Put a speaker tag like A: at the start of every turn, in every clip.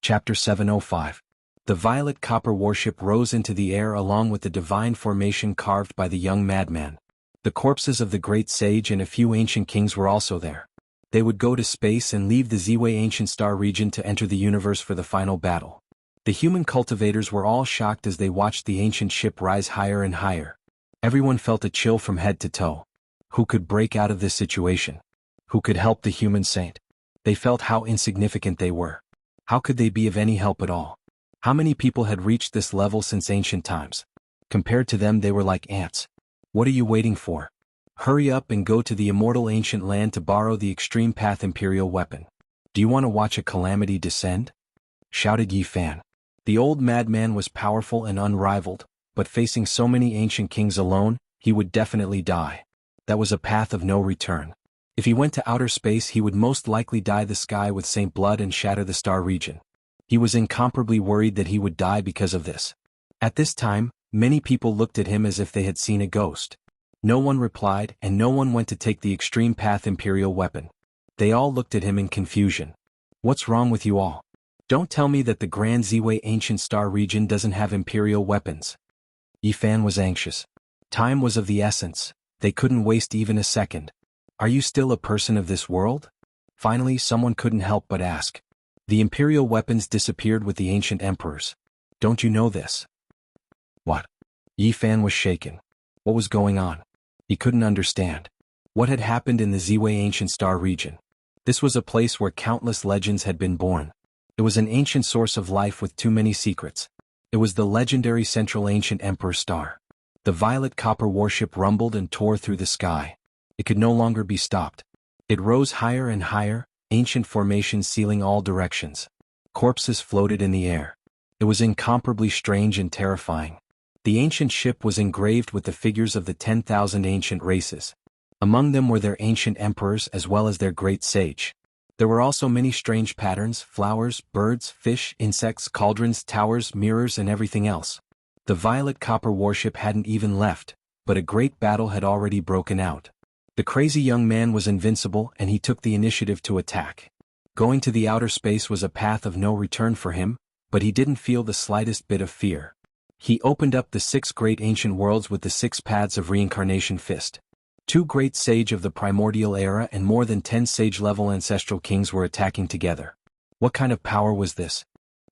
A: Chapter 705. The violet copper warship rose into the air along with the divine formation carved by the young madman. The corpses of the great sage and a few ancient kings were also there. They would go to space and leave the Ziwei ancient star region to enter the universe for the final battle. The human cultivators were all shocked as they watched the ancient ship rise higher and higher. Everyone felt a chill from head to toe. Who could break out of this situation? Who could help the human saint? They felt how insignificant they were. How could they be of any help at all? How many people had reached this level since ancient times? Compared to them, they were like ants. What are you waiting for? Hurry up and go to the immortal ancient land to borrow the extreme path imperial weapon. Do you want to watch a calamity descend? Shouted Yi Fan. The old madman was powerful and unrivaled, but facing so many ancient kings alone, he would definitely die. That was a path of no return. If he went to outer space, he would most likely dye the sky with Saint blood and shatter the star region. He was incomparably worried that he would die because of this. At this time, many people looked at him as if they had seen a ghost. No one replied, and no one went to take the extreme path imperial weapon. They all looked at him in confusion. What's wrong with you all? Don't tell me that the Grand Ziwei ancient star region doesn't have imperial weapons. Yi Fan was anxious. Time was of the essence. They couldn't waste even a second. Are you still a person of this world? Finally, someone couldn't help but ask. The imperial weapons disappeared with the ancient emperors. Don't you know this? What? Yi Fan was shaken. What was going on? He couldn't understand. What had happened in the Ziwei ancient star region? This was a place where countless legends had been born. It was an ancient source of life with too many secrets. It was the legendary central ancient emperor star. The violet copper warship rumbled and tore through the sky. It could no longer be stopped. It rose higher and higher, ancient formations sealing all directions. Corpses floated in the air. It was incomparably strange and terrifying. The ancient ship was engraved with the figures of the 10,000 ancient races. Among them were their ancient emperors as well as their great sage. There were also many strange patterns, flowers, birds, fish, insects, cauldrons, towers, mirrors, and everything else. The violet copper warship hadn't even left, but a great battle had already broken out. The crazy young man was invincible and he took the initiative to attack. Going to the outer space was a path of no return for him, but he didn't feel the slightest bit of fear. He opened up the 6 great ancient worlds with the 6 paths of reincarnation fist. 2 great sage of the primordial era and more than 10 sage-level ancestral kings were attacking together. What kind of power was this?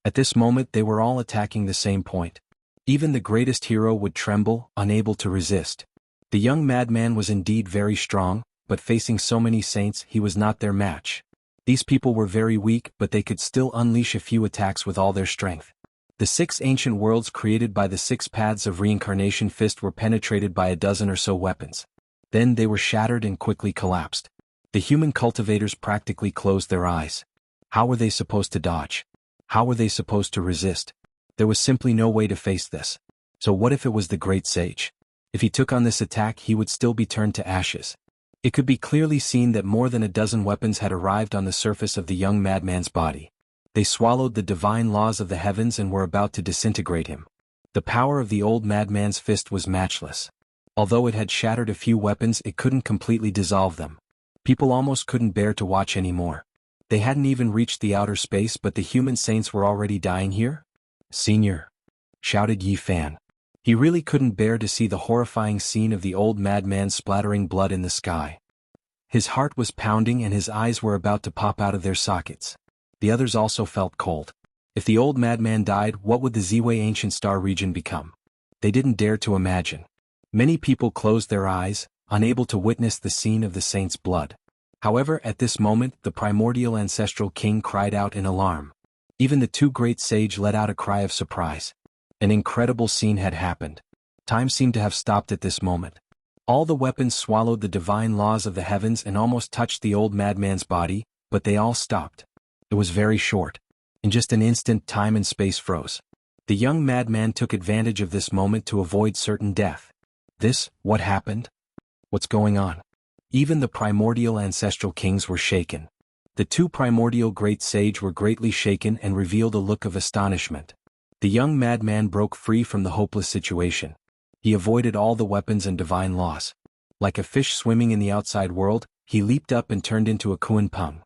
A: At this moment they were all attacking the same point. Even the greatest hero would tremble, unable to resist. The young madman was indeed very strong, but facing so many saints he was not their match. These people were very weak, but they could still unleash a few attacks with all their strength. The 6 ancient worlds created by the 6 paths of reincarnation fist were penetrated by a dozen or so weapons. Then they were shattered and quickly collapsed. The human cultivators practically closed their eyes. How were they supposed to dodge? How were they supposed to resist? There was simply no way to face this. So what if it was the great sage? If he took on this attack, he would still be turned to ashes. It could be clearly seen that more than a dozen weapons had arrived on the surface of the young madman's body. They swallowed the divine laws of the heavens and were about to disintegrate him. The power of the old madman's fist was matchless. Although it had shattered a few weapons, it couldn't completely dissolve them. People almost couldn't bear to watch anymore. They hadn't even reached the outer space, but the human saints were already dying here? Senior! Shouted Yi Fan. He really couldn't bear to see the horrifying scene of the old madman splattering blood in the sky. His heart was pounding and his eyes were about to pop out of their sockets. The others also felt cold. If the old madman died, what would the Ziwei ancient star region become? They didn't dare to imagine. Many people closed their eyes, unable to witness the scene of the saint's blood. However, at this moment, the primordial ancestral king cried out in alarm. Even the 2 great sage let out a cry of surprise. An incredible scene had happened. Time seemed to have stopped at this moment. All the weapons swallowed the divine laws of the heavens and almost touched the old madman's body, but they all stopped. It was very short. In just an instant, time and space froze. The young madman took advantage of this moment to avoid certain death. What happened? What's going on? Even the primordial ancestral kings were shaken. The 2 primordial great sage were greatly shaken and revealed a look of astonishment. The young madman broke free from the hopeless situation. He avoided all the weapons and divine laws. Like a fish swimming in the outside world, he leaped up and turned into a Kuan Peng.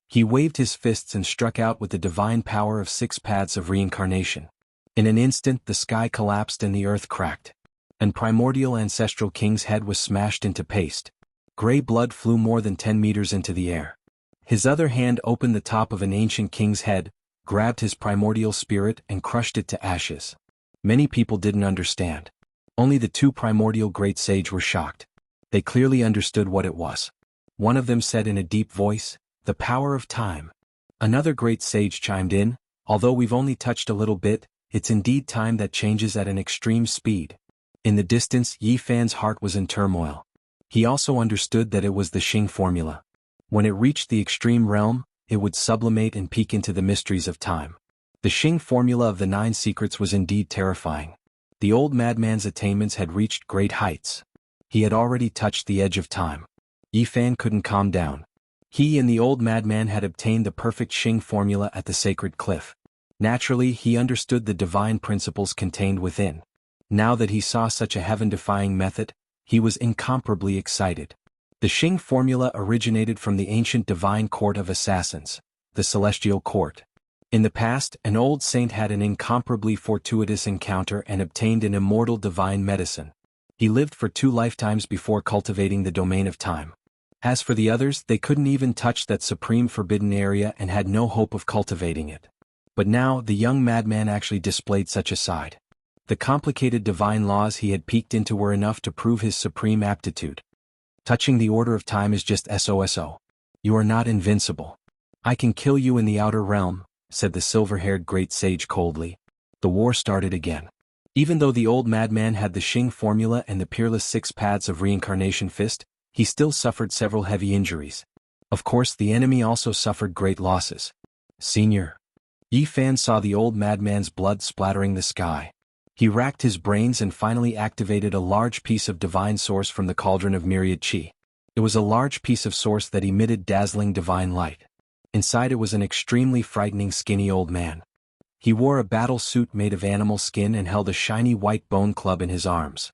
A: He waved his fists and struck out with the divine power of 6 paths of reincarnation. In an instant the sky collapsed and the earth cracked. An primordial ancestral king's head was smashed into paste. Gray blood flew more than 10 meters into the air. His other hand opened the top of an ancient king's head, grabbed his primordial spirit and crushed it to ashes. Many people didn't understand. Only the 2 primordial great sage were shocked. They clearly understood what it was. One of them said in a deep voice, "The power of time." Another great sage chimed in, "Although we've only touched a little bit, it's indeed time that changes at an extreme speed." In the distance, Yi Fan's heart was in turmoil. He also understood that it was the Xing formula. When it reached the extreme realm, it would sublimate and peek into the mysteries of time. The Xing formula of the 9 secrets was indeed terrifying. The old madman's attainments had reached great heights. He had already touched the edge of time. Yi Fan couldn't calm down. He and the old madman had obtained the perfect Xing formula at the sacred cliff. Naturally, he understood the divine principles contained within. Now that he saw such a heaven-defying method, he was incomparably excited. The Xing formula originated from the ancient divine court of assassins, the celestial court. In the past, an old saint had an incomparably fortuitous encounter and obtained an immortal divine medicine. He lived for 2 lifetimes before cultivating the domain of time. As for the others, they couldn't even touch that supreme forbidden area and had no hope of cultivating it. But now, the young madman actually displayed such a side. The complicated divine laws he had peeked into were enough to prove his supreme aptitude. Touching the order of time is just SOSO. You are not invincible. I can kill you in the outer realm, said the silver-haired great sage coldly. The war started again. Even though the old madman had the Xing formula and the peerless 6 paths of reincarnation fist, he still suffered several heavy injuries. Of course, the enemy also suffered great losses. Senior. Yi Fan saw the old madman's blood splattering the sky. He racked his brains and finally activated a large piece of divine source from the cauldron of myriad qi. It was a large piece of source that emitted dazzling divine light. Inside it was an extremely frightening skinny old man. He wore a battle suit made of animal skin and held a shiny white bone club in his arms.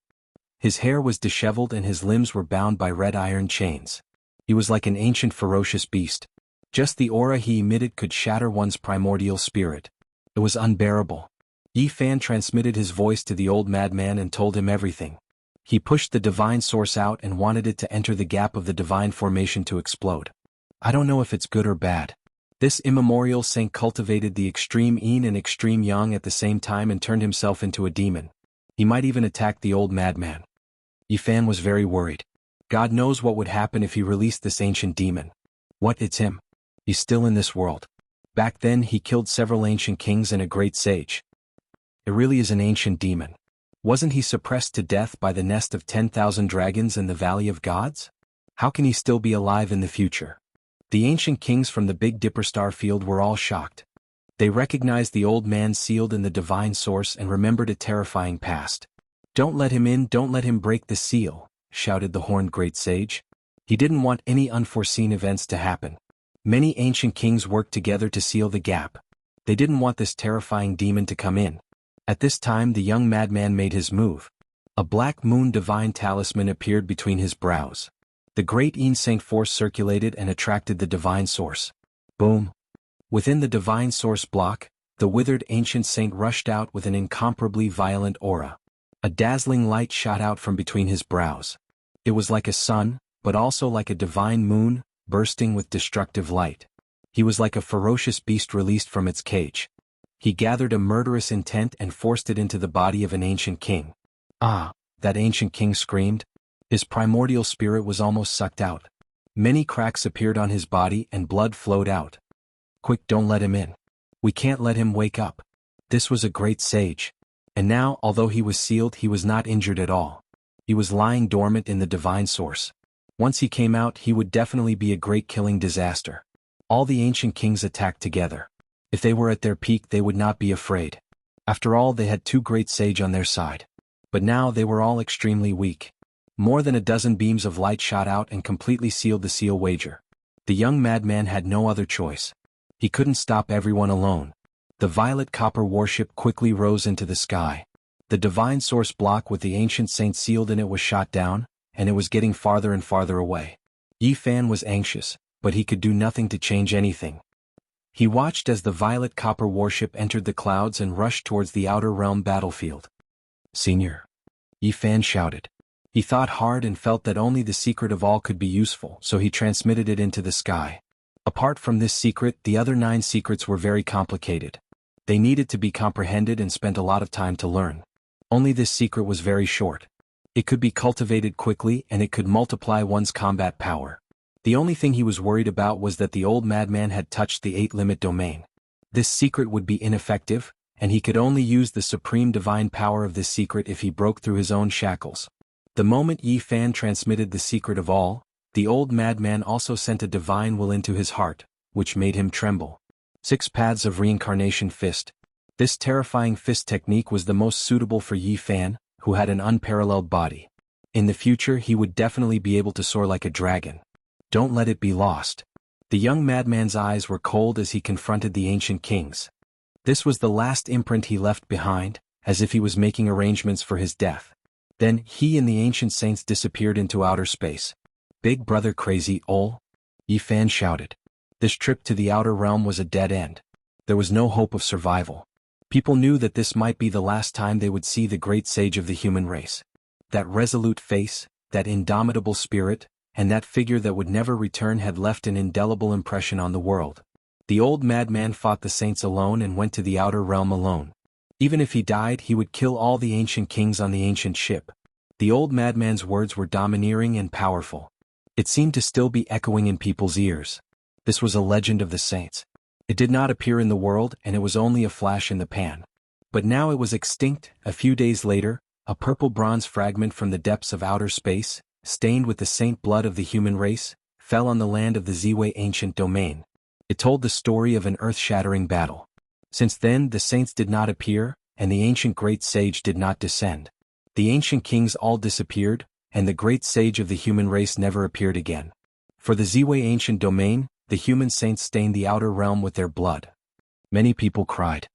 A: His hair was disheveled and his limbs were bound by red iron chains. He was like an ancient ferocious beast. Just the aura he emitted could shatter one's primordial spirit. It was unbearable. Yi Fan transmitted his voice to the old madman and told him everything. He pushed the divine source out and wanted it to enter the gap of the divine formation to explode. I don't know if it's good or bad. This immemorial saint cultivated the extreme yin and extreme yang at the same time and turned himself into a demon. He might even attack the old madman. Yi Fan was very worried. God knows what would happen if he released this ancient demon. What, it's him? He's still in this world. Back then he killed several ancient kings and a great sage. It really is an ancient demon. Wasn't he suppressed to death by the nest of 10,000 dragons in the Valley of Gods? How can he still be alive in the future? The ancient kings from the Big Dipper star field were all shocked. They recognized the old man sealed in the divine source and remembered a terrifying past. Don't let him in, don't let him break the seal, shouted the horned great sage. He didn't want any unforeseen events to happen. Many ancient kings worked together to seal the gap. They didn't want this terrifying demon to come in. At this time the young madman made his move. A black moon divine talisman appeared between his brows. The great insane force circulated and attracted the divine source. Boom! Within the divine source block, the withered ancient saint rushed out with an incomparably violent aura. A dazzling light shot out from between his brows. It was like a sun, but also like a divine moon, bursting with destructive light. He was like a ferocious beast released from its cage. He gathered a murderous intent and forced it into the body of an ancient king. Ah, that ancient king screamed. His primordial spirit was almost sucked out. Many cracks appeared on his body and blood flowed out. Quick, don't let him in. We can't let him wake up. This was a great sage. And now, although he was sealed, he was not injured at all. He was lying dormant in the divine source. Once he came out, he would definitely be a great killing disaster. All the ancient kings attacked together. If they were at their peak, they would not be afraid. After all, they had 2 great sage on their side. But now they were all extremely weak. More than a dozen beams of light shot out and completely sealed the seal wager. The young madman had no other choice. He couldn't stop everyone alone. The violet copper warship quickly rose into the sky. The divine source block with the ancient saint sealed in it was shot down, and it was getting farther and farther away. Yi Fan was anxious, but he could do nothing to change anything. He watched as the violet copper warship entered the clouds and rushed towards the outer realm battlefield. "Senior," Yi Fan shouted. He thought hard and felt that only the secret of all could be useful, so he transmitted it into the sky. Apart from this secret, the other 9 secrets were very complicated. They needed to be comprehended and spent a lot of time to learn. Only this secret was very short. It could be cultivated quickly and it could multiply one's combat power. The only thing he was worried about was that the old madman had touched the 8-limit domain. This secret would be ineffective, and he could only use the supreme divine power of this secret if he broke through his own shackles. The moment Yi Fan transmitted the secret of all, the old madman also sent a divine will into his heart, which made him tremble. 6 paths of reincarnation fist. This terrifying fist technique was the most suitable for Yi Fan, who had an unparalleled body. In the future he would definitely be able to soar like a dragon. Don't let it be lost. The young madman's eyes were cold as he confronted the ancient kings. This was the last imprint he left behind, as if he was making arrangements for his death. Then he and the ancient saints disappeared into outer space. "Big brother crazy, ol'?" Yi Fan shouted. This trip to the outer realm was a dead end. There was no hope of survival. People knew that this might be the last time they would see the great sage of the human race. That resolute face, that indomitable spirit, and that figure that would never return had left an indelible impression on the world. The old madman fought the saints alone and went to the outer realm alone. Even if he died, he would kill all the ancient kings on the ancient ship. The old madman's words were domineering and powerful. It seemed to still be echoing in people's ears. This was a legend of the saints. It did not appear in the world, and it was only a flash in the pan. But now it was extinct. A few days later, a purple bronze fragment from the depths of outer space, stained with the saint blood of the human race, fell on the land of the Ziwei ancient domain. It told the story of an earth-shattering battle. Since then the saints did not appear, and the ancient great sage did not descend. The ancient kings all disappeared, and the great sage of the human race never appeared again. For the Ziwei ancient domain, the human saints stained the outer realm with their blood. Many people cried.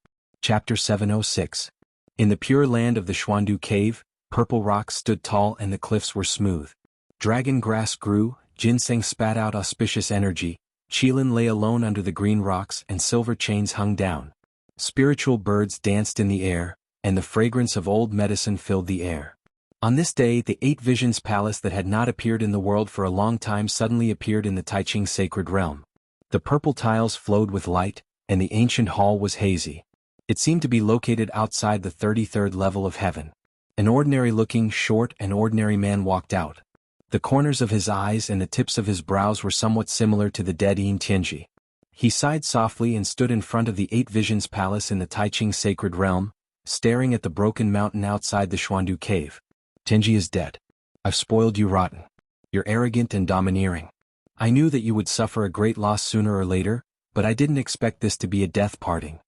A: Chapter 706. In the pure land of the Xuandu cave, purple rocks stood tall and the cliffs were smooth. Dragon grass grew, ginseng spat out auspicious energy, qilin lay alone under the green rocks and silver chains hung down. Spiritual birds danced in the air, and the fragrance of old medicine filled the air. On this day the 8 Visions Palace that had not appeared in the world for a long time suddenly appeared in the Taiching sacred realm. The purple tiles flowed with light, and the ancient hall was hazy. It seemed to be located outside the 33rd level of heaven. An ordinary-looking, short and ordinary man walked out. The corners of his eyes and the tips of his brows were somewhat similar to the dead Yin Tianji. He sighed softly and stood in front of the 8 Visions Palace in the Taiching sacred realm, staring at the broken mountain outside the Xuandu cave. "Tianji is dead. I've spoiled you rotten. You're arrogant and domineering. I knew that you would suffer a great loss sooner or later, but I didn't expect this to be a death parting."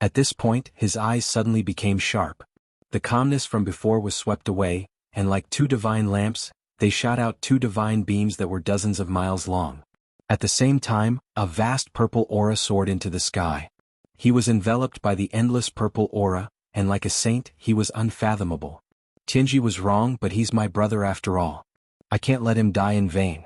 A: At this point, his eyes suddenly became sharp. The calmness from before was swept away, and like 2 divine lamps, they shot out 2 divine beams that were dozens of miles long. At the same time, a vast purple aura soared into the sky. He was enveloped by the endless purple aura, and like a saint, he was unfathomable. "Tianji was wrong, but he's my brother after all. I can't let him die in vain."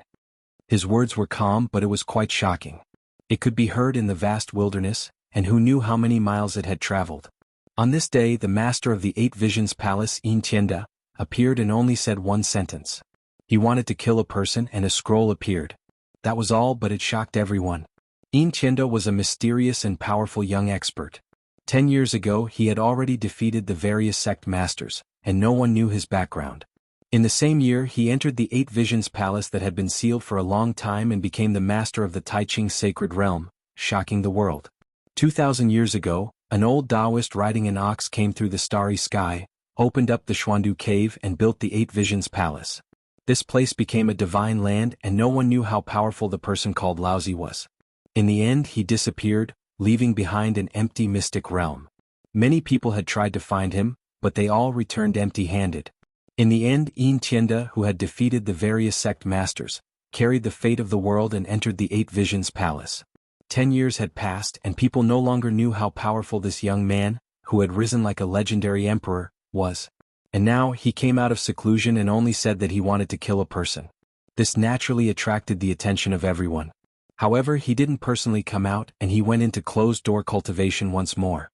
A: His words were calm, but it was quite shocking. It could be heard in the vast wilderness, and who knew how many miles it had traveled. On this day the master of the 8 Visions Palace, Yin Tianda, appeared and only said one sentence. He wanted to kill a person and a scroll appeared. That was all, but it shocked everyone. Yin Tianda was a mysterious and powerful young expert. 10 years ago he had already defeated the various sect masters, and no one knew his background. In the same year he entered the 8 Visions Palace that had been sealed for a long time and became the master of the Taiching sacred realm, shocking the world. 2,000 years ago, an old Taoist riding an ox came through the starry sky, opened up the Xuandu cave and built the 8 Visions Palace. This place became a divine land and no one knew how powerful the person called Laozi was. In the end he disappeared, leaving behind an empty mystic realm. Many people had tried to find him, but they all returned empty-handed. In the end Yin Tianda, who had defeated the various sect masters, carried the fate of the world and entered the 8 Visions Palace. 10 years had passed and people no longer knew how powerful this young man, who had risen like a legendary emperor, was. And now he came out of seclusion and only said that he wanted to kill a person. This naturally attracted the attention of everyone. However, he didn't personally come out and he went into closed-door cultivation once more.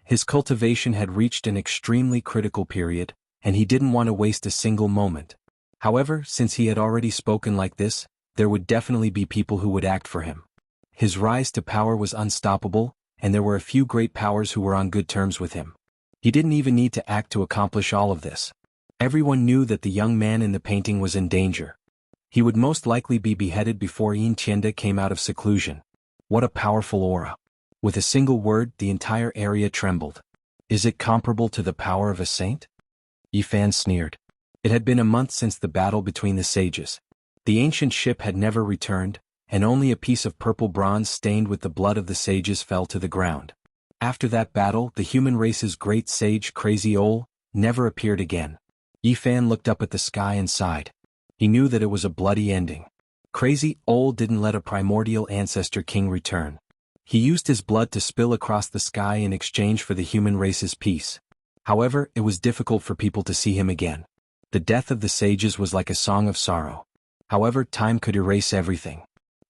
A: His cultivation had reached an extremely critical period, and he didn't want to waste a single moment. However, since he had already spoken like this, there would definitely be people who would act for him. His rise to power was unstoppable, and there were a few great powers who were on good terms with him. He didn't even need to act to accomplish all of this. Everyone knew that the young man in the painting was in danger. He would most likely be beheaded before Yin Qianda came out of seclusion. What a powerful aura. With a single word, the entire area trembled. Is it comparable to the power of a saint? Yi Fan sneered. It had been a month since the battle between the sages. The ancient ship had never returned, and only a piece of purple bronze stained with the blood of the sages fell to the ground. After that battle, the human race's great sage Crazy Ol never appeared again. Yi Fan looked up at the sky and sighed. He knew that it was a bloody ending. Crazy Ol didn't let a primordial ancestor king return. He used his blood to spill across the sky in exchange for the human race's peace. However, it was difficult for people to see him again. The death of the sages was like a song of sorrow. However, time could erase everything.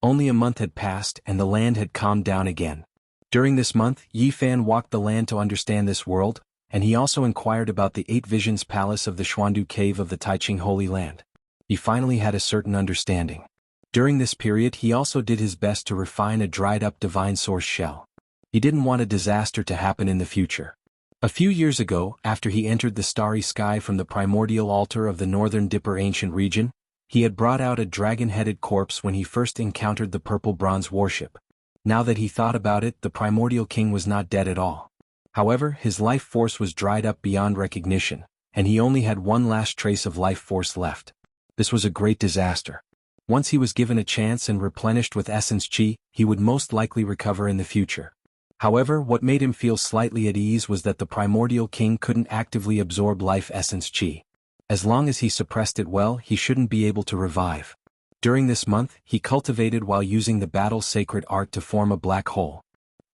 A: Only a month had passed and the land had calmed down again. During this month, Yi Fan walked the land to understand this world, and he also inquired about the 8 Visions Palace of the Xuandu Cave of the Taiching Holy Land. He finally had a certain understanding. During this period he also did his best to refine a dried-up divine source shell. He didn't want a disaster to happen in the future. A few years ago, after he entered the starry sky from the primordial altar of the Northern Dipper ancient region, he had brought out a dragon-headed corpse when he first encountered the purple bronze warship. Now that he thought about it, the primordial king was not dead at all. However, his life force was dried up beyond recognition, and he only had one last trace of life force left. This was a great disaster. Once he was given a chance and replenished with essence chi, he would most likely recover in the future. However, what made him feel slightly at ease was that the primordial king couldn't actively absorb life essence chi. As long as he suppressed it well, he shouldn't be able to revive. During this month, he cultivated while using the battle sacred art to form a black hole.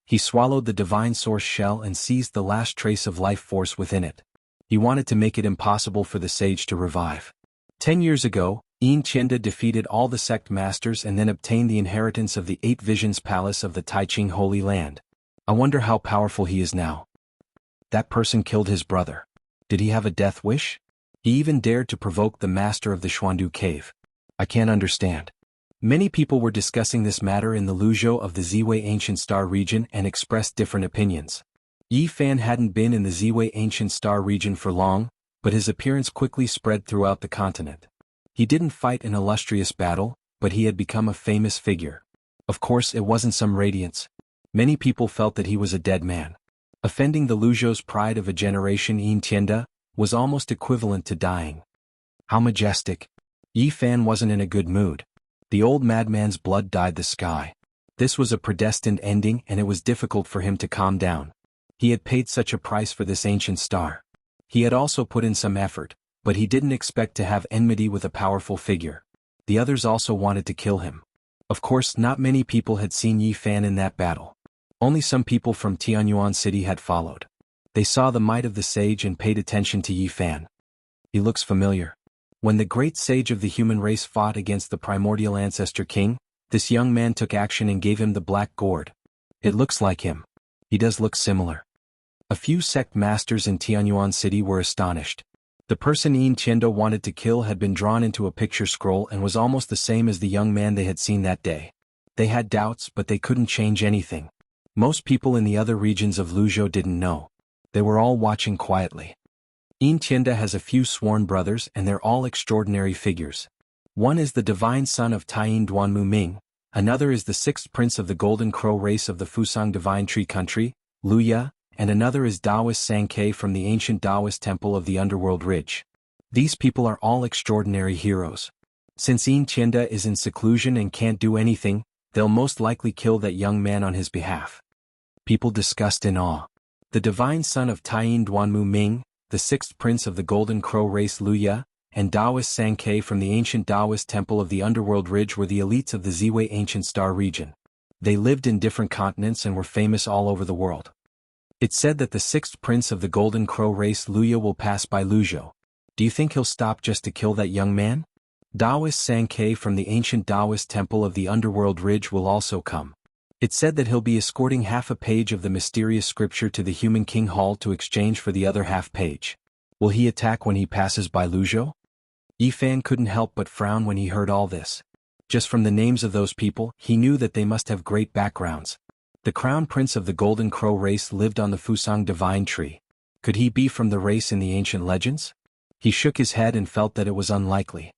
A: He swallowed the divine source shell and seized the last trace of life force within it. He wanted to make it impossible for the sage to revive. 10 years ago, Yin Qianda defeated all the sect masters and then obtained the inheritance of the 8 Visions Palace of the Taiching Holy Land. I wonder how powerful he is now. That person killed his brother. Did he have a death wish? He even dared to provoke the master of the Xuandu Cave. I can't understand. Many people were discussing this matter in the Luzhou of the Ziwei Ancient Star region and expressed different opinions. Yi Fan hadn't been in the Ziwei Ancient Star region for long, but his appearance quickly spread throughout the continent. He didn't fight an illustrious battle, but he had become a famous figure. Of course, it wasn't some radiance. Many people felt that he was a dead man. Offending the Luzhou's pride of a generation, Yin Qianda was almost equivalent to dying. How majestic. Yi Fan wasn't in a good mood. The old madman's blood dyed the sky. This was a predestined ending and it was difficult for him to calm down. He had paid such a price for this ancient star. He had also put in some effort, but he didn't expect to have enmity with a powerful figure. The others also wanted to kill him. Of course, not many people had seen Yi Fan in that battle. Only some people from Tianyuan City had followed. They saw the might of the sage and paid attention to Yi Fan. He looks familiar. When the great sage of the human race fought against the primordial ancestor king, this young man took action and gave him the black gourd. It looks like him. He does look similar. A few sect masters in Tianyuan City were astonished. The person Yin Qianda wanted to kill had been drawn into a picture scroll and was almost the same as the young man they had seen that day. They had doubts, but they couldn't change anything. Most people in the other regions of Luzhou didn't know. They were all watching quietly. Yin Qianda has a few sworn brothers and they're all extraordinary figures. One is the divine son of Taiyin Duanmu Ming, another is the 6th prince of the Golden Crow race of the Fusang Divine Tree Country, Luya, and another is Taoist Sankei from the ancient Taoist temple of the Underworld Ridge. These people are all extraordinary heroes. Since Yin Qianda is in seclusion and can't do anything, they'll most likely kill that young man on his behalf. People discussed in awe. The divine son of Taiyin Duanmu Ming, the 6th prince of the Golden Crow race Luya, and Taoist Sankei from the ancient Taoist temple of the Underworld Ridge were the elites of the Ziwei Ancient Star region. They lived in different continents and were famous all over the world. It's said that the 6th prince of the Golden Crow race Luya will pass by Luzhou. Do you think he'll stop just to kill that young man? Taoist Sankei from the ancient Taoist temple of the Underworld Ridge will also come. It's said that he'll be escorting half a page of the mysterious scripture to the Human King Hall to exchange for the other half page. Will he attack when he passes by Luzhou? Yifan couldn't help but frown when he heard all this. Just from the names of those people, he knew that they must have great backgrounds. The crown prince of the Golden Crow race lived on the Fusang Divine Tree. Could he be from the race in the ancient legends? He shook his head and felt that it was unlikely.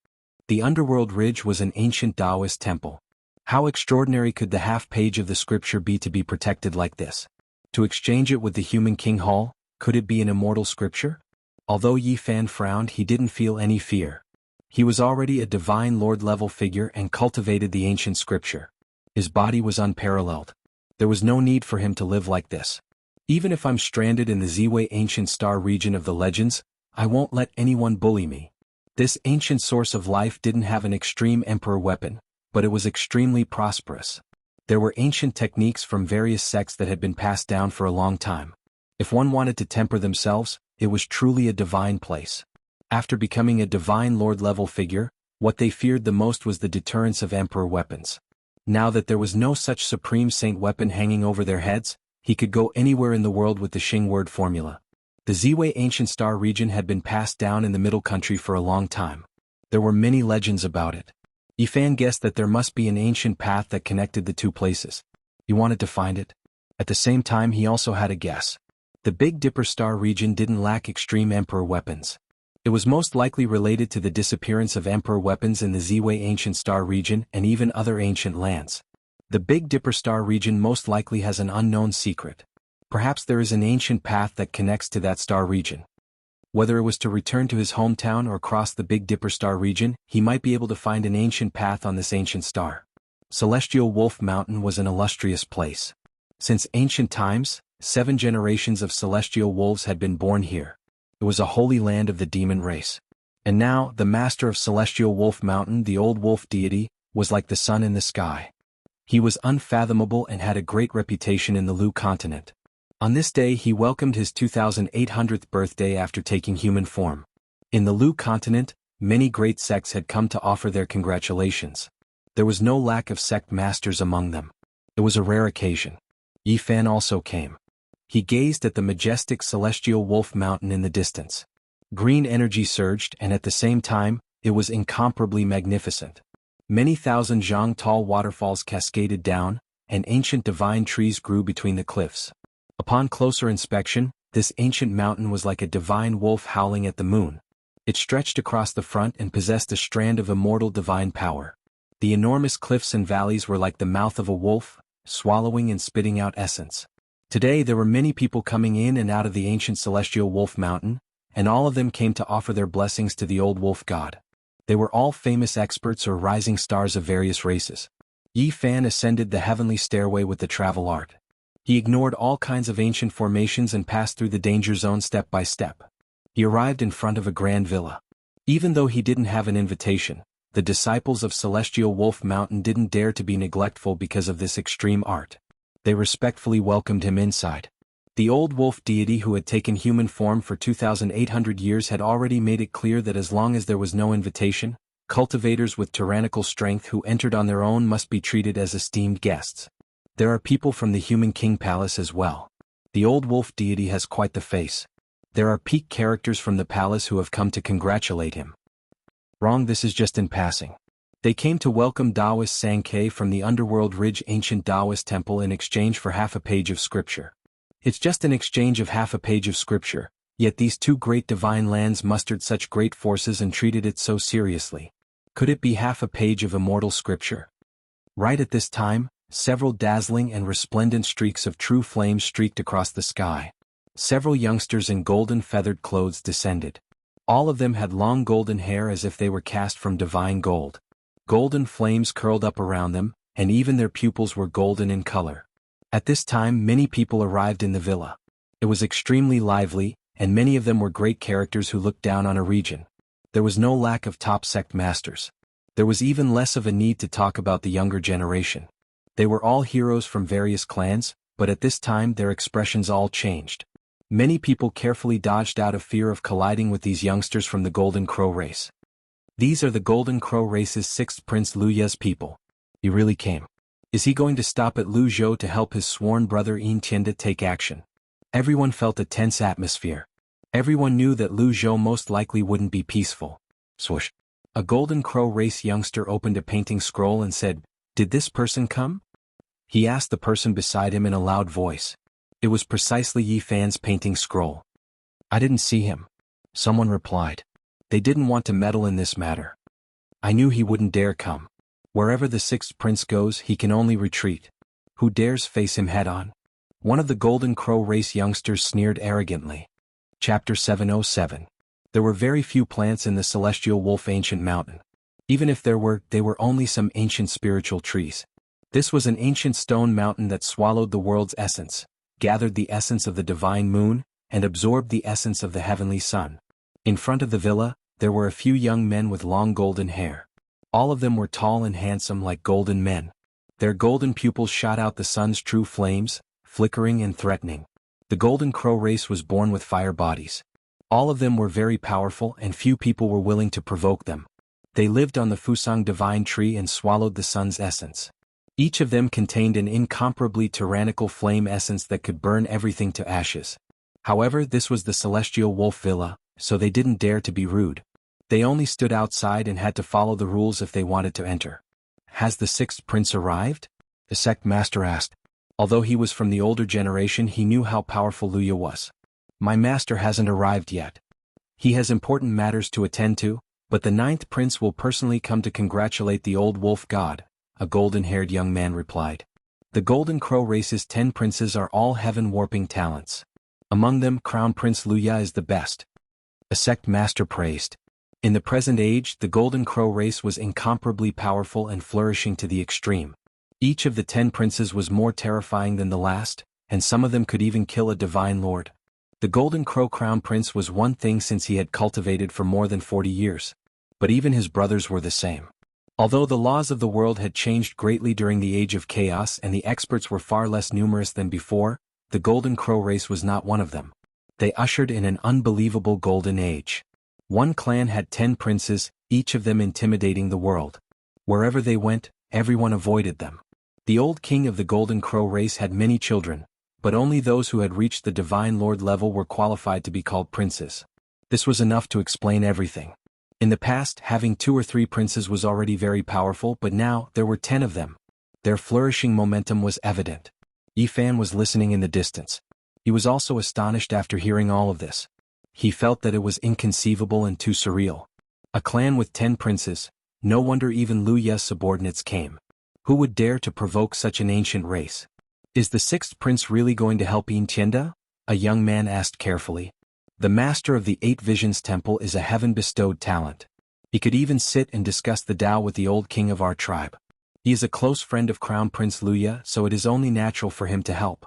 A: The Underworld Ridge was an ancient Taoist temple. How extraordinary could the half-page of the scripture be to be protected like this? To exchange it with the Human King Hall, could it be an immortal scripture? Although Yifan frowned, he didn't feel any fear. He was already a divine lord-level figure and cultivated the ancient scripture. His body was unparalleled. There was no need for him to live like this. Even if I'm stranded in the Ziwei ancient star region of the legends, I won't let anyone bully me. This ancient source of life didn't have an extreme emperor weapon, but it was extremely prosperous. There were ancient techniques from various sects that had been passed down for a long time. If one wanted to temper themselves, it was truly a divine place. After becoming a divine lord-level figure, what they feared the most was the deterrence of emperor weapons. Now that there was no such supreme saint weapon hanging over their heads, he could go anywhere in the world with the Xing word formula. The Ziwei ancient star region had been passed down in the Middle Country for a long time. There were many legends about it. Yifan guessed that there must be an ancient path that connected the two places. He wanted to find it. At the same time, he also had a guess. The Big Dipper star region didn't lack extreme emperor weapons. It was most likely related to the disappearance of emperor weapons in the Ziwei ancient star region and even other ancient lands. The Big Dipper star region most likely has an unknown secret. Perhaps there is an ancient path that connects to that star region. Whether it was to return to his hometown or cross the Big Dipper star region, he might be able to find an ancient path on this ancient star. Celestial Wolf Mountain was an illustrious place. Since ancient times, 7 generations of celestial wolves had been born here. It was a holy land of the demon race. And now, the master of Celestial Wolf Mountain, the old wolf deity, was like the sun in the sky. He was unfathomable and had a great reputation in the Lu continent. On this day he welcomed his 2800th birthday after taking human form. In the Lu continent, many great sects had come to offer their congratulations. There was no lack of sect masters among them. It was a rare occasion. Yifan also came. He gazed at the majestic celestial wolf mountain in the distance. Green energy surged, and at the same time, it was incomparably magnificent. Many thousand zhang tall waterfalls cascaded down, and ancient divine trees grew between the cliffs. Upon closer inspection, this ancient mountain was like a divine wolf howling at the moon. It stretched across the front and possessed a strand of immortal divine power. The enormous cliffs and valleys were like the mouth of a wolf, swallowing and spitting out essence. Today there were many people coming in and out of the ancient celestial wolf mountain, and all of them came to offer their blessings to the old wolf god. They were all famous experts or rising stars of various races. Yifan ascended the heavenly stairway with the travel art. He ignored all kinds of ancient formations and passed through the danger zone step by step. He arrived in front of a grand villa. Even though he didn't have an invitation, the disciples of Celestial Wolf Mountain didn't dare to be neglectful because of this extreme art. They respectfully welcomed him inside. The old wolf deity who had taken human form for 2,800 years had already made it clear that as long as there was no invitation, cultivators with tyrannical strength who entered on their own must be treated as esteemed guests. There are people from the Human King Palace as well. The old wolf deity has quite the face. There are peak characters from the palace who have come to congratulate him. Wrong, this is just in passing. They came to welcome Taoist Sankei from the Underworld Ridge ancient Taoist temple in exchange for half a page of scripture. It's just an exchange of half a page of scripture, yet these two great divine lands mustered such great forces and treated it so seriously. Could it be half a page of immortal scripture? Right at this time, several dazzling and resplendent streaks of true flame streaked across the sky. Several youngsters in golden feathered clothes descended. All of them had long golden hair as if they were cast from divine gold. Golden flames curled up around them, and even their pupils were golden in color. At this time many people arrived in the villa. It was extremely lively, and many of them were great characters who looked down on a region. There was no lack of top sect masters. There was even less of a need to talk about the younger generation. They were all heroes from various clans, but at this time their expressions all changed. Many people carefully dodged out of fear of colliding with these youngsters from the Golden Crow race. These are the Golden Crow race's sixth prince Liu Ye's people. He really came. Is he going to stop at Lu Zhou to help his sworn brother Yin Tianda take action? Everyone felt a tense atmosphere. Everyone knew that Lu Zhou most likely wouldn't be peaceful. Swoosh. A Golden Crow race youngster opened a painting scroll and said, "Did this person come?" He asked the person beside him in a loud voice. It was precisely Yi Fan's painting scroll. "I didn't see him," someone replied. They didn't want to meddle in this matter. "I knew he wouldn't dare come. Wherever the sixth prince goes, he can only retreat. Who dares face him head-on?" One of the Golden Crow race youngsters sneered arrogantly. Chapter 707. There were very few plants in the Celestial Wolf Ancient Mountain. Even if there were, they were only some ancient spiritual trees. This was an ancient stone mountain that swallowed the world's essence, gathered the essence of the divine moon, and absorbed the essence of the heavenly sun. In front of the villa, there were a few young men with long golden hair. All of them were tall and handsome like golden men. Their golden pupils shot out the sun's true flames, flickering and threatening. The Golden Crow race was born with fire bodies. All of them were very powerful and few people were willing to provoke them. They lived on the Fusang divine tree and swallowed the sun's essence. Each of them contained an incomparably tyrannical flame essence that could burn everything to ashes. However, this was the Celestial Wolf Villa, so they didn't dare to be rude. They only stood outside and had to follow the rules if they wanted to enter. "Has the sixth prince arrived?" the sect master asked. Although he was from the older generation, he knew how powerful Liu Ye was. "My master hasn't arrived yet. He has important matters to attend to, but the ninth prince will personally come to congratulate the old wolf god," a golden-haired young man replied. The Golden Crow race's 10 princes are all heaven-warping talents. Among them, Crown Prince Liu Ye is the best. A sect master praised. In the present age, the Golden Crow race was incomparably powerful and flourishing to the extreme. Each of the 10 princes was more terrifying than the last, and some of them could even kill a divine lord. The Golden Crow Crown Prince was one thing since he had cultivated for more than 40 years. But even his brothers were the same. Although the laws of the world had changed greatly during the Age of Chaos and the experts were far less numerous than before, the Golden Crow race was not one of them. They ushered in an unbelievable golden age. One clan had 10 princes, each of them intimidating the world. Wherever they went, everyone avoided them. The old king of the Golden Crow race had many children, but only those who had reached the Divine Lord level were qualified to be called princes. This was enough to explain everything. In the past, having 2 or 3 princes was already very powerful, but now, there were 10 of them. Their flourishing momentum was evident. Yi Fan was listening in the distance. He was also astonished after hearing all of this. He felt that it was inconceivable and too surreal. A clan with 10 princes, no wonder even Liu Ye's subordinates came. Who would dare to provoke such an ancient race? "Is the 6th prince really going to help Yin Tianda?" a young man asked carefully. The master of the 8 Visions Temple is a heaven-bestowed talent. He could even sit and discuss the Tao with the old king of our tribe. He is a close friend of Crown Prince Liu Ye, so it is only natural for him to help.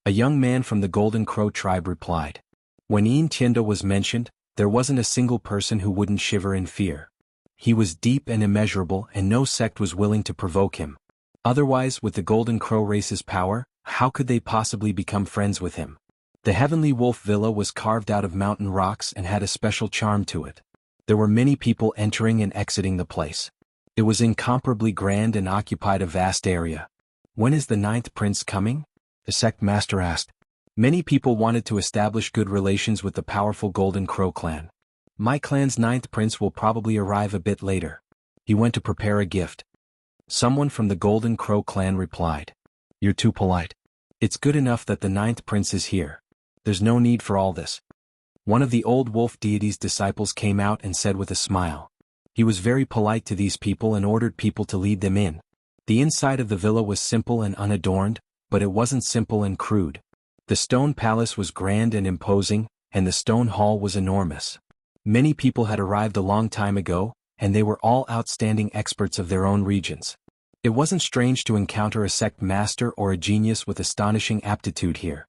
A: A young man from the Golden Crow tribe replied. When Yin Tianda was mentioned, there wasn't a single person who wouldn't shiver in fear. He was deep and immeasurable and no sect was willing to provoke him. Otherwise, with the Golden Crow race's power, how could they possibly become friends with him? The Heavenly Wolf Villa was carved out of mountain rocks and had a special charm to it. There were many people entering and exiting the place. It was incomparably grand and occupied a vast area. "When is the 9th prince coming?" the sect master asked. Many people wanted to establish good relations with the powerful Golden Crow clan. "My clan's 9th prince will probably arrive a bit later. He went to prepare a gift." Someone from the Golden Crow clan replied. "You're too polite. It's good enough that the 9th prince is here. There's no need for all this." One of the old wolf deity's disciples came out and said with a smile. He was very polite to these people and ordered people to lead them in. The inside of the villa was simple and unadorned, but it wasn't simple and crude. The stone palace was grand and imposing, and the stone hall was enormous. Many people had arrived a long time ago, and they were all outstanding experts of their own regions. It wasn't strange to encounter a sect master or a genius with astonishing aptitude here.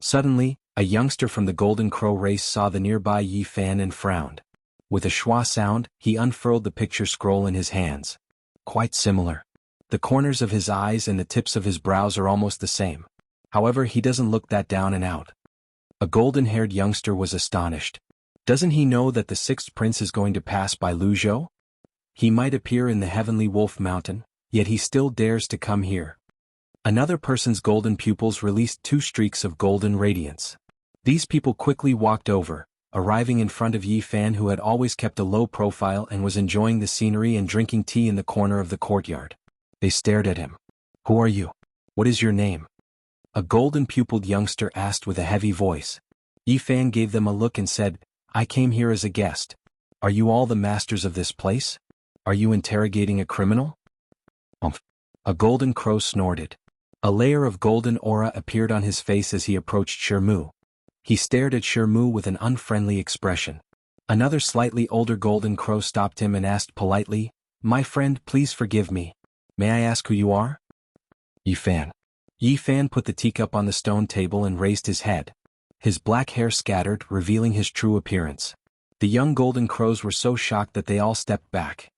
A: Suddenly, a youngster from the Golden Crow race saw the nearby Yi Fan and frowned. With a schwa sound, he unfurled the picture scroll in his hands. Quite similar. The corners of his eyes and the tips of his brows are almost the same. However, he doesn't look that down and out. A golden-haired youngster was astonished. Doesn't he know that the sixth prince is going to pass by Luzhou? He might appear in the heavenly wolf mountain, yet he still dares to come here. Another person's golden pupils released 2 streaks of golden radiance. These people quickly walked over, arriving in front of Yi Fan, who had always kept a low profile and was enjoying the scenery and drinking tea in the corner of the courtyard. They stared at him. "Who are you? What is your name?" A golden-pupiled youngster asked with a heavy voice. Yi Fan gave them a look and said, "I came here as a guest. Are you all the masters of this place? Are you interrogating a criminal?" "Umph." A golden crow snorted. A layer of golden aura appeared on his face as he approached Shermu. He stared at Shermu with an unfriendly expression. Another slightly older golden crow stopped him and asked politely, "My friend, please forgive me. May I ask who you are?" "Yi Fan." Yi Fan put the teacup on the stone table and raised his head. His black hair scattered, revealing his true appearance. The young golden crows were so shocked that they all stepped back.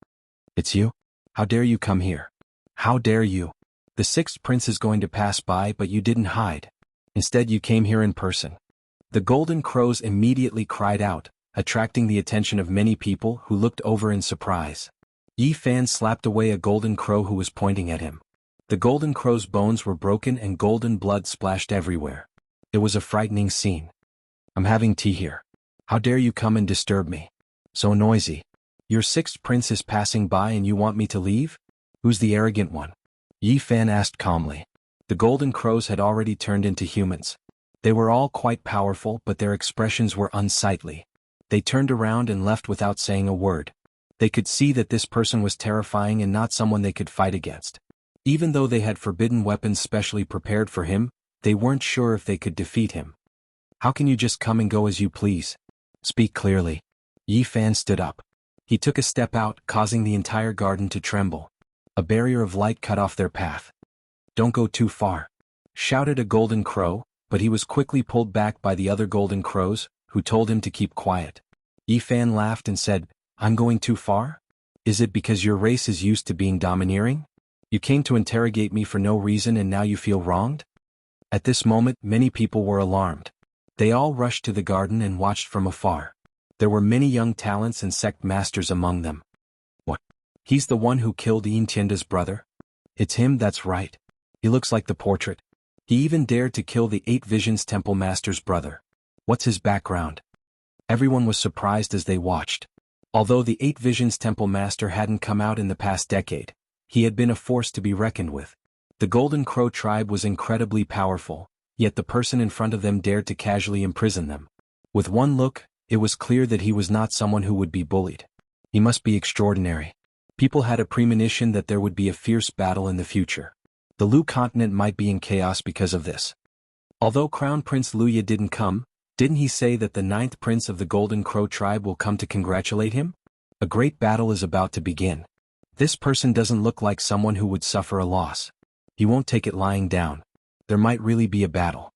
A: "It's you? How dare you come here? How dare you? The sixth prince is going to pass by, but you didn't hide. Instead you came here in person." The golden crows immediately cried out, attracting the attention of many people who looked over in surprise. Yi Fan slapped away a golden crow who was pointing at him. The golden crow's bones were broken and golden blood splashed everywhere. It was a frightening scene. "I'm having tea here. How dare you come and disturb me? So noisy. Your sixth prince is passing by and you want me to leave? Who's the arrogant one?" Yi Fan asked calmly. The golden crows had already turned into humans. They were all quite powerful, but their expressions were unsightly. They turned around and left without saying a word. They could see that this person was terrifying and not someone they could fight against. Even though they had forbidden weapons specially prepared for him, they weren't sure if they could defeat him. "How can you just come and go as you please? Speak clearly." Yi Fan stood up. He took a step out, causing the entire garden to tremble. A barrier of light cut off their path. "Don't go too far," shouted a golden crow, but he was quickly pulled back by the other golden crows, who told him to keep quiet. Yi Fan laughed and said, "I'm going too far? Is it because your race is used to being domineering? You came to interrogate me for no reason and now you feel wronged?" At this moment, many people were alarmed. They all rushed to the garden and watched from afar. There were many young talents and sect masters among them. "What? He's the one who killed Yin Tianda's brother? It's him, that's right. He looks like the portrait. He even dared to kill the 8 Visions Temple Master's brother. What's his background?" Everyone was surprised as they watched. Although the 8 Visions Temple Master hadn't come out in the past decade, he had been a force to be reckoned with. The Golden Crow tribe was incredibly powerful, yet the person in front of them dared to casually imprison them. With one look, it was clear that he was not someone who would be bullied. He must be extraordinary. People had a premonition that there would be a fierce battle in the future. The Lu continent might be in chaos because of this. Although Crown Prince Luya didn't come, didn't he say that the 9th prince of the Golden Crow tribe will come to congratulate him? A great battle is about to begin. This person doesn't look like someone who would suffer a loss. He won't take it lying down. There might really be a battle.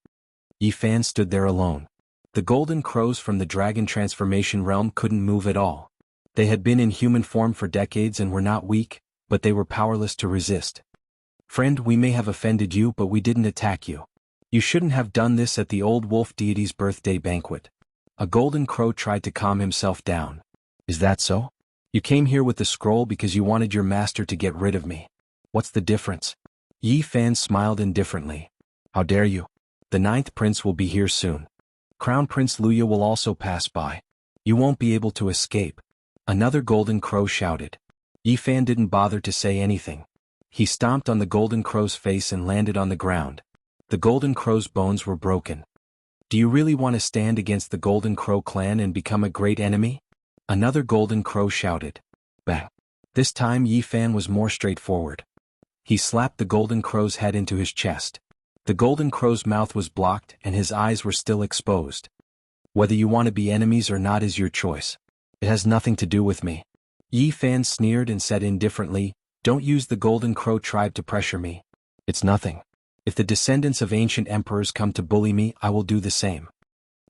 A: Yi Fan stood there alone. The golden crows from the dragon transformation realm couldn't move at all. They had been in human form for decades and were not weak, but they were powerless to resist. "Friend, we may have offended you, but we didn't attack you. You shouldn't have done this at the old wolf deity's birthday banquet." A golden crow tried to calm himself down. "Is that so? You came here with the scroll because you wanted your master to get rid of me. What's the difference?" Yi Fan smiled indifferently. "How dare you? The 9th prince will be here soon. Crown Prince Luya will also pass by. You won't be able to escape." Another golden crow shouted. Yi Fan didn't bother to say anything. He stomped on the golden crow's face and landed on the ground. The golden crow's bones were broken. "Do you really want to stand against the Golden Crow clan and become a great enemy?" Another golden crow shouted. Bang. This time Yi Fan was more straightforward. He slapped the golden crow's head into his chest. The golden crow's mouth was blocked and his eyes were still exposed. "Whether you want to be enemies or not is your choice. It has nothing to do with me." Yi Fan sneered and said indifferently, "Don't use the Golden Crow tribe to pressure me. It's nothing. If the descendants of ancient emperors come to bully me, I will do the same."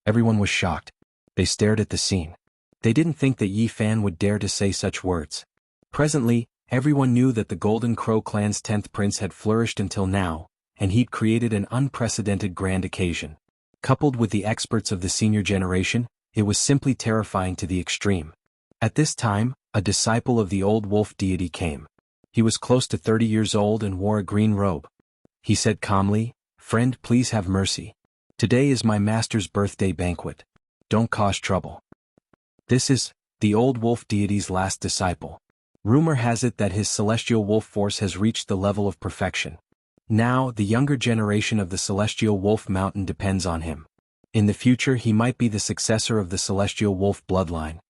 A: Everyone was shocked. They stared at the scene. They didn't think that Yi Fan would dare to say such words. Presently, everyone knew that the Golden Crow clan's 10th prince had flourished until now, and he'd created an unprecedented grand occasion. Coupled with the experts of the senior generation, It was simply terrifying to the extreme. At this time, a disciple of the old wolf deity came. He was close to 30 years old and wore a green robe. He said calmly, "Friend, please have mercy. Today is my master's birthday banquet. Don't cause trouble." This is the old wolf deity's last disciple. Rumor has it that his celestial wolf force has reached the level of perfection. Now, the younger generation of the celestial wolf mountain depends on him. In the future, he might be the successor of the celestial wolf bloodline.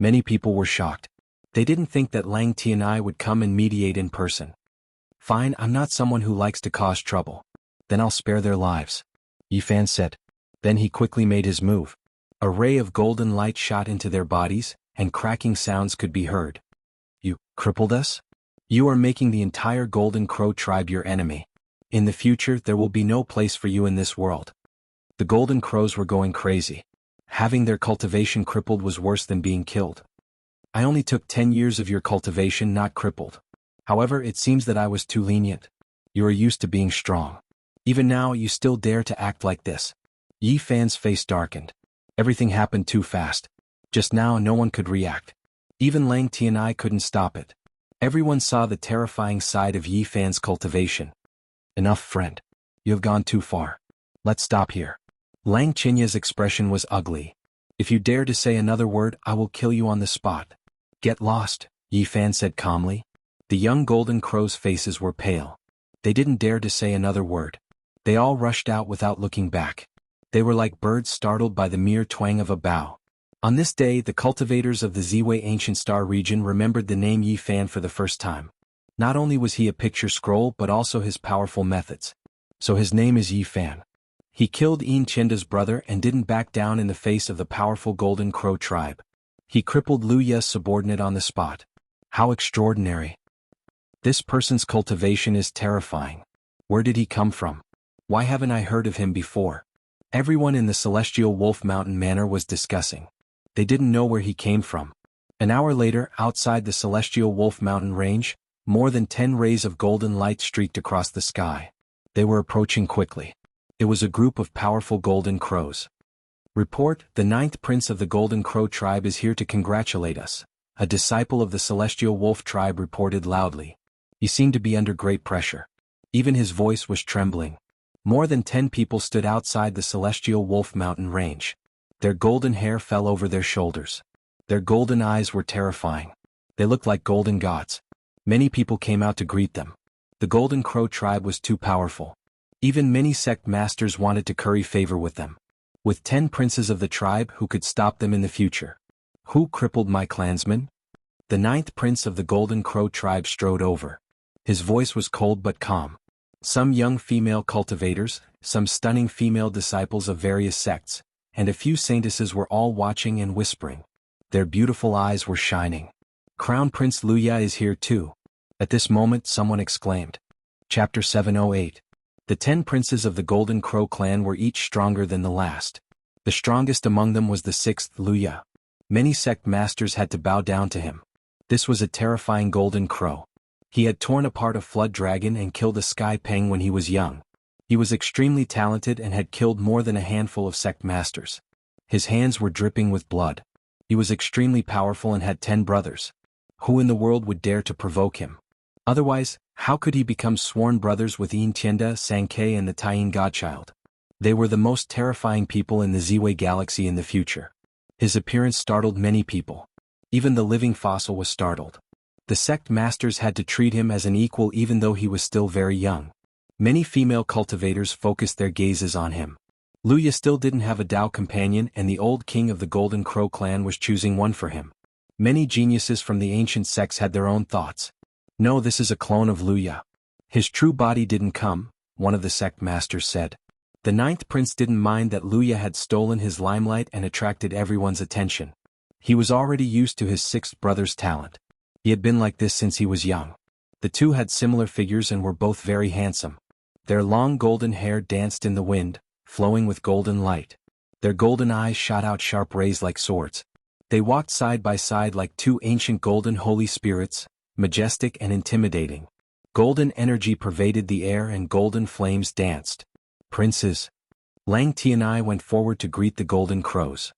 A: Many people were shocked. They didn't think that Lang Tianai would come and mediate in person. "Fine, I'm not someone who likes to cause trouble. Then I'll spare their lives," Yi Fan said. Then he quickly made his move. A ray of golden light shot into their bodies, and cracking sounds could be heard. "You crippled us? You are making the entire Golden Crow tribe your enemy. In the future, there will be no place for you in this world." The Golden Crows were going crazy. Having their cultivation crippled was worse than being killed. "I only took 10 years of your cultivation, not crippled. However, it seems that I was too lenient. You are used to being strong. Even now, you still dare to act like this." Yi Fan's face darkened. Everything happened too fast. Just now, no one could react. Even Lang Tianai couldn't stop it. Everyone saw the terrifying side of Yi Fan's cultivation. "Enough, friend. You have gone too far. Let's stop here." Lang Qinya's expression was ugly. "If you dare to say another word, I will kill you on the spot." "Get lost," Yi Fan said calmly. The young Golden Crow's faces were pale. They didn't dare to say another word. They all rushed out without looking back. They were like birds startled by the mere twang of a bow. On this day, the cultivators of the Ziwei Ancient Star region remembered the name Yi Fan for the first time. Not only was he a picture scroll but also his powerful methods. So his name is Yi Fan. He killed Yin Chenda's brother and didn't back down in the face of the powerful Golden Crow tribe. He crippled Lu Ye's subordinate on the spot. How extraordinary. This person's cultivation is terrifying. Where did he come from? Why haven't I heard of him before? Everyone in the Celestial Wolf Mountain Manor was discussing. They didn't know where he came from. An hour later, outside the Celestial Wolf Mountain range, more than 10 rays of golden light streaked across the sky. They were approaching quickly. It was a group of powerful Golden Crows. "Report, the 9th Prince of the Golden Crow tribe is here to congratulate us," a disciple of the Celestial Wolf tribe reported loudly. He seemed to be under great pressure. Even his voice was trembling. More than 10 people stood outside the Celestial Wolf Mountain range. Their golden hair fell over their shoulders. Their golden eyes were terrifying. They looked like golden gods. Many people came out to greet them. The Golden Crow tribe was too powerful. Even many sect masters wanted to curry favor with them. With 10 princes of the tribe who could stop them in the future. "Who crippled my clansmen?" The 9th prince of the Golden Crow tribe strode over. His voice was cold but calm. Some young female cultivators, some stunning female disciples of various sects, and a few saintesses were all watching and whispering. Their beautiful eyes were shining. "Crown Prince Lu Ye is here too." At this moment someone exclaimed. Chapter 708. The 10 princes of the Golden Crow clan were each stronger than the last. The strongest among them was the 6th Lu Ye. Many sect masters had to bow down to him. This was a terrifying Golden Crow. He had torn apart a flood dragon and killed a sky peng when he was young. He was extremely talented and had killed more than a handful of sect masters. His hands were dripping with blood. He was extremely powerful and had 10 brothers. Who in the world would dare to provoke him? Otherwise, how could he become sworn brothers with Yin Tianda, Sankei and the Taiyin Godchild? They were the most terrifying people in the Ziwei galaxy in the future. His appearance startled many people. Even the living fossil was startled. The sect masters had to treat him as an equal even though he was still very young. Many female cultivators focused their gazes on him. Lu Ye still didn't have a Dao companion and the old king of the Golden Crow clan was choosing one for him. Many geniuses from the ancient sects had their own thoughts. "No, this is a clone of Lu Ye. His true body didn't come," one of the sect masters said. The 9th prince didn't mind that Lu Ye had stolen his limelight and attracted everyone's attention. He was already used to his 6th brother's talent. He had been like this since he was young. The two had similar figures and were both very handsome. Their long golden hair danced in the wind, flowing with golden light. Their golden eyes shot out sharp rays like swords. They walked side by side like two ancient golden holy spirits, majestic and intimidating. Golden energy pervaded the air and golden flames danced. "Princes." Lang Tianai went forward to greet the Golden Crows.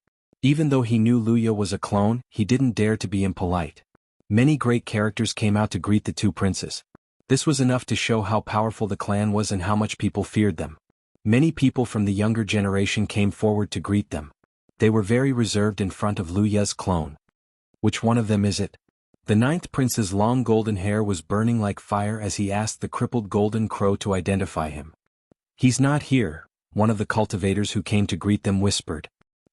A: Even though he knew Luya was a clone, he didn't dare to be impolite. Many great characters came out to greet the two princes. This was enough to show how powerful the clan was and how much people feared them. Many people from the younger generation came forward to greet them. They were very reserved in front of Luya's clone. Which one of them is it? The ninth prince's long golden hair was burning like fire as he asked the crippled golden crow to identify him. He's not here, one of the cultivators who came to greet them whispered.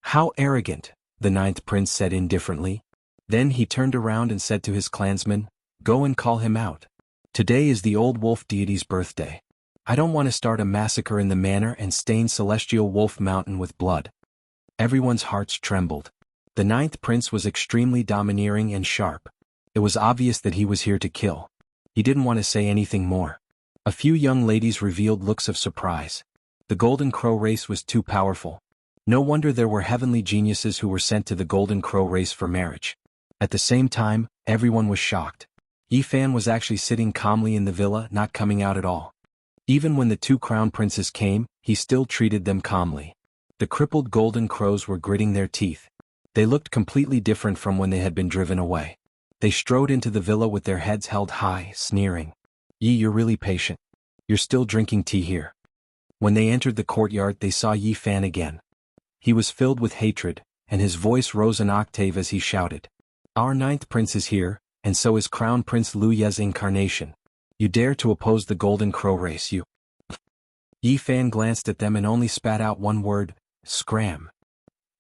A: How arrogant, the ninth prince said indifferently. Then he turned around and said to his clansmen, go and call him out. Today is the old wolf deity's birthday. I don't want to start a massacre in the manor and stain Celestial Wolf Mountain with blood. Everyone's hearts trembled. The ninth prince was extremely domineering and sharp. It was obvious that he was here to kill. He didn't want to say anything more. A few young ladies revealed looks of surprise. The Golden Crow race was too powerful. No wonder there were heavenly geniuses who were sent to the Golden Crow race for marriage. At the same time, everyone was shocked. Yifan was actually sitting calmly in the villa, not coming out at all. Even when the two crown princes came, he still treated them calmly. The crippled golden crows were gritting their teeth. They looked completely different from when they had been driven away. They strode into the villa with their heads held high, sneering. Yi, you're really patient. You're still drinking tea here. When they entered the courtyard, they saw Yifan again. He was filled with hatred, and his voice rose an octave as he shouted. Our ninth prince is here, and so is Crown Prince Luya's incarnation. You dare to oppose the Golden Crow race, you? Yifan glanced at them and only spat out one word, scram.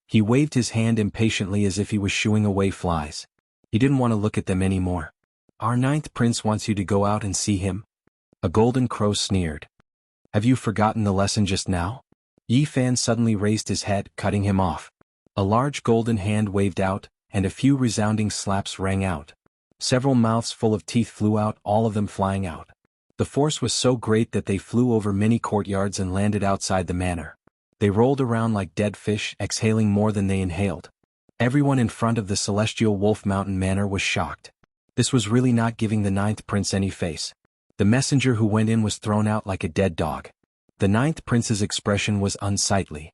A: He waved his hand impatiently as if he was shooing away flies. He didn't want to look at them anymore. Our ninth prince wants you to go out and see him? A golden crow sneered. Have you forgotten the lesson just now? Yifan suddenly raised his head, cutting him off. A large golden hand waved out, and a few resounding slaps rang out. Several mouths full of teeth flew out, all of them flying out. The force was so great that they flew over many courtyards and landed outside the manor. They rolled around like dead fish, exhaling more than they inhaled. Everyone in front of the Celestial Wolf Mountain Manor was shocked. This was really not giving the ninth prince any face. The messenger who went in was thrown out like a dead dog. The ninth prince's expression was unsightly.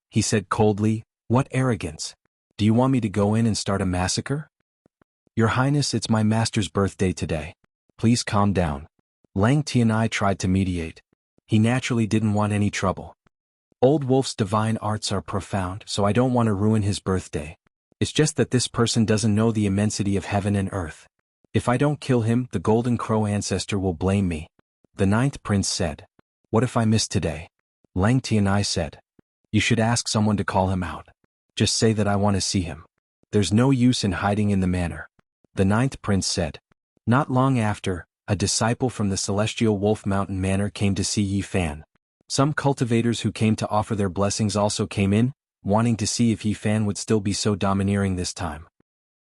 A: He said coldly, "What arrogance! Do you want me to go in and start a massacre?" Your Highness, it's my master's birthday today. Please calm down. Lang Tianai tried to mediate. He naturally didn't want any trouble. Old Wolf's divine arts are profound, so I don't want to ruin his birthday. It's just that this person doesn't know the immensity of heaven and earth. If I don't kill him, the Golden Crow ancestor will blame me. The ninth prince said. What if I miss today? Lang Tianai said. You should ask someone to call him out. Just say that I want to see him. There's no use in hiding in the manor. The ninth prince said. Not long after, a disciple from the Celestial Wolf Mountain Manor came to see Yifan. Some cultivators who came to offer their blessings also came in, wanting to see if Yifan would still be so domineering this time.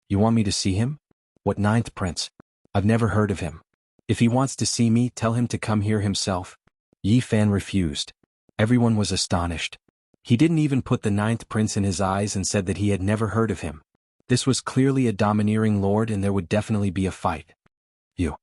A: You want me to see him? What ninth prince? I've never heard of him. If he wants to see me, tell him to come here himself. Yifan refused. Everyone was astonished. He didn't even put the ninth prince in his eyes and said that he had never heard of him. This was clearly a domineering lord and there would definitely be a fight. You.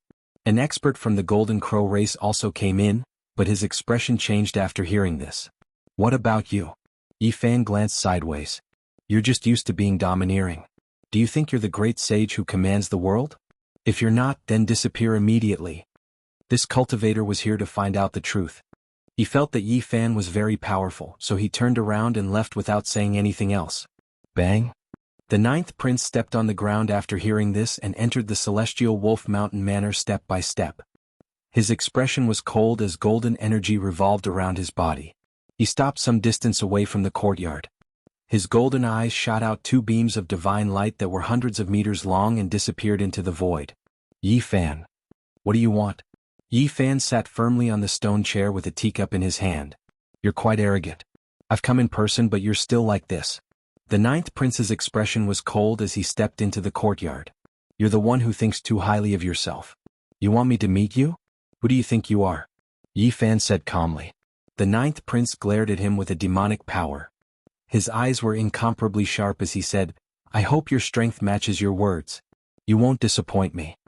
A: An expert from the Golden Crow race also came in, but his expression changed after hearing this. What about you? Yifan glanced sideways. You're just used to being domineering. Do you think you're the great sage who commands the world? If you're not, then disappear immediately. This cultivator was here to find out the truth. He felt that Yifan was very powerful, so he turned around and left without saying anything else. Bang! The ninth prince stepped on the ground after hearing this and entered the Celestial Wolf Mountain Manor step by step. His expression was cold as golden energy revolved around his body. He stopped some distance away from the courtyard. His golden eyes shot out two beams of divine light that were hundreds of meters long and disappeared into the void. Yifan. What do you want? Yifan sat firmly on the stone chair with a teacup in his hand. You're quite arrogant. I've come in person but you're still like this. The ninth prince's expression was cold as he stepped into the courtyard. You're the one who thinks too highly of yourself. You want me to meet you? Who do you think you are? Yifan said calmly. The ninth prince glared at him with a demonic power. His eyes were incomparably sharp as he said, I hope your strength matches your words. You won't disappoint me.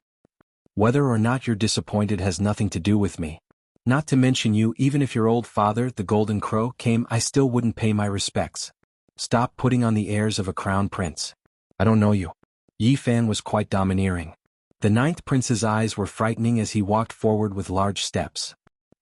A: Whether or not you're disappointed has nothing to do with me. Not to mention you, even if your old father, the Golden Crow, came, I still wouldn't pay my respects. Stop putting on the airs of a crown prince. I don't know you. Yi Fan was quite domineering. The ninth prince's eyes were frightening as he walked forward with large steps.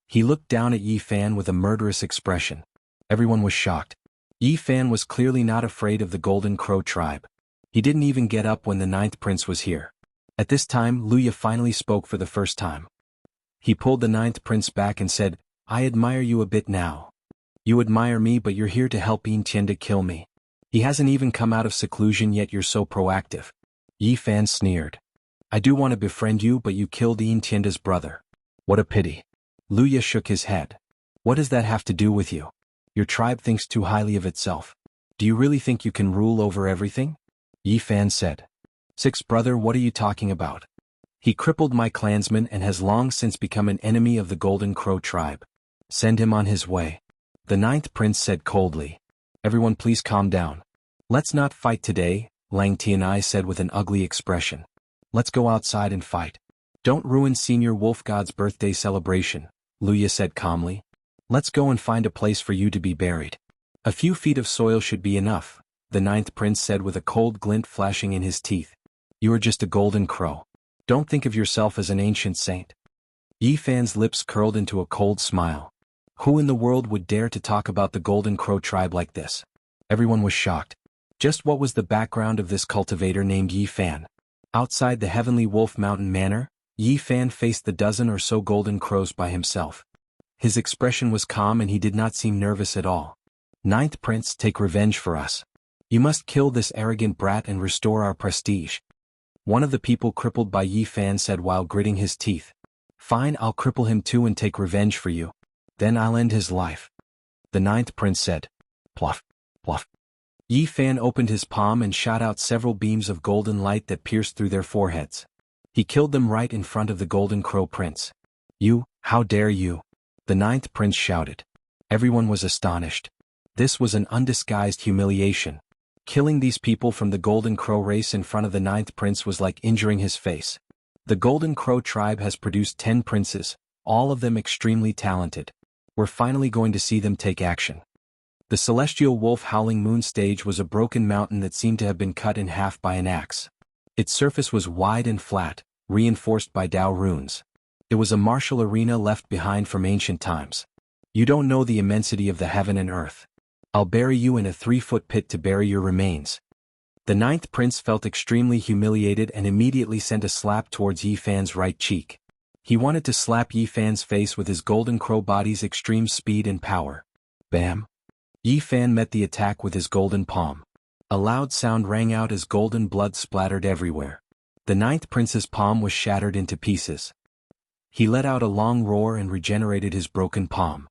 A: He looked down at Yi Fan with a murderous expression. Everyone was shocked. Yi Fan was clearly not afraid of the Golden Crow tribe. He didn't even get up when the ninth prince was here. At this time, Luya finally spoke for the first time. He pulled the ninth prince back and said, I admire you a bit now. You admire me, but you're here to help Yin Tian to kill me. He hasn't even come out of seclusion yet, you're so proactive. Yi Fan sneered. I do want to befriend you, but you killed Yin Tian's brother. What a pity. Luya shook his head. What does that have to do with you? Your tribe thinks too highly of itself. Do you really think you can rule over everything? Yi Fan said. Sixth brother, what are you talking about? He crippled my clansman and has long since become an enemy of the Golden Crow tribe. Send him on his way. The ninth prince said coldly. Everyone please calm down. Let's not fight today, Lang Tianai said with an ugly expression. Let's go outside and fight. Don't ruin Senior Wolf God's birthday celebration, Luya said calmly. Let's go and find a place for you to be buried. A few feet of soil should be enough, the ninth prince said with a cold glint flashing in his teeth. You are just a golden crow. Don't think of yourself as an ancient saint. Yi Fan's lips curled into a cold smile. Who in the world would dare to talk about the Golden Crow tribe like this? Everyone was shocked. Just what was the background of this cultivator named Yi Fan? Outside the Heavenly Wolf Mountain Manor, Yi Fan faced the dozen or so golden crows by himself. His expression was calm and he did not seem nervous at all. Ninth Prince, take revenge for us. You must kill this arrogant brat and restore our prestige. One of the people crippled by Yi Fan said while gritting his teeth. Fine, I'll cripple him too and take revenge for you. Then I'll end his life. The ninth prince said. Pluff, pluff. Yi Fan opened his palm and shot out several beams of golden light that pierced through their foreheads. He killed them right in front of the Golden Crow Prince. You, how dare you? The ninth prince shouted. Everyone was astonished. This was an undisguised humiliation. Killing these people from the Golden Crow race in front of the ninth prince was like injuring his face. The Golden Crow tribe has produced 10 princes, all of them extremely talented. We're finally going to see them take action. The Celestial Wolf Howling Moon stage was a broken mountain that seemed to have been cut in half by an axe. Its surface was wide and flat, reinforced by Dao runes. It was a martial arena left behind from ancient times. You don't know the immensity of the heaven and earth. I'll bury you in a 3-foot pit to bury your remains. The ninth prince felt extremely humiliated and immediately sent a slap towards Yi Fan's right cheek. He wanted to slap Yi Fan's face with his Golden Crow body's extreme speed and power. Bam! Yi Fan met the attack with his golden palm. A loud sound rang out as golden blood splattered everywhere. The ninth prince's palm was shattered into pieces. He let out a long roar and regenerated his broken palm.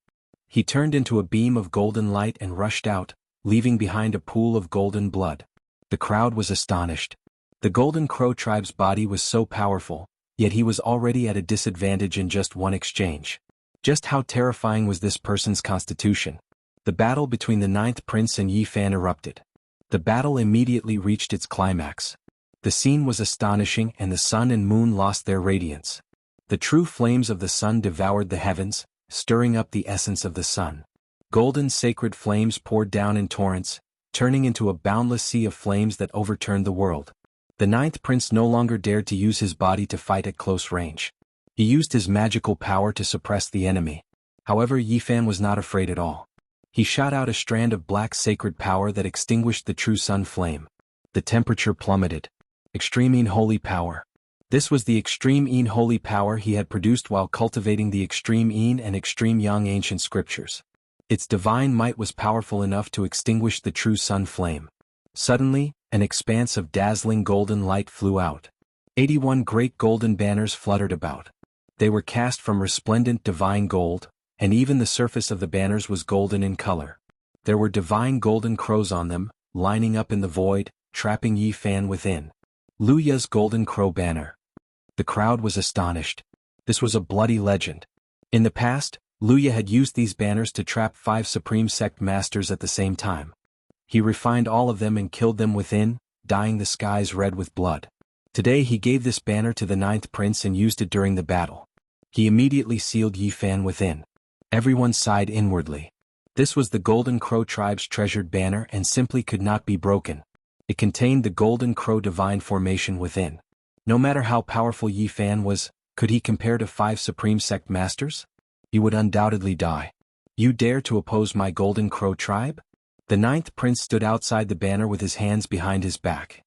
A: He turned into a beam of golden light and rushed out, leaving behind a pool of golden blood. The crowd was astonished. The Golden Crow tribe's body was so powerful, yet he was already at a disadvantage in just one exchange. Just how terrifying was this person's constitution? The battle between the ninth prince and Yi Fan erupted. The battle immediately reached its climax. The scene was astonishing and the sun and moon lost their radiance. The true flames of the sun devoured the heavens, stirring up the essence of the sun. Golden sacred flames poured down in torrents, turning into a boundless sea of flames that overturned the world. The ninth prince no longer dared to use his body to fight at close range. He used his magical power to suppress the enemy. However, Yi Fan was not afraid at all. He shot out a strand of black sacred power that extinguished the true sun flame. The temperature plummeted. Extreme Yin holy power. This was the extreme Yin holy power he had produced while cultivating the extreme Yin and extreme Yang ancient scriptures. Its divine might was powerful enough to extinguish the true sun flame. Suddenly, an expanse of dazzling golden light flew out. 81 great golden banners fluttered about. They were cast from resplendent divine gold, and even the surface of the banners was golden in color. There were divine golden crows on them, lining up in the void, trapping Yi Fan within. Luya's Golden Crow Banner. The crowd was astonished. This was a bloody legend. In the past, Luya had used these banners to trap 5 supreme sect masters at the same time. He refined all of them and killed them within, dyeing the skies red with blood. Today he gave this banner to the ninth prince and used it during the battle. He immediately sealed Yi Fan within. Everyone sighed inwardly. This was the Golden Crow tribe's treasured banner and simply could not be broken. It contained the Golden Crow divine formation within. No matter how powerful Yi Fan was, could he compare to 5 supreme sect masters? He would undoubtedly die. You dare to oppose my Golden Crow tribe? The 9th prince stood outside the banner with his hands behind his back.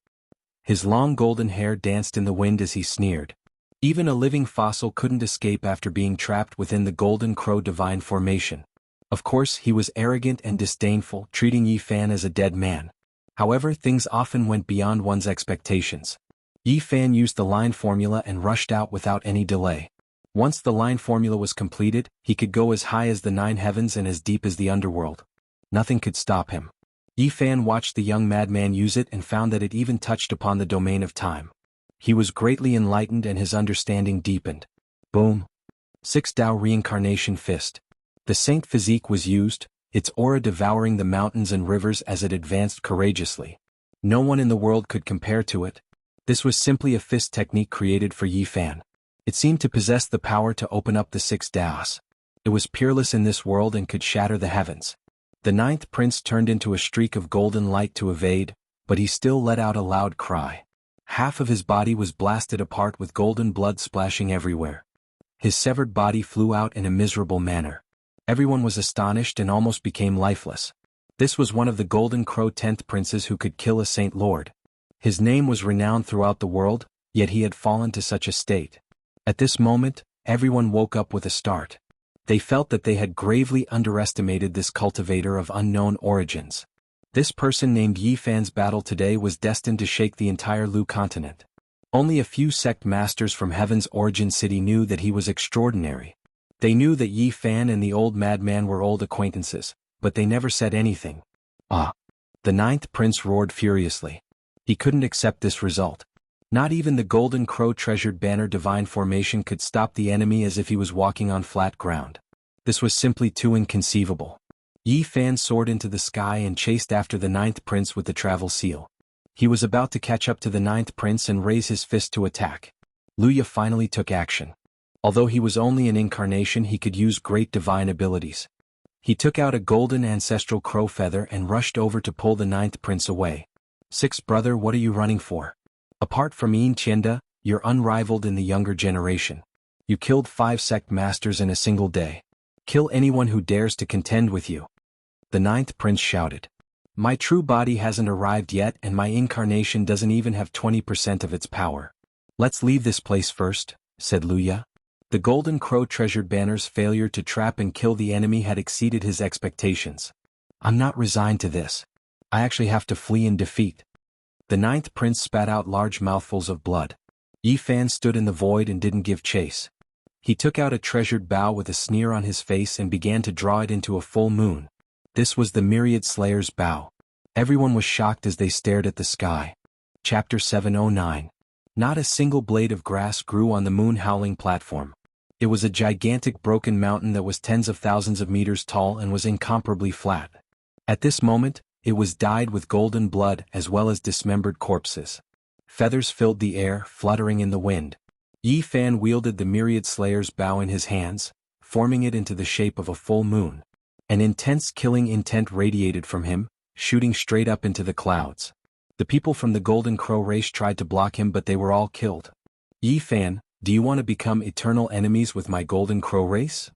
A: His long golden hair danced in the wind as he sneered. Even a living fossil couldn't escape after being trapped within the Golden Crow divine formation. Of course, he was arrogant and disdainful, treating Yi Fan as a dead man. However, things often went beyond one's expectations. Yi Fan used the line formula and rushed out without any delay. Once the line formula was completed, he could go as high as the 9 heavens and as deep as the underworld. Nothing could stop him. Yi Fan watched the young madman use it and found that it even touched upon the domain of time. He was greatly enlightened and his understanding deepened. Boom. 6 Dao Reincarnation Fist. The saint physique was used, its aura devouring the mountains and rivers as it advanced courageously. No one in the world could compare to it. This was simply a fist technique created for Yi Fan. It seemed to possess the power to open up the 6 Daos. It was peerless in this world and could shatter the heavens. The 9th prince turned into a streak of golden light to evade, but he still let out a loud cry. Half of his body was blasted apart with golden blood splashing everywhere. His severed body flew out in a miserable manner. Everyone was astonished and almost became lifeless. This was one of the Golden Crow 10th princes who could kill a saint lord. His name was renowned throughout the world, yet he had fallen to such a state. At this moment, everyone woke up with a start. They felt that they had gravely underestimated this cultivator of unknown origins. This person named Yi Fan's battle today was destined to shake the entire Lu continent. Only a few sect masters from Heaven's origin city knew that he was extraordinary. They knew that Yi Fan and the old madman were old acquaintances, but they never said anything. Ah! The 9th prince roared furiously. He couldn't accept this result. Not even the Golden Crow treasured banner divine formation could stop the enemy as if he was walking on flat ground. This was simply too inconceivable. Yi Fan soared into the sky and chased after the 9th prince with the travel seal. He was about to catch up to the 9th prince and raise his fist to attack. Luya finally took action. Although he was only an incarnation, he could use great divine abilities. He took out a golden ancestral crow feather and rushed over to pull the 9th prince away. "Sixth brother, what are you running for? Apart from Yin Tienda, you're unrivaled in the younger generation. You killed 5 sect masters in a single day. Kill anyone who dares to contend with you." The 9th prince shouted. "My true body hasn't arrived yet and my incarnation doesn't even have 20% of its power. Let's leave this place first," said Luya. The Golden Crow treasured banner's failure to trap and kill the enemy had exceeded his expectations. "I'm not resigned to this. I actually have to flee in defeat." The 9th prince spat out large mouthfuls of blood. Yi Fan stood in the void and didn't give chase. He took out a treasured bow with a sneer on his face and began to draw it into a full moon. This was the Myriad Slayer's bow. Everyone was shocked as they stared at the sky. Chapter 709. Not a single blade of grass grew on the moon-howling platform. It was a gigantic broken mountain that was tens of thousands of meters tall and was incomparably flat. At this moment, it was dyed with golden blood as well as dismembered corpses. Feathers filled the air, fluttering in the wind. Yi Fan wielded the Myriad Slayer's bow in his hands, forming it into the shape of a full moon. An intense killing intent radiated from him, shooting straight up into the clouds. The people from the Golden Crow race tried to block him, but they were all killed. "Yi Fan, do you want to become eternal enemies with my Golden Crow race?"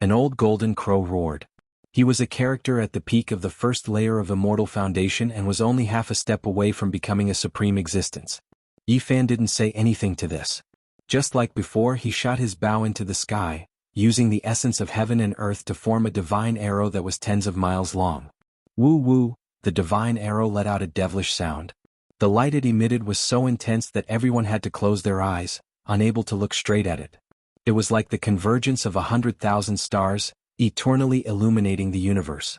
A: An old Golden Crow roared. He was a character at the peak of the first layer of Immortal Foundation and was only half a step away from becoming a supreme existence. Yi Fan didn't say anything to this. Just like before, he shot his bow into the sky, using the essence of heaven and earth to form a divine arrow that was tens of miles long. Woo woo, the divine arrow let out a devilish sound. The light it emitted was so intense that everyone had to close their eyes, unable to look straight at it. It was like the convergence of 100,000 stars, eternally illuminating the universe.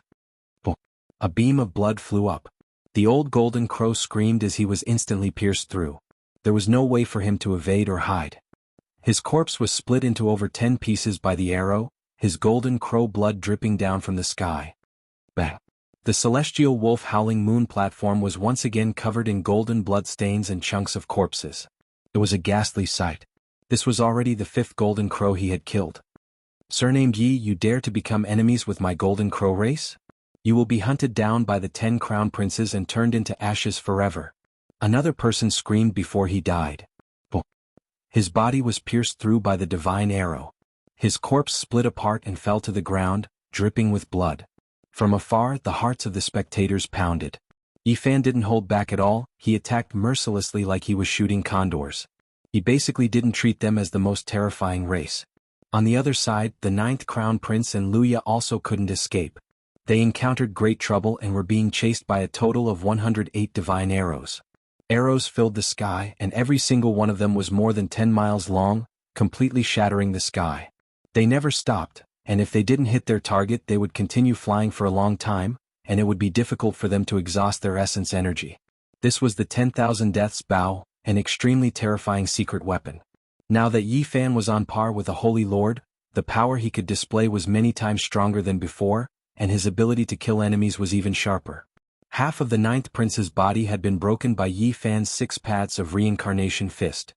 A: A beam of blood flew up. The old Golden Crow screamed as he was instantly pierced through. There was no way for him to evade or hide. His corpse was split into over 10 pieces by the arrow, his Golden Crow blood dripping down from the sky. Bang! The celestial wolf howling moon platform was once again covered in golden blood stains and chunks of corpses. It was a ghastly sight. This was already the 5th Golden Crow he had killed. Surnamed Yi, you dare to become enemies with my golden crow race? You will be hunted down by the 10 crown princes and turned into ashes forever. Another person screamed before he died. Oh. His body was pierced through by the divine arrow. His corpse split apart and fell to the ground, dripping with blood. From afar, the hearts of the spectators pounded. Yi Fan didn't hold back at all, he attacked mercilessly like he was shooting condors. He basically didn't treat them as the most terrifying race. On the other side, the 9th crown prince and Luya also couldn't escape. They encountered great trouble and were being chased by a total of 108 divine arrows. Arrows filled the sky, and every single one of them was more than 10 miles long, completely shattering the sky. They never stopped, and if they didn't hit their target they would continue flying for a long time, and it would be difficult for them to exhaust their essence energy. This was the 10,000 Death's Bow, an extremely terrifying secret weapon. Now that Yi Fan was on par with a holy lord, the power he could display was many times stronger than before, and his ability to kill enemies was even sharper. Half of the 9th prince's body had been broken by Yi Fan's 6 paths of reincarnation fist.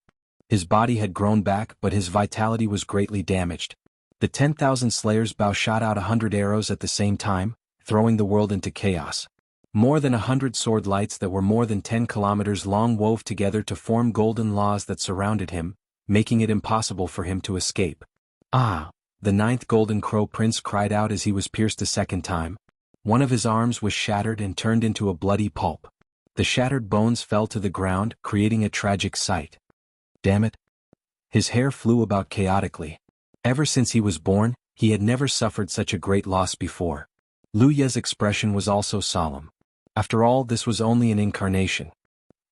A: His body had grown back, but his vitality was greatly damaged. The 10,000 Slayer's Bow shot out 100 arrows at the same time, throwing the world into chaos. More than 100 sword lights that were more than 10 kilometers long wove together to form golden laws that surrounded him, making it impossible for him to escape. Ah! The 9th Golden Crow Prince cried out as he was pierced a second time. One of his arms was shattered and turned into a bloody pulp. The shattered bones fell to the ground, creating a tragic sight. Damn it! His hair flew about chaotically. Ever since he was born, he had never suffered such a great loss before. Luya's expression was also solemn. After all, this was only an incarnation.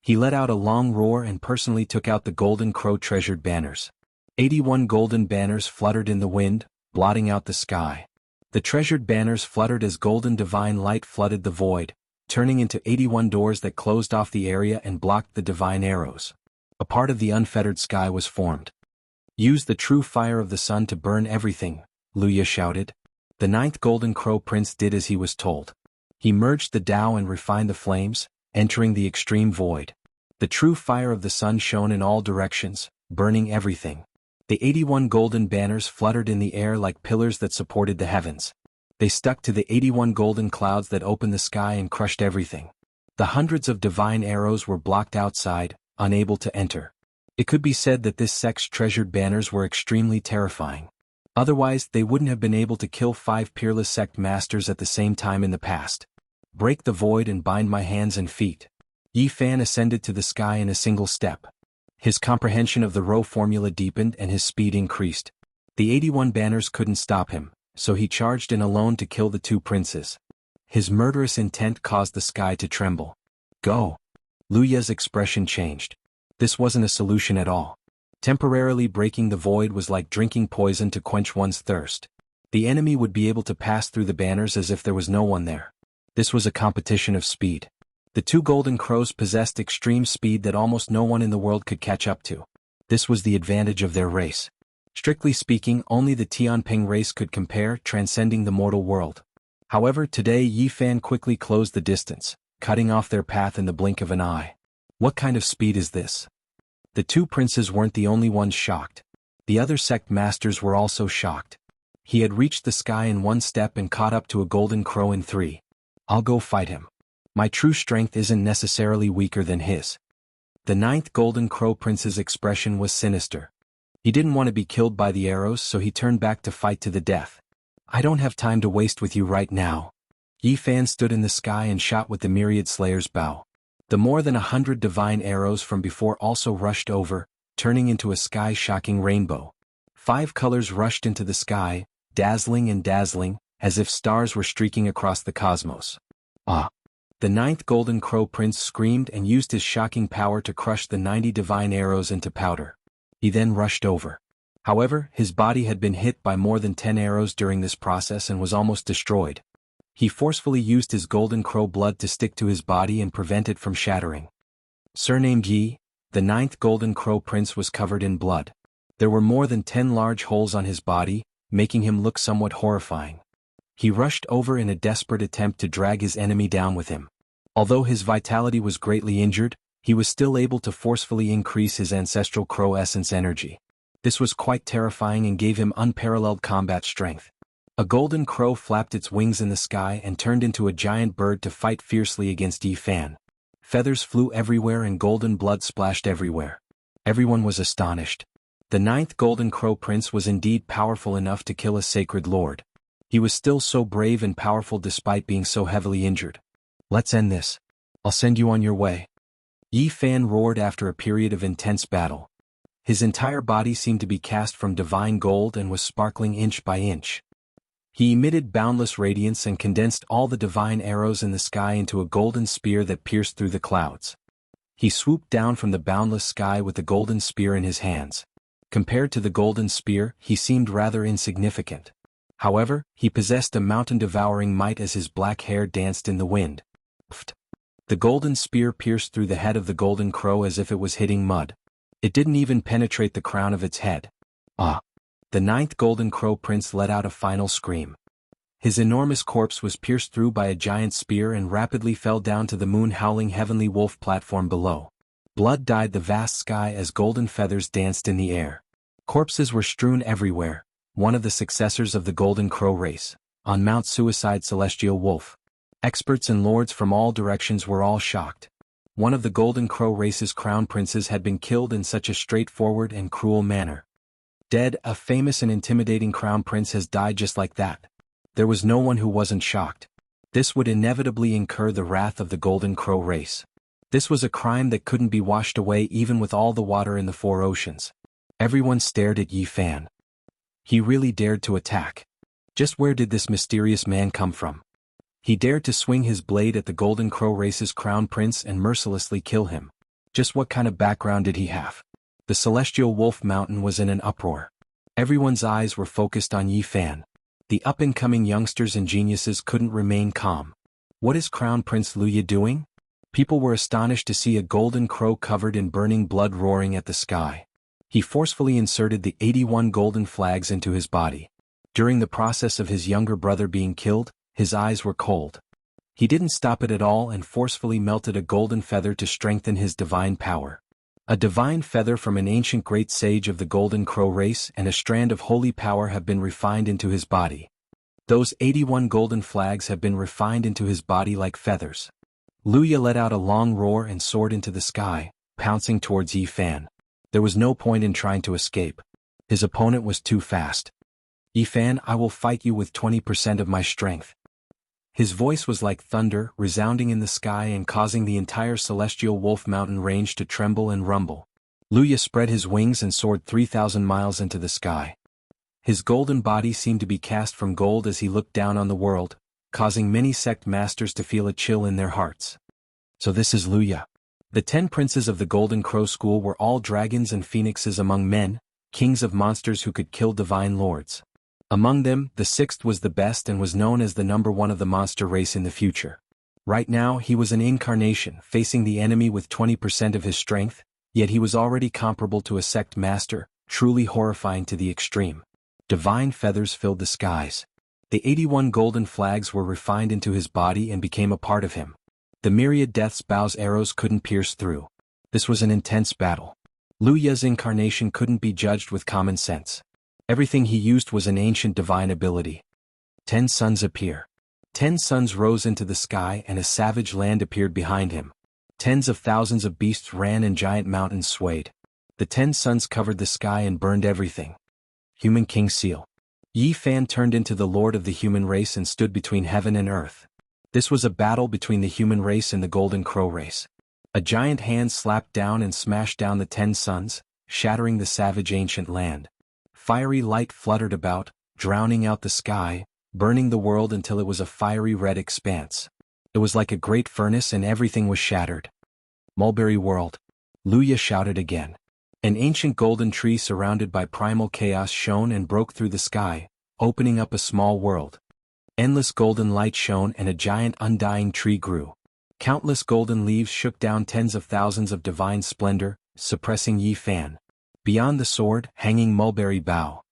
A: He let out a long roar and personally took out the Golden Crow treasured banners. 81 golden banners fluttered in the wind, blotting out the sky. The treasured banners fluttered as golden divine light flooded the void, turning into 81 doors that closed off the area and blocked the divine arrows. A part of the unfettered sky was formed. Use the true fire of the sun to burn everything, Luya shouted. The 9th Golden Crow Prince did as he was told. He merged the Tao and refined the flames, entering the extreme void. The true fire of the sun shone in all directions, burning everything. The 81 golden banners fluttered in the air like pillars that supported the heavens. They stuck to the 81 golden clouds that opened the sky and crushed everything. The hundreds of divine arrows were blocked outside, unable to enter. It could be said that this sect's treasured banners were extremely terrifying. Otherwise, they wouldn't have been able to kill 5 peerless sect masters at the same time in the past. Break the void and bind my hands and feet. Yi Fan ascended to the sky in a single step. His comprehension of the Rho formula deepened and his speed increased. The 81 banners couldn't stop him, so he charged in alone to kill the 2 princes. His murderous intent caused the sky to tremble. Go! Luya's expression changed. This wasn't a solution at all. Temporarily breaking the void was like drinking poison to quench one's thirst. The enemy would be able to pass through the banners as if there was no one there. This was a competition of speed. The 2 golden crows possessed extreme speed that almost no one in the world could catch up to. This was the advantage of their race. Strictly speaking, only the Tianping race could compare, transcending the mortal world. However, today Yi Fan quickly closed the distance, cutting off their path in the blink of an eye. What kind of speed is this? The 2 princes weren't the only ones shocked. The other sect masters were also shocked. He had reached the sky in 1 step and caught up to a golden crow in 3. I'll go fight him. My true strength isn't necessarily weaker than his. The 9th Golden Crow Prince's expression was sinister. He didn't want to be killed by the arrows, so he turned back to fight to the death. I don't have time to waste with you right now. Yi Fan stood in the sky and shot with the myriad Slayer's Bow. The more than 100 divine arrows from before also rushed over, turning into a sky-shocking rainbow. 5 colors rushed into the sky, dazzling and dazzling, as if stars were streaking across the cosmos. Ah! The 9th Golden Crow Prince screamed and used his shocking power to crush the 90 divine arrows into powder. He then rushed over. However, his body had been hit by more than 10 arrows during this process and was almost destroyed. He forcefully used his golden crow blood to stick to his body and prevent it from shattering. Surnamed Yi, the 9th Golden Crow Prince was covered in blood. There were more than 10 large holes on his body, making him look somewhat horrifying. He rushed over in a desperate attempt to drag his enemy down with him. Although his vitality was greatly injured, he was still able to forcefully increase his ancestral crow essence energy. This was quite terrifying and gave him unparalleled combat strength. A golden crow flapped its wings in the sky and turned into a giant bird to fight fiercely against Yi Fan. Feathers flew everywhere and golden blood splashed everywhere. Everyone was astonished. The ninth golden crow prince was indeed powerful enough to kill a sacred lord. He was still so brave and powerful despite being so heavily injured. Let's end this. I'll send you on your way. Yi Fan roared after a period of intense battle. His entire body seemed to be cast from divine gold and was sparkling inch by inch. He emitted boundless radiance and condensed all the divine arrows in the sky into a golden spear that pierced through the clouds. He swooped down from the boundless sky with the golden spear in his hands. Compared to the golden spear, he seemed rather insignificant. However, he possessed a mountain-devouring might as his black hair danced in the wind. Pfft. The golden spear pierced through the head of the golden crow as if it was hitting mud. It didn't even penetrate the crown of its head. Ah! The ninth golden crow prince let out a final scream. His enormous corpse was pierced through by a giant spear and rapidly fell down to the moon-howling heavenly wolf platform below. Blood dyed the vast sky as golden feathers danced in the air. Corpses were strewn everywhere. One of the successors of the Golden Crow race, on Mount Suicide Celestial Wolf. Experts and lords from all directions were all shocked. One of the Golden Crow race's crown princes had been killed in such a straightforward and cruel manner. Dead, a famous and intimidating crown prince has died just like that. There was no one who wasn't shocked. This would inevitably incur the wrath of the Golden Crow race. This was a crime that couldn't be washed away even with all the water in the four oceans. Everyone stared at Yi Fan. He really dared to attack. Just where did this mysterious man come from? He dared to swing his blade at the Golden Crow race's crown prince and mercilessly kill him. Just what kind of background did he have? The Celestial Wolf Mountain was in an uproar. Everyone's eyes were focused on Yi Fan. The up-and-coming youngsters and geniuses couldn't remain calm. What is Crown Prince Luya doing? People were astonished to see a golden crow covered in burning blood roaring at the sky. He forcefully inserted the 81 golden flags into his body. During the process of his younger brother being killed, his eyes were cold. He didn't stop it at all and forcefully melted a golden feather to strengthen his divine power. A divine feather from an ancient great sage of the Golden Crow race and a strand of holy power have been refined into his body. Those 81 golden flags have been refined into his body like feathers. Luya let out a long roar and soared into the sky, pouncing towards Yi Fan. There was no point in trying to escape. His opponent was too fast. Yi Fan, I will fight you with 20% of my strength. His voice was like thunder, resounding in the sky and causing the entire Celestial Wolf Mountain range to tremble and rumble. Luya spread his wings and soared 3,000 miles into the sky. His golden body seemed to be cast from gold as he looked down on the world, causing many sect masters to feel a chill in their hearts. So this is Luya. The 10 princes of the Golden Crow School were all dragons and phoenixes among men, kings of monsters who could kill divine lords. Among them, the 6th was the best and was known as the #1 of the monster race in the future. Right now, he was an incarnation, facing the enemy with 20% of his strength, yet he was already comparable to a sect master, truly horrifying to the extreme. Divine feathers filled the skies. The 81 golden flags were refined into his body and became a part of him. The myriad death's bow's arrows couldn't pierce through. This was an intense battle. Luya's incarnation couldn't be judged with common sense. Everything he used was an ancient divine ability. 10 suns appear. 10 suns rose into the sky and a savage land appeared behind him. Tens of thousands of beasts ran and giant mountains swayed. The 10 suns covered the sky and burned everything. Human King Seal. Yi Fan turned into the lord of the human race and stood between heaven and earth. This was a battle between the human race and the Golden Crow race. A giant hand slapped down and smashed down the 10 suns, shattering the savage ancient land. Fiery light fluttered about, drowning out the sky, burning the world until it was a fiery red expanse. It was like a great furnace and everything was shattered. Mulberry World. Luya shouted again. An ancient golden tree surrounded by primal chaos shone and broke through the sky, opening up a small world. Endless golden light shone and a giant undying tree grew. Countless golden leaves shook down tens of thousands of divine splendor, suppressing Yi Fan. Beyond the sword, hanging mulberry bough.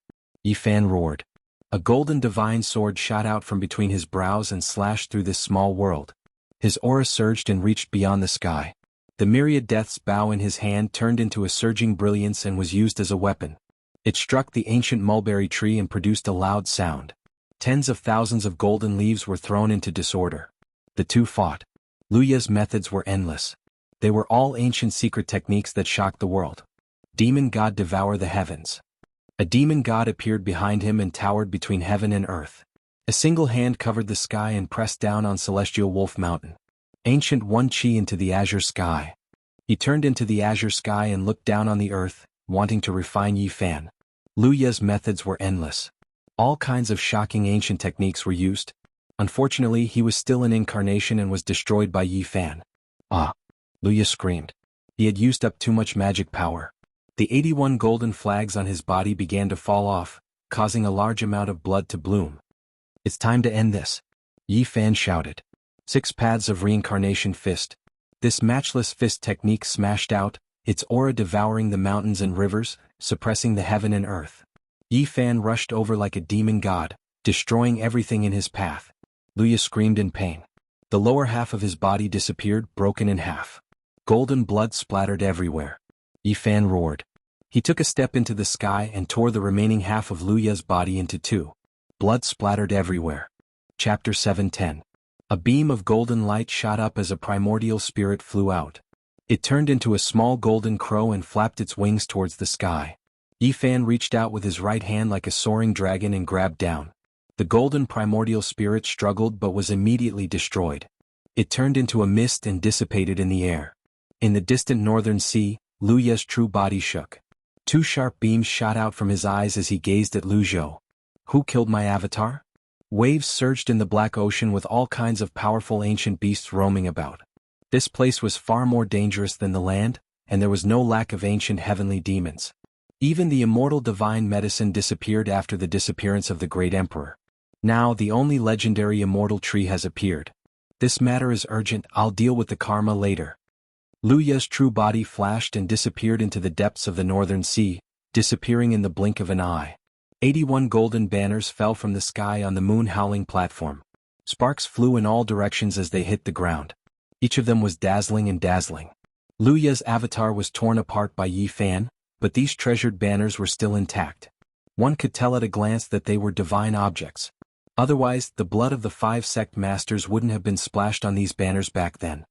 A: Yi Fan roared. A golden divine sword shot out from between his brows and slashed through this small world. His aura surged and reached beyond the sky. The myriad death's bow in his hand turned into a surging brilliance and was used as a weapon. It struck the ancient mulberry tree and produced a loud sound. Tens of thousands of golden leaves were thrown into disorder. The two fought. Luya's methods were endless. They were all ancient secret techniques that shocked the world. Demon God devour the heavens. A demon god appeared behind him and towered between heaven and earth. A single hand covered the sky and pressed down on celestial Wolf Mountain. Ancient One Chi into the azure sky. He turned into the azure sky and looked down on the earth, wanting to refine Yi Fan. Luya's methods were endless. All kinds of shocking ancient techniques were used. Unfortunately, he was still an incarnation and was destroyed by Yi Fan. Ah! Luya screamed. He had used up too much magic power. The 81 golden flags on his body began to fall off, causing a large amount of blood to bloom. It's time to end this. Yi Fan shouted. 6 paths of reincarnation fist. This matchless fist technique smashed out, its aura devouring the mountains and rivers, suppressing the heaven and earth. Yi Fan rushed over like a demon god, destroying everything in his path. Luya screamed in pain. The lower half of his body disappeared, broken in half. Golden blood splattered everywhere. Yi Fan roared. He took a step into the sky and tore the remaining half of Luya's body into 2. Blood splattered everywhere. Chapter 710. A beam of golden light shot up as a primordial spirit flew out. It turned into a small golden crow and flapped its wings towards the sky. Yi Fan reached out with his right hand like a soaring dragon and grabbed down. The golden primordial spirit struggled but was immediately destroyed. It turned into a mist and dissipated in the air. In the distant northern sea, Luya's true body shook. 2 sharp beams shot out from his eyes as he gazed at Lu Zhou. Who killed my avatar? Waves surged in the black ocean with all kinds of powerful ancient beasts roaming about. This place was far more dangerous than the land, and there was no lack of ancient heavenly demons. Even the immortal divine medicine disappeared after the disappearance of the great emperor. Now the only legendary immortal tree has appeared. This matter is urgent, I'll deal with the karma later. Luya's true body flashed and disappeared into the depths of the northern sea, disappearing in the blink of an eye. 81 golden banners fell from the sky on the moon-howling platform. Sparks flew in all directions as they hit the ground. Each of them was dazzling and dazzling. Luya's avatar was torn apart by Yi Fan, but these treasured banners were still intact. One could tell at a glance that they were divine objects. Otherwise, the blood of the 5 sect masters wouldn't have been splashed on these banners back then.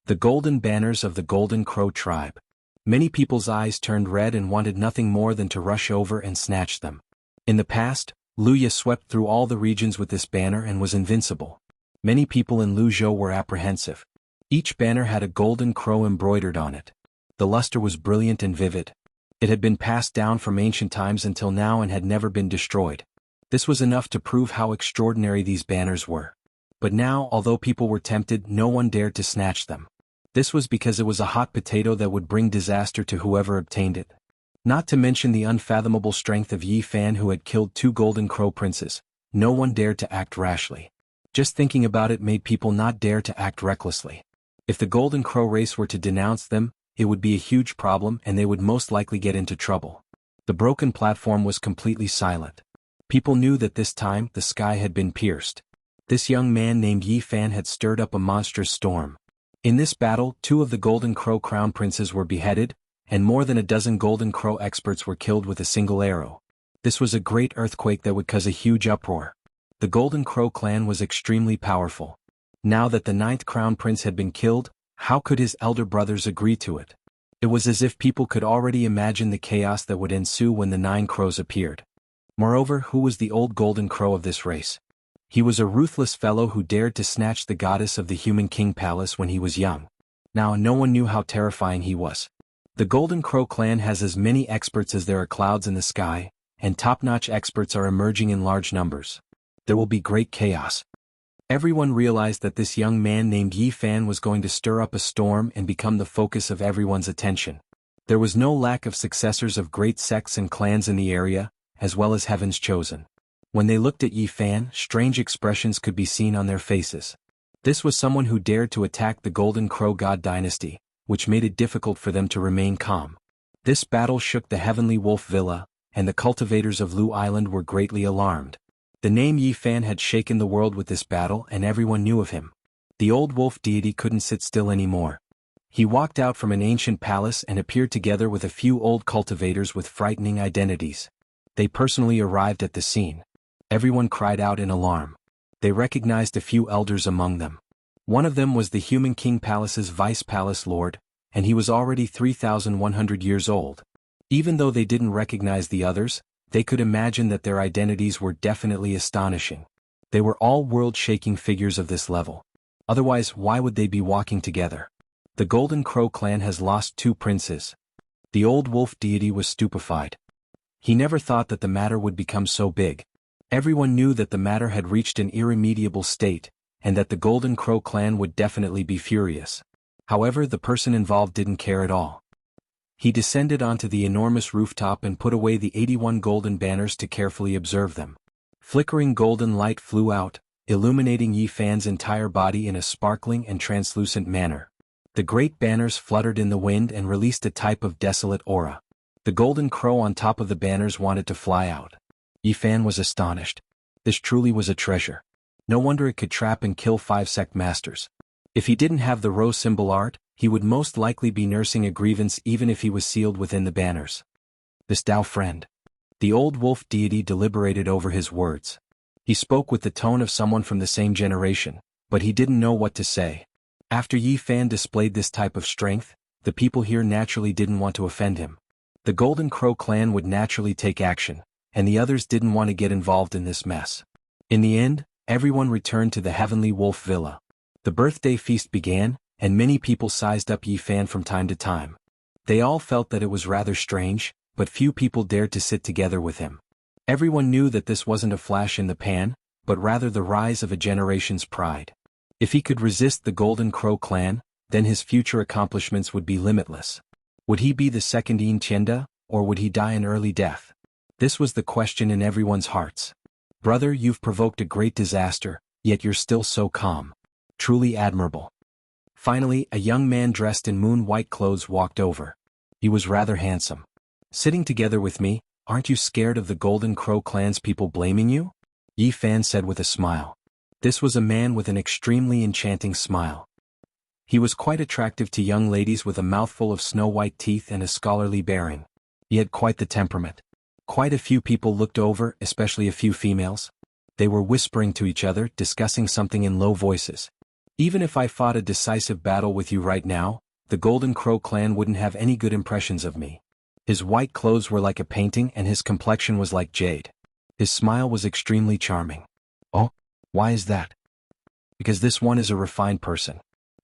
A: The golden banners of the Golden Crow tribe. Many people's eyes turned red and wanted nothing more than to rush over and snatch them. In the past, Luya swept through all the regions with this banner and was invincible. Many people in Lu Zhou were apprehensive. Each banner had a golden crow embroidered on it. The luster was brilliant and vivid. It had been passed down from ancient times until now and had never been destroyed. This was enough to prove how extraordinary these banners were. But now, although people were tempted, no one dared to snatch them. This was because it was a hot potato that would bring disaster to whoever obtained it. Not to mention the unfathomable strength of Yi Fan, who had killed 2 golden crow princes. No one dared to act rashly. Just thinking about it made people not dare to act recklessly. If the golden crow race were to denounce them, it would be a huge problem and they would most likely get into trouble. The broken platform was completely silent. People knew that this time the sky had been pierced. This young man named Yi Fan had stirred up a monstrous storm. In this battle, 2 of the Golden Crow crown princes were beheaded, and more than a dozen Golden Crow experts were killed with a single arrow. This was a great earthquake that would cause a huge uproar. The Golden Crow clan was extremely powerful. Now that the 9th crown prince had been killed, how could his elder brothers agree to it? It was as if people could already imagine the chaos that would ensue when the 9 crows appeared. Moreover, who was the old Golden Crow of this race? He was a ruthless fellow who dared to snatch the goddess of the human king palace when he was young. Now no one knew how terrifying he was. The Golden Crow clan has as many experts as there are clouds in the sky, and top-notch experts are emerging in large numbers. There will be great chaos. Everyone realized that this young man named Yi Fan was going to stir up a storm and become the focus of everyone's attention. There was no lack of successors of great sects and clans in the area, as well as Heaven's Chosen. When they looked at Yi Fan, strange expressions could be seen on their faces. This was someone who dared to attack the Golden Crow God dynasty, which made it difficult for them to remain calm. This battle shook the Heavenly Wolf Villa, and the cultivators of Lu Island were greatly alarmed. The name Yi Fan had shaken the world with this battle and everyone knew of him. The old wolf deity couldn't sit still anymore. He walked out from an ancient palace and appeared together with a few old cultivators with frightening identities. They personally arrived at the scene. Everyone cried out in alarm. They recognized a few elders among them. One of them was the Human King Palace's Vice Palace Lord, and he was already 3,100 years old. Even though they didn't recognize the others, they could imagine that their identities were definitely astonishing. They were all world-shaking figures of this level. Otherwise, why would they be walking together? The Golden Crow clan has lost 2 princes. The old wolf deity was stupefied. He never thought that the matter would become so big. Everyone knew that the matter had reached an irremediable state, and that the Golden Crow clan would definitely be furious. However, the person involved didn't care at all. He descended onto the enormous rooftop and put away the 81 golden banners to carefully observe them. Flickering golden light flew out, illuminating Yi Fan's entire body in a sparkling and translucent manner. The great banners fluttered in the wind and released a type of desolate aura. The golden crow on top of the banners wanted to fly out. Yi Fan was astonished. This truly was a treasure. No wonder it could trap and kill 5 sect masters. If he didn't have the rose symbol art, he would most likely be nursing a grievance even if he was sealed within the banners. This Tao friend. The old wolf deity deliberated over his words. He spoke with the tone of someone from the same generation, but he didn't know what to say. After Yi Fan displayed this type of strength, the people here naturally didn't want to offend him. The Golden Crow clan would naturally take action, and the others didn't want to get involved in this mess. In the end, everyone returned to the Heavenly Wolf Villa. The birthday feast began, and many people sized up Yi Fan from time to time. They all felt that it was rather strange, but few people dared to sit together with him. Everyone knew that this wasn't a flash in the pan, but rather the rise of a generation's pride. If he could resist the Golden Crow clan, then his future accomplishments would be limitless. Would he be the second Yin Tienda, or would he die an early death? This was the question in everyone's hearts. Brother, you've provoked a great disaster, yet you're still so calm. Truly admirable. Finally, a young man dressed in moon-white clothes walked over. He was rather handsome. Sitting together with me, aren't you scared of the Golden Crow clan's people blaming you? Yi Fan said with a smile. This was a man with an extremely enchanting smile. He was quite attractive to young ladies with a mouthful of snow-white teeth and a scholarly bearing. He had quite the temperament. Quite a few people looked over, especially a few females. They were whispering to each other, discussing something in low voices. Even if I fought a decisive battle with you right now, the Golden Crow clan wouldn't have any good impressions of me. His white clothes were like a painting and his complexion was like jade. His smile was extremely charming. Oh, why is that? Because this one is a refined person.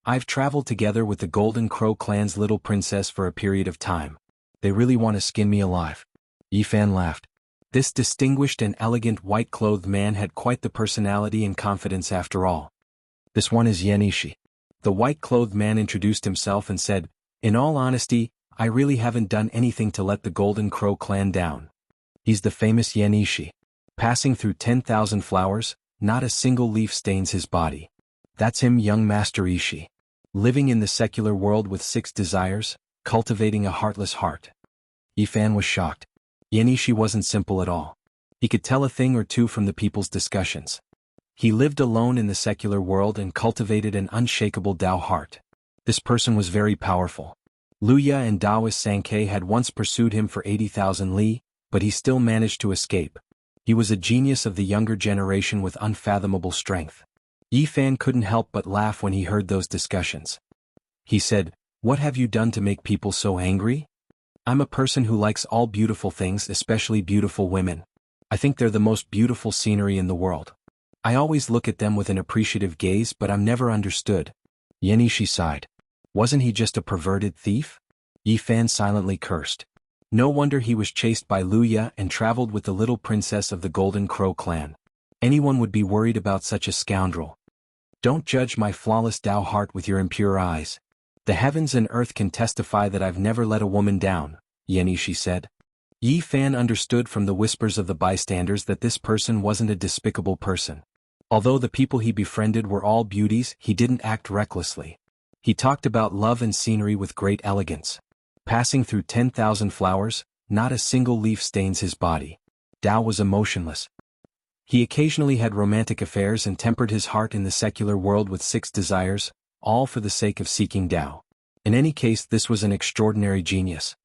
A: I've traveled together with the Golden Crow clan's little princess for a period of time. They really want to skin me alive. Yi Fan laughed. This distinguished and elegant white-clothed man had quite the personality and confidence after all. This one is Yenishi. The white-clothed man introduced himself and said, in all honesty, I really haven't done anything to let the Golden Crow clan down. He's the famous Yenishi. Passing through 10,000 flowers, not a single leaf stains his body. That's him, young Master Ishii. Living in the secular world with 6 desires, cultivating a heartless heart. Yi Fan was shocked. Yenishi wasn't simple at all. He could tell a thing or two from the people's discussions. He lived alone in the secular world and cultivated an unshakable Tao heart. This person was very powerful. Luya and Taoist Sankei had once pursued him for 80,000 li, but he still managed to escape. He was a genius of the younger generation with unfathomable strength. Yi Fan couldn't help but laugh when he heard those discussions. He said, what have you done to make people so angry? I'm a person who likes all beautiful things, especially beautiful women. I think they're the most beautiful scenery in the world. I always look at them with an appreciative gaze, but I'm never understood. Yenishi sighed. Wasn't he just a perverted thief? Yi Fan silently cursed. No wonder he was chased by Luya and traveled with the little princess of the Golden Crow clan. Anyone would be worried about such a scoundrel. Don't judge my flawless Tao heart with your impure eyes. The heavens and earth can testify that I've never let a woman down, Yenishi said. Yi Fan understood from the whispers of the bystanders that this person wasn't a despicable person. Although the people he befriended were all beauties, he didn't act recklessly. He talked about love and scenery with great elegance. Passing through 10,000 flowers, not a single leaf stains his body. Tao was emotionless. He occasionally had romantic affairs and tempered his heart in the secular world with 6 desires, all for the sake of seeking Tao. In any case, this was an extraordinary genius.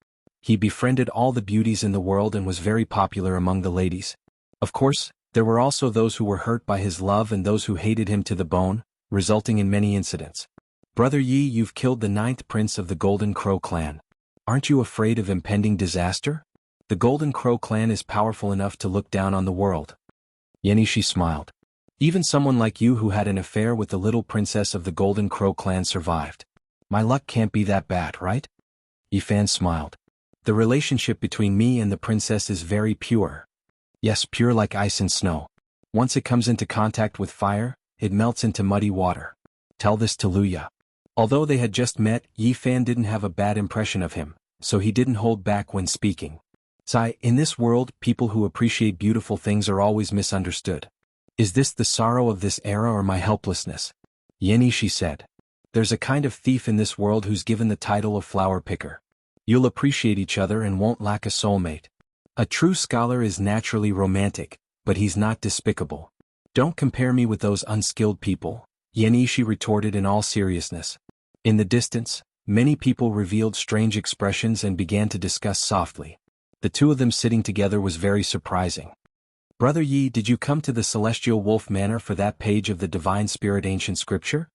A: He befriended all the beauties in the world and was very popular among the ladies. Of course, there were also those who were hurt by his love and those who hated him to the bone, resulting in many incidents. Brother Yi, you've killed the 9th prince of the Golden Crow clan. Aren't you afraid of impending disaster? The Golden Crow clan is powerful enough to look down on the world. Yenishi smiled. Even someone like you who had an affair with the little princess of the Golden Crow clan survived. My luck can't be that bad, right? Yifan smiled. The relationship between me and the princess is very pure. Yes, pure like ice and snow. Once it comes into contact with fire, it melts into muddy water. Tell this to Luya. Although they had just met, Yifan didn't have a bad impression of him, so he didn't hold back when speaking. Sai, in this world, people who appreciate beautiful things are always misunderstood. Is this the sorrow of this era or my helplessness? Yenishi said. There's a kind of thief in this world who's given the title of flower picker. You'll appreciate each other and won't lack a soulmate. A true scholar is naturally romantic, but he's not despicable. Don't compare me with those unskilled people, Yenishi retorted in all seriousness. In the distance, many people revealed strange expressions and began to discuss softly. The two of them sitting together was very surprising. Brother Yi, did you come to the Celestial Wolf Manor for that page of the Divine Spirit ancient scripture?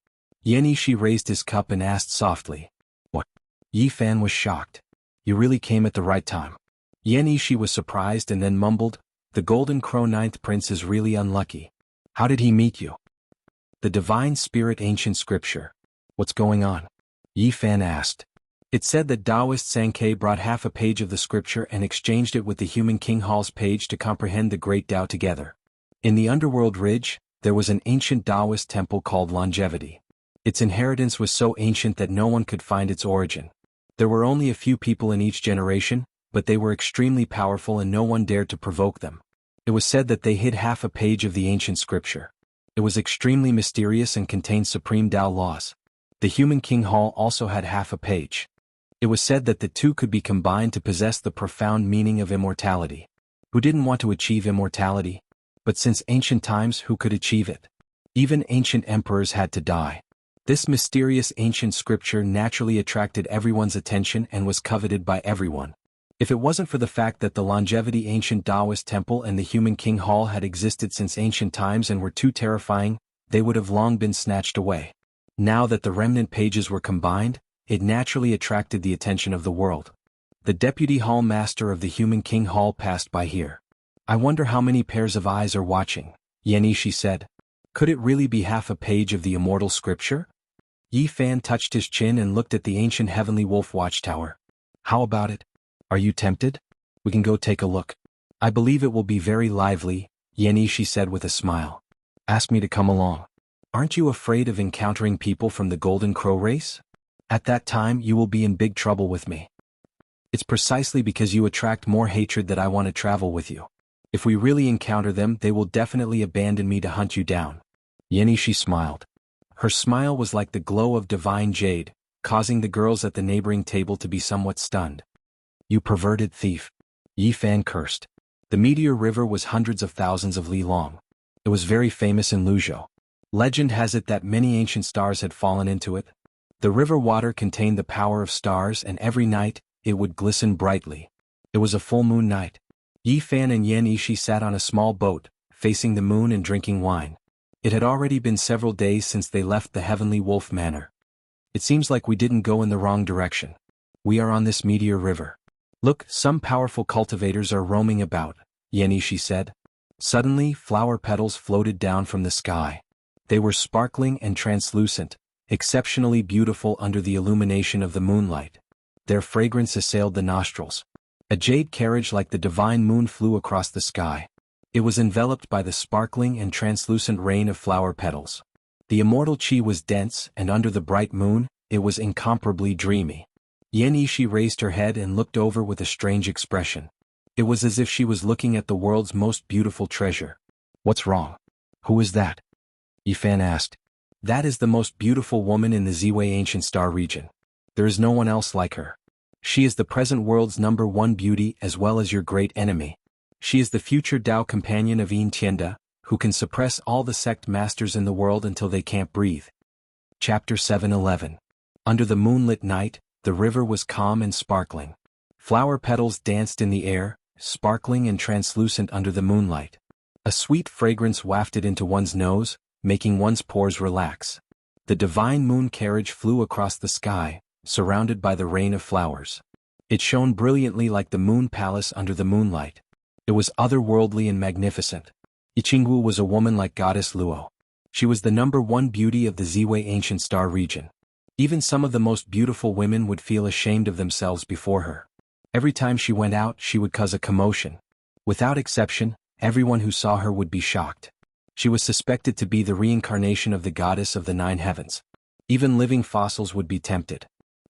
A: Yenishi raised his cup and asked softly. What? Yifan was shocked. You really came at the right time. Yenishi was surprised and then mumbled, the Golden Crow 9th prince is really unlucky. How did he meet you? The Divine Spirit ancient scripture. What's going on? Yifan asked. It said that Taoist Sankei brought half a page of the scripture and exchanged it with the human King Hall's page to comprehend the great Tao together. In the Underworld Ridge, there was an ancient Taoist temple called Longevity. Its inheritance was so ancient that no one could find its origin. There were only a few people in each generation, but they were extremely powerful and no one dared to provoke them. It was said that they hid half a page of the ancient scripture. It was extremely mysterious and contained supreme Tao laws. The human King Hall also had half a page. It was said that the two could be combined to possess the profound meaning of immortality. Who didn't want to achieve immortality? But since ancient times, who could achieve it? Even ancient emperors had to die. This mysterious ancient scripture naturally attracted everyone's attention and was coveted by everyone. If it wasn't for the fact that the Longevity ancient Taoist temple and the human King Hall had existed since ancient times and were too terrifying, they would have long been snatched away. Now that the remnant pages were combined, it naturally attracted the attention of the world. The deputy hall master of the human King Hall passed by here. I wonder how many pairs of eyes are watching, Yenishi said. Could it really be half a page of the immortal scripture? Yifan touched his chin and looked at the ancient heavenly wolf watchtower. How about it? Are you tempted? We can go take a look. I believe it will be very lively, Yenishi said with a smile. Ask me to come along. Aren't you afraid of encountering people from the Golden Crow race? At that time you will be in big trouble with me. It's precisely because you attract more hatred that I want to travel with you. If we really encounter them, they will definitely abandon me to hunt you down. Yenishi smiled. Her smile was like the glow of divine jade, causing the girls at the neighboring table to be somewhat stunned. You perverted thief. Yifan cursed. The meteor river was hundreds of thousands of li long. It was very famous in Luzhou. Legend has it that many ancient stars had fallen into it. The river water contained the power of stars and every night, it would glisten brightly. It was a full moon night. Yifan and Yenishi sat on a small boat, facing the moon and drinking wine. It had already been several days since they left the Heavenly Wolf Manor. It seems like we didn't go in the wrong direction. We are on this meteor river. Look, some powerful cultivators are roaming about, Yenishi said. Suddenly, flower petals floated down from the sky. They were sparkling and translucent, exceptionally beautiful under the illumination of the moonlight. Their fragrance assailed the nostrils. A jade carriage like the divine moon flew across the sky. It was enveloped by the sparkling and translucent rain of flower petals. The immortal chi was dense, and under the bright moon, it was incomparably dreamy. Yenishi raised her head and looked over with a strange expression. It was as if she was looking at the world's most beautiful treasure. What's wrong? Who is that? Yifan asked. That is the most beautiful woman in the Ziwei ancient star region. There is no one else like her. She is the present world's #1 beauty as well as your great enemy. She is the future Tao companion of Yin Tianda, who can suppress all the sect masters in the world until they can't breathe. Chapter 7:11. Under the moonlit night, the river was calm and sparkling. Flower petals danced in the air, sparkling and translucent under the moonlight. A sweet fragrance wafted into one's nose, making one's pores relax. The divine moon carriage flew across the sky, surrounded by the rain of flowers. It shone brilliantly like the moon palace under the moonlight. It was otherworldly and magnificent. Jianghu was a woman like goddess Luo. She was the #1 beauty of the Ziwei ancient star region. Even some of the most beautiful women would feel ashamed of themselves before her. Every time she went out, she would cause a commotion. Without exception, everyone who saw her would be shocked. She was suspected to be the reincarnation of the goddess of the 9 heavens. Even living fossils would be tempted.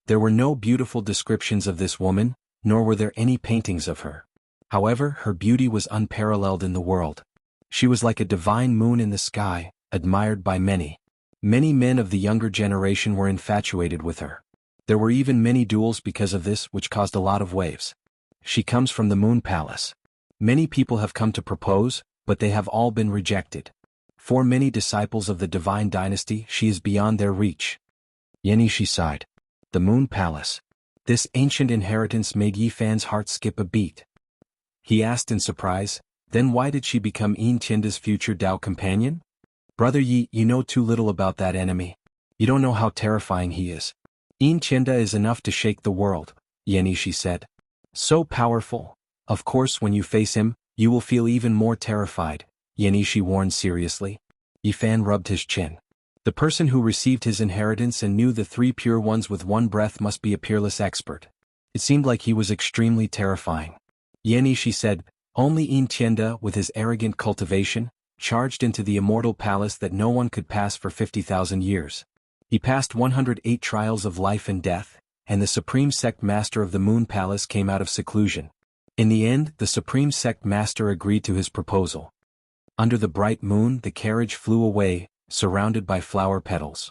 A: There were no beautiful descriptions of this woman, nor were there any paintings of her. However, her beauty was unparalleled in the world. She was like a divine moon in the sky, admired by many. Many men of the younger generation were infatuated with her. There were even many duels because of this, which caused a lot of waves. She comes from the Moon Palace. Many people have come to propose, but they have all been rejected. For many disciples of the divine dynasty, she is beyond their reach. Yenishi sighed. The Moon Palace. This ancient inheritance made Yi Fan's heart skip a beat. He asked in surprise, then why did she become Yin Tianda's future Dao companion? Brother Yi, you know too little about that enemy. You don't know how terrifying he is. Yin Tianda is enough to shake the world, Yenishi said. So powerful. Of course when you face him, you will feel even more terrified, Yenishi warned seriously. Yi Fan rubbed his chin. The person who received his inheritance and knew the 3 pure ones with one breath must be a peerless expert. It seemed like he was extremely terrifying. Yenishi said, only Yin Tianda, with his arrogant cultivation, charged into the immortal palace that no one could pass for 50,000 years. He passed 108 trials of life and death, and the Supreme Sect Master of the Moon Palace came out of seclusion. In the end, the Supreme Sect Master agreed to his proposal. Under the bright moon, the carriage flew away, surrounded by flower petals.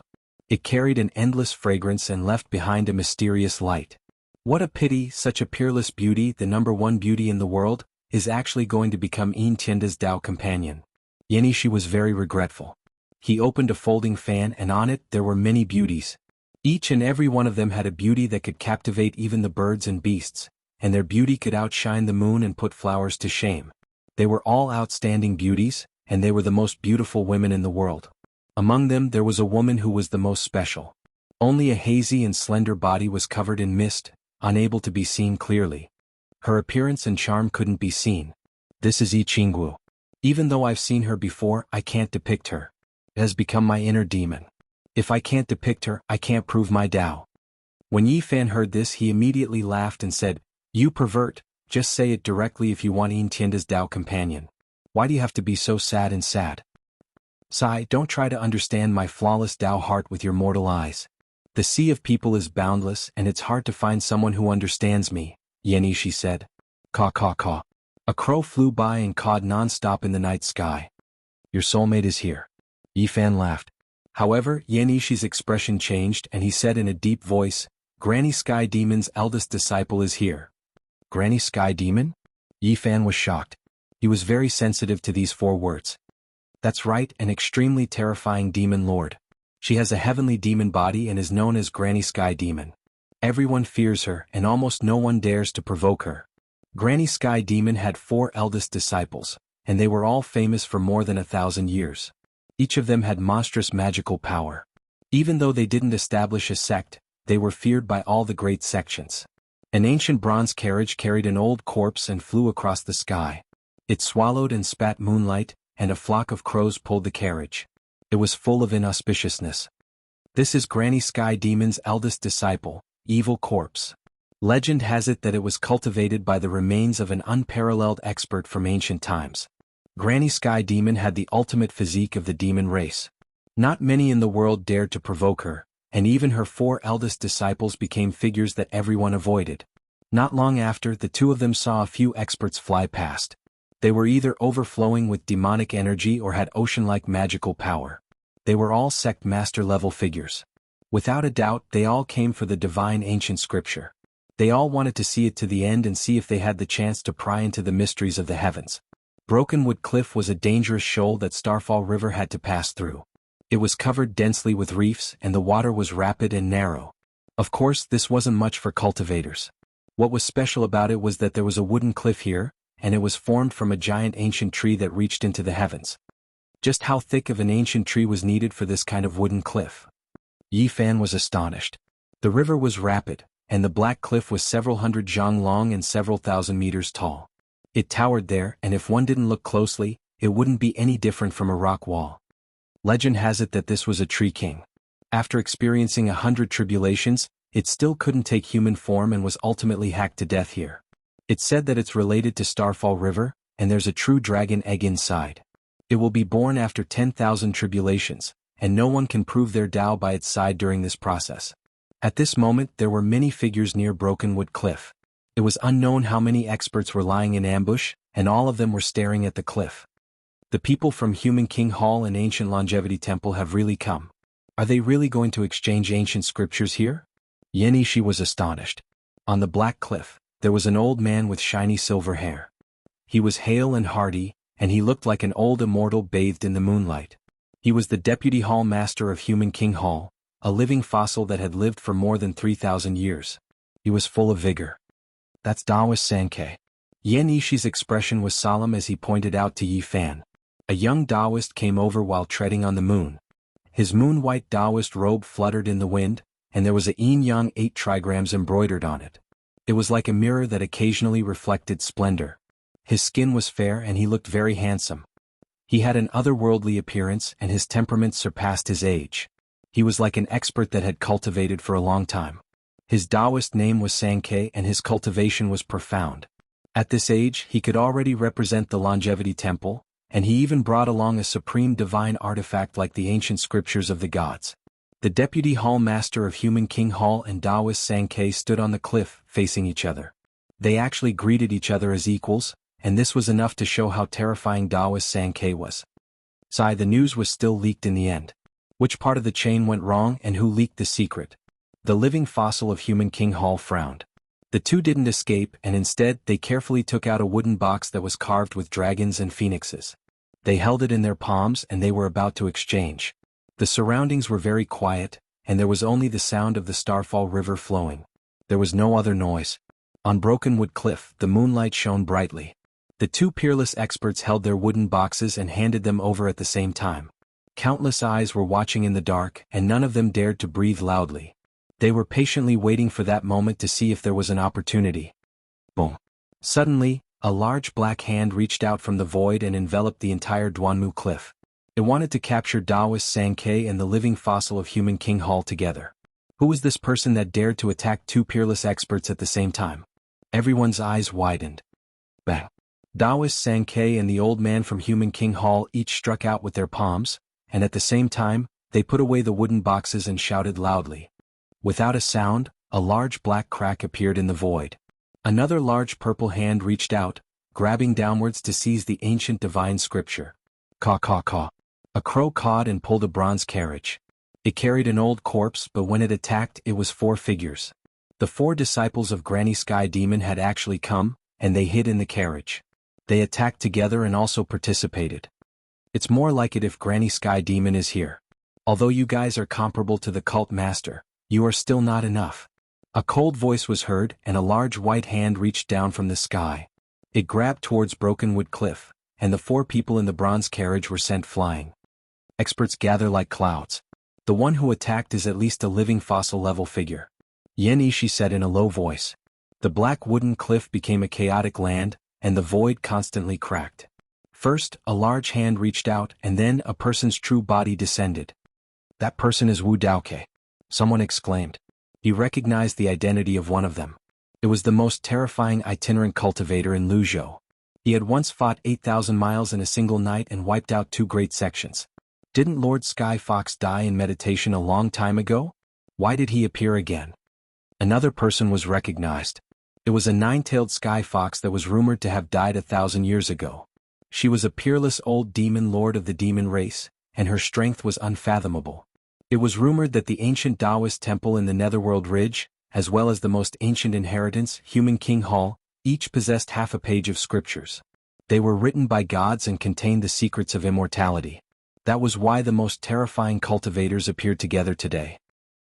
A: It carried an endless fragrance and left behind a mysterious light. What a pity, such a peerless beauty, the #1 beauty in the world, is actually going to become Yin Tianda's Dao companion. Yenishi was very regretful. He opened a folding fan and on it there were many beauties. Each and every one of them had a beauty that could captivate even the birds and beasts, and their beauty could outshine the moon and put flowers to shame. They were all outstanding beauties, and they were the most beautiful women in the world. Among them there was a woman who was the most special. Only a hazy and slender body was covered in mist, unable to be seen clearly. Her appearance and charm couldn't be seen. This is Jianghu. Even though I've seen her before, I can't depict her. It has become my inner demon. If I can't depict her, I can't prove my Dao. When Yi Fan heard this, he immediately laughed and said, you pervert, just say it directly if you want Yin Tianda's Dao companion. Why do you have to be so sad and sad? Sigh, don't try to understand my flawless Dao heart with your mortal eyes. The sea of people is boundless and it's hard to find someone who understands me, Yenishi said. Caw caw caw. A crow flew by and cawed non-stop in the night sky. Your soulmate is here. Yi Fan laughed. However, Yenishi's expression changed and he said in a deep voice, Granny Sky Demon's eldest disciple is here. Granny Sky Demon? Yi Fan was shocked. He was very sensitive to these 4 words. That's right, an extremely terrifying demon lord. She has a heavenly demon body and is known as Granny Sky Demon. Everyone fears her and almost no one dares to provoke her. Granny Sky Demon had 4 eldest disciples, and they were all famous for more than 1,000 years. Each of them had monstrous magical power. Even though they didn't establish a sect, they were feared by all the great sections. An ancient bronze carriage carried an old corpse and flew across the sky. It swallowed and spat moonlight, and a flock of crows pulled the carriage. It was full of inauspiciousness. This is Granny Sky Demon's eldest disciple, Evil Corpse. Legend has it that it was cultivated by the remains of an unparalleled expert from ancient times. Granny Sky Demon had the ultimate physique of the demon race. Not many in the world dared to provoke her, and even her 4 eldest disciples became figures that everyone avoided. Not long after, the 2 of them saw a few experts fly past. They were either overflowing with demonic energy or had ocean-like magical power. They were all sect master level figures. Without a doubt, they all came for the divine ancient scripture. They all wanted to see it to the end and see if they had the chance to pry into the mysteries of the heavens. Brokenwood Cliff was a dangerous shoal that Starfall River had to pass through. It was covered densely with reefs and the water was rapid and narrow. Of course, this wasn't much for cultivators. What was special about it was that there was a wooden cliff here, and it was formed from a giant ancient tree that reached into the heavens. Just how thick of an ancient tree was needed for this kind of wooden cliff? Yi Fan was astonished. The river was rapid, and the black cliff was several hundred zhang long and several thousand meters tall. It towered there, and if one didn't look closely, it wouldn't be any different from a rock wall. Legend has it that this was a tree king. After experiencing 100 tribulations, it still couldn't take human form and was ultimately hacked to death here. It's said that it's related to Starfall River, and there's a true dragon egg inside. It will be born after 10,000 tribulations, and no one can prove their Tao by its side during this process. At this moment there were many figures near Broken Wood Cliff. It was unknown how many experts were lying in ambush, and all of them were staring at the cliff. The people from Human King Hall and Ancient Longevity Temple have really come. Are they really going to exchange ancient scriptures here? Yan Yishi was astonished. On the black cliff, there was an old man with shiny silver hair. He was hale and hearty, and he looked like an old immortal bathed in the moonlight. He was the deputy hall master of Human King Hall, a living fossil that had lived for more than 3,000 years. He was full of vigor. That's Daoist Sankei. Yan Yishi's expression was solemn as he pointed out to Yi Fan. A young Taoist came over while treading on the moon. His moon-white Taoist robe fluttered in the wind, and there was a yin-yang 8 trigrams embroidered on it. It was like a mirror that occasionally reflected splendor. His skin was fair and he looked very handsome. He had an otherworldly appearance and his temperament surpassed his age. He was like an expert that had cultivated for a long time. His Taoist name was Sankei and his cultivation was profound. At this age he could already represent the Longevity Temple, and he even brought along a supreme divine artifact like the ancient scriptures of the gods. The deputy hall master of Human King Hall and Taoist Sankei stood on the cliff, facing each other. They actually greeted each other as equals, and this was enough to show how terrifying Taoist Sankei was. The news was still leaked in the end. Which part of the chain went wrong and who leaked the secret? The living fossil of Human King Hall frowned. The two didn't escape, and instead they carefully took out a wooden box that was carved with dragons and phoenixes. They held it in their palms and they were about to exchange. The surroundings were very quiet, and there was only the sound of the Starfall River flowing. There was no other noise. On Broken Wood Cliff, the moonlight shone brightly. The two peerless experts held their wooden boxes and handed them over at the same time. Countless eyes were watching in the dark, and none of them dared to breathe loudly. They were patiently waiting for that moment to see if there was an opportunity. Boom. Suddenly, a large black hand reached out from the void and enveloped the entire Duanmu cliff. It wanted to capture Taoist Sankei and the living fossil of Human King Hall together. Who was this person that dared to attack two peerless experts at the same time? Everyone's eyes widened. Bang. Taoist Sankei and the old man from Human King Hall each struck out with their palms, and at the same time, they put away the wooden boxes and shouted loudly. Without a sound, a large black crack appeared in the void. Another large purple hand reached out, grabbing downwards to seize the ancient divine scripture. Caw caw caw. A crow cawed and pulled a bronze carriage. It carried an old corpse, but when it attacked it was 4 figures. The 4 disciples of Granny Sky Demon had actually come, and they hid in the carriage. They attacked together and also participated. It's more like it if Granny Sky Demon is here. Although you guys are comparable to the cult master, you are still not enough. A cold voice was heard and a large white hand reached down from the sky. It grabbed towards Broken Wood Cliff, and the 4 people in the bronze carriage were sent flying. Experts gather like clouds. The one who attacked is at least a living fossil level figure. Yan Yishi said in a low voice. The black wooden cliff became a chaotic land, and the void constantly cracked. First, a large hand reached out and then a person's true body descended. That person is Wu Daoke. Someone exclaimed. He recognized the identity of one of them. It was the most terrifying itinerant cultivator in Luzhou. He had once fought 8,000 miles in a single night and wiped out 2 great sections. Didn't Lord Sky Fox die in meditation a long time ago? Why did he appear again? Another person was recognized. It was a 9-tailed sky fox that was rumored to have died 1,000 years ago. She was a peerless old demon lord of the demon race, and her strength was unfathomable. It was rumored that the ancient Taoist temple in the Netherworld Ridge, as well as the most ancient inheritance, Human King Hall, each possessed half a page of scriptures. They were written by gods and contained the secrets of immortality. That was why the most terrifying cultivators appeared together today.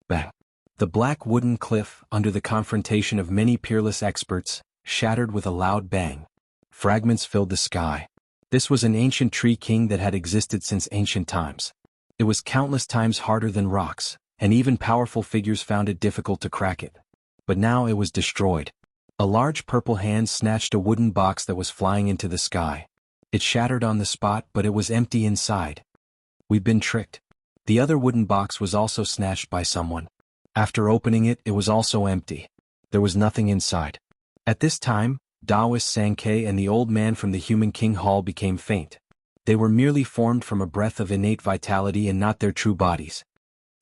A: Bang. The black wooden cliff, under the confrontation of many peerless experts, shattered with a loud bang. Fragments filled the sky. This was an ancient tree king that had existed since ancient times. It was countless times harder than rocks, and even powerful figures found it difficult to crack it. But now it was destroyed. A large purple hand snatched a wooden box that was flying into the sky. It shattered on the spot, but it was empty inside. We've been tricked. The other wooden box was also snatched by someone. After opening it, it was also empty. There was nothing inside. At this time, Taoist Sankei and the old man from the Human King Hall became faint. They were merely formed from a breath of innate vitality and not their true bodies.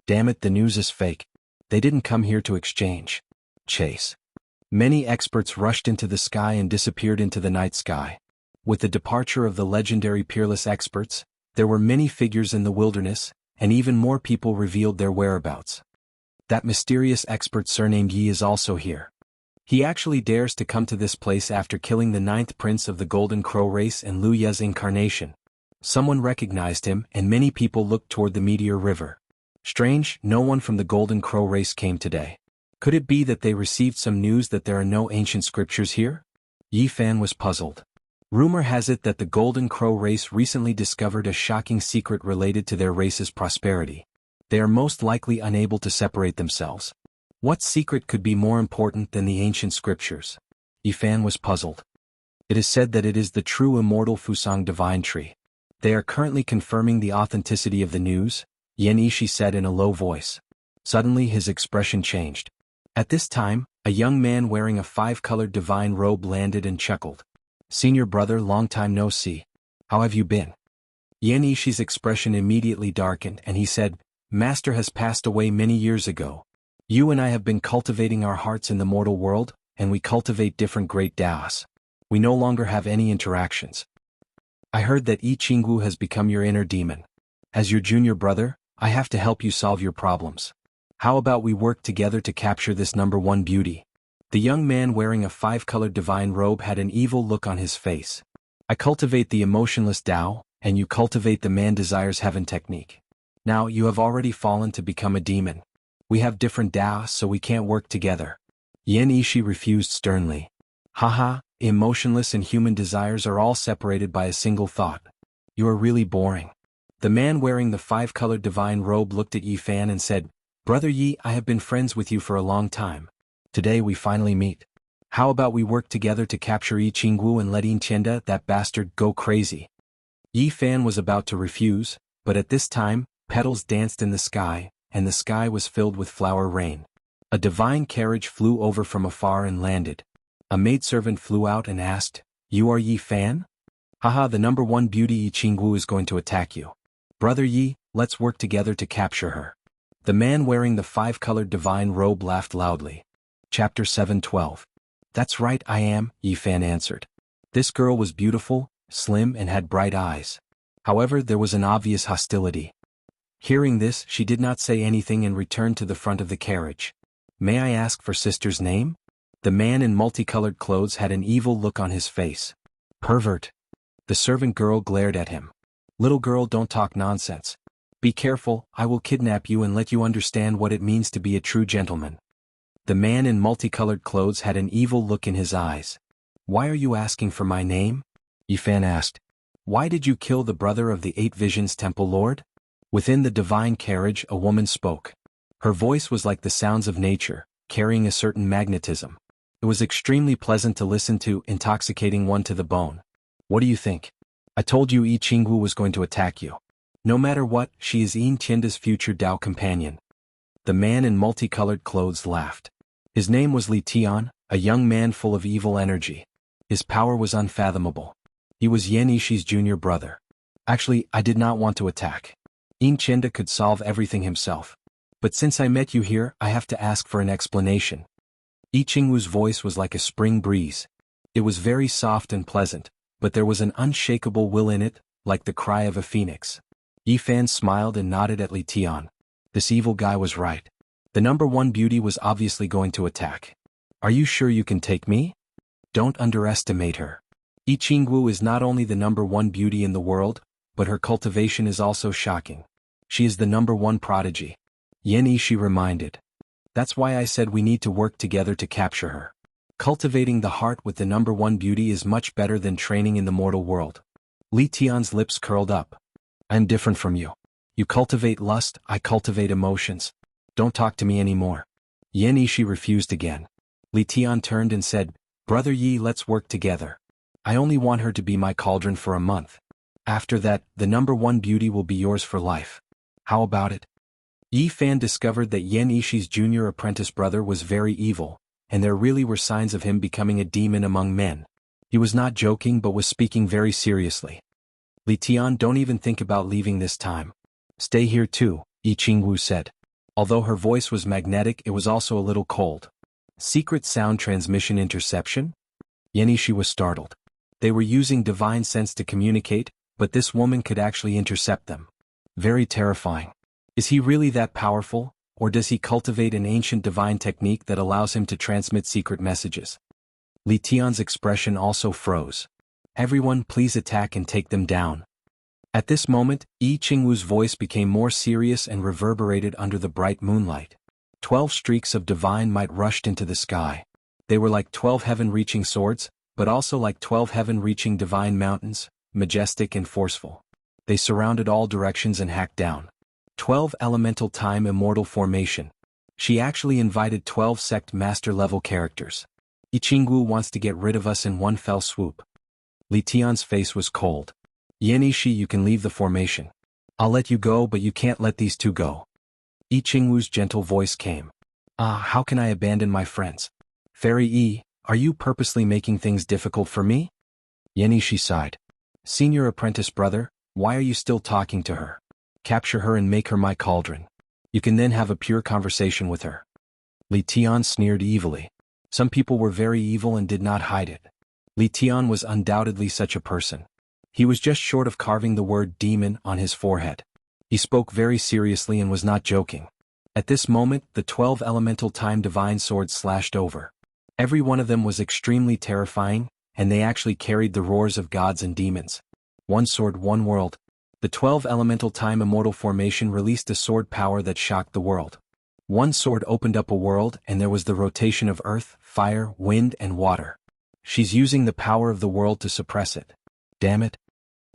A: Damn it, the news is fake. They didn't come here to exchange. Chase. Many experts rushed into the sky and disappeared into the night sky. With the departure of the legendary peerless experts, there were many figures in the wilderness, and even more people revealed their whereabouts. That mysterious expert surnamed Yi is also here. He actually dares to come to this place after killing the 9th prince of the Golden Crow race and Liu Ye's incarnation. Someone recognized him, and many people looked toward the Meteor River. Strange, no one from the Golden Crow race came today. Could it be that they received some news that there are no ancient scriptures here? Yi Fan was puzzled. Rumor has it that the Golden Crow race recently discovered a shocking secret related to their race's prosperity. They are most likely unable to separate themselves. What secret could be more important than the ancient scriptures? Yi Fan was puzzled. It is said that it is the true immortal Fusang divine tree. They are currently confirming the authenticity of the news, Yan Ishi said in a low voice. Suddenly his expression changed. At this time, a young man wearing a 5-colored divine robe landed and chuckled. Senior brother, long time no see. How have you been? Yan Ishi's expression immediately darkened and he said, Master has passed away many years ago. You and I have been cultivating our hearts in the mortal world, and we cultivate different great Daos. We no longer have any interactions. I heard that Jianghu has become your inner demon. As your junior brother, I have to help you solve your problems. How about we work together to capture this number 1 beauty? The young man wearing a 5-colored divine robe had an evil look on his face. I cultivate the emotionless Tao, and you cultivate the man desires heaven technique. Now you have already fallen to become a demon. We have different Daos, so we can't work together. Yan Ishi refused sternly. Haha, emotionless and human desires are all separated by a single thought. You are really boring. The man wearing the 5-colored divine robe looked at Yi Fan and said, Brother Yi, I have been friends with you for a long time. Today we finally meet. How about we work together to capture Jianghu and let Tienda, that bastard, go crazy? Yi Fan was about to refuse, but at this time, petals danced in the sky, and the sky was filled with flower rain. A divine carriage flew over from afar and landed. A maidservant flew out and asked, You are Yi Fan? Haha, the number 1 beauty Jianghu is going to attack you. Brother Yi, let's work together to capture her. The man wearing the 5-colored divine robe laughed loudly. Chapter 7:12. That's right, I am, Yi Fan answered. This girl was beautiful, slim and had bright eyes. However, there was an obvious hostility. Hearing this, she did not say anything and returned to the front of the carriage. May I ask for sister's name? The man in multicolored clothes had an evil look on his face. Pervert. The servant girl glared at him. Little girl, don't talk nonsense. Be careful, I will kidnap you and let you understand what it means to be a true gentleman. The man in multicolored clothes had an evil look in his eyes. Why are you asking for my name? Yi Fan asked. Why did you kill the brother of the 8 Visions Temple Lord? Within the divine carriage, a woman spoke. Her voice was like the sounds of nature, carrying a certain magnetism. It was extremely pleasant to listen to, intoxicating one to the bone. What do you think? I told you Jianghu was going to attack you. No matter what, she is Tienda's future Tao companion. The man in multicolored clothes laughed. His name was Li Tian, a young man full of evil energy. His power was unfathomable. He was Yan Ishi's junior brother. Actually, I did not want to attack. Tienda could solve everything himself. But since I met you here, I have to ask for an explanation. Jianghu's voice was like a spring breeze. It was very soft and pleasant, but there was an unshakable will in it, like the cry of a phoenix. Yi Fan smiled and nodded at Li Tian. This evil guy was right. The number 1 beauty was obviously going to attack. Are you sure you can take me? Don't underestimate her. Jianghu is not only the number 1 beauty in the world, but her cultivation is also shocking. She is the number 1 prodigy. Yan Ishi reminded. That's why I said we need to work together to capture her. Cultivating the heart with the number one beauty is much better than training in the mortal world. Li Tian's lips curled up. I'm different from you. You cultivate lust, I cultivate emotions. Don't talk to me anymore. Yan Ishi refused again. Li Tian turned and said, Brother Yi, let's work together. I only want her to be my cauldron for a month. After that, the number one beauty will be yours for life. How about it? Yi Fan discovered that Yan Ishi's junior apprentice brother was very evil, and there really were signs of him becoming a demon among men. He was not joking but was speaking very seriously. Li Tian, don't even think about leaving this time. Stay here too, Yi Qingwu said. Although her voice was magnetic, it was also a little cold. Secret sound transmission interception? Yan Ishi was startled. They were using divine sense to communicate, but this woman could actually intercept them. Very terrifying. Is he really that powerful, or does he cultivate an ancient divine technique that allows him to transmit secret messages? Li Tian's expression also froze. Everyone, please attack and take them down. At this moment, Yi Qingwu's voice became more serious and reverberated under the bright moonlight. 12 streaks of divine might rushed into the sky. They were like 12 heaven-reaching swords, but also like 12 heaven-reaching divine mountains, majestic and forceful. They surrounded all directions and hacked down. 12 elemental time immortal formation. She actually invited 12 sect master-level characters. Yi Qingwu wants to get rid of us in one fell swoop. Li Tian's face was cold. Yan Ishi, you can leave the formation. I'll let you go, but you can't let these two go. Yi Qingwu's gentle voice came. How can I abandon my friends? Fairy Yi, are you purposely making things difficult for me? Yan Ishi sighed. Senior apprentice brother, why are you still talking to her? Capture her and make her my cauldron. You can then have a pure conversation with her. Li Tian sneered evilly. Some people were very evil and did not hide it. Li Tian was undoubtedly such a person. He was just short of carving the word demon on his forehead. He spoke very seriously and was not joking. At this moment, the 12 elemental time divine swords slashed over. Every one of them was extremely terrifying, and they actually carried the roars of gods and demons. One sword, one world. The 12 elemental time immortal formation released a sword power that shocked the world. One sword opened up a world, and there was the rotation of earth, fire, wind, and water. She's using the power of the world to suppress it. Damn it.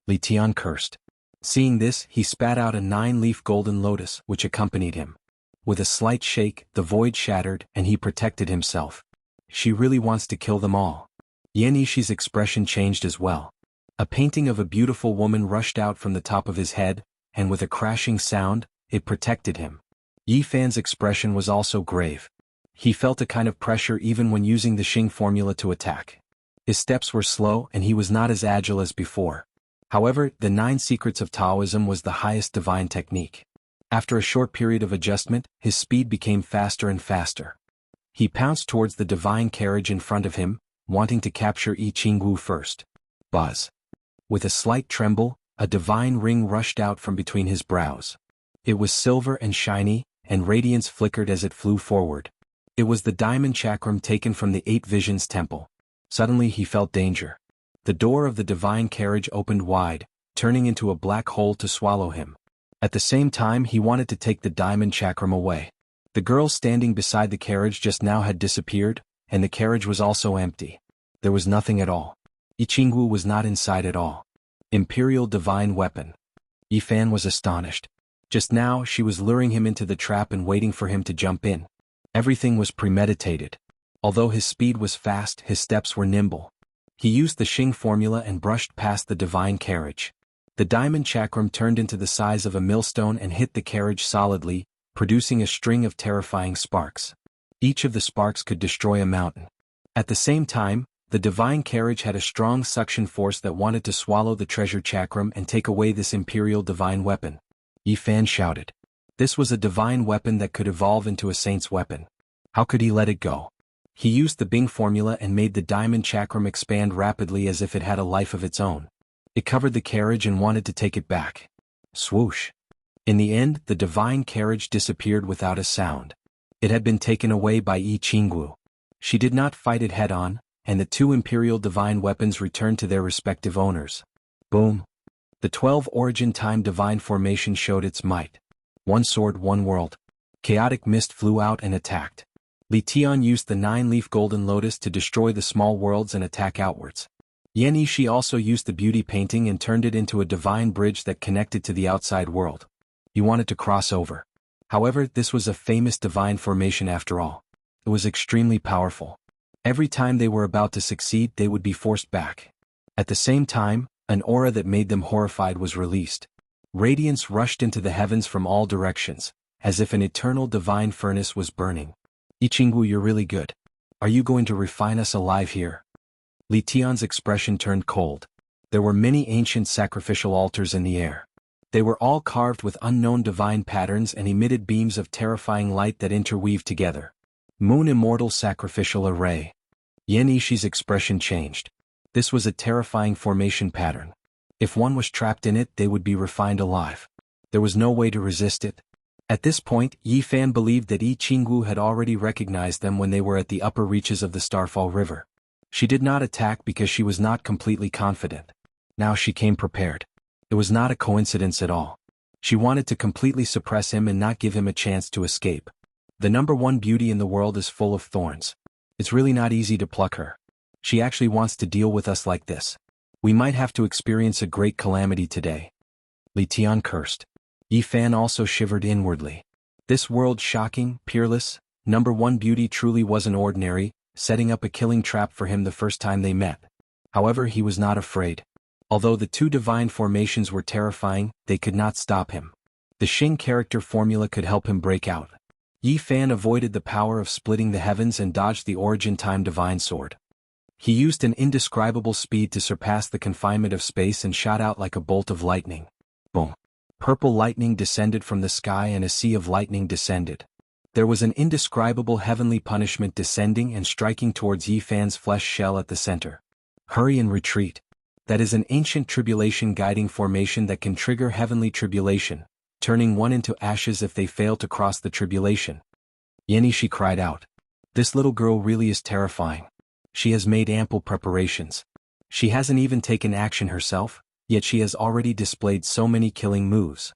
A: Li Tian cursed. Seeing this, he spat out a 9-leaf golden lotus which accompanied him. With a slight shake, the void shattered, and he protected himself. She really wants to kill them all. Yan Ishi's expression changed as well. A painting of a beautiful woman rushed out from the top of his head, and with a crashing sound, it protected him. Yi Fan's expression was also grave. He felt a kind of pressure even when using the Xing formula to attack. His steps were slow and he was not as agile as before. However, the 9 secrets of Taoism was the highest divine technique. After a short period of adjustment, his speed became faster and faster. He pounced towards the divine carriage in front of him, wanting to capture Yi Qingwu first. Buzz. With a slight tremble, a divine ring rushed out from between his brows. It was silver and shiny, and radiance flickered as it flew forward. It was the diamond chakram taken from the 8 Visions Temple. Suddenly he felt danger. The door of the divine carriage opened wide, turning into a black hole to swallow him. At the same time he wanted to take the diamond chakram away. The girl standing beside the carriage just now had disappeared, and the carriage was also empty. There was nothing at all. Yi Qingwu was not inside at all. Imperial divine weapon. Yi Fan was astonished. Just now she was luring him into the trap and waiting for him to jump in. Everything was premeditated. Although his speed was fast, his steps were nimble. He used the Xing formula and brushed past the divine carriage. The diamond chakram turned into the size of a millstone and hit the carriage solidly, producing a string of terrifying sparks. Each of the sparks could destroy a mountain. At the same time, the divine carriage had a strong suction force that wanted to swallow the treasure chakram and take away this imperial divine weapon. Yi Fan shouted. This was a divine weapon that could evolve into a saint's weapon. How could he let it go? He used the Bing formula and made the diamond chakram expand rapidly as if it had a life of its own. It covered the carriage and wanted to take it back. Swoosh. In the end, the divine carriage disappeared without a sound. It had been taken away by Yi Qingwu. She did not fight it head-on, and the 2 imperial divine weapons returned to their respective owners. Boom. The 12 origin time divine formation showed its might. One sword, one world. Chaotic mist flew out and attacked. Li Tian used the 9-leaf golden lotus to destroy the small worlds and attack outwards. Yan Yishi also used the beauty painting and turned it into a divine bridge that connected to the outside world. He wanted to cross over. However, this was a famous divine formation after all. It was extremely powerful. Every time they were about to succeed, they would be forced back. At the same time, an aura that made them horrified was released. Radiance rushed into the heavens from all directions, as if an eternal divine furnace was burning. Jianghu, you're really good. Are you going to refine us alive here? Li Tian's expression turned cold. There were many ancient sacrificial altars in the air. They were all carved with unknown divine patterns and emitted beams of terrifying light that interweaved together. Moon Immortal Sacrificial Array. Yan Yishi's expression changed. This was a terrifying formation pattern. If one was trapped in it, they would be refined alive. There was no way to resist it. At this point, Yi Fan believed that Jianghu had already recognized them when they were at the upper reaches of the Starfall River. She did not attack because she was not completely confident. Now she came prepared. It was not a coincidence at all. She wanted to completely suppress him and not give him a chance to escape. The #1 beauty in the world is full of thorns. It's really not easy to pluck her. She actually wants to deal with us like this. We might have to experience a great calamity today. Li Tian cursed. Yi Fan also shivered inwardly. This world-shocking, peerless, #1 beauty truly wasn't ordinary, setting up a killing trap for him the first time they met. However, he was not afraid. Although the two divine formations were terrifying, they could not stop him. The Xing character formula could help him break out. Yi Fan avoided the power of splitting the heavens and dodged the Origin Time Divine Sword. He used an indescribable speed to surpass the confinement of space and shot out like a bolt of lightning. Boom. Purple lightning descended from the sky and a sea of lightning descended. There was an indescribable heavenly punishment descending and striking towards Yi Fan's flesh shell at the center. Hurry and retreat. That is an ancient tribulation guiding formation that can trigger heavenly tribulation, turning one into ashes if they fail to cross the tribulation. Yan Yishi cried out. This little girl really is terrifying. She has made ample preparations. She hasn't even taken action herself, yet she has already displayed so many killing moves.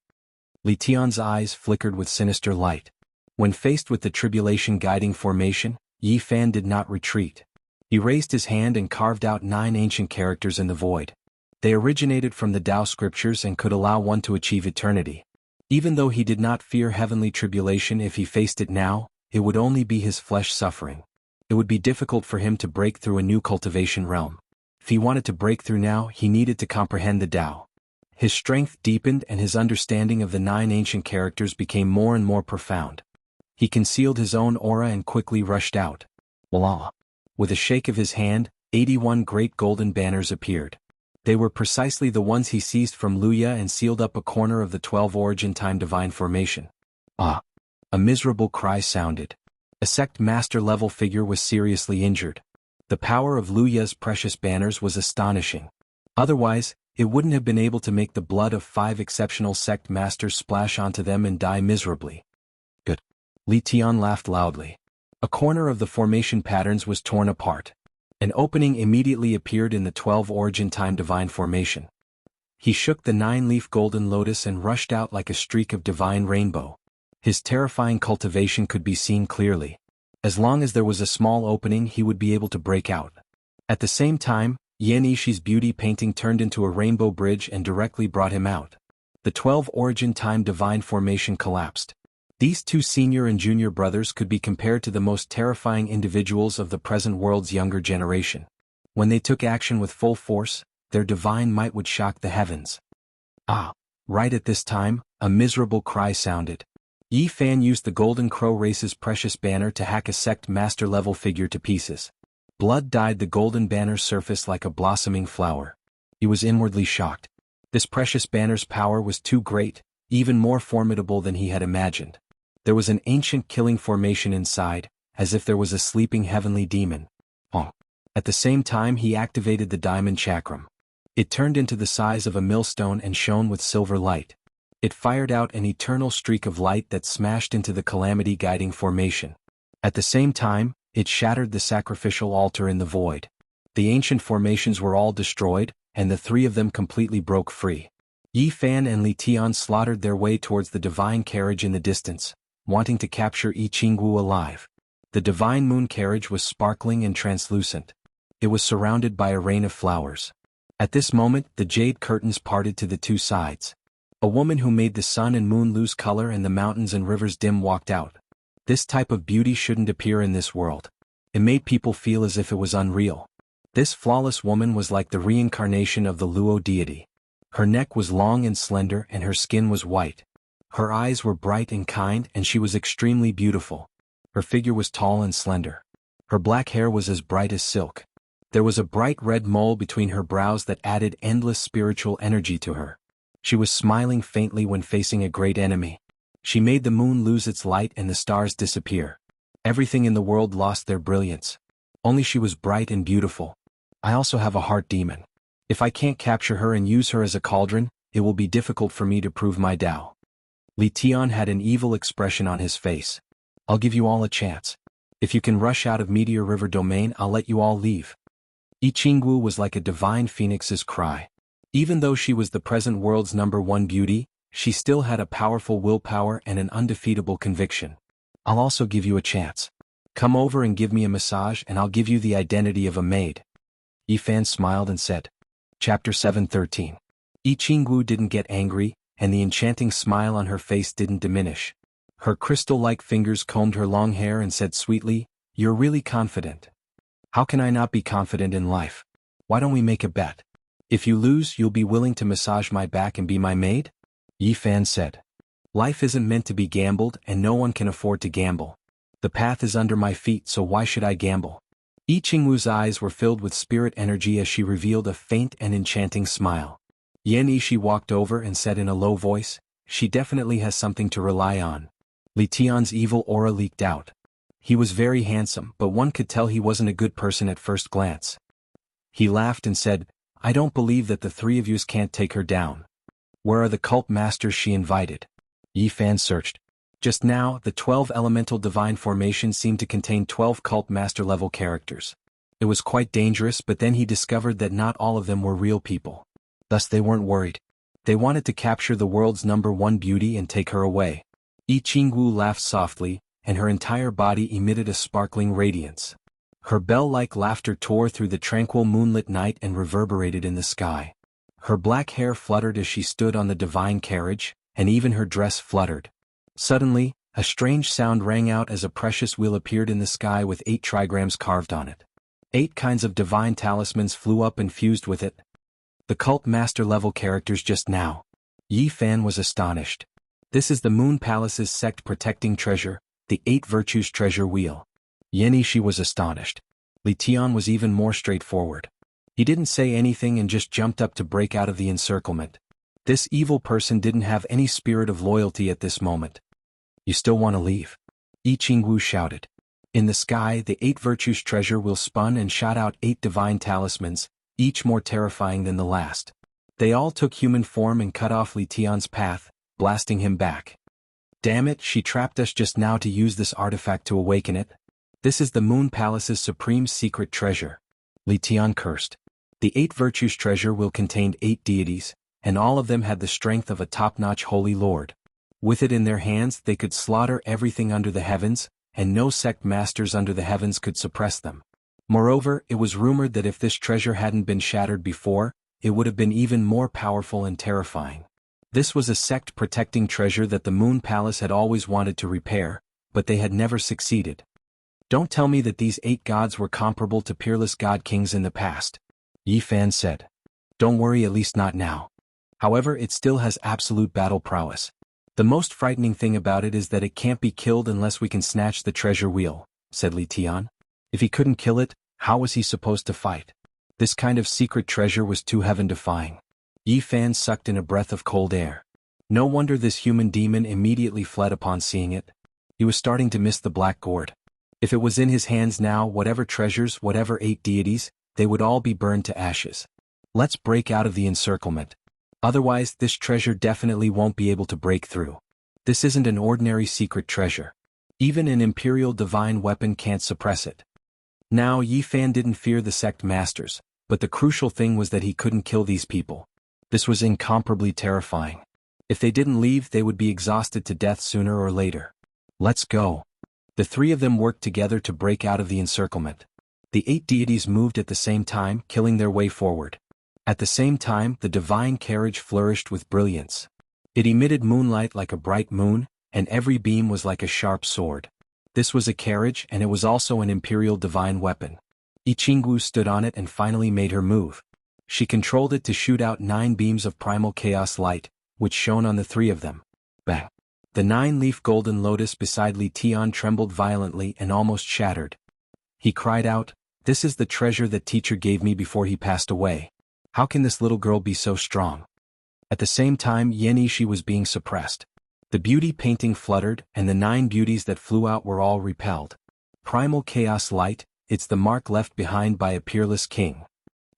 A: Li Tian's eyes flickered with sinister light. When faced with the tribulation guiding formation, Yi Fan did not retreat. He raised his hand and carved out 9 ancient characters in the void. They originated from the Tao scriptures and could allow one to achieve eternity. Even though he did not fear heavenly tribulation, if he faced it now, it would only be his flesh suffering. It would be difficult for him to break through a new cultivation realm. If he wanted to break through now, he needed to comprehend the Tao. His strength deepened and his understanding of the 9 ancient characters became more and more profound. He concealed his own aura and quickly rushed out. Voila! With a shake of his hand, 81 great golden banners appeared. They were precisely the ones he seized from Luya and sealed up a corner of the 12 Origin Time Divine Formation. Ah! A miserable cry sounded. A sect master level figure was seriously injured. The power of Luya's precious banners was astonishing. Otherwise, it wouldn't have been able to make the blood of 5 exceptional sect masters splash onto them and die miserably. Good. Li Tian laughed loudly. A corner of the formation patterns was torn apart. An opening immediately appeared in the 12 Origin Time Divine Formation. He shook the 9-leaf golden lotus and rushed out like a streak of divine rainbow. His terrifying cultivation could be seen clearly. As long as there was a small opening, he would be able to break out. At the same time, Yan Yishi's beauty painting turned into a rainbow bridge and directly brought him out. The 12 Origin Time Divine Formation collapsed. These 2 senior and junior brothers could be compared to the most terrifying individuals of the present world's younger generation. When they took action with full force, their divine might would shock the heavens. Ah! Right at this time, a miserable cry sounded. Yi Fan used the Golden Crow race's precious banner to hack a sect master level figure to pieces. Blood dyed the golden banner's surface like a blossoming flower. He was inwardly shocked. This precious banner's power was too great, even more formidable than he had imagined. There was an ancient killing formation inside, as if there was a sleeping heavenly demon. Oh! At the same time, he activated the diamond chakram. It turned into the size of a millstone and shone with silver light. It fired out an eternal streak of light that smashed into the calamity guiding formation. At the same time, it shattered the sacrificial altar in the void. The ancient formations were all destroyed, and the 3 of them completely broke free. Yi Fan and Li Tian slaughtered their way towards the divine carriage in the distance, wanting to capture Jianghu alive. The divine moon carriage was sparkling and translucent. It was surrounded by a rain of flowers. At this moment, the jade curtains parted to the two sides. A woman who made the sun and moon lose color and the mountains and rivers dim walked out. This type of beauty shouldn't appear in this world. It made people feel as if it was unreal. This flawless woman was like the reincarnation of the Luo deity. Her neck was long and slender and her skin was white. Her eyes were bright and kind and she was extremely beautiful. Her figure was tall and slender. Her black hair was as bright as silk. There was a bright red mole between her brows that added endless spiritual energy to her. She was smiling faintly when facing a great enemy. She made the moon lose its light and the stars disappear. Everything in the world lost their brilliance. Only she was bright and beautiful. I also have a heart demon. If I can't capture her and use her as a cauldron, it will be difficult for me to prove my Tao. Li Tian had an evil expression on his face. I'll give you all a chance. If you can rush out of Meteor River Domain, I'll let you all leave. Jianghu was like a divine phoenix's cry. Even though she was the present world's #1 beauty, she still had a powerful willpower and an undefeatable conviction. I'll also give you a chance. Come over and give me a massage and I'll give you the identity of a maid. Yi Fan smiled and said. Chapter 7:13. Jianghu didn't get angry, and the enchanting smile on her face didn't diminish. Her crystal-like fingers combed her long hair and said sweetly, "You're really confident. How can I not be confident in life? Why don't we make a bet? If you lose, you'll be willing to massage my back and be my maid?" Yi Fan said. Life isn't meant to be gambled and no one can afford to gamble. The path is under my feet, so why should I gamble? Jianghu's eyes were filled with spirit energy as she revealed a faint and enchanting smile. Yan Yishi walked over and said in a low voice, "She definitely has something to rely on." Li Tian's evil aura leaked out. He was very handsome, but one could tell he wasn't a good person at first glance. He laughed and said, "I don't believe that the three of yous can't take her down. Where are the cult masters she invited?" Yi Fan searched. Just now, the 12 elemental divine formation seemed to contain 12 cult master level characters. It was quite dangerous, but then he discovered that not all of them were real people. Thus they weren't worried. They wanted to capture the world's #1 beauty and take her away. Jianghu laughed softly, and her entire body emitted a sparkling radiance. Her bell-like laughter tore through the tranquil moonlit night and reverberated in the sky. Her black hair fluttered as she stood on the divine carriage, and even her dress fluttered. Suddenly, a strange sound rang out as a precious wheel appeared in the sky with 8 trigrams carved on it. 8 kinds of divine talismans flew up and fused with it. The cult master level characters just now. Yi Fan was astonished. This is the Moon Palace's sect protecting treasure, the 8 Virtues treasure wheel. Yan Yishi was astonished. Li Tian was even more straightforward. He didn't say anything and just jumped up to break out of the encirclement. This evil person didn't have any spirit of loyalty at this moment. "You still want to leave?" Jianghu shouted. In the sky, the 8 Virtues treasure wheel spun and shot out 8 divine talismans, each more terrifying than the last. They all took human form and cut off Li Tian's path, blasting him back. "Damn it, she trapped us just now to use this artifact to awaken it. This is the Moon Palace's supreme secret treasure." Li Tian cursed. The 8 Virtues treasure will contain 8 deities, and all of them had the strength of a top-notch holy lord. With it in their hands, they could slaughter everything under the heavens, and no sect masters under the heavens could suppress them. Moreover, it was rumored that if this treasure hadn't been shattered before, it would have been even more powerful and terrifying. This was a sect-protecting treasure that the Moon Palace had always wanted to repair, but they had never succeeded. "Don't tell me that these 8 gods were comparable to peerless god kings in the past," Yi Fan said. "Don't worry, at least not now. However, it still has absolute battle prowess. The most frightening thing about it is that it can't be killed unless we can snatch the treasure wheel," said Li Tian. If he couldn't kill it, how was he supposed to fight? This kind of secret treasure was too heaven-defying. Yi Fan sucked in a breath of cold air. No wonder this human demon immediately fled upon seeing it. He was starting to miss the black gourd. If it was in his hands now, whatever treasures, whatever 8 deities, they would all be burned to ashes. Let's break out of the encirclement. Otherwise, this treasure definitely won't be able to break through. This isn't an ordinary secret treasure. Even an imperial divine weapon can't suppress it. Now, Yi Fan didn't fear the sect masters, but the crucial thing was that he couldn't kill these people. This was incomparably terrifying. If they didn't leave, they would be exhausted to death sooner or later. Let's go. The three of them worked together to break out of the encirclement. The 8 deities moved at the same time, killing their way forward. At the same time, the divine carriage flourished with brilliance. It emitted moonlight like a bright moon, and every beam was like a sharp sword. This was a carriage, and it was also an imperial divine weapon. Jianghu stood on it and finally made her move. She controlled it to shoot out 9 beams of primal chaos light, which shone on the three of them. Bang! The 9-leaf golden lotus beside Li Tian trembled violently and almost shattered. He cried out, "This is the treasure that teacher gave me before he passed away. How can this little girl be so strong?" At the same time, Yenishi was being suppressed. The beauty painting fluttered, and the 9 beauties that flew out were all repelled. Primal chaos light, it's the mark left behind by a peerless king.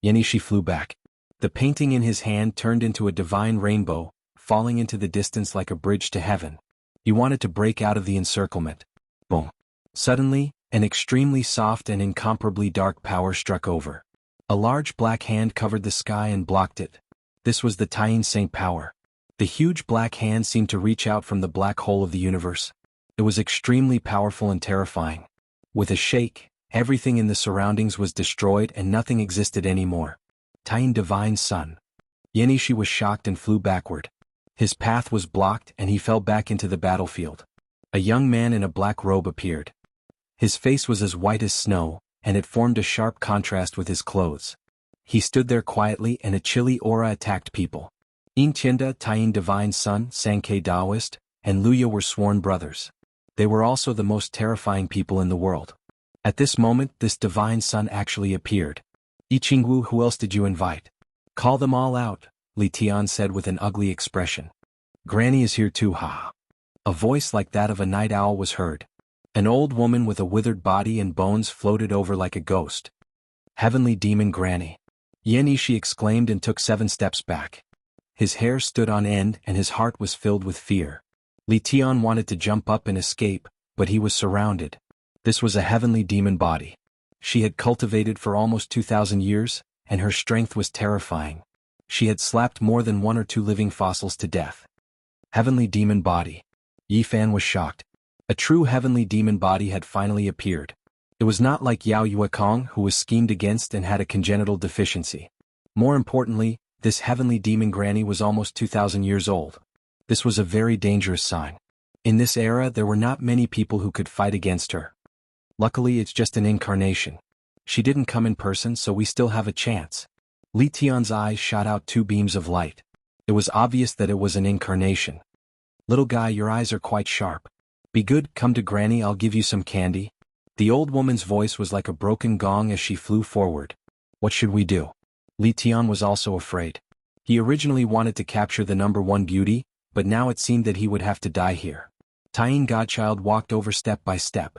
A: Yenishi flew back. The painting in his hand turned into a divine rainbow, falling into the distance like a bridge to heaven. He wanted to break out of the encirclement. Boom. Suddenly, an extremely soft and incomparably dark power struck over. A large black hand covered the sky and blocked it. This was the Tying Saint power. The huge black hand seemed to reach out from the black hole of the universe. It was extremely powerful and terrifying. With a shake, everything in the surroundings was destroyed and nothing existed anymore. Tying Divine Sun. Yenishi was shocked and flew backward. His path was blocked and he fell back into the battlefield. A young man in a black robe appeared. His face was as white as snow, and it formed a sharp contrast with his clothes. He stood there quietly and a chilly aura attacked people. Intienda, Tying Divine Sun, Sankei Taoist, and Luya were sworn brothers. They were also the most terrifying people in the world. At this moment, this Divine Sun actually appeared. Jianghu, who else did you invite? Call them all out, Li Tian said with an ugly expression. Granny is here too, ha. A voice like that of a night owl was heard. An old woman with a withered body and bones floated over like a ghost. Heavenly Demon Granny. Yenishi exclaimed and took 7 steps back. His hair stood on end and his heart was filled with fear. Li Tian wanted to jump up and escape, but he was surrounded. This was a heavenly demon body. She had cultivated for almost 2,000 years, and her strength was terrifying. She had slapped more than 1 or 2 living fossils to death. Heavenly demon body. Yi Fan was shocked. A true heavenly demon body had finally appeared. It was not like Yao Yuekong, who was schemed against and had a congenital deficiency. More importantly, this heavenly demon granny was almost 2,000 years old. This was a very dangerous sign. In this era, there were not many people who could fight against her. Luckily, it's just an incarnation. She didn't come in person, so we still have a chance. Li Tian's eyes shot out 2 beams of light. It was obvious that it was an incarnation. Little guy, your eyes are quite sharp. Be good, come to Granny, I'll give you some candy. The old woman's voice was like a broken gong as she flew forward. What should we do? Li Tian was also afraid. He originally wanted to capture the number 1 beauty, but now it seemed that he would have to die here. Tying Godchild walked over step by step.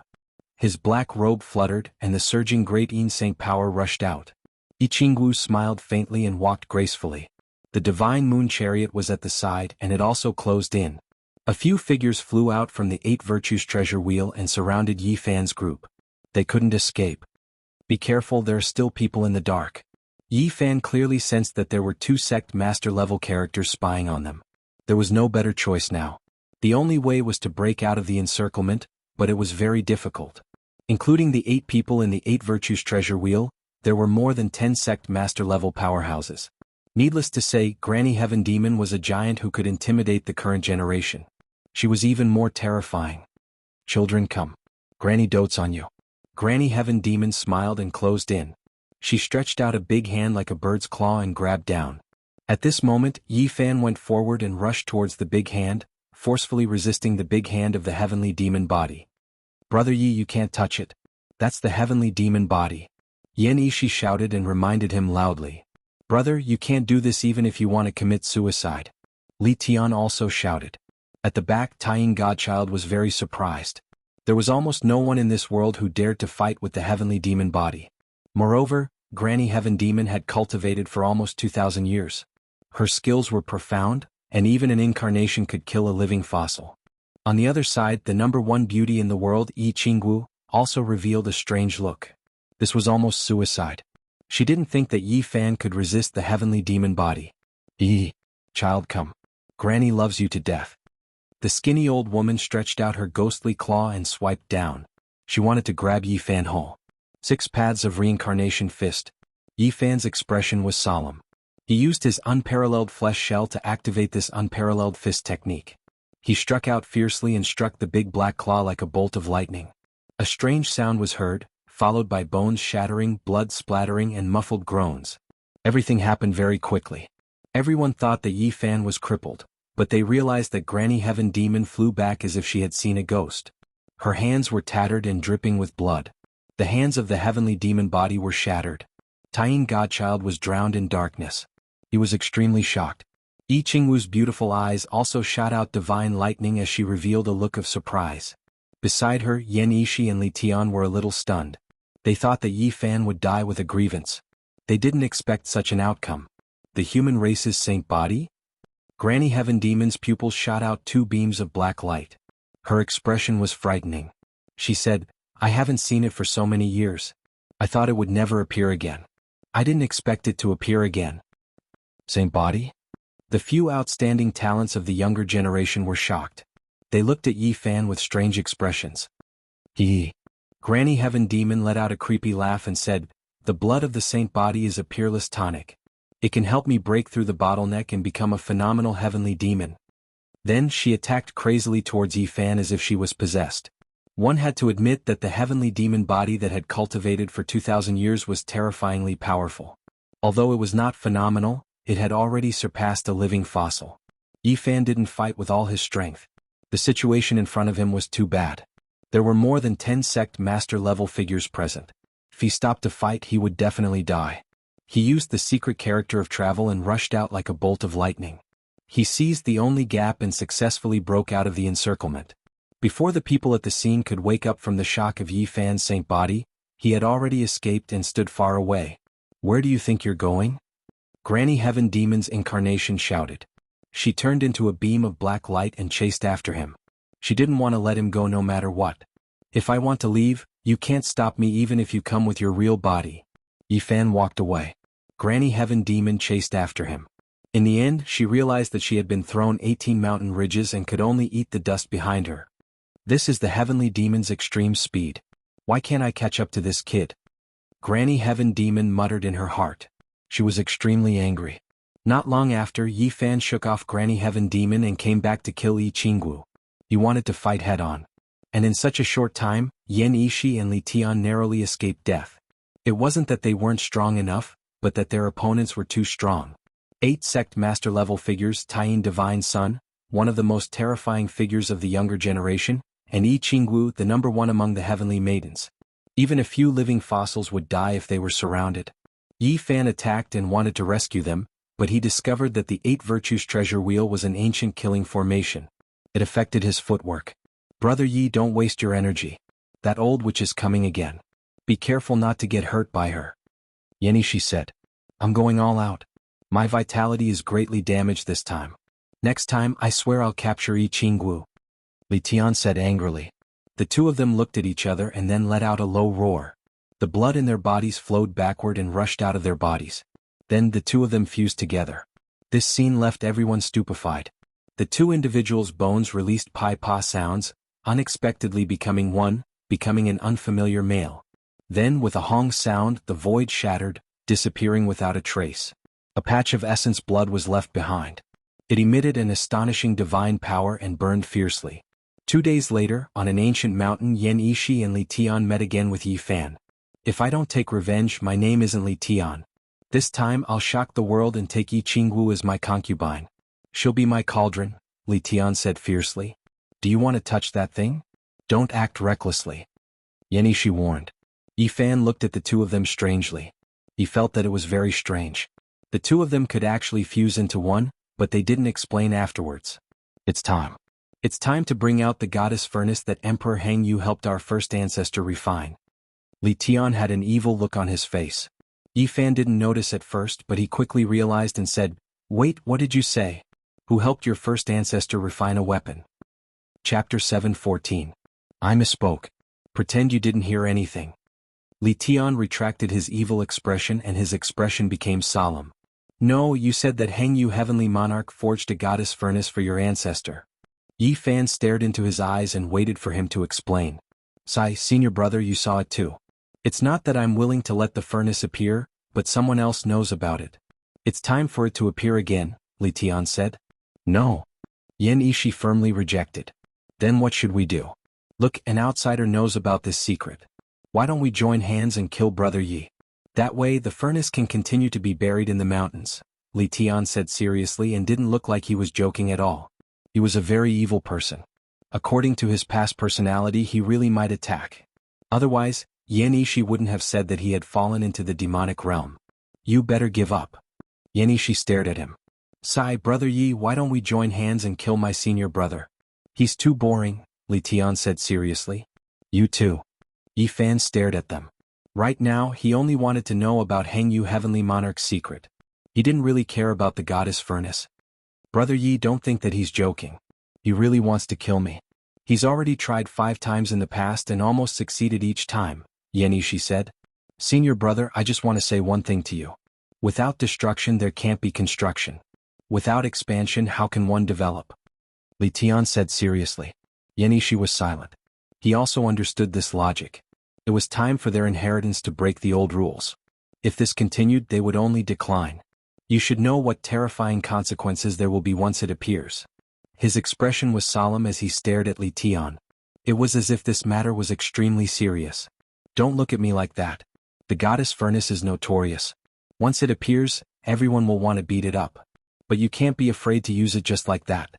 A: His black robe fluttered and the surging great Saint power rushed out. Jianghu smiled faintly and walked gracefully. The divine moon chariot was at the side and it also closed in. A few figures flew out from the 8 Virtues treasure wheel and surrounded Yi Fan's group. They couldn't escape. Be careful, there are still people in the dark. Yi Fan clearly sensed that there were 2 sect master level characters spying on them. There was no better choice now. The only way was to break out of the encirclement, but it was very difficult. Including the 8 people in the 8 Virtues treasure wheel, there were more than 10 sect master level powerhouses. Needless to say, Granny Heaven Demon was a giant who could intimidate the current generation. She was even more terrifying. Children, come. Granny dotes on you. Granny Heaven Demon smiled and closed in. She stretched out a big hand like a bird's claw and grabbed down. At this moment, Yi Fan went forward and rushed towards the big hand, forcefully resisting the big hand of the heavenly demon body. Brother Yi, you can't touch it. That's the heavenly demon body. Yenishi shouted and reminded him loudly. Brother, you can't do this even if you want to commit suicide. Li Tian also shouted. At the back, Tying Godchild was very surprised. There was almost no one in this world who dared to fight with the heavenly demon body. Moreover, Granny Heaven Demon had cultivated for almost 2,000 years. Her skills were profound, and even an incarnation could kill a living fossil. On the other side, the number 1 beauty in the world, Jianghu, also revealed a strange look. This was almost suicide. She didn't think that Yi Fan could resist the heavenly demon body. Yi, child, come. Granny loves you to death. The skinny old woman stretched out her ghostly claw and swiped down. She wanted to grab Yi Fan whole. 6 paths of reincarnation fist. Yi Fan's expression was solemn. He used his unparalleled flesh shell to activate this unparalleled fist technique. He struck out fiercely and struck the big black claw like a bolt of lightning. A strange sound was heard, followed by bones shattering, blood splattering and muffled groans. Everything happened very quickly. Everyone thought that Yi Fan was crippled, but they realized that Granny Heaven Demon flew back as if she had seen a ghost. Her hands were tattered and dripping with blood. The hands of the heavenly demon body were shattered. Tying Godchild was drowned in darkness. He was extremely shocked. Yi Qingwu's beautiful eyes also shot out divine lightning as she revealed a look of surprise. Beside her, Yan Yishi and Li Tian were a little stunned. They thought that Yi Fan would die with a grievance. They didn't expect such an outcome. The human race's saint body? Granny Heaven Demon's pupils shot out 2 beams of black light. Her expression was frightening. She said, "I haven't seen it for so many years. I thought it would never appear again. I didn't expect it to appear again." Saint body? The few outstanding talents of the younger generation were shocked. They looked at Yi Fan with strange expressions. Granny Heaven Demon let out a creepy laugh and said, "The blood of the saint body is a peerless tonic. It can help me break through the bottleneck and become a phenomenal heavenly demon." Then she attacked crazily towards Yi Fan as if she was possessed. One had to admit that the heavenly demon body that had cultivated for 2,000 years was terrifyingly powerful. Although it was not phenomenal, it had already surpassed a living fossil. Yi Fan didn't fight with all his strength. The situation in front of him was too bad. There were more than 10 sect master-level figures present. If he stopped to fight, he would definitely die. He used the secret character of travel and rushed out like a bolt of lightning. He seized the only gap and successfully broke out of the encirclement. Before the people at the scene could wake up from the shock of Yi Fan's saint body, he had already escaped and stood far away. "Where do you think you're going?" Granny Heaven Demon's incarnation shouted. She turned into a beam of black light and chased after him. She didn't want to let him go no matter what. "If I want to leave, you can't stop me even if you come with your real body." Yi Fan walked away. Granny Heaven Demon chased after him. In the end, she realized that she had been thrown 18 mountain ridges and could only eat the dust behind her. This is the heavenly demon's extreme speed. Why can't I catch up to this kid? Granny Heaven Demon muttered in her heart. She was extremely angry. Not long after, Yi Fan shook off Granny Heaven Demon and came back to kill Yi Qingwu. He wanted to fight head-on. And in such a short time, Yan Yishi and Li Tian narrowly escaped death. It wasn't that they weren't strong enough, but that their opponents were too strong. 8 sect master-level figures, Taiyin Divine Sun, one of the most terrifying figures of the younger generation, and Yi Qingwu, the number 1 among the heavenly maidens. Even a few living fossils would die if they were surrounded. Yi Fan attacked and wanted to rescue them, but he discovered that the 8 Virtues treasure wheel was an ancient killing formation. It affected his footwork. "Brother Yi, don't waste your energy. That old witch is coming again. Be careful not to get hurt by her." "Yan Yishi said, "I'm going all out. My vitality is greatly damaged this time. Next time, I swear I'll capture Yi Qingwu." Li Tian said angrily. The 2 of them looked at each other and then let out a low roar. The blood in their bodies flowed backward and rushed out of their bodies. Then the 2 of them fused together. This scene left everyone stupefied. The 2 individuals' bones released pi-pa sounds, unexpectedly becoming one, becoming an unfamiliar male. Then with a hong sound, the void shattered, disappearing without a trace. A patch of essence blood was left behind. It emitted an astonishing divine power and burned fiercely. 2 days later, on an ancient mountain, Yan Yishi and Li Tian met again with Yi Fan. "If I don't take revenge, my name isn't Li Tian. This time I'll shock the world and take Yi Qingwu as my concubine. She'll be my cauldron," Li Tian said fiercely. "Do you want to touch that thing? Don't act recklessly." Yan Yishi warned. Yi Fan looked at the 2 of them strangely. He felt that it was very strange. The 2 of them could actually fuse into one, but they didn't explain afterwards. "It's time. It's time to bring out the goddess furnace that Emperor Heng Yu helped our first ancestor refine." Li Tian had an evil look on his face. Yi Fan didn't notice at first, but he quickly realized and said, "Wait, what did you say? Who helped your first ancestor refine a weapon?" Chapter 7:14. I misspoke. Pretend you didn't hear anything. Li Tian retracted his evil expression and his expression became solemn. "No, you said that Heng Yu Heavenly Monarch forged a goddess furnace for your ancestor." Yi Fan stared into his eyes and waited for him to explain. Sai, senior brother, you saw it too. It's not that I'm willing to let the furnace appear, but someone else knows about it. It's time for it to appear again, Li Tian said. No. Yan Ishi firmly rejected. Then what should we do? Look, an outsider knows about this secret. Why don't we join hands and kill Brother Yi? That way the furnace can continue to be buried in the mountains, Li Tian said seriously and didn't look like he was joking at all. He was a very evil person. According to his past personality, he really might attack. Otherwise, Yan Ishi wouldn't have said that he had fallen into the demonic realm. You better give up. Yan Ishi stared at him. Sai, Brother Yi, why don't we join hands and kill my senior brother? He's too boring, Li Tian said seriously. You too. Yi Fan stared at them. Right now, he only wanted to know about Hengyu Heavenly Monarch's secret. He didn't really care about the goddess furnace. Brother Yi, don't think that he's joking. He really wants to kill me. He's already tried 5 times in the past and almost succeeded each time, Yan Ishi said. Senior brother, I just want to say one thing to you. Without destruction there can't be construction. Without expansion how can one develop? Li Tian said seriously. Yan Ishi was silent. He also understood this logic. It was time for their inheritance to break the old rules. If this continued they would only decline. You should know what terrifying consequences there will be once it appears. His expression was solemn as he stared at Li Tian. It was as if this matter was extremely serious. Don't look at me like that. The goddess furnace is notorious. Once it appears, everyone will want to beat it up. But you can't be afraid to use it just like that.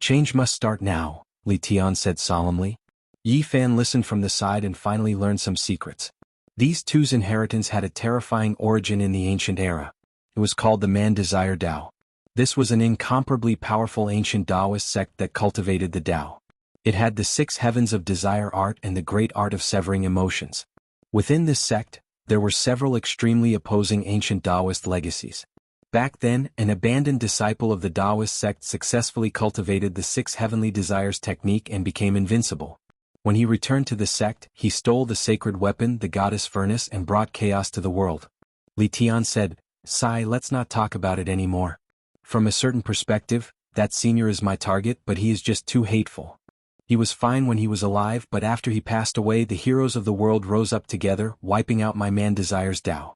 A: Change must start now, Li Tian said solemnly. Yi Fan listened from the side and finally learned some secrets. These two's inheritance had a terrifying origin in the ancient era. It was called the Man-Desire Tao. This was an incomparably powerful ancient Taoist sect that cultivated the Tao. It had the 6 heavens of desire art and the great art of severing emotions. Within this sect, there were several extremely opposing ancient Taoist legacies. Back then, an abandoned disciple of the Taoist sect successfully cultivated the 6 heavenly desires technique and became invincible. When he returned to the sect, he stole the sacred weapon, the goddess furnace, and brought chaos to the world. Li Tian said, Sai, let's not talk about it anymore. From a certain perspective, that senior is my target, but he is just too hateful. He was fine when he was alive, but after he passed away the heroes of the world rose up together, wiping out my Man-Desire's Tao.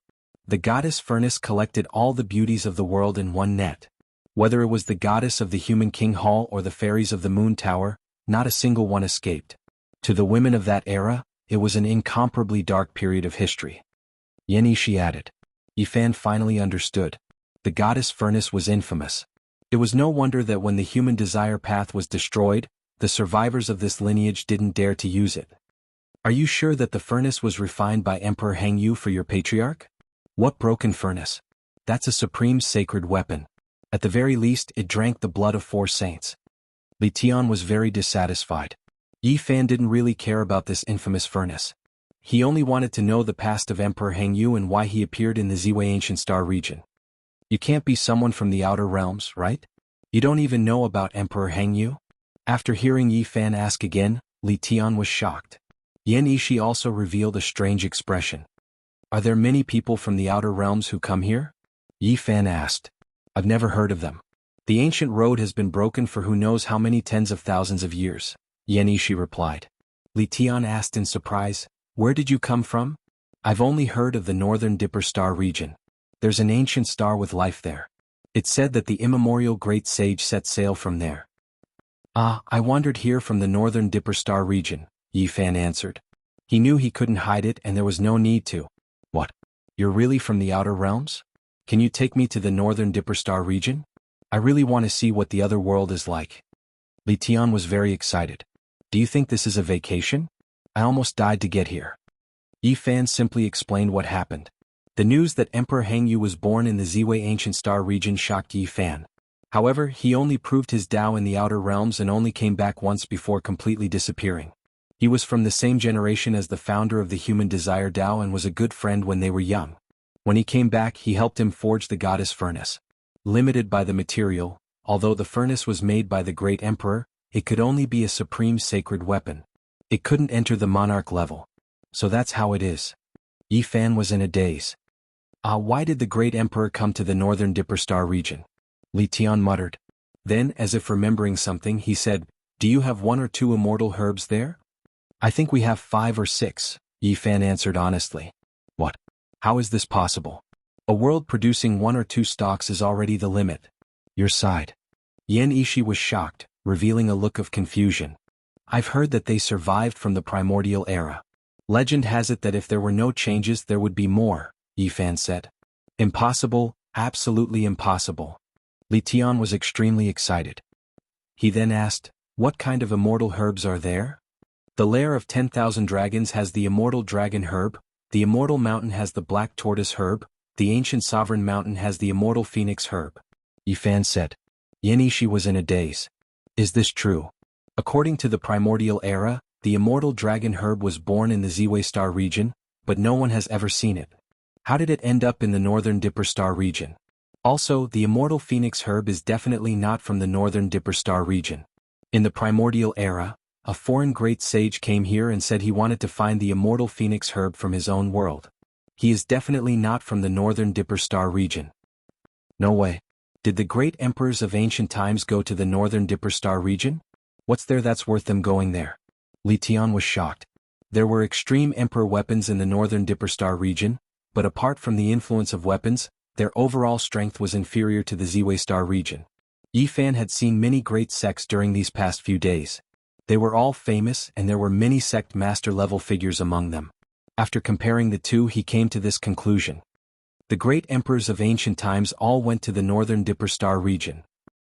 A: The goddess furnace collected all the beauties of the world in one net. Whether it was the goddess of the Human King Hall or the fairies of the Moon Tower, not a single one escaped. To the women of that era, it was an incomparably dark period of history. Yan Ishi added. Yi Fan finally understood. The goddess furnace was infamous. It was no wonder that when the human desire path was destroyed, the survivors of this lineage didn't dare to use it. Are you sure that the furnace was refined by Emperor Hengyu for your patriarch? What broken furnace? That's a supreme sacred weapon. At the very least, it drank the blood of 4 saints. Li Tian was very dissatisfied. Yi Fan didn't really care about this infamous furnace. He only wanted to know the past of Emperor Hengyu and why he appeared in the Ziwei Ancient Star region. You can't be someone from the outer realms, right? You don't even know about Emperor Hengyu? After hearing Yi Fan ask again, Li Tian was shocked. Yan Ishi also revealed a strange expression. Are there many people from the outer realms who come here? Yi Fan asked. I've never heard of them. The ancient road has been broken for who knows how many tens of thousands of years, Yan Ishi replied. Li Tian asked in surprise, where did you come from? I've only heard of the northern Dipper Star region. There's an ancient star with life there. It's said that the immemorial great sage set sail from there. Ah, I wandered here from the northern Dipper Star region, Yi Fan answered. He knew he couldn't hide it and there was no need to. What? You're really from the outer realms? Can you take me to the northern Dipper Star region? I really want to see what the other world is like. Li Tian was very excited. Do you think this is a vacation? I almost died to get here. Yi Fan simply explained what happened. The news that Emperor Hengyu was born in the Ziwei Ancient Star region shocked Yi Fan. However, he only proved his Tao in the outer realms and only came back once before completely disappearing. He was from the same generation as the founder of the Human Desire Tao and was a good friend when they were young. When he came back, he helped him forge the goddess furnace. Limited by the material, although the furnace was made by the great emperor, it could only be a supreme sacred weapon. It couldn't enter the monarch level. So that's how it is. Yi Fan was in a daze. Why did the great emperor come to the northern Dipper Star region? Li Tian muttered. Then, as if remembering something, he said, Do you have 1 or 2 immortal herbs there? I think we have 5 or 6, Yi Fan answered honestly. What? How is this possible? A world producing 1 or 2 stocks is already the limit. Your side. Yen Ishi was shocked, revealing a look of confusion. I've heard that they survived from the primordial era. Legend has it that if there were no changes there would be more, Yi Fan said. Impossible, absolutely impossible. Li Tian was extremely excited. He then asked, what kind of immortal herbs are there? The lair of 10,000 dragons has the immortal dragon herb, the immortal mountain has the black tortoise herb, the ancient sovereign mountain has the immortal phoenix herb. Yi Fan said. Yen Ishi was in a daze. Is this true? According to the primordial era, the immortal dragon herb was born in the Ziwei Star region, but no one has ever seen it. How did it end up in the northern Dipper Star region? Also, the immortal phoenix herb is definitely not from the northern Dipper Star region. In the primordial era, a foreign great sage came here and said he wanted to find the immortal phoenix herb from his own world. He is definitely not from the northern Dipper Star region. No way. Did the great emperors of ancient times go to the northern Dipper Star region? What's there that's worth them going there? Li Tian was shocked. There were extreme emperor weapons in the northern Dipper Star region, but apart from the influence of weapons, their overall strength was inferior to the Ziwei Star region. Yi Fan had seen many great sects during these past few days. They were all famous and there were many sect master-level figures among them. After comparing the two he came to this conclusion. The great emperors of ancient times all went to the northern Dipper Star region.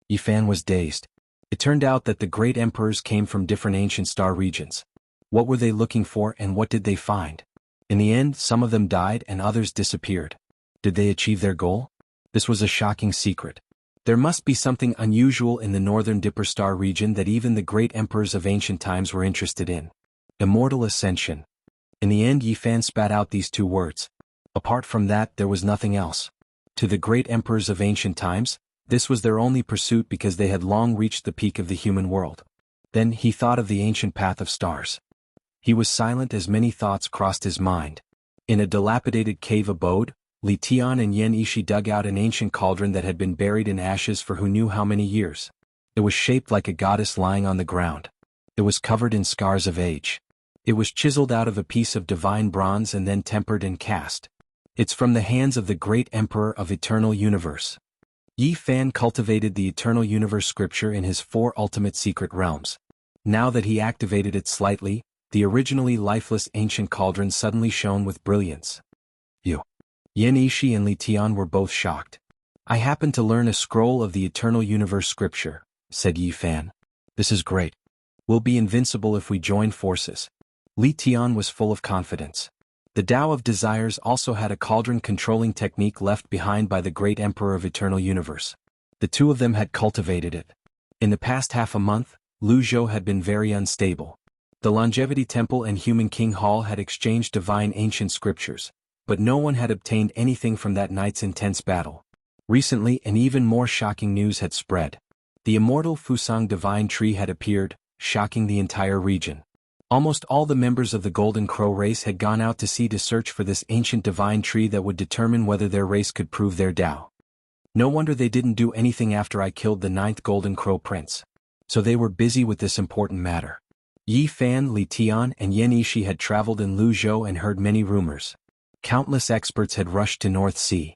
A: Yi Fan was dazed. It turned out that the great emperors came from different ancient star regions. What were they looking for and what did they find? In the end, some of them died and others disappeared. Did they achieve their goal? This was a shocking secret. There must be something unusual in the northern Dipper Star region that even the great emperors of ancient times were interested in. Immortal Ascension. In the end Yi Fan spat out these 2 words. Apart from that there was nothing else. To the great emperors of ancient times, this was their only pursuit because they had long reached the peak of the human world. Then he thought of the ancient path of stars. He was silent as many thoughts crossed his mind. In a dilapidated cave abode, Li Tian and Yen Ishi dug out an ancient cauldron that had been buried in ashes for who knew how many years. It was shaped like a goddess lying on the ground. It was covered in scars of age. It was chiseled out of a piece of divine bronze and then tempered and cast. It's from the hands of the great emperor of eternal universe. Yi Fan cultivated the eternal universe scripture in his 4 ultimate secret realms. Now that he activated it slightly, the originally lifeless ancient cauldron suddenly shone with brilliance. Yen Ishi and Li Tian were both shocked. I happened to learn a scroll of the eternal universe scripture, said Yi Fan. This is great. We'll be invincible if we join forces. Li Tian was full of confidence. The Tao of Desires also had a cauldron-controlling technique left behind by the great emperor of eternal universe. The 2 of them had cultivated it. In the past half a month, Lu Zhou had been very unstable. The Longevity Temple and Human King Hall had exchanged divine ancient scriptures, but no one had obtained anything from that night's intense battle. Recently an even more shocking news had spread. The immortal Fusang divine tree had appeared, shocking the entire region. Almost all the members of the Golden Crow race had gone out to sea to search for this ancient divine tree that would determine whether their race could prove their Tao. No wonder they didn't do anything after I killed the 9th Golden Crow Prince. So they were busy with this important matter. Yi Fan, Li Tian, and Yen Ishi had traveled in Lu Zhou and heard many rumors. Countless experts had rushed to North Sea.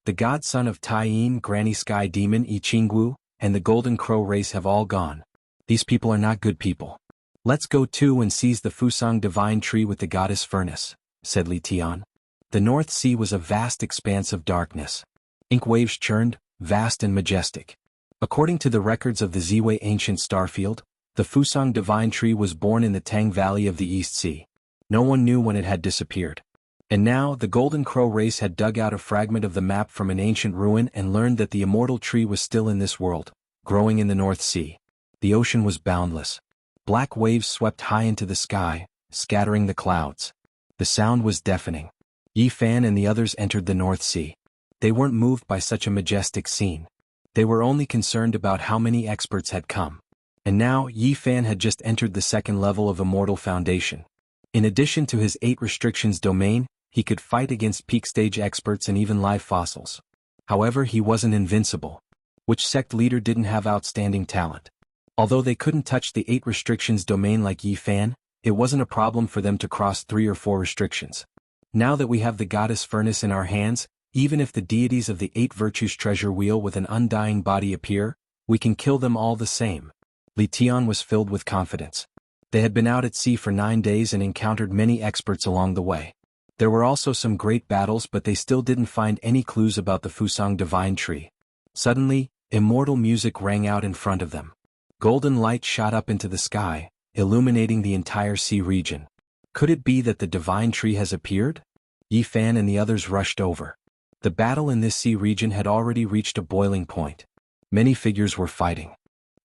A: The godson of Taiyin, Granny Sky Demon Jianghu, and the Golden Crow race have all gone. These people are not good people. Let's go too and seize the Fusang divine tree with the goddess furnace, said Li Tian. The North Sea was a vast expanse of darkness. Ink waves churned, vast and majestic. According to the records of the Ziwei ancient starfield, the Fusang divine tree was born in the Tang Valley of the East Sea. No one knew when it had disappeared. And now the Golden Crow race had dug out a fragment of the map from an ancient ruin and learned that the immortal tree was still in this world, growing in the North Sea. The ocean was boundless. Black waves swept high into the sky, scattering the clouds. The sound was deafening. Yi Fan and the others entered the North Sea. They weren't moved by such a majestic scene. They were only concerned about how many experts had come. And now Yi Fan had just entered the 2nd level of Immortal Foundation. In addition to his 8 restrictions domain, he could fight against peak stage experts and even live fossils. However, he wasn't invincible. Which sect leader didn't have outstanding talent? Although they couldn't touch the 8 restrictions domain like Yi Fan, it wasn't a problem for them to cross 3 or 4 restrictions. Now that we have the goddess furnace in our hands, even if the deities of the 8 virtues treasure wheel with an undying body appear, we can kill them all the same. Li Tian was filled with confidence. They had been out at sea for 9 days and encountered many experts along the way. There were also some great battles, but they still didn't find any clues about the Fusang divine tree. Suddenly, immortal music rang out in front of them. Golden light shot up into the sky, illuminating the entire sea region. Could it be that the divine tree has appeared? Yi Fan and the others rushed over. The battle in this sea region had already reached a boiling point. Many figures were fighting.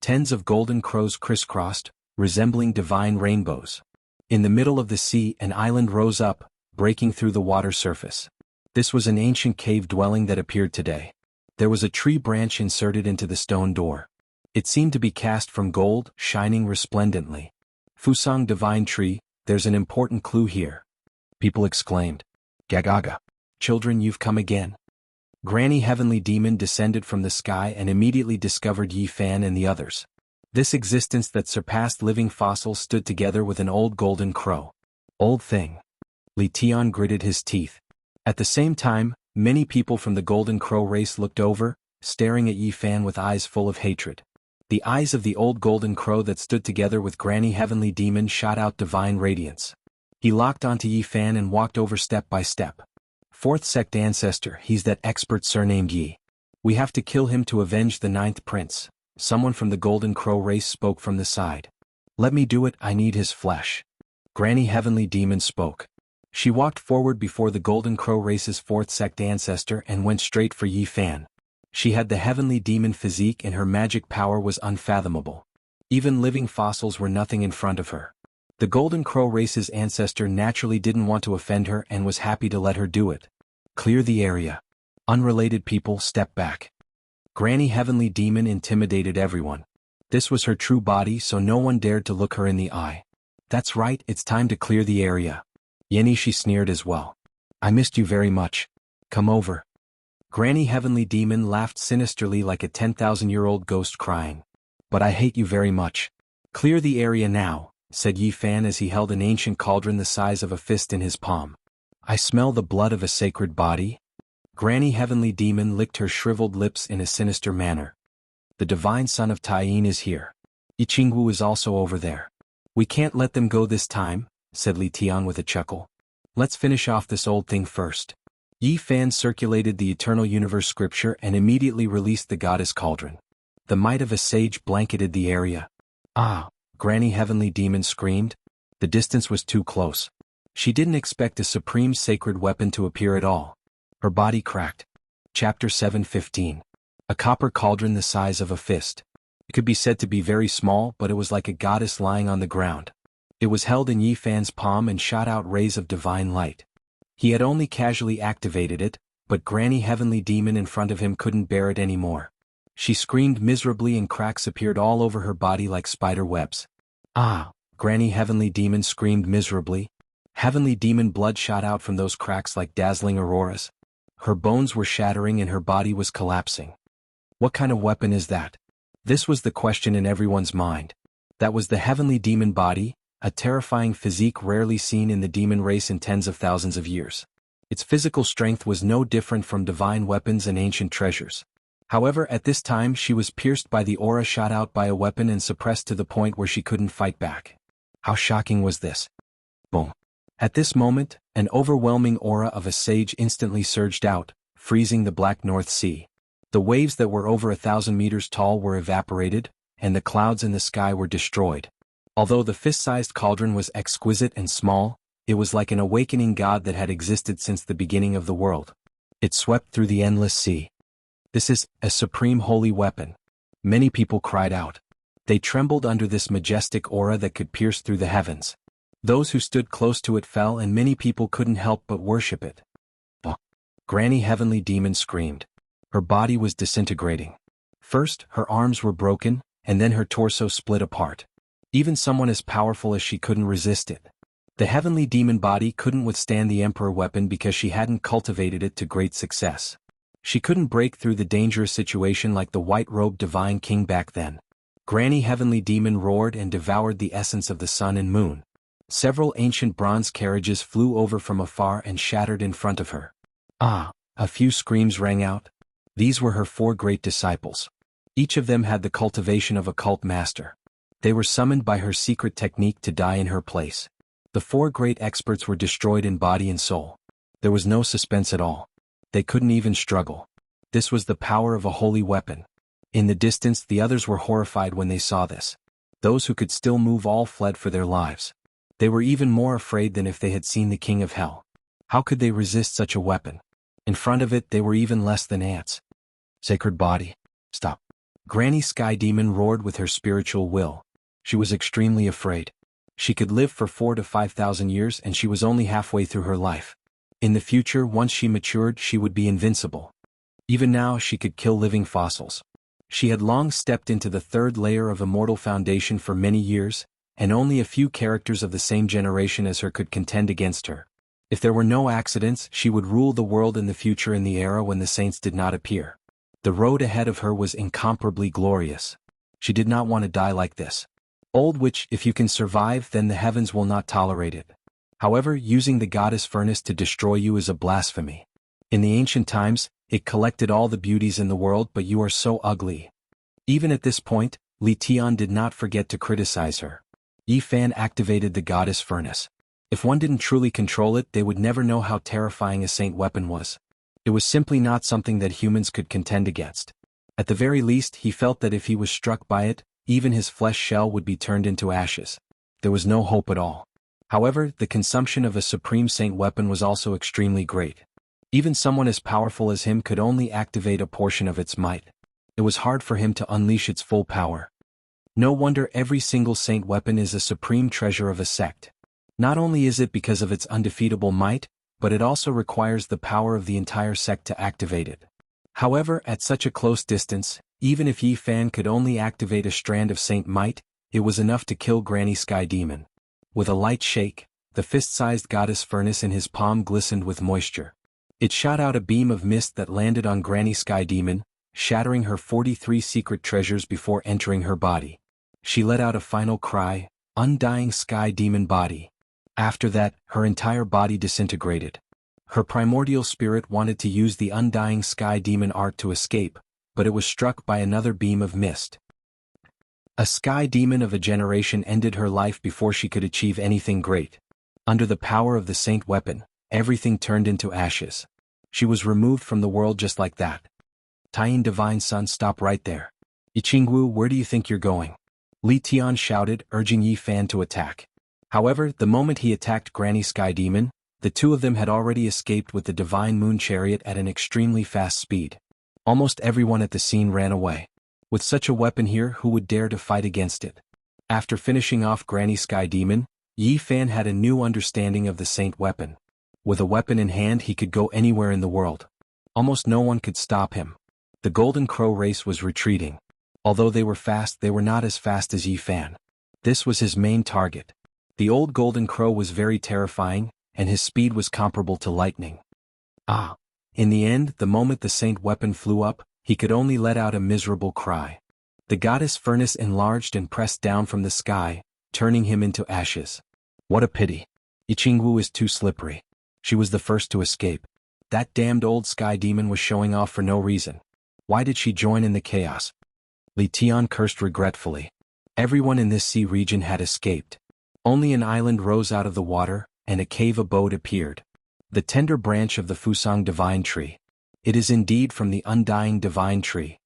A: Tens of golden crows crisscrossed, resembling divine rainbows. In the middle of the sea, an island rose up, breaking through the water surface. This was an ancient cave dwelling that appeared today. There was a tree branch inserted into the stone door. It seemed to be cast from gold, shining resplendently. Fusang divine tree, there's an important clue here. People exclaimed. Gagaga. Children, you've come again. Granny Heavenly Demon descended from the sky and immediately discovered Yi Fan and the others. This existence that surpassed living fossils stood together with an old golden crow. Old thing. Li Tian gritted his teeth. At the same time, many people from the golden crow race looked over, staring at Yi Fan with eyes full of hatred. The eyes of the old golden crow that stood together with Granny Heavenly Demon shot out divine radiance. He locked onto Yi Fan and walked over step by step. 4th sect ancestor, he's that expert surnamed Yi. We have to kill him to avenge the 9th prince. Someone from the golden crow race spoke from the side. Let me do it, I need his flesh. Granny Heavenly Demon spoke. She walked forward before the golden crow race's 4th sect ancestor and went straight for Yi Fan. She had the heavenly demon physique and her magic power was unfathomable. Even living fossils were nothing in front of her. The golden crow race's ancestor naturally didn't want to offend her and was happy to let her do it. Clear the area. Unrelated people, step back. Granny Heavenly Demon intimidated everyone. This was her true body, so no one dared to look her in the eye. That's right, it's time to clear the area. Yenny, she sneered as well. I missed you very much. Come over. Granny Heavenly Demon laughed sinisterly like a 10,000-year-old ghost crying. But I hate you very much. Clear the area now, said Yi Fan as he held an ancient cauldron the size of a fist in his palm. I smell the blood of a sacred body. Granny Heavenly Demon licked her shriveled lips in a sinister manner. The divine son of Taiyin is here. Jianghu is also over there. We can't let them go this time, said Li Tian with a chuckle. Let's finish off this old thing first. Yi Fan circulated the Eternal Universe scripture and immediately released the goddess cauldron. The might of a sage blanketed the area. Ah, Granny Heavenly Demon screamed. The distance was too close. She didn't expect a supreme sacred weapon to appear at all. Her body cracked. Chapter 7:15. A copper cauldron the size of a fist. It could be said to be very small, but it was like a goddess lying on the ground. It was held in Yi Fan's palm and shot out rays of divine light. He had only casually activated it, but Granny Heavenly Demon in front of him couldn't bear it anymore. She screamed miserably and cracks appeared all over her body like spider webs. Ah! Granny Heavenly Demon screamed miserably. Heavenly Demon blood shot out from those cracks like dazzling auroras. Her bones were shattering and her body was collapsing. What kind of weapon is that? This was the question in everyone's mind. That was the Heavenly Demon body, a terrifying physique rarely seen in the demon race in tens of thousands of years. Its physical strength was no different from divine weapons and ancient treasures. However, at this time she was pierced by the aura shot out by a weapon and suppressed to the point where she couldn't fight back. How shocking was this? Boom. At this moment, an overwhelming aura of a sage instantly surged out, freezing the Black North Sea. The waves that were over 1,000 meters tall were evaporated, and the clouds in the sky were destroyed. Although the fist-sized cauldron was exquisite and small, it was like an awakening god that had existed since the beginning of the world. It swept through the endless sea. This is a supreme holy weapon. Many people cried out. They trembled under this majestic aura that could pierce through the heavens. Those who stood close to it fell and many people couldn't help but worship it. Granny Heavenly Demon screamed. Her body was disintegrating. First, her arms were broken, and then her torso split apart. Even someone as powerful as she couldn't resist it. The Heavenly Demon body couldn't withstand the Emperor weapon because she hadn't cultivated it to great success. She couldn't break through the dangerous situation like the white-robed Divine King back then. Granny Heavenly Demon roared and devoured the essence of the sun and moon. Several ancient bronze carriages flew over from afar and shattered in front of her. Ah! A few screams rang out. These were her 4 great disciples. Each of them had the cultivation of a cult master. They were summoned by her secret technique to die in her place. The 4 great experts were destroyed in body and soul. There was no suspense at all. They couldn't even struggle. This was the power of a holy weapon. In the distance, the others were horrified when they saw this. Those who could still move all fled for their lives. They were even more afraid than if they had seen the king of hell. How could they resist such a weapon? In front of it, they were even less than ants. Sacred body. Stop. Granny Sky Demon roared with her spiritual will. She was extremely afraid. She could live for 4,000 to 5,000 years, and she was only halfway through her life. In the future, once she matured, she would be invincible. Even now, she could kill living fossils. She had long stepped into the 3rd layer of Immortal Foundation for many years, and only a few characters of the same generation as her could contend against her. If there were no accidents, she would rule the world in the future in the era when the saints did not appear. The road ahead of her was incomparably glorious. She did not want to die like this. Old witch, if you can survive, then the heavens will not tolerate it. However, using the goddess furnace to destroy you is a blasphemy. In the ancient times, it collected all the beauties in the world, but you are so ugly. Even at this point, Li Tian did not forget to criticize her. Yi Fan activated the goddess furnace. If one didn't truly control it, they would never know how terrifying a saint weapon was. It was simply not something that humans could contend against. At the very least, he felt that if he was struck by it, even his flesh shell would be turned into ashes. There was no hope at all. However, the consumption of a supreme saint weapon was also extremely great. Even someone as powerful as him could only activate a portion of its might. It was hard for him to unleash its full power. No wonder every single saint weapon is a supreme treasure of a sect. Not only is it because of its undefeatable might, but it also requires the power of the entire sect to activate it. However, at such a close distance, even if Yi Fan could only activate a strand of saint might, it was enough to kill Granny Sky Demon. With a light shake, the fist-sized goddess furnace in his palm glistened with moisture. It shot out a beam of mist that landed on Granny Sky Demon, shattering her 43 secret treasures before entering her body. She let out a final cry, "Undying Sky Demon Body." After that, her entire body disintegrated. Her primordial spirit wanted to use the Undying Sky Demon art to escape, but it was struck by another beam of mist. A sky demon of a generation ended her life before she could achieve anything great. Under the power of the saint weapon, everything turned into ashes. She was removed from the world just like that. Taiyin Divine Sun, stop right there. Jianghu, where do you think you're going? Li Tian shouted, urging Yi Fan to attack. However, the moment he attacked Granny Sky Demon, the 2 of them had already escaped with the Divine Moon Chariot at an extremely fast speed. Almost everyone at the scene ran away. With such a weapon here, who would dare to fight against it? After finishing off Granny Sky Demon, Yi Fan had a new understanding of the saint weapon. With a weapon in hand, he could go anywhere in the world. Almost no one could stop him. The Golden Crow race was retreating. Although they were fast, they were not as fast as Yi Fan. This was his main target. The old Golden Crow was very terrifying, and his speed was comparable to lightning. Ah! In the end, the moment the saint weapon flew up, he could only let out a miserable cry. The goddess furnace enlarged and pressed down from the sky, turning him into ashes. What a pity. Jianghu is too slippery. She was the first to escape. That damned old sky demon was showing off for no reason. Why did she join in the chaos? Li Tian cursed regretfully. Everyone in this sea region had escaped. Only an island rose out of the water, and a cave abode appeared. The tender branch of the Fusang Divine Tree. It is indeed from the Undying Divine Tree.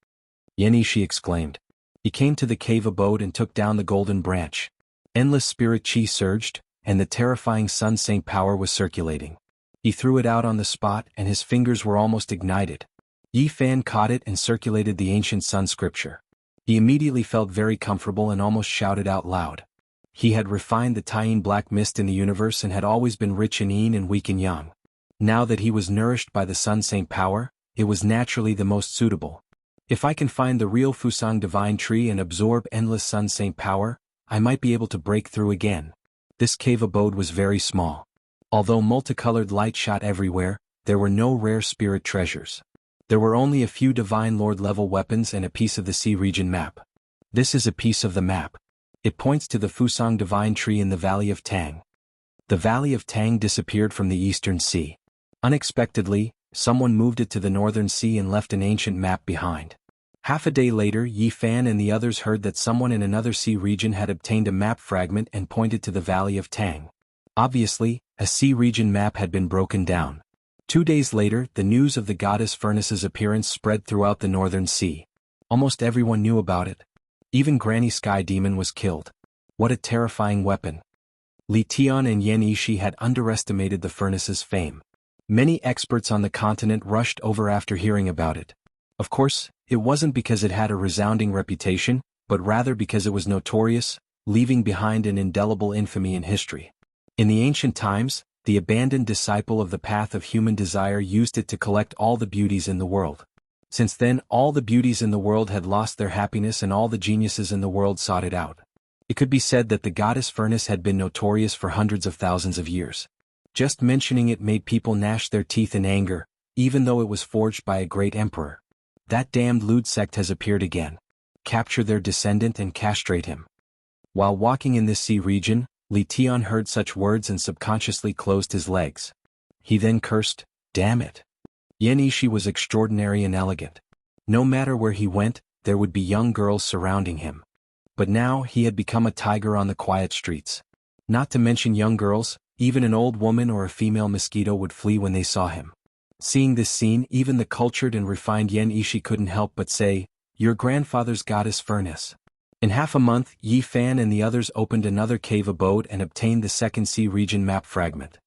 A: Yeni, she exclaimed. He came to the cave abode and took down the golden branch. Endless spirit chi surged, and the terrifying sun saint power was circulating. He threw it out on the spot, and his fingers were almost ignited. Yi Fan caught it and circulated the ancient sun scripture. He immediately felt very comfortable and almost shouted out loud. He had refined the Taiyin black mist in the universe and had always been rich in yin and weak in yang. Now that he was nourished by the sun saint power, it was naturally the most suitable. If I can find the real Fusang Divine Tree and absorb endless sun saint power, I might be able to break through again. This cave abode was very small. Although multicolored light shot everywhere, there were no rare spirit treasures. There were only a few Divine Lord level weapons and a piece of the sea region map. This is a piece of the map. It points to the Fusang divine tree in the Valley of Tang. The Valley of Tang disappeared from the Eastern Sea. Unexpectedly, someone moved it to the Northern Sea and left an ancient map behind. Half a day later, Yi Fan and the others heard that someone in another sea region had obtained a map fragment and pointed to the Valley of Tang. Obviously, a sea region map had been broken down. 2 days later, the news of the goddess Furnace's appearance spread throughout the Northern Sea. Almost everyone knew about it. Even Granny Sky Demon was killed. What a terrifying weapon. Li Tian and Yan Yishi had underestimated the Furnace's fame. Many experts on the continent rushed over after hearing about it. Of course, it wasn't because it had a resounding reputation, but rather because it was notorious, leaving behind an indelible infamy in history. In the ancient times, the abandoned disciple of the path of human desire used it to collect all the beauties in the world. Since then, all the beauties in the world had lost their happiness and all the geniuses in the world sought it out. It could be said that the goddess Furnace had been notorious for hundreds of thousands of years. Just mentioning it made people gnash their teeth in anger, even though it was forged by a great emperor. That damned lewd sect has appeared again. Capture their descendant and castrate him. While walking in this sea region, Li Tian heard such words and subconsciously closed his legs. He then cursed, "Damn it." Yan Yishi was extraordinary and elegant. No matter where he went, there would be young girls surrounding him. But now he had become a tiger on the quiet streets. Not to mention young girls, even an old woman or a female mosquito would flee when they saw him. Seeing this scene, even the cultured and refined Yan Yishi couldn't help but say, "Your grandfather's goddess Furnace." In half a month, Yi Fan and the others opened another cave abode and obtained the second sea region map fragment.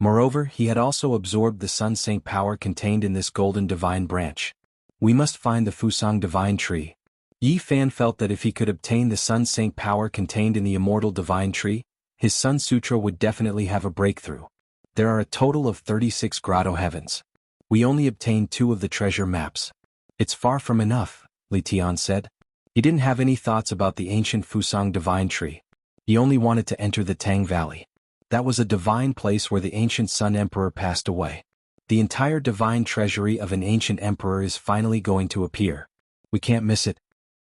A: Moreover, he had also absorbed the Sun Saint power contained in this golden divine branch. We must find the Fusang divine tree. Yi Fan felt that if he could obtain the Sun Saint power contained in the immortal divine tree, his Sun Sutra would definitely have a breakthrough. There are a total of 36 grotto heavens. We only obtained 2 of the treasure maps. It's far from enough, Li Tian said. He didn't have any thoughts about the ancient Fusang divine tree. He only wanted to enter the Tang Valley. That was a divine place where the ancient Sun Emperor passed away. The entire divine treasury of an ancient emperor is finally going to appear. We can't miss it.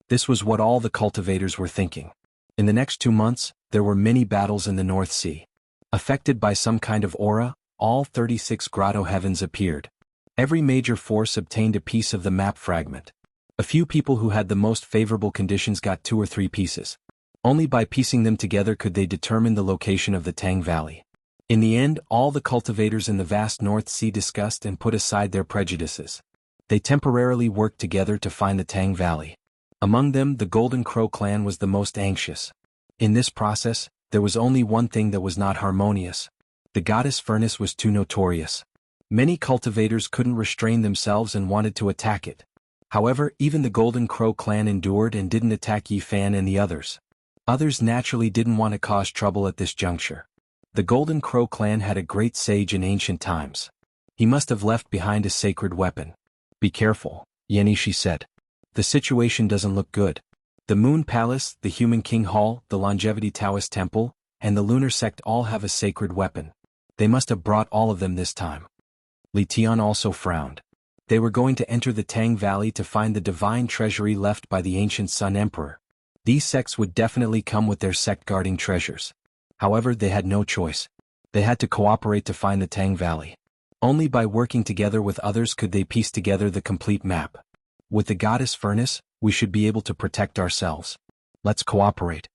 A: This was what all the cultivators were thinking. In the next 2 months, there were many battles in the North Sea. Affected by some kind of aura, all 36 grotto heavens appeared. Every major force obtained a piece of the map fragment. A few people who had the most favorable conditions got 2 or 3 pieces. Only by piecing them together could they determine the location of the Tang Valley. In the end, all the cultivators in the vast North Sea discussed and put aside their prejudices. They temporarily worked together to find the Tang Valley. Among them, the Golden Crow clan was the most anxious. In this process, there was only one thing that was not harmonious. The goddess Furnace was too notorious. Many cultivators couldn't restrain themselves and wanted to attack it. However, even the Golden Crow clan endured and didn't attack Yi Fan and the others. Others naturally didn't want to cause trouble at this juncture. The Golden Crow clan had a great sage in ancient times. He must have left behind a sacred weapon. Be careful, Yan Yishi said. The situation doesn't look good. The Moon Palace, the Human King Hall, the Longevity Taoist Temple, and the Lunar Sect all have a sacred weapon. They must have brought all of them this time. Li Tian also frowned. They were going to enter the Tang Valley to find the divine treasury left by the ancient Sun Emperor. These sects would definitely come with their sect-guarding treasures. However, they had no choice. They had to cooperate to find the Tang Valley. Only by working together with others could they piece together the complete map. With the goddess Furnace, we should be able to protect ourselves. Let's cooperate.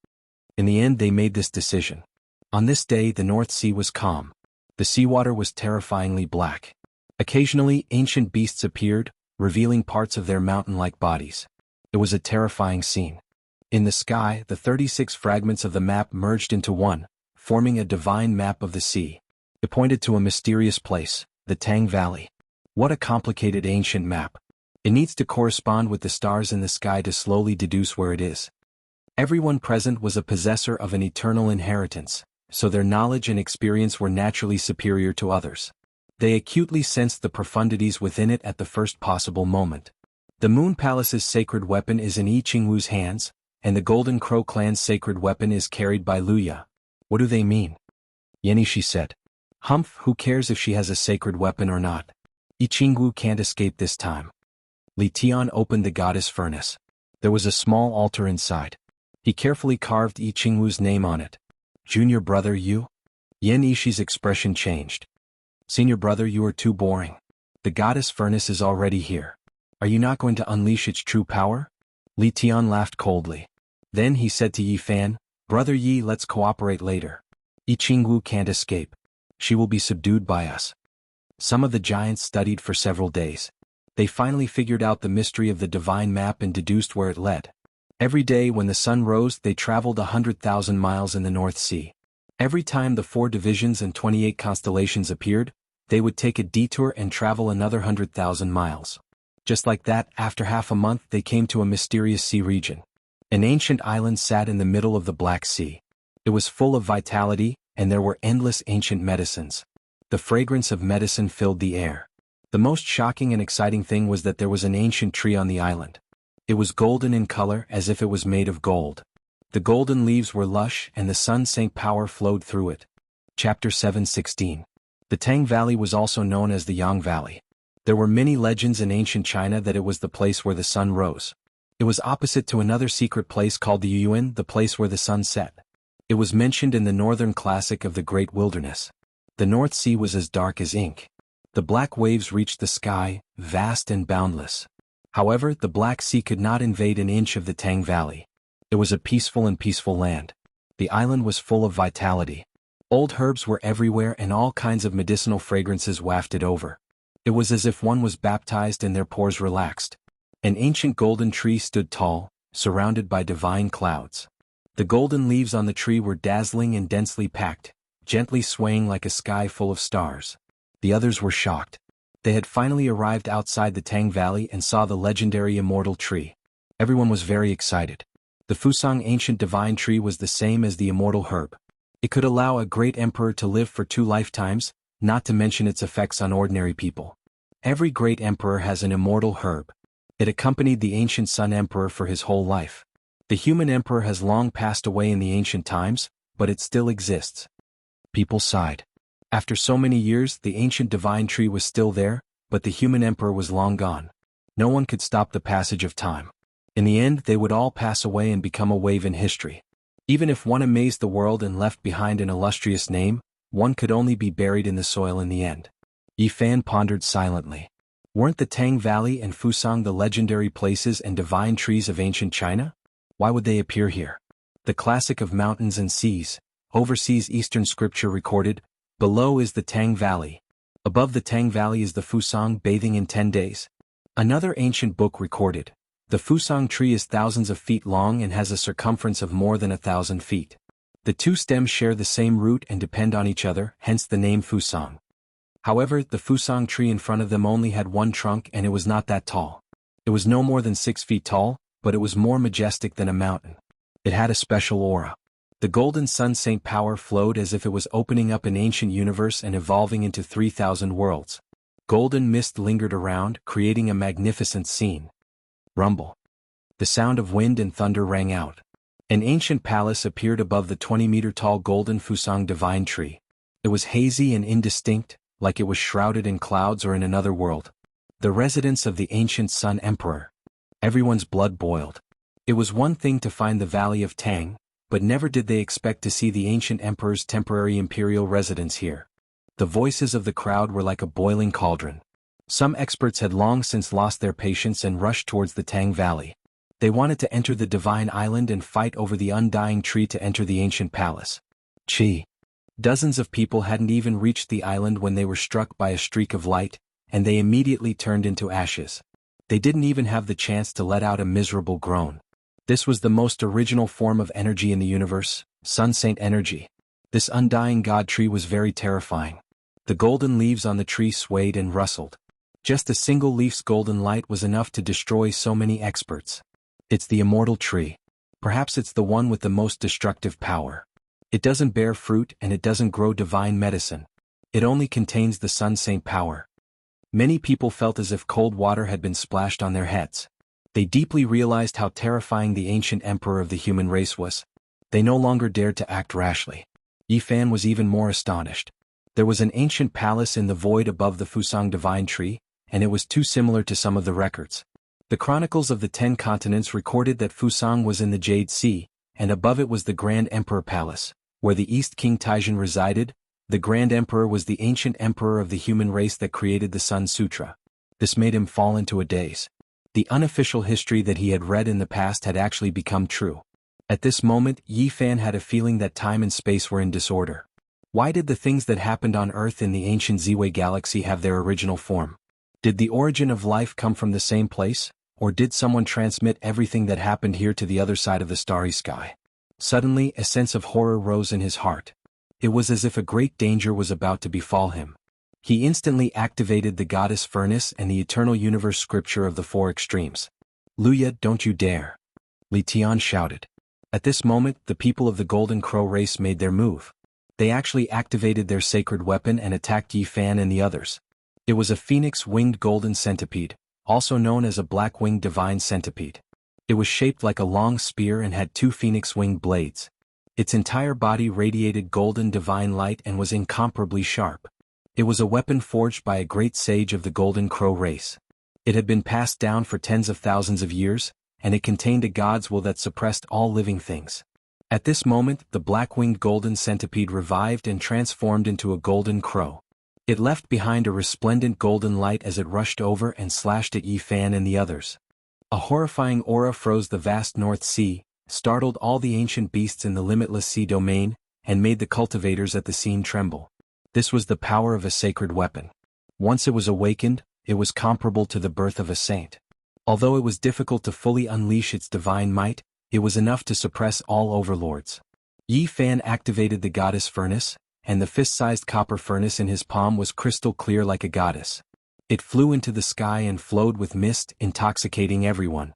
A: In the end, they made this decision. On this day, the North Sea was calm. The seawater was terrifyingly black. Occasionally, ancient beasts appeared, revealing parts of their mountain-like bodies. It was a terrifying scene. In the sky, the 36 fragments of the map merged into one, forming a divine map of the sea. It pointed to a mysterious place, the Tang Valley. What a complicated ancient map. It needs to correspond with the stars in the sky to slowly deduce where it is. Everyone present was a possessor of an eternal inheritance, so their knowledge and experience were naturally superior to others. They acutely sensed the profundities within it at the first possible moment. The Moon Palace's sacred weapon is in Yi Qingwu's hands, and the Golden Crow clan's sacred weapon is carried by Luya. What do they mean? Yan Yishi said. Humph, who cares if she has a sacred weapon or not? Yi Qingwu can't escape this time. Li Tian opened the goddess Furnace. There was a small altar inside. He carefully carved Yi Qingwu's name on it. Junior brother you? Yan Yishi's expression changed. Senior brother, you are too boring. The goddess furnace is already here. Are you not going to unleash its true power? Li Tian laughed coldly. Then he said to Yi Fan, Brother Yi, let's cooperate later. Yi Qingwu can't escape. She will be subdued by us. Some of the giants studied for several days. They finally figured out the mystery of the divine map and deduced where it led. Every day when the sun rose, they traveled 100,000 miles in the North Sea. Every time the 4 divisions and 28 constellations appeared, they would take a detour and travel another 100,000 miles. Just like that, after half a month they came to a mysterious sea region. An ancient island sat in the middle of the Black Sea. It was full of vitality, and there were endless ancient medicines. The fragrance of medicine filled the air. The most shocking and exciting thing was that there was an ancient tree on the island. It was golden in color, as if it was made of gold. The golden leaves were lush and the sun-sank power flowed through it. Chapter 7:16. The Tang Valley was also known as the Yang Valley. There were many legends in ancient China that it was the place where the sun rose. It was opposite to another secret place called the Yuan, the place where the sun set. It was mentioned in the northern classic of the Great Wilderness. The North Sea was as dark as ink. The black waves reached the sky, vast and boundless. However, the Black Sea could not invade an inch of the Tang Valley. It was a peaceful land. The island was full of vitality. Old herbs were everywhere and all kinds of medicinal fragrances wafted over. It was as if one was baptized and their pores relaxed. An ancient golden tree stood tall, surrounded by divine clouds. The golden leaves on the tree were dazzling and densely packed, gently swaying like a sky full of stars. The others were shocked. They had finally arrived outside the Tang Valley and saw the legendary immortal tree. Everyone was very excited. The Fusang ancient divine tree was the same as the immortal herb. It could allow a great emperor to live for 2 lifetimes, not to mention its effects on ordinary people. Every great emperor has an immortal herb. It accompanied the ancient Sun Emperor for his whole life. The human emperor has long passed away in the ancient times, but it still exists. People sighed. After so many years, the ancient divine tree was still there, but the human emperor was long gone. No one could stop the passage of time. In the end, they would all pass away and become a wave in history. Even if one amazed the world and left behind an illustrious name, one could only be buried in the soil in the end. Yi Fan pondered silently. Weren't the Tang Valley and Fusang the legendary places and divine trees of ancient China? Why would they appear here? The classic of mountains and seas, overseas Eastern scripture recorded, below is the Tang Valley. Above the Tang Valley is the Fusang bathing in 10 days. Another ancient book recorded, the Fusang tree is thousands of feet long and has a circumference of more than 1,000 feet. The 2 stems share the same root and depend on each other, hence the name Fusang. However, the Fusang tree in front of them only had 1 trunk and it was not that tall. It was no more than 6 feet tall, but it was more majestic than a mountain. It had a special aura. The golden sun-saint power flowed as if it was opening up an ancient universe and evolving into 3,000 worlds. Golden mist lingered around, creating a magnificent scene. Rumble. The sound of wind and thunder rang out. An ancient palace appeared above the 20-meter-tall golden Fusang divine tree. It was hazy and indistinct, like it was shrouded in clouds or in another world. The residence of the ancient Sun Emperor. Everyone's blood boiled. It was one thing to find the Valley of Tang, but never did they expect to see the ancient emperor's temporary imperial residence here. The voices of the crowd were like a boiling cauldron. Some experts had long since lost their patience and rushed towards the Tang Valley. They wanted to enter the divine island and fight over the undying tree to enter the ancient palace. Chi. Dozens of people hadn't even reached the island when they were struck by a streak of light, and they immediately turned into ashes. They didn't even have the chance to let out a miserable groan. This was the most original form of energy in the universe, Sun Saint energy. This undying god tree was very terrifying. The golden leaves on the tree swayed and rustled. Just a single leaf's golden light was enough to destroy so many experts. It's the immortal tree. Perhaps it's the one with the most destructive power. It doesn't bear fruit and it doesn't grow divine medicine. It only contains the Sun Saint power. Many people felt as if cold water had been splashed on their heads. They deeply realized how terrifying the ancient emperor of the human race was. They no longer dared to act rashly. Yi Fan was even more astonished. There was an ancient palace in the void above the Fusang divine tree, and it was too similar to some of the records. The chronicles of the 10 continents recorded that Fusang was in the Jade Sea, and above it was the Grand Emperor Palace, where the East King Taizhen resided. The Grand Emperor was the ancient emperor of the human race that created the Sun Sutra. This made him fall into a daze. The unofficial history that he had read in the past had actually become true. At this moment, Yi Fan had a feeling that time and space were in disorder. Why did the things that happened on Earth in the ancient Ziwei galaxy have their original form? Did the origin of life come from the same place, or did someone transmit everything that happened here to the other side of the starry sky? Suddenly, a sense of horror rose in his heart. It was as if a great danger was about to befall him. He instantly activated the goddess furnace and the eternal universe scripture of the four extremes. "Luya, don't you dare!" Li Tian shouted. At this moment, the people of the Golden Crow race made their move. They actually activated their sacred weapon and attacked Yi Fan and the others. It was a phoenix-winged golden centipede, also known as a black-winged divine centipede. It was shaped like a long spear and had 2 phoenix-winged blades. Its entire body radiated golden divine light and was incomparably sharp. It was a weapon forged by a great sage of the Golden Crow race. It had been passed down for tens of thousands of years, and it contained a god's will that suppressed all living things. At this moment, the black-winged golden centipede revived and transformed into a golden crow. It left behind a resplendent golden light as it rushed over and slashed at Yi Fan and the others. A horrifying aura froze the vast North Sea, startled all the ancient beasts in the limitless sea domain, and made the cultivators at the scene tremble. This was the power of a sacred weapon. Once it was awakened, it was comparable to the birth of a saint. Although it was difficult to fully unleash its divine might, it was enough to suppress all overlords. Yi Fan activated the goddess furnace, and the fist-sized copper furnace in his palm was crystal clear like a goddess. It flew into the sky and flowed with mist, intoxicating everyone.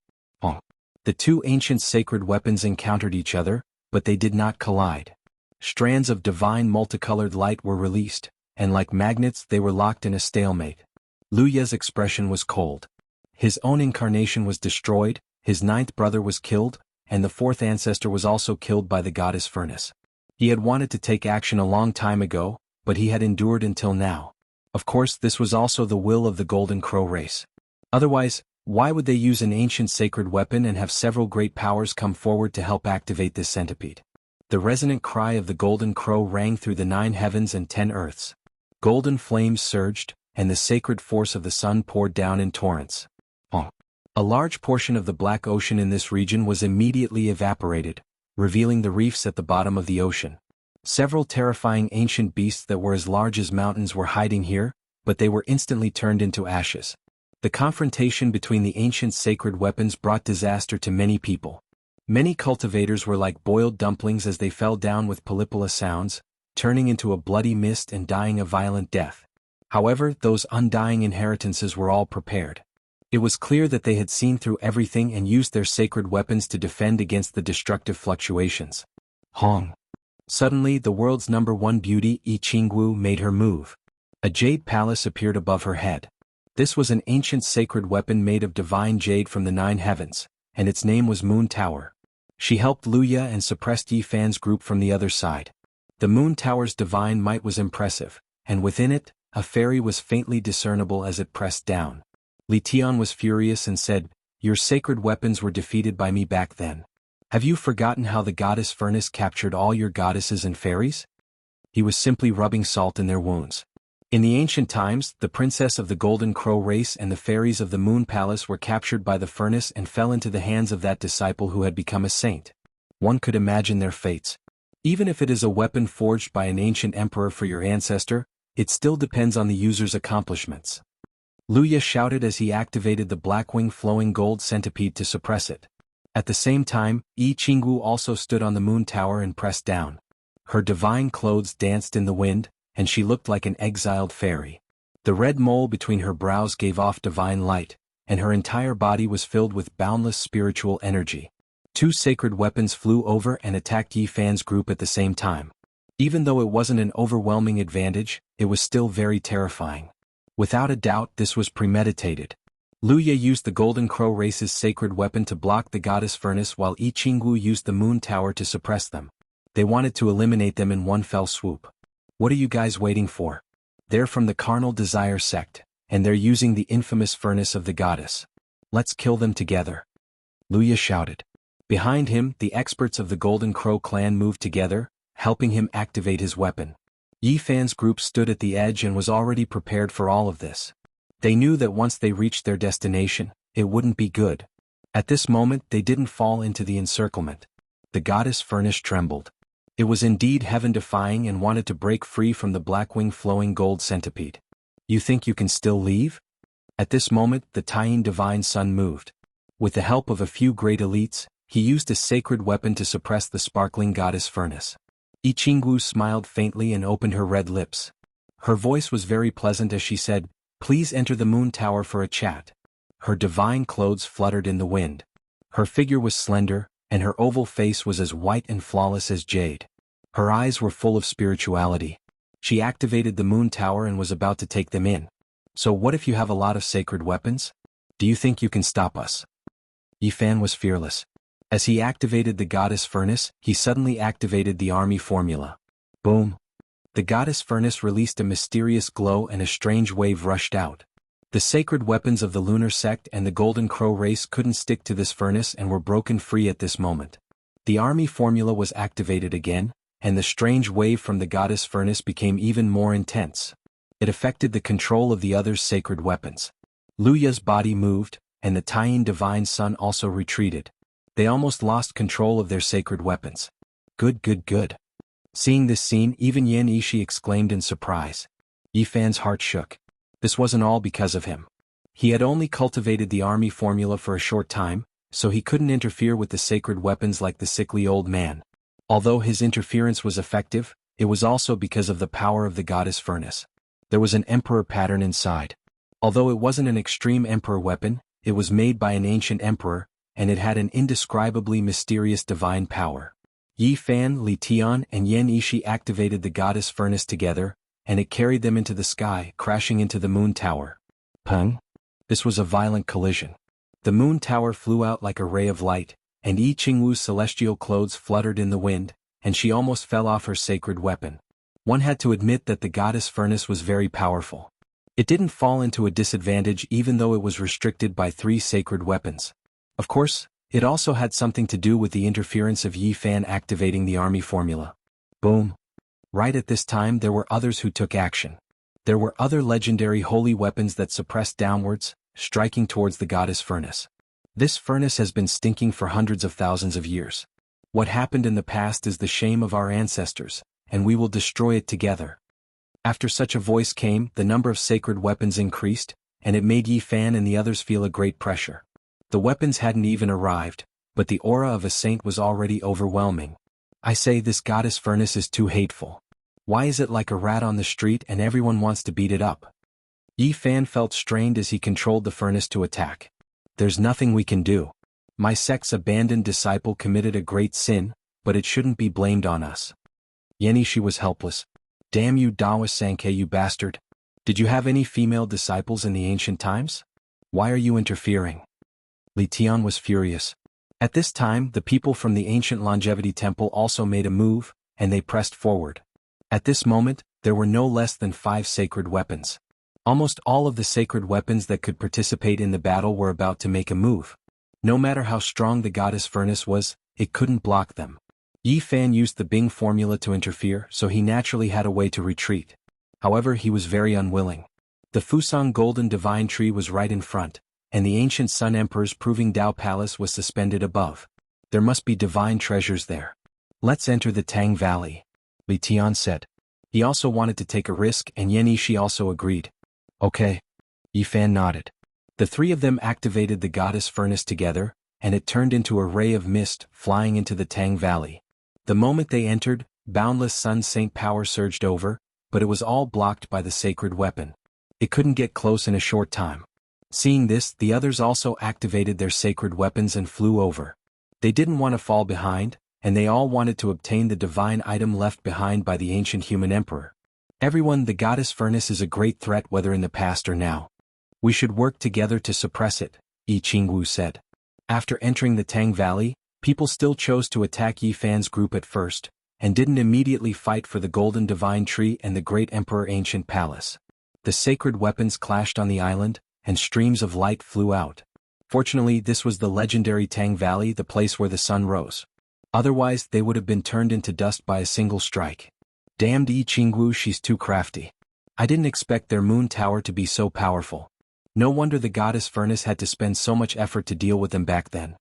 A: The 2 ancient sacred weapons encountered each other, but they did not collide. Strands of divine multicolored light were released, and like magnets they were locked in a stalemate. Luya's expression was cold. His own incarnation was destroyed, his 9th brother was killed, and the 4th ancestor was also killed by the goddess furnace. He had wanted to take action a long time ago, but he had endured until now. Of course, this was also the will of the Golden Crow race. Otherwise, why would they use an ancient sacred weapon and have several great powers come forward to help activate this centipede? The resonant cry of the Golden Crow rang through the 9 heavens and 10 earths. Golden flames surged, and the sacred force of the sun poured down in torrents. A large portion of the Black Ocean in this region was immediately evaporated, revealing the reefs at the bottom of the ocean. Several terrifying ancient beasts that were as large as mountains were hiding here, but they were instantly turned into ashes. The confrontation between the ancient sacred weapons brought disaster to many people. Many cultivators were like boiled dumplings as they fell down with polypala sounds, turning into a bloody mist and dying a violent death. However, those undying inheritances were all prepared. It was clear that they had seen through everything and used their sacred weapons to defend against the destructive fluctuations. Hong. Suddenly, the world's #1 beauty, Jianghu, made her move. A jade palace appeared above her head. This was an ancient sacred weapon made of divine jade from the 9 heavens, and its name was Moon Tower. She helped Luya and suppressed Yi Fan's group from the other side. The Moon Tower's divine might was impressive, and within it, a fairy was faintly discernible as it pressed down. Li Tian was furious and said, "Your sacred weapons were defeated by me back then. Have you forgotten how the goddess furnace captured all your goddesses and fairies?" He was simply rubbing salt in their wounds. In the ancient times, the princess of the Golden Crow race and the fairies of the Moon Palace were captured by the furnace and fell into the hands of that disciple who had become a saint. One could imagine their fates. Even if it is a weapon forged by an ancient emperor for your ancestor, it still depends on the user's accomplishments. Luya shouted as he activated the blackwing flowing gold centipede to suppress it. At the same time, Jianghu also stood on the Moon Tower and pressed down. Her divine clothes danced in the wind, and she looked like an exiled fairy. The red mole between her brows gave off divine light, and her entire body was filled with boundless spiritual energy. 2 sacred weapons flew over and attacked Yi Fan's group at the same time. Even though it wasn't an overwhelming advantage, it was still very terrifying. Without a doubt, this was premeditated. Luya used the Golden Crow race's sacred weapon to block the goddess furnace while Jianghu used the Moon Tower to suppress them. They wanted to eliminate them in one fell swoop. What are you guys waiting for? They're from the Carnal Desire sect, and they're using the infamous furnace of the goddess. Let's kill them together. Luya shouted. Behind him, the experts of the Golden Crow clan moved together, helping him activate his weapon. Yi Fan's group stood at the edge and was already prepared for all of this. They knew that once they reached their destination, it wouldn't be good. At this moment they didn't fall into the encirclement. The goddess furnace trembled. It was indeed heaven-defying and wanted to break free from the Blackwing flowing gold centipede. You think you can still leave? At this moment the Tying divine sun moved. With the help of a few great elites, he used a sacred weapon to suppress the sparkling goddess furnace. Jianghu smiled faintly and opened her red lips. Her voice was very pleasant as she said, "Please enter the moon tower for a chat." Her divine clothes fluttered in the wind. Her figure was slender, and her oval face was as white and flawless as jade. Her eyes were full of spirituality. She activated the moon tower and was about to take them in. So what if you have a lot of sacred weapons? Do you think you can stop us? Yi Fan was fearless. As he activated the goddess furnace, he suddenly activated the army formula. Boom! The goddess furnace released a mysterious glow and a strange wave rushed out. The sacred weapons of the lunar sect and the Golden Crow race couldn't stick to this furnace and were broken free at this moment. The army formula was activated again, and the strange wave from the goddess furnace became even more intense. It affected the control of the others' sacred weapons. Luya's body moved, and the Tying divine sun also retreated. They almost lost control of their sacred weapons. Good. Seeing this scene, even Yan Ishi exclaimed in surprise. Yi Fan's heart shook. This wasn't all because of him. He had only cultivated the army formula for a short time, so he couldn't interfere with the sacred weapons like the sickly old man. Although his interference was effective, it was also because of the power of the goddess furnace. There was an emperor pattern inside. Although it wasn't an extreme emperor weapon, it was made by an ancient emperor, and it had an indescribably mysterious divine power. Yi Fan, Li Tian, and Yan Ishi activated the goddess furnace together, and it carried them into the sky, crashing into the moon tower. Pung! This was a violent collision. The moon tower flew out like a ray of light, and Yi Qingwu's celestial clothes fluttered in the wind, and she almost fell off her sacred weapon. One had to admit that the goddess furnace was very powerful. It didn't fall into a disadvantage even though it was restricted by 3 sacred weapons. Of course, it also had something to do with the interference of Yi Fan activating the army formula. Boom! Right at this time there were others who took action. There were other legendary holy weapons that suppressed downwards, striking towards the goddess furnace. This furnace has been stinking for hundreds of thousands of years. What happened in the past is the shame of our ancestors, and we will destroy it together. After such a voice came, the number of sacred weapons increased, and it made Yi Fan and the others feel a great pressure. The weapons hadn't even arrived, but the aura of a saint was already overwhelming. I say this goddess furnace is too hateful. Why is it like a rat on the street and everyone wants to beat it up? Yi Fan felt strained as he controlled the furnace to attack. There's nothing we can do. My sect's abandoned disciple committed a great sin, but it shouldn't be blamed on us. Yan Ishi was helpless. Damn you Dawa Sankei, you bastard. Did you have any female disciples in the ancient times? Why are you interfering? Li Tian was furious. At this time the people from the ancient longevity temple also made a move, and they pressed forward. At this moment, there were no less than 5 sacred weapons. Almost all of the sacred weapons that could participate in the battle were about to make a move. No matter how strong the goddess furnace was, it couldn't block them. Yi Fan used the Bing formula to interfere, so he naturally had a way to retreat. However, he was very unwilling. The Fusang Golden Divine Tree was right in front, and the ancient Sun Emperor's Proving Dao Palace was suspended above. There must be divine treasures there. Let's enter the Tang Valley, Li Tian said. He also wanted to take a risk, and Yan Ishi also agreed. Okay. Yi Fan nodded. The 3 of them activated the goddess furnace together, and it turned into a ray of mist, flying into the Tang Valley. The moment they entered, boundless sun saint power surged over, but it was all blocked by the sacred weapon. It couldn't get close in a short time. Seeing this, the others also activated their sacred weapons and flew over. They didn't want to fall behind, and they all wanted to obtain the divine item left behind by the ancient human emperor. Everyone, the goddess furnace is a great threat whether in the past or now. We should work together to suppress it, Yi Qingwu said. After entering the Tang Valley, people still chose to attack Yi Fan's group at first, and didn't immediately fight for the Golden Divine Tree and the Great Emperor Ancient Palace. The sacred weapons clashed on the island, and streams of light flew out. Fortunately, this was the legendary Tang Valley, the place where the sun rose. Otherwise, they would have been turned into dust by a single strike. Damned Jianghu, she's too crafty. I didn't expect their moon tower to be so powerful. No wonder the goddess furnace had to spend so much effort to deal with them back then.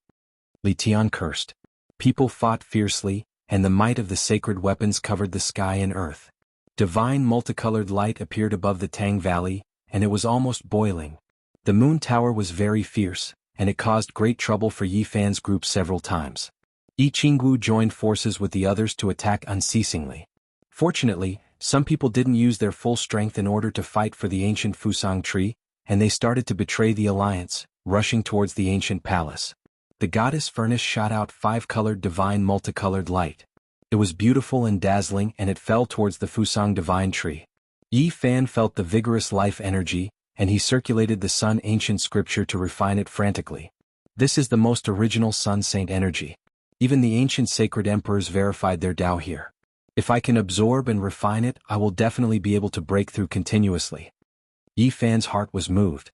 A: Li Tian cursed. People fought fiercely, and the might of the sacred weapons covered the sky and earth. Divine multicolored light appeared above the Tang Valley, and it was almost boiling. The moon tower was very fierce, and it caused great trouble for Yi Fan's group several times. Jianghu joined forces with the others to attack unceasingly. Fortunately, some people didn't use their full strength in order to fight for the ancient Fusang tree, and they started to betray the alliance, rushing towards the ancient palace. The goddess furnace shot out 5-colored divine multicolored light. It was beautiful and dazzling, and it fell towards the Fusang divine tree. Yi Fan felt the vigorous life energy, and he circulated the sun ancient scripture to refine it frantically. This is the most original sun saint energy. Even the ancient sacred emperors verified their Tao here. If I can absorb and refine it, I will definitely be able to break through continuously. Yi Fan's heart was moved.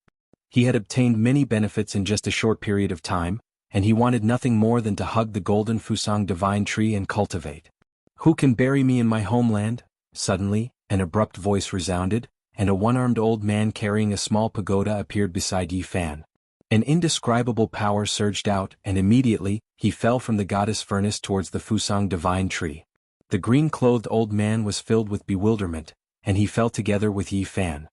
A: He had obtained many benefits in just a short period of time, and he wanted nothing more than to hug the golden Fusang divine tree and cultivate. Who can bury me in my homeland? Suddenly, an abrupt voice resounded, and a one-armed old man carrying a small pagoda appeared beside Yi Fan. An indescribable power surged out, and immediately, he fell from the goddess furnace towards the Fusang divine tree. The green-clothed old man was filled with bewilderment, and he fell together with Yi Fan.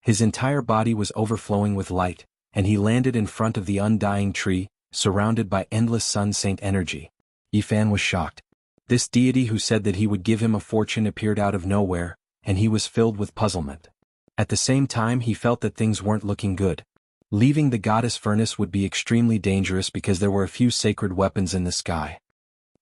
A: His entire body was overflowing with light, and he landed in front of the undying tree, surrounded by endless sun saint energy. Yi Fan was shocked. This deity who said that he would give him a fortune appeared out of nowhere, and he was filled with puzzlement. At the same time, he felt that things weren't looking good. Leaving the goddess furnace would be extremely dangerous because there were a few sacred weapons in the sky.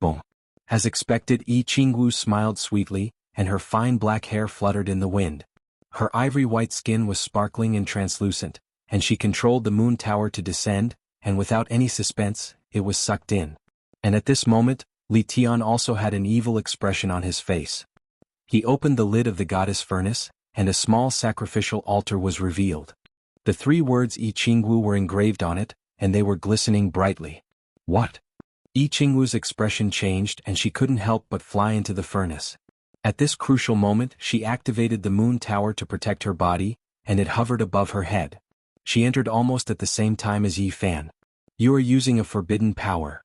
A: Boom. As expected, Jianghu smiled sweetly, and her fine black hair fluttered in the wind. Her ivory-white skin was sparkling and translucent, and she controlled the moon tower to descend, and without any suspense, it was sucked in. And at this moment, Li Tian also had an evil expression on his face. He opened the lid of the goddess furnace, and a small sacrificial altar was revealed. The 3 words Jianghu were engraved on it, and they were glistening brightly. What? Jianghu's expression changed, and she couldn't help but fly into the furnace. At this crucial moment, she activated the moon tower to protect her body, and it hovered above her head. She entered almost at the same time as Yi Fan. You are using a forbidden power.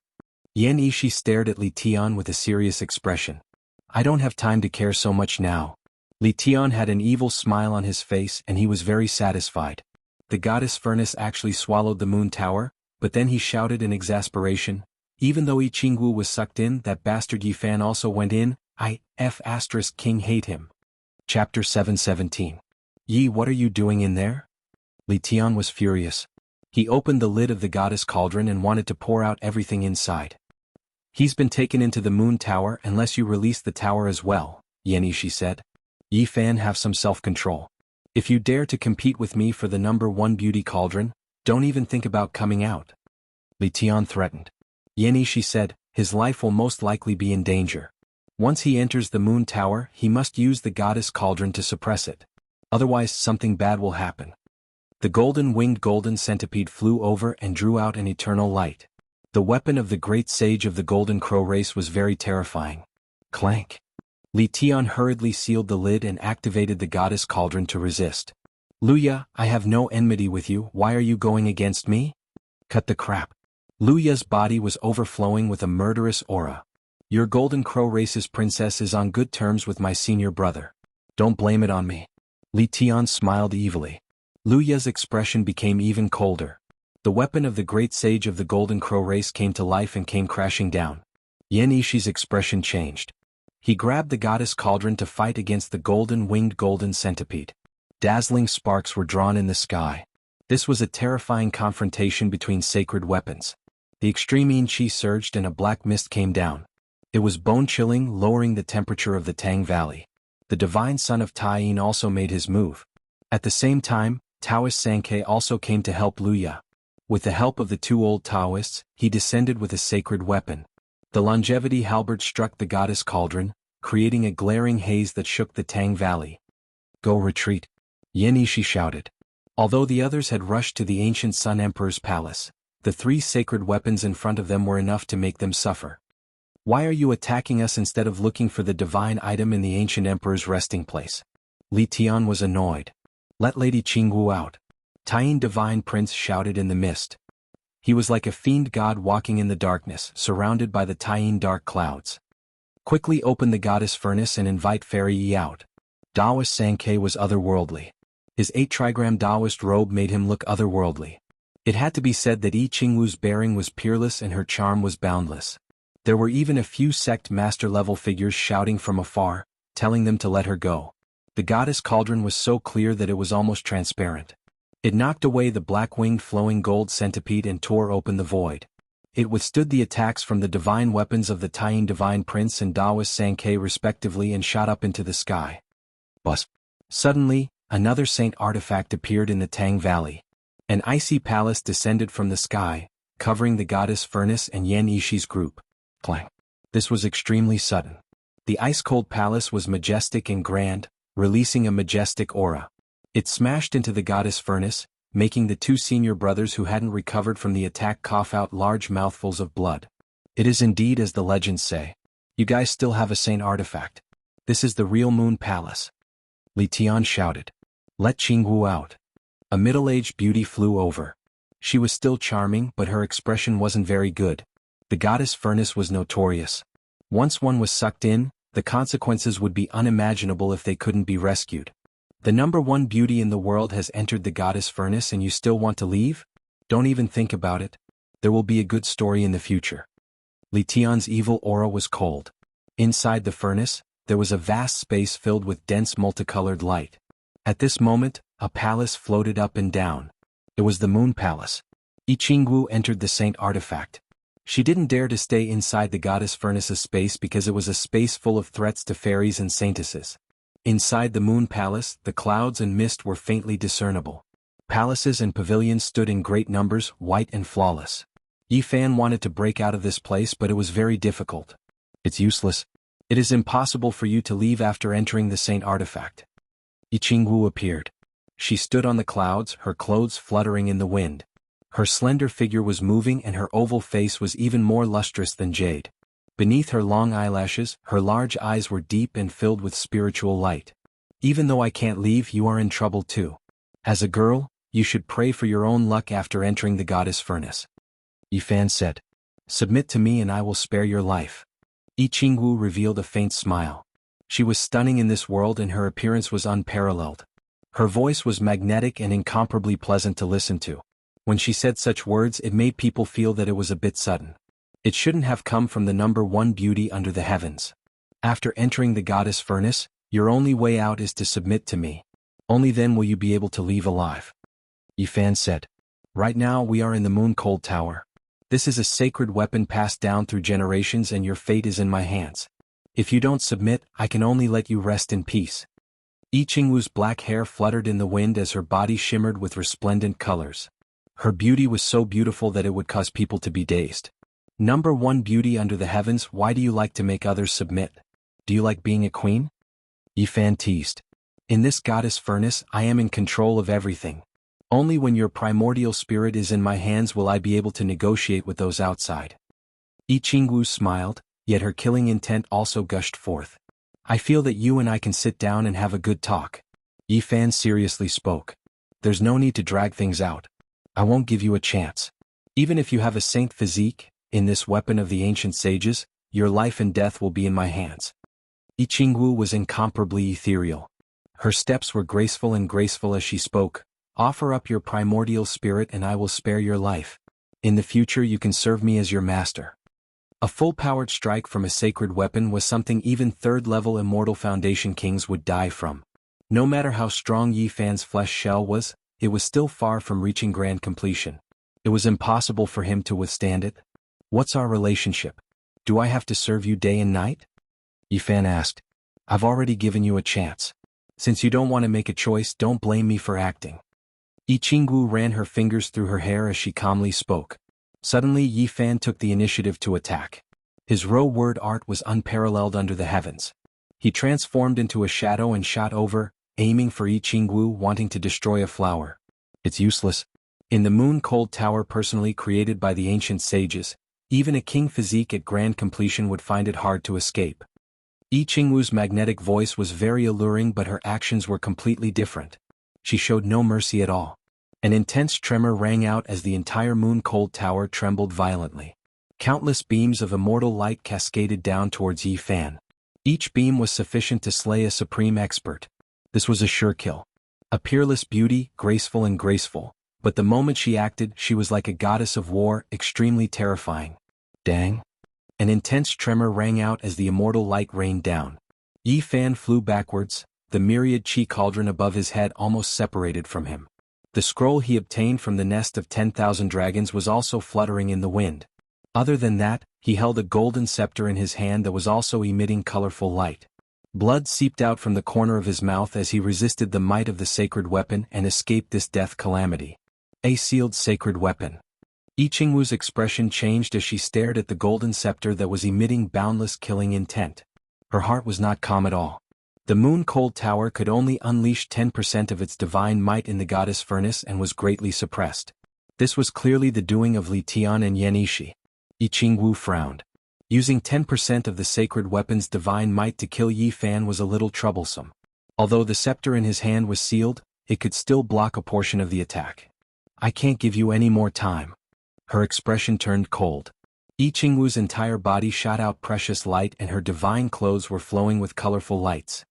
A: Yan Yishi stared at Li Tian with a serious expression. I don't have time to care so much now. Li Tian had an evil smile on his face, and he was very satisfied. The goddess furnace actually swallowed the moon tower, but then he shouted in exasperation, even though Jianghu was sucked in, that bastard Yi Fan also went in. King hate him. Chapter 717. Yi, what are you doing in there? Li Tian was furious. He opened the lid of the goddess cauldron and wanted to pour out everything inside. He's been taken into the moon tower unless you release the tower as well, Yan Yishi said. Yi Fan, have some self-control. If you dare to compete with me for the #1 beauty cauldron, don't even think about coming out. Li Tian threatened. Yan Yishi said, his life will most likely be in danger. Once he enters the moon tower, he must use the goddess cauldron to suppress it. Otherwise, something bad will happen. The golden-winged golden centipede flew over and drew out an eternal light. The weapon of the great sage of the golden crow race was very terrifying. Clank. Li Tian hurriedly sealed the lid and activated the goddess cauldron to resist. Luya, I have no enmity with you, why are you going against me? Cut the crap. Luya's body was overflowing with a murderous aura. Your golden crow race's princess is on good terms with my senior brother. Don't blame it on me. Li Tian smiled evilly. Luya's expression became even colder. The weapon of the great sage of the golden crow race came to life and came crashing down. Yan Yishi's expression changed. He grabbed the goddess cauldron to fight against the golden-winged golden centipede. Dazzling sparks were drawn in the sky. This was a terrifying confrontation between sacred weapons. The extreme yin qi surged and a black mist came down. It was bone-chilling, lowering the temperature of the Tang Valley. The divine son of Tai Yin also made his move. At the same time, Taoist Sankei also came to help Luya. With the help of the 2 old Taoists, he descended with a sacred weapon. The longevity halberd struck the goddess cauldron, creating a glaring haze that shook the Tang Valley. Go retreat. Yan Yishi shouted. Although the others had rushed to the ancient Sun Emperor's palace, The 3 sacred weapons in front of them were enough to make them suffer. Why are you attacking us instead of looking for the divine item in the ancient emperor's resting place? Li Tian was annoyed. Let Lady Jianghu out. Taiyin divine prince shouted in the mist. He was like a fiend god walking in the darkness, surrounded by the Taiyin dark clouds. Quickly open the goddess furnace and invite Fairy Yi out. Daoist Sankei was otherworldly. His 8-trigram Daoist robe made him look otherworldly. It had to be said that Yi Qingwu's bearing was peerless and her charm was boundless. There were even a few sect master-level figures shouting from afar, telling them to let her go. The goddess cauldron was so clear that it was almost transparent. It knocked away the black-winged flowing gold centipede and tore open the void. It withstood the attacks from the divine weapons of the Taiyin divine prince and Daoist Sankei respectively and shot up into the sky. Buzz. Suddenly, another saint artifact appeared in the Tang Valley. An icy palace descended from the sky, covering the goddess furnace and Yan Yishi's group. Clang. This was extremely sudden. The ice-cold palace was majestic and grand, releasing a majestic aura. It smashed into the goddess furnace, making the 2 senior brothers who hadn't recovered from the attack cough out large mouthfuls of blood. It is indeed as the legends say. You guys still have a saint artifact. This is the real Moon Palace. Li Tian shouted. Let Jianghu out. A middle-aged beauty flew over. She was still charming, but her expression wasn't very good. The goddess furnace was notorious. Once one was sucked in, the consequences would be unimaginable if they couldn't be rescued. The number 1 beauty in the world has entered the goddess furnace and you still want to leave? Don't even think about it. There will be a good story in the future. Li Tian's evil aura was cold. Inside the furnace, there was a vast space filled with dense multicolored light. At this moment, a palace floated up and down. It was the Moon Palace. Yi Qingwu entered the saint artifact. She didn't dare to stay inside the goddess furnace's space because it was a space full of threats to fairies and saintesses. Inside the Moon Palace, the clouds and mist were faintly discernible. Palaces and pavilions stood in great numbers, white and flawless. Yi Fan wanted to break out of this place, but it was very difficult. It's useless. It is impossible for you to leave after entering the saint artifact. Yi Qingwu appeared. She stood on the clouds, her clothes fluttering in the wind. Her slender figure was moving and her oval face was even more lustrous than jade. Beneath her long eyelashes, her large eyes were deep and filled with spiritual light. Even though I can't leave, you are in trouble too. As a girl, you should pray for your own luck after entering the goddess furnace. Yi Fan said. Submit to me and I will spare your life. Yi Qingwu revealed a faint smile. She was stunning in this world and her appearance was unparalleled. Her voice was magnetic and incomparably pleasant to listen to. When she said such words, it made people feel that it was a bit sudden. It shouldn't have come from the number 1 beauty under the heavens. After entering the goddess furnace, your only way out is to submit to me. Only then will you be able to leave alive. Yi Fan said. Right now we are in the Moon Cold Tower. This is a sacred weapon passed down through generations and your fate is in my hands. If you don't submit, I can only let you rest in peace. Yi Qingwu's black hair fluttered in the wind as her body shimmered with resplendent colors. Her beauty was so beautiful that it would cause people to be dazed. Number 1 beauty under the heavens, why do you like to make others submit? Do you like being a queen? Yi Fan teased. In this goddess furnace, I am in control of everything. Only when your primordial spirit is in my hands will I be able to negotiate with those outside. Yi Qingwu smiled, yet her killing intent also gushed forth. I feel that you and I can sit down and have a good talk. Yi Fan seriously spoke. There's no need to drag things out. I won't give you a chance. Even if you have a saint physique, in this weapon of the ancient sages, your life and death will be in my hands. Yi Qingwu was incomparably ethereal. Her steps were graceful as she spoke. Offer up your primordial spirit and I will spare your life. In the future you can serve me as your master. A full-powered strike from a sacred weapon was something even 3rd-level Immortal Foundation kings would die from. No matter how strong Yi Fan's flesh shell was, it was still far from reaching grand completion. It was impossible for him to withstand it. What's our relationship? Do I have to serve you day and night? Yi Fan asked. I've already given you a chance. Since you don't want to make a choice, don't blame me for acting. Yi Qingwu ran her fingers through her hair as she calmly spoke. Suddenly Yi Fan took the initiative to attack. His row word art was unparalleled under the heavens. He transformed into a shadow and shot over, aiming for Yi Qingwu, wanting to destroy a flower. It's useless. In the moon-cold tower personally created by the ancient sages, even a king physique at grand completion would find it hard to escape. Yi Qingwu's magnetic voice was very alluring, but her actions were completely different. She showed no mercy at all. An intense tremor rang out as the entire moon-cold tower trembled violently. Countless beams of immortal light cascaded down towards Yi Fan. Each beam was sufficient to slay a supreme expert. This was a sure kill. A peerless beauty, graceful, but the moment she acted, she was like a goddess of war, extremely terrifying. Dang! An intense tremor rang out as the immortal light rained down. Yi Fan flew backwards, the myriad chi cauldron above his head almost separated from him. The scroll he obtained from the nest of 10,000 dragons was also fluttering in the wind. Other than that, he held a golden scepter in his hand that was also emitting colorful light. Blood seeped out from the corner of his mouth as he resisted the might of the sacred weapon and escaped this death calamity. A sealed sacred weapon. Yi Qingwu's expression changed as she stared at the golden scepter that was emitting boundless killing intent. Her heart was not calm at all. The moon-cold tower could only unleash 10% of its divine might in the goddess furnace and was greatly suppressed. This was clearly the doing of Li Tian and Yan Yishi. Yi Qingwu frowned. Using 10% of the sacred weapon's divine might to kill Yi Fan was a little troublesome. Although the scepter in his hand was sealed, it could still block a portion of the attack. I can't give you any more time. Her expression turned cold. Yi Qingwu's entire body shot out precious light and her divine clothes were flowing with colorful lights.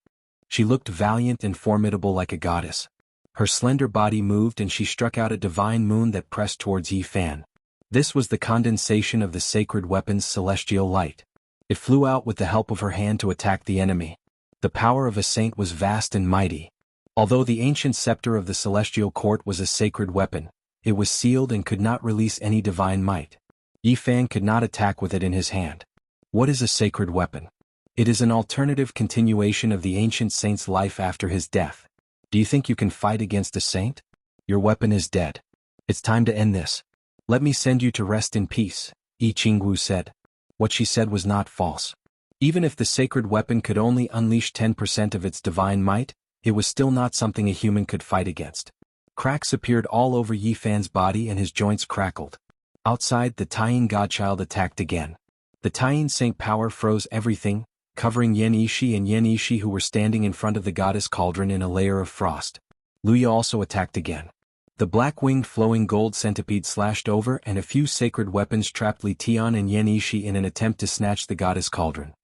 A: She looked valiant and formidable like a goddess. Her slender body moved and she struck out a divine moon that pressed towards Yi Fan. This was the condensation of the sacred weapon's celestial light. It flew out with the help of her hand to attack the enemy. The power of a saint was vast and mighty. Although the ancient scepter of the celestial court was a sacred weapon, it was sealed and could not release any divine might. Yi Fan could not attack with it in his hand. What is a sacred weapon? It is an alternative continuation of the ancient saint's life after his death. Do you think you can fight against a saint? Your weapon is dead. It's time to end this. Let me send you to rest in peace, Yi Qingwu said. What she said was not false. Even if the sacred weapon could only unleash 10% of its divine might, it was still not something a human could fight against. Cracks appeared all over Yi Fan's body and his joints crackled. Outside, the Taiyin godchild attacked again. The Taiyin saint power froze everything, covering Yan Yishi who were standing in front of the goddess cauldron in a layer of frost. Luya also attacked again. The black-winged flowing gold centipede slashed over and a few sacred weapons trapped Li Tian and Yan Yishi in an attempt to snatch the goddess cauldron.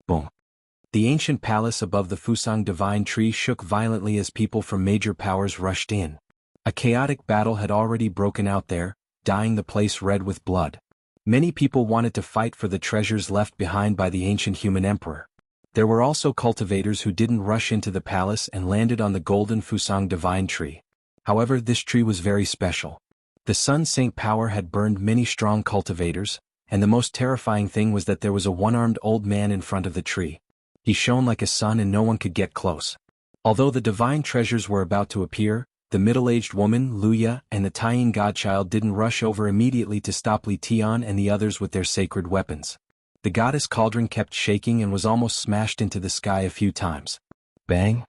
A: Boom. The ancient palace above the Fusang divine tree shook violently as people from major powers rushed in. A chaotic battle had already broken out there, dyeing the place red with blood. Many people wanted to fight for the treasures left behind by the ancient human emperor. There were also cultivators who didn't rush into the palace and landed on the golden Fusang divine tree. However, this tree was very special. The Sun Saint power had burned many strong cultivators, and the most terrifying thing was that there was a one-armed old man in front of the tree. He shone like a sun and no one could get close. Although the divine treasures were about to appear, the middle-aged woman, Luya, and the Taiyin godchild didn't rush over immediately to stop Li Tian and the others with their sacred weapons. The goddess cauldron kept shaking and was almost smashed into the sky a few times. Bang!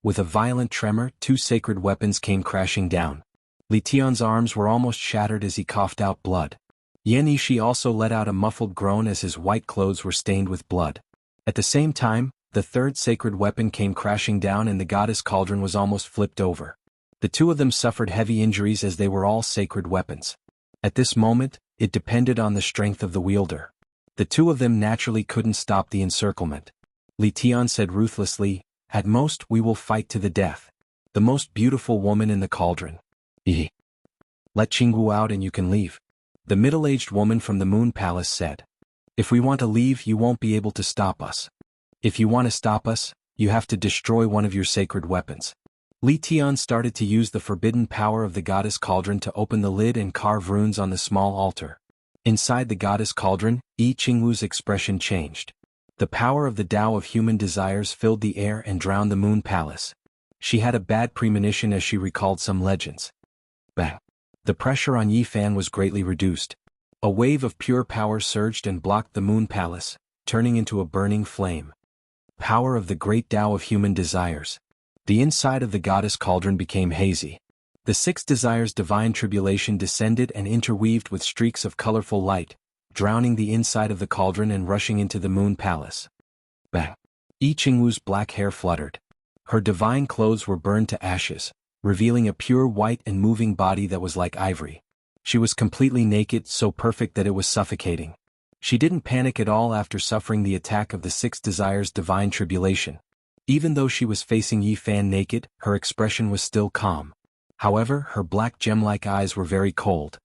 A: With a violent tremor, two sacred weapons came crashing down. Li Tian's arms were almost shattered as he coughed out blood. Yan Yishi also let out a muffled groan as his white clothes were stained with blood. At the same time, the third sacred weapon came crashing down and the goddess cauldron was almost flipped over. The two of them suffered heavy injuries as they were all sacred weapons. At this moment, it depended on the strength of the wielder. The two of them naturally couldn't stop the encirclement. Li Tian said ruthlessly, "At most, we will fight to the death. The most beautiful woman in the cauldron. Let Qingwu out and you can leave." The middle-aged woman from the Moon Palace said. "If we want to leave, you won't be able to stop us. If you want to stop us, you have to destroy one of your sacred weapons." Li Tian started to use the forbidden power of the goddess cauldron to open the lid and carve runes on the small altar. Inside the goddess cauldron, Yi Qingwu's expression changed. The power of the Tao of human desires filled the air and drowned the Moon Palace. She had a bad premonition as she recalled some legends. Bang! The pressure on Yi Fan was greatly reduced. A wave of pure power surged and blocked the Moon Palace, turning into a burning flame. Power of the great Tao of human desires. The inside of the goddess cauldron became hazy. The 6 desires divine tribulation descended and interweaved with streaks of colorful light, drowning the inside of the cauldron and rushing into the moon palace. Bang! Yi Qingwu's black hair fluttered. Her divine clothes were burned to ashes, revealing a pure white and moving body that was like ivory. She was completely naked, so perfect that it was suffocating. She didn't panic at all after suffering the attack of the 6 desires divine tribulation. Even though she was facing Yi Fan naked, her expression was still calm. However, her black gem-like eyes were very cold.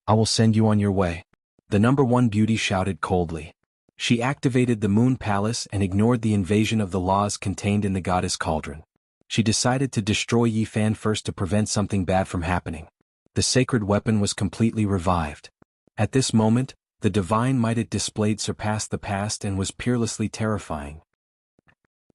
A: "I will send you on your way," the number 1 beauty shouted coldly. She activated the moon palace and ignored the invasion of the laws contained in the goddess cauldron. She decided to destroy Yi Fan first to prevent something bad from happening. The sacred weapon was completely revived. At this moment, the divine might it displayed surpassed the past and was peerlessly terrifying.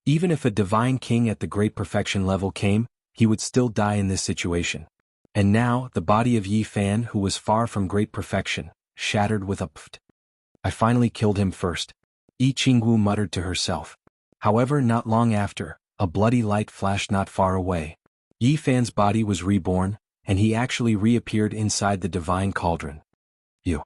A: Even if a divine king at the great perfection level came, he would still die in this situation. And now, the body of Yi Fan, who was far from great perfection, shattered with a pft. "I finally killed him first," Yi Qingwu muttered to herself. However, not long after, a bloody light flashed not far away. Yi Fan's body was reborn, and he actually reappeared inside the divine cauldron. "You."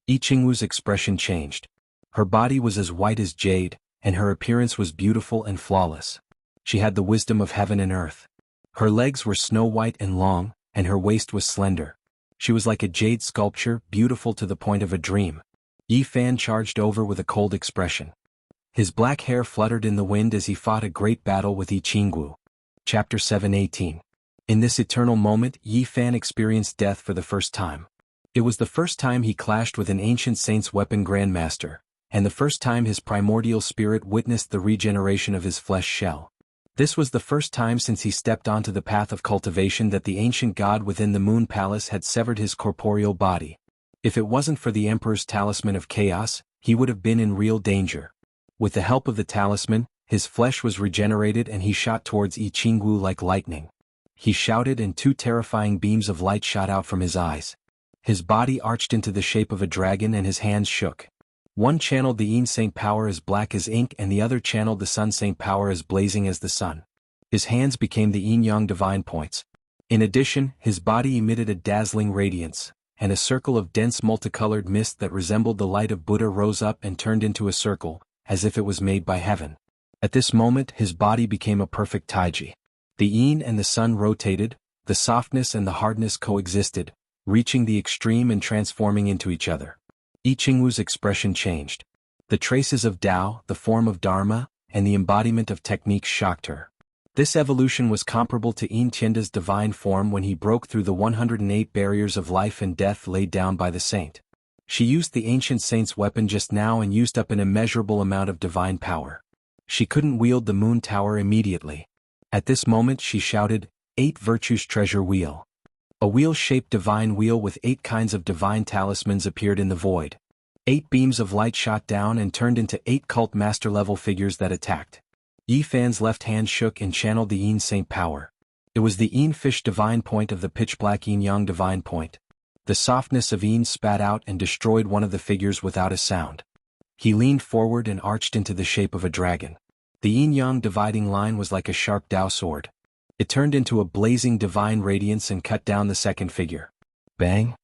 A: Yi Qingwu's expression changed. Her body was as white as jade, and her appearance was beautiful and flawless. She had the wisdom of heaven and earth. Her legs were snow-white and long, and her waist was slender. She was like a jade sculpture, beautiful to the point of a dream. Yi Fan charged over with a cold expression. His black hair fluttered in the wind as he fought a great battle with Yi Qingwu. Chapter 7:18. In this eternal moment, Yi Fan experienced death for the first time. It was the first time he clashed with an ancient saint's weapon grandmaster, and the first time his primordial spirit witnessed the regeneration of his flesh shell. This was the first time since he stepped onto the path of cultivation that the ancient god within the moon palace had severed his corporeal body. If it wasn't for the emperor's talisman of chaos, he would have been in real danger. With the help of the talisman, his flesh was regenerated and he shot towards Yi Qingwu like lightning. He shouted and 2 terrifying beams of light shot out from his eyes. His body arched into the shape of a dragon and his hands shook. One channeled the Yin Saint power as black as ink and the other channeled the Sun Saint power as blazing as the sun. His hands became the Yin Yang divine points. In addition, his body emitted a dazzling radiance, and a circle of dense multicolored mist that resembled the light of Buddha rose up and turned into a circle, as if it was made by heaven. At this moment, his body became a perfect taiji. The yin and the sun rotated, the softness and the hardness coexisted, reaching the extreme and transforming into each other. Yi Qingwu's expression changed. The traces of Tao, the form of Dharma, and the embodiment of technique shocked her. This evolution was comparable to Yin Tianda's divine form when he broke through the 108 barriers of life and death laid down by the saint. She used the ancient saint's weapon just now and used up an immeasurable amount of divine power. She couldn't wield the moon tower immediately. At this moment she shouted, 8 Virtues Treasure Wheel. A wheel-shaped divine wheel with 8 kinds of divine talismans appeared in the void. 8 beams of light shot down and turned into 8 cult master-level figures that attacked. Yi Fan's left hand shook and channeled the Yin Saint power. It was the Yin Fish divine point of the pitch-black Yin Yang divine point. The softness of Yin spat out and destroyed one of the figures without a sound. He leaned forward and arched into the shape of a dragon. The Yin Yang dividing line was like a sharp Tao sword. It turned into a blazing divine radiance and cut down the second figure. Bang!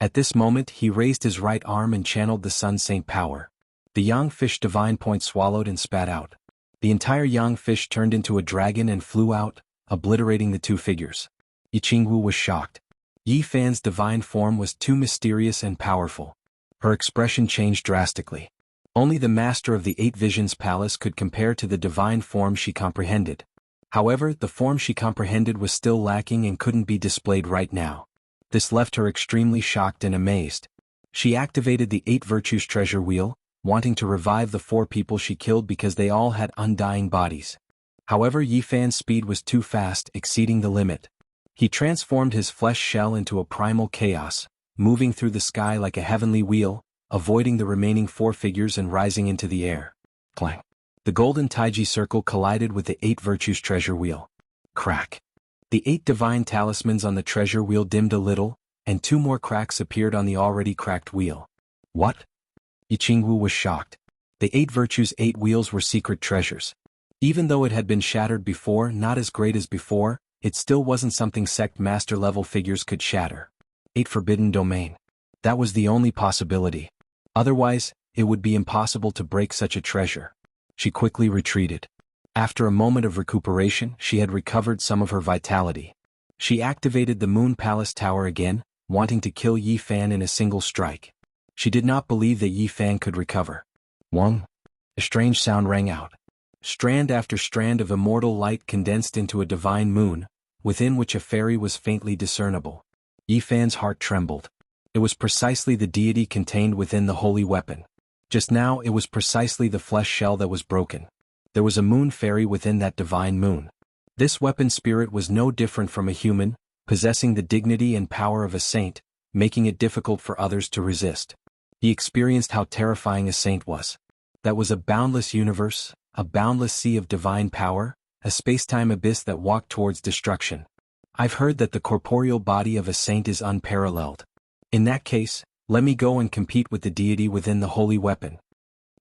A: At this moment he raised his right arm and channeled the Sun Saint power. The Yang Fish divine point swallowed and spat out. The entire Yang Fish turned into a dragon and flew out, obliterating the 2 figures. Yi Qingwu was shocked. Yi Fan's divine form was too mysterious and powerful. Her expression changed drastically. Only the master of the 8 Visions Palace could compare to the divine form she comprehended. However, the form she comprehended was still lacking and couldn't be displayed right now. This left her extremely shocked and amazed. She activated the 8 Virtues Treasure Wheel, wanting to revive the 4 people she killed because they all had undying bodies. However, Yi Fan's speed was too fast, exceeding the limit. He transformed his flesh shell into a primal chaos, moving through the sky like a heavenly wheel, avoiding the remaining 4 figures and rising into the air. Clang! The golden Taiji circle collided with the 8 Virtues Treasure Wheel. Crack! The 8 divine talismans on the treasure wheel dimmed a little, and 2 more cracks appeared on the already cracked wheel. What? Yi Qingwu was shocked. The 8 Virtues 8 wheels were secret treasures. Even though it had been shattered before, not as great as before, it still wasn't something sect master level figures could shatter. 8 Forbidden Domain. That was the only possibility. Otherwise, it would be impossible to break such a treasure. She quickly retreated. After a moment of recuperation, she had recovered some of her vitality. She activated the Moon Palace Tower again, wanting to kill Yi Fan in a single strike. She did not believe that Yi Fan could recover. Wong. A strange sound rang out. Strand after strand of immortal light condensed into a divine moon, within which a fairy was faintly discernible. Yi Fan's heart trembled. It was precisely the deity contained within the holy weapon. Just now it was precisely the flesh shell that was broken. There was a moon fairy within that divine moon. This weapon spirit was no different from a human, possessing the dignity and power of a saint, making it difficult for others to resist. He experienced how terrifying a saint was. That was a boundless universe, a boundless sea of divine power, a space-time abyss that walked towards destruction. I've heard that the corporeal body of a saint is unparalleled. In that case, let me go and compete with the deity within the holy weapon.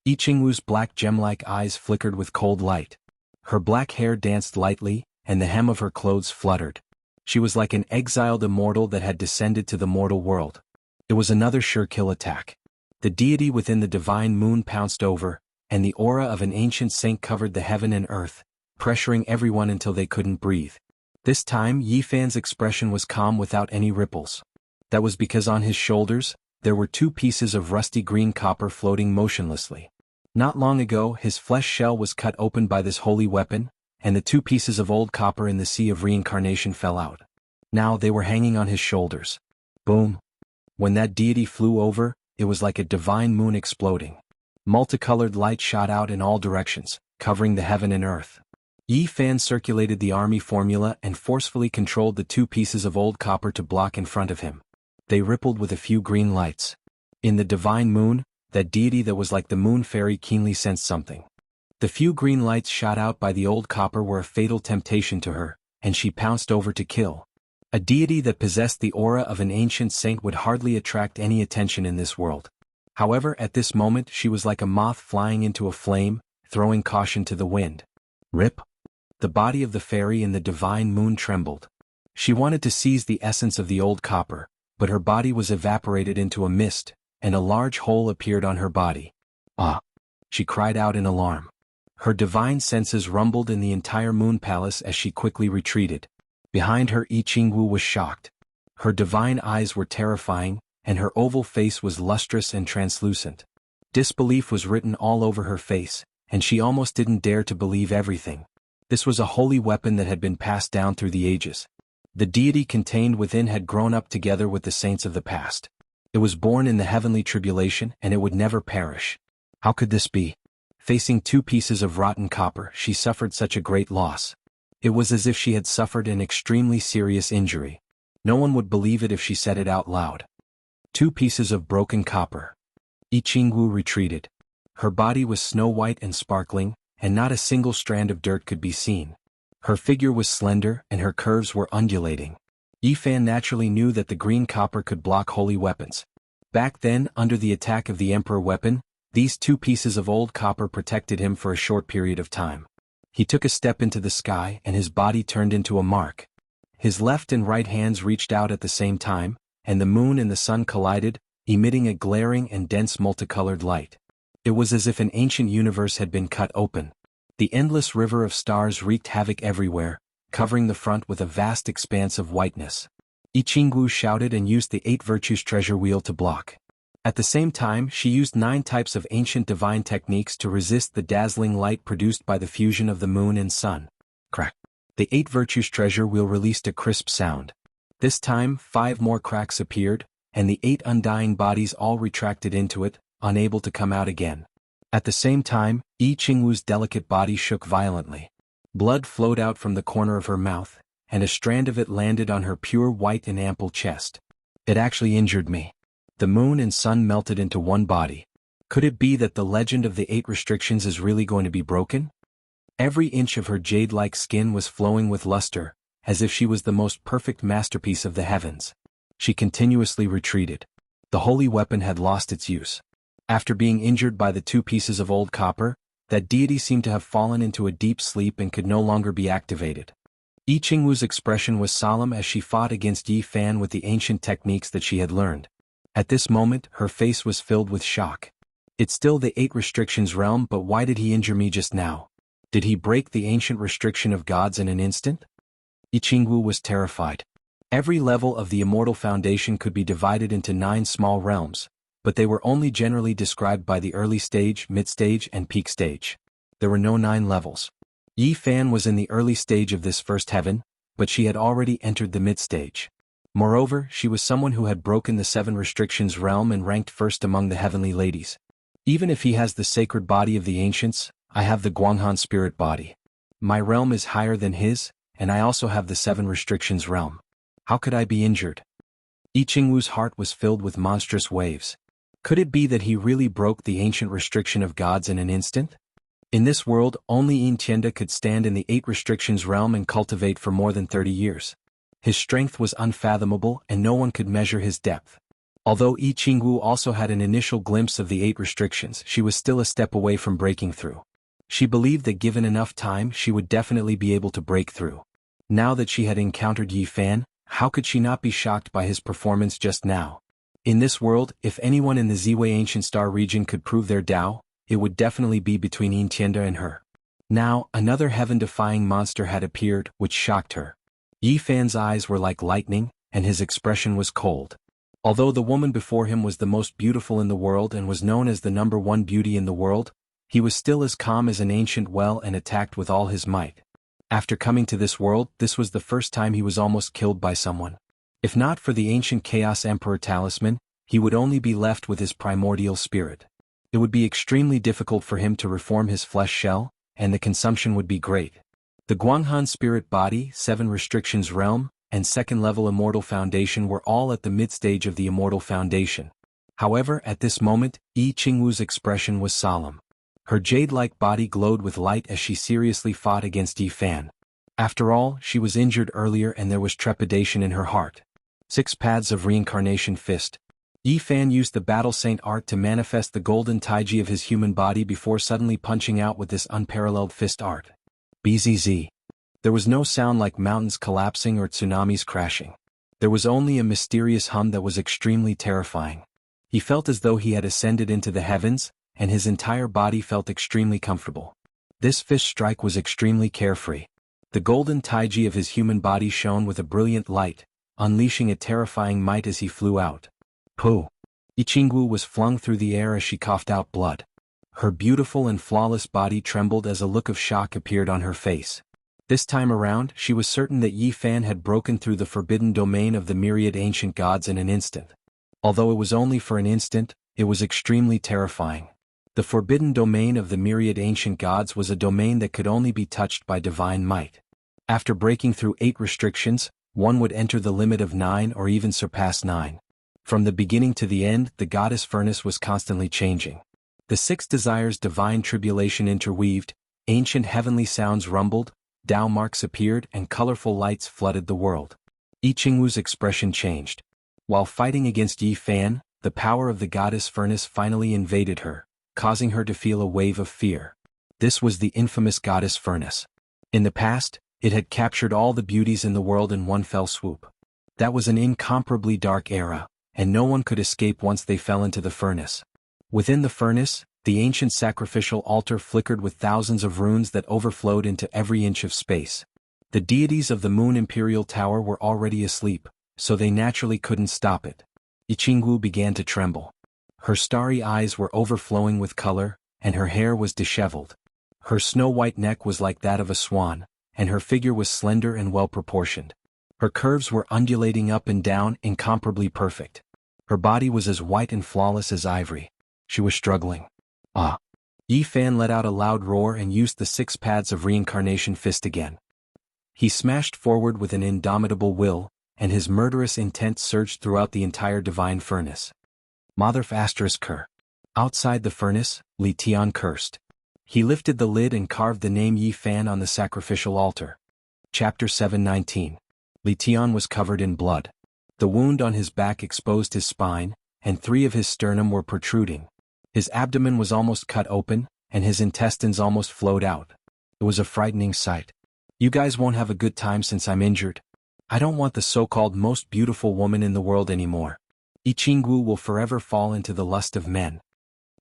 A: Yi Qingwu's black gem-like eyes flickered with cold light. Her black hair danced lightly, and the hem of her clothes fluttered. She was like an exiled immortal that had descended to the mortal world. It was another sure kill attack. The deity within the divine moon pounced over, and the aura of an ancient saint covered the heaven and earth, pressuring everyone until they couldn't breathe. This time Yi Fan's expression was calm without any ripples. That was because on his shoulders, there were 2 pieces of rusty green copper floating motionlessly. Not long ago his flesh shell was cut open by this holy weapon, and the 2 pieces of old copper in the sea of reincarnation fell out. Now they were hanging on his shoulders. Boom! When that deity flew over, it was like a divine moon exploding. Multicolored light shot out in all directions, covering the heaven and earth. Yi Fan circulated the army formula and forcefully controlled the 2 pieces of old copper to block in front of him. They rippled with a few green lights. In the divine moon, that deity that was like the moon fairy keenly sensed something. The few green lights shot out by the old copper were a fatal temptation to her, and she pounced over to kill. A deity that possessed the aura of an ancient saint would hardly attract any attention in this world. However, at this moment she was like a moth flying into a flame, throwing caution to the wind. Rip! The body of the fairy in the divine moon trembled. She wanted to seize the essence of the old copper, but her body was evaporated into a mist, and a large hole appeared on her body. Ah! She cried out in alarm. Her divine senses rumbled in the entire moon palace as she quickly retreated. Behind her Yi Qingwu was shocked. Her divine eyes were terrifying, and her oval face was lustrous and translucent. Disbelief was written all over her face, and she almost didn't dare to believe everything. This was a holy weapon that had been passed down through the ages. The deity contained within had grown up together with the saints of the past. It was born in the heavenly tribulation and it would never perish. How could this be? Facing 2 pieces of rotten copper, she suffered such a great loss. It was as if she had suffered an extremely serious injury. No one would believe it if she said it out loud. 2 pieces of broken copper. Yi Qingwu retreated. Her body was snow-white and sparkling, and not a single strand of dirt could be seen. Her figure was slender and her curves were undulating. Yi Fan naturally knew that the green copper could block holy weapons. Back then, under the attack of the Emperor weapon, these 2 pieces of old copper protected him for a short period of time. He took a step into the sky and his body turned into a mark. His left and right hands reached out at the same time, and the moon and the sun collided, emitting a glaring and dense multicolored light. It was as if an ancient universe had been cut open. The endless river of stars wreaked havoc everywhere, covering the front with a vast expanse of whiteness. Yi Qingwu shouted and used the 8 Virtues treasure wheel to block. At the same time, she used 9 types of ancient divine techniques to resist the dazzling light produced by the fusion of the moon and sun. Crack! The 8 Virtues treasure wheel released a crisp sound. This time, 5 more cracks appeared, and the 8 undying bodies all retracted into it, unable to come out again. At the same time, Yi Qingwu's delicate body shook violently. Blood flowed out from the corner of her mouth, and a strand of it landed on her pure white and ample chest. It actually injured me. The moon and sun melted into one body. Could it be that the legend of the 8 restrictions is really going to be broken? Every inch of her jade-like skin was flowing with luster, as if she was the most perfect masterpiece of the heavens. She continuously retreated. The holy weapon had lost its use. After being injured by the 2 pieces of old copper, that deity seemed to have fallen into a deep sleep and could no longer be activated. Yi Qingwu's expression was solemn as she fought against Yi Fan with the ancient techniques that she had learned. At this moment, her face was filled with shock. It's still the 8 restrictions realm, but why did he injure me just now? Did he break the ancient restriction of gods in an instant? Yi Qingwu was terrified. Every level of the Immortal Foundation could be divided into 9 small realms, but they were only generally described by the early stage, mid-stage, and peak stage. There were no 9 levels. Yi Fan was in the early stage of this first heaven, but she had already entered the mid-stage. Moreover, she was someone who had broken the 7 restrictions realm and ranked first among the heavenly ladies. Even if he has the sacred body of the ancients, I have the Guanghan spirit body. My realm is higher than his, and I also have the 7 restrictions realm. How could I be injured? Yi Qingwu's heart was filled with monstrous waves. Could it be that he really broke the ancient restriction of gods in an instant? In this world, only Yin Tianda could stand in the 8 restrictions realm and cultivate for more than 30 years. His strength was unfathomable and no one could measure his depth. Although Yi Qingwu also had an initial glimpse of the 8 restrictions, she was still a step away from breaking through. She believed that given enough time she would definitely be able to break through. Now that she had encountered Yi Fan, how could she not be shocked by his performance just now? In this world, if anyone in the Ziwei Ancient Star region could prove their Tao, it would definitely be between Yin Tianda and her. Now, another heaven-defying monster had appeared, which shocked her. Yi Fan's eyes were like lightning, and his expression was cold. Although the woman before him was the most beautiful in the world and was known as the #1 beauty in the world, he was still as calm as an ancient well and attacked with all his might. After coming to this world, this was the first time he was almost killed by someone. If not for the ancient Chaos Emperor talisman, he would only be left with his primordial spirit. It would be extremely difficult for him to reform his flesh shell, and the consumption would be great. The Guanghan spirit body, 7 restrictions realm, and 2nd level Immortal Foundation were all at the mid-stage of the Immortal Foundation. However, at this moment, Yi Qingwu's expression was solemn. Her jade-like body glowed with light as she seriously fought against Yi Fan. After all, she was injured earlier and there was trepidation in her heart. 6 paths of reincarnation fist. Yi Fan used the Battle Saint art to manifest the golden taiji of his human body before suddenly punching out with this unparalleled fist art. Bzz. There was no sound like mountains collapsing or tsunamis crashing. There was only a mysterious hum that was extremely terrifying. He felt as though he had ascended into the heavens, and his entire body felt extremely comfortable. This fist strike was extremely carefree. The golden taiji of his human body shone with a brilliant light, unleashing a terrifying might as he flew out. Pooh! Yi Qingwu was flung through the air as she coughed out blood. Her beautiful and flawless body trembled as a look of shock appeared on her face. This time around, she was certain that Yi Fan had broken through the forbidden domain of the myriad ancient gods in an instant. Although it was only for an instant, it was extremely terrifying. The forbidden domain of the myriad ancient gods was a domain that could only be touched by divine might. After breaking through 8 restrictions, one would enter the limit of 9 or even surpass 9. From the beginning to the end, the goddess furnace was constantly changing. The 6 desires divine tribulation interweaved, ancient heavenly sounds rumbled, Tao marks appeared and colorful lights flooded the world. Yi Qingwu's expression changed. While fighting against Yi Fan, the power of the goddess furnace finally invaded her, causing her to feel a wave of fear. This was the infamous goddess furnace. In the past, it had captured all the beauties in the world in one fell swoop. That was an incomparably dark era, and no one could escape once they fell into the furnace. Within the furnace, the ancient sacrificial altar flickered with thousands of runes that overflowed into every inch of space. The deities of the Moon Imperial Tower were already asleep, so they naturally couldn't stop it. Yi Qingwu began to tremble. Her starry eyes were overflowing with color, and her hair was disheveled. Her snow-white neck was like that of a swan, and her figure was slender and well-proportioned. Her curves were undulating up and down, incomparably perfect. Her body was as white and flawless as ivory. She was struggling. Ah! Yi Fan let out a loud roar and used the 6 paths of reincarnation fist again. He smashed forward with an indomitable will, and his murderous intent surged throughout the entire divine furnace. Mother****. Outside the furnace, Li Tian cursed. He lifted the lid and carved the name Yi Fan on the sacrificial altar. Chapter 719. Li Tian was covered in blood. The wound on his back exposed his spine, and 3 of his sternum were protruding. His abdomen was almost cut open, and his intestines almost flowed out. It was a frightening sight. You guys won't have a good time since I'm injured. I don't want the so-called most beautiful woman in the world anymore. Jianghu will forever fall into the lust of men.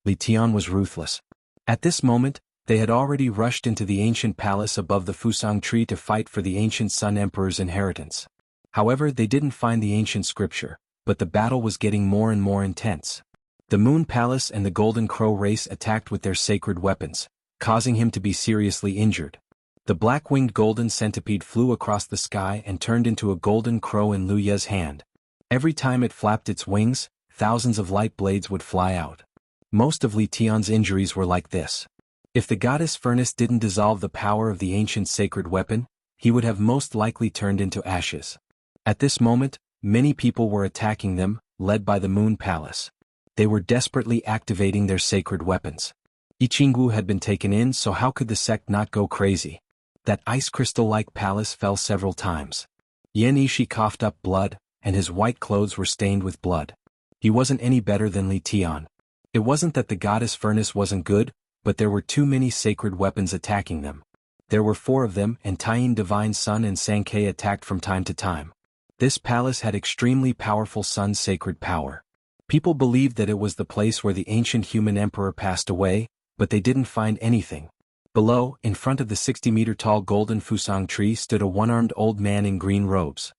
A: Li Tian was ruthless. At this moment, they had already rushed into the ancient palace above the Fusang tree to fight for the ancient Sun Emperor's inheritance. However, they didn't find the ancient scripture, but the battle was getting more and more intense. The Moon Palace and the Golden Crow race attacked with their sacred weapons, causing him to be seriously injured. The black-winged golden centipede flew across the sky and turned into a golden crow in Liu Ye's hand. Every time it flapped its wings, thousands of light blades would fly out. Most of Li Tian's injuries were like this. If the goddess furnace didn't dissolve the power of the ancient sacred weapon, he would have most likely turned into ashes. At this moment, many people were attacking them, led by the Moon Palace. They were desperately activating their sacred weapons. Jianghu had been taken in, so how could the sect not go crazy? That ice crystal-like palace fell several times. Yan Yishi coughed up blood, and his white clothes were stained with blood. He wasn't any better than Li Tian. It wasn't that the goddess furnace wasn't good, but there were too many sacred weapons attacking them. There were 4 of them, and Taiyin Divine Sun and Sankei attacked from time to time. This palace had extremely powerful sun sacred power. People believed that it was the place where the ancient human emperor passed away, but they didn't find anything. Below, in front of the 60-meter-tall golden Fusang tree stood a one-armed old man in green robes.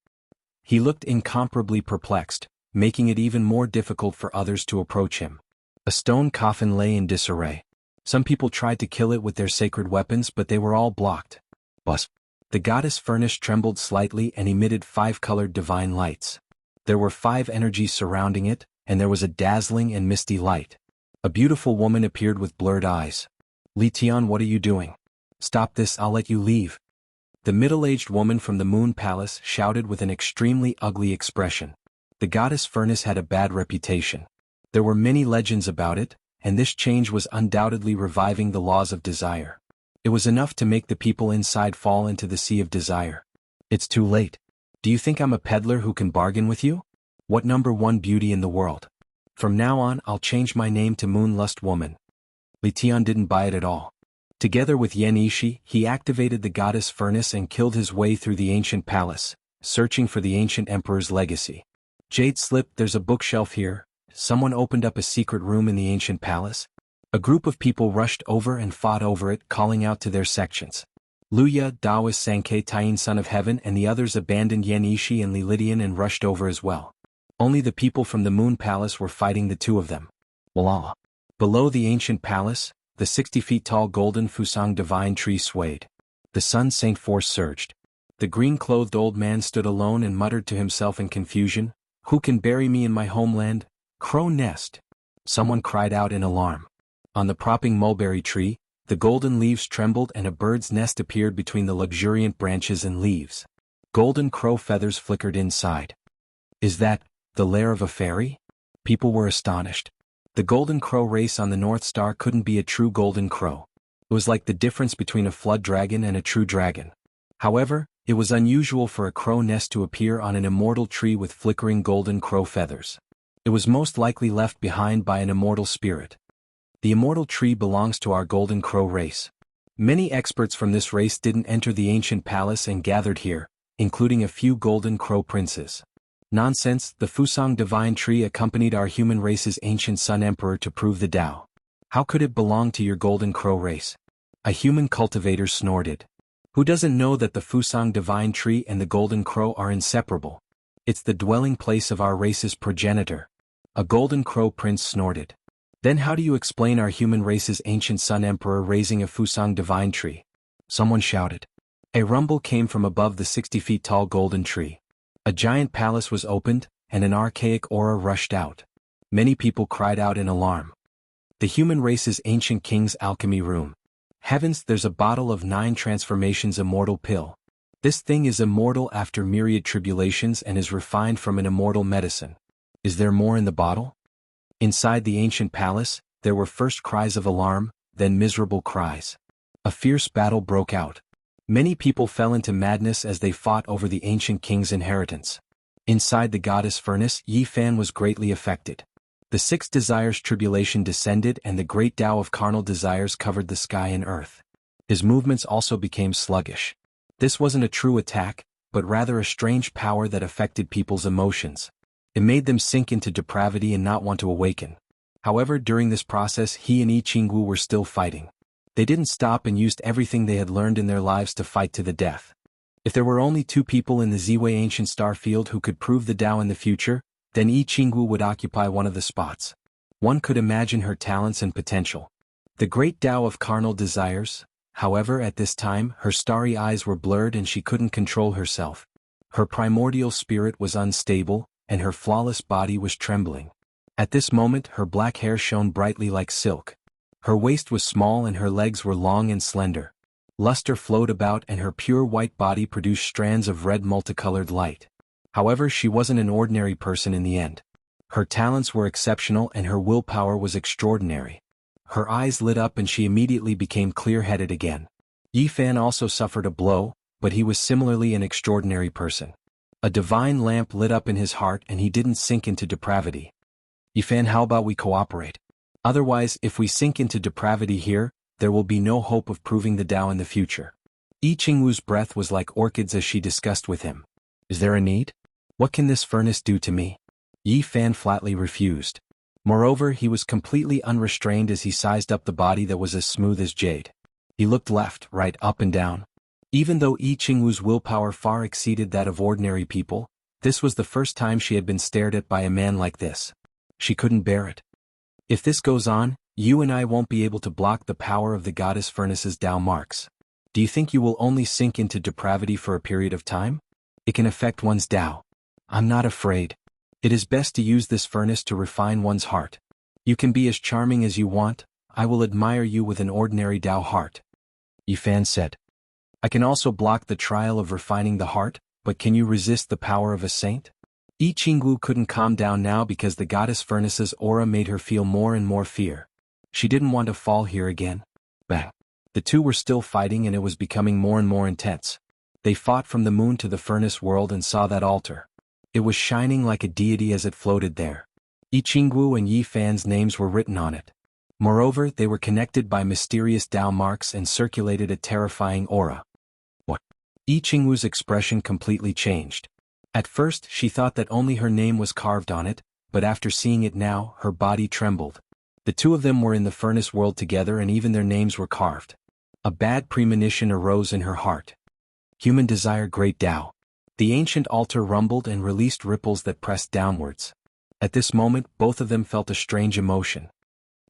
A: He looked incomparably perplexed, making it even more difficult for others to approach him. A stone coffin lay in disarray. Some people tried to kill it with their sacred weapons, but they were all blocked. Buzz. The goddess furnace trembled slightly and emitted 5 colored divine lights. There were 5 energies surrounding it, and there was a dazzling and misty light. A beautiful woman appeared with blurred eyes. Li Tian, what are you doing? Stop this, I'll let you leave. The middle-aged woman from the Moon Palace shouted with an extremely ugly expression. The goddess furnace had a bad reputation. There were many legends about it, and this change was undoubtedly reviving the laws of desire. It was enough to make the people inside fall into the sea of desire. It's too late. Do you think I'm a peddler who can bargain with you? What number 1 beauty in the world? From now on, I'll change my name to Moonlust Woman. Li Tian didn't buy it at all. Together with Yan Yishi, he activated the goddess furnace and killed his way through the ancient palace, searching for the ancient emperor's legacy. Jade slipped, there's a bookshelf here. Someone opened up a secret room in the ancient palace. A group of people rushed over and fought over it, calling out to their sections. Liu Ye, Daoist Sankei, Taiyin Son of Heaven and the others abandoned Yan Yishi and Li Lidian and rushed over as well. Only the people from the Moon Palace were fighting the 2 of them. Blah. Below the ancient palace, the 60-feet-tall golden Fusang divine tree swayed. The Sun Saint force surged. The green-clothed old man stood alone and muttered to himself in confusion, "Who can bury me in my homeland? Crow nest." Someone cried out in alarm. On the propping mulberry tree, the golden leaves trembled and a bird's nest appeared between the luxuriant branches and leaves. Golden crow feathers flickered inside. Is that the lair of a fairy? People were astonished. The golden crow race on the North Star couldn't be a true golden crow. It was like the difference between a flood dragon and a true dragon. However, it was unusual for a crow nest to appear on an immortal tree with flickering golden crow feathers. It was most likely left behind by an immortal spirit. The immortal tree belongs to our golden crow race. Many experts from this race didn't enter the ancient palace and gathered here, including a few golden crow princes. Nonsense, the Fusang divine tree accompanied our human race's ancient sun emperor to prove the Tao. How could it belong to your golden crow race? A human cultivator snorted. Who doesn't know that the Fusang divine tree and the golden crow are inseparable? It's the dwelling place of our race's progenitor. A golden crow prince snorted. Then how do you explain our human race's ancient sun emperor raising a Fusang divine tree? Someone shouted. A rumble came from above the 60-feet-tall golden tree. A giant palace was opened, and an archaic aura rushed out. Many people cried out in alarm. The human race's ancient king's alchemy room. Heavens, there's a bottle of 9 transformations immortal pill. This thing is immortal after myriad tribulations and is refined from an immortal medicine. Is there more in the bottle? Inside the ancient palace, there were first cries of alarm, then miserable cries. A fierce battle broke out. Many people fell into madness as they fought over the ancient king's inheritance. Inside the goddess furnace, Yi Fan was greatly affected. The 6 desires tribulation descended and the great Tao of carnal desires covered the sky and earth. His movements also became sluggish. This wasn't a true attack, but rather a strange power that affected people's emotions. It made them sink into depravity and not want to awaken. However, during this process he and Jianghu were still fighting. They didn't stop and used everything they had learned in their lives to fight to the death. If there were only 2 people in the Ziwei ancient star field who could prove the Tao in the future, then Jianghu would occupy one of the spots. One could imagine her talents and potential. The great Tao of carnal desires, however, at this time her starry eyes were blurred and she couldn't control herself. Her primordial spirit was unstable, and her flawless body was trembling. At this moment her black hair shone brightly like silk. Her waist was small and her legs were long and slender. Luster flowed about and her pure white body produced strands of red multicolored light. However, she wasn't an ordinary person in the end. Her talents were exceptional and her willpower was extraordinary. Her eyes lit up and she immediately became clear-headed again. Yi Fan also suffered a blow, but he was similarly an extraordinary person. A divine lamp lit up in his heart and he didn't sink into depravity. Yi Fan, how about we cooperate? Otherwise, if we sink into depravity here, there will be no hope of proving the Tao in the future. Jianghu's breath was like orchids as she discussed with him. Is there a need? What can this furnace do to me? Yi Fan flatly refused. Moreover, he was completely unrestrained as he sized up the body that was as smooth as jade. He looked left, right, up and down. Even though Jianghu's willpower far exceeded that of ordinary people, this was the first time she had been stared at by a man like this. She couldn't bear it. If this goes on, you and I won't be able to block the power of the goddess furnace's Tao marks. Do you think you will only sink into depravity for a period of time? It can affect one's Tao. I'm not afraid. It is best to use this furnace to refine one's heart. You can be as charming as you want, I will admire you with an ordinary Tao heart. Yi Fan said. I can also block the trial of refining the heart, but can you resist the power of a saint? Jianghu couldn't calm down now because the goddess furnace's aura made her feel more and more fear. She didn't want to fall here again. Bang. The two were still fighting and it was becoming more and more intense. They fought from the moon to the furnace world and saw that altar. It was shining like a deity as it floated there. Jianghu and Yi Fan's names were written on it. Moreover, they were connected by mysterious Tao marks and circulated a terrifying aura. What? Jianghu's expression completely changed. At first, she thought that only her name was carved on it, but after seeing it now, her body trembled. The two of them were in the furnace world together and even their names were carved. A bad premonition arose in her heart. Human desire, great Tao. The ancient altar rumbled and released ripples that pressed downwards. At this moment, both of them felt a strange emotion.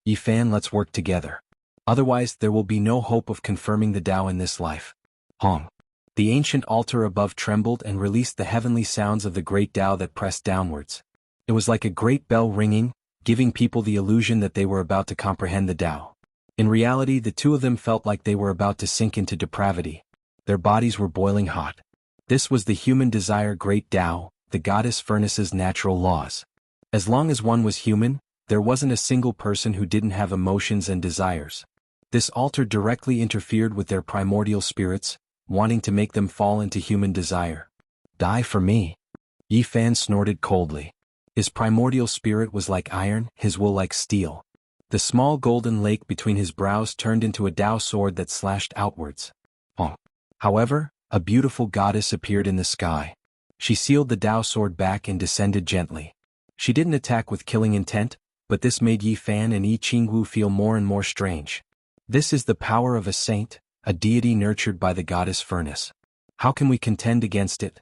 A: Yi Fan, let's work together. Otherwise, there will be no hope of confirming the Tao in this life. Hong. The ancient altar above trembled and released the heavenly sounds of the great Tao that pressed downwards. It was like a great bell ringing, giving people the illusion that they were about to comprehend the Tao. In reality, the two of them felt like they were about to sink into depravity. Their bodies were boiling hot. This was the human desire, great Tao, the goddess furnace's natural laws. As long as one was human, there wasn't a single person who didn't have emotions and desires. This altar directly interfered with their primordial spirits, wanting to make them fall into human desire. Die for me. Yi Fan snorted coldly. His primordial spirit was like iron, his will like steel. The small golden lake between his brows turned into a Tao sword that slashed outwards. Oh. However, a beautiful goddess appeared in the sky. She sealed the Tao sword back and descended gently. She didn't attack with killing intent, but this made Yi Fan and Jianghu feel more and more strange. This is the power of a saint, a deity nurtured by the goddess furnace. How can we contend against it?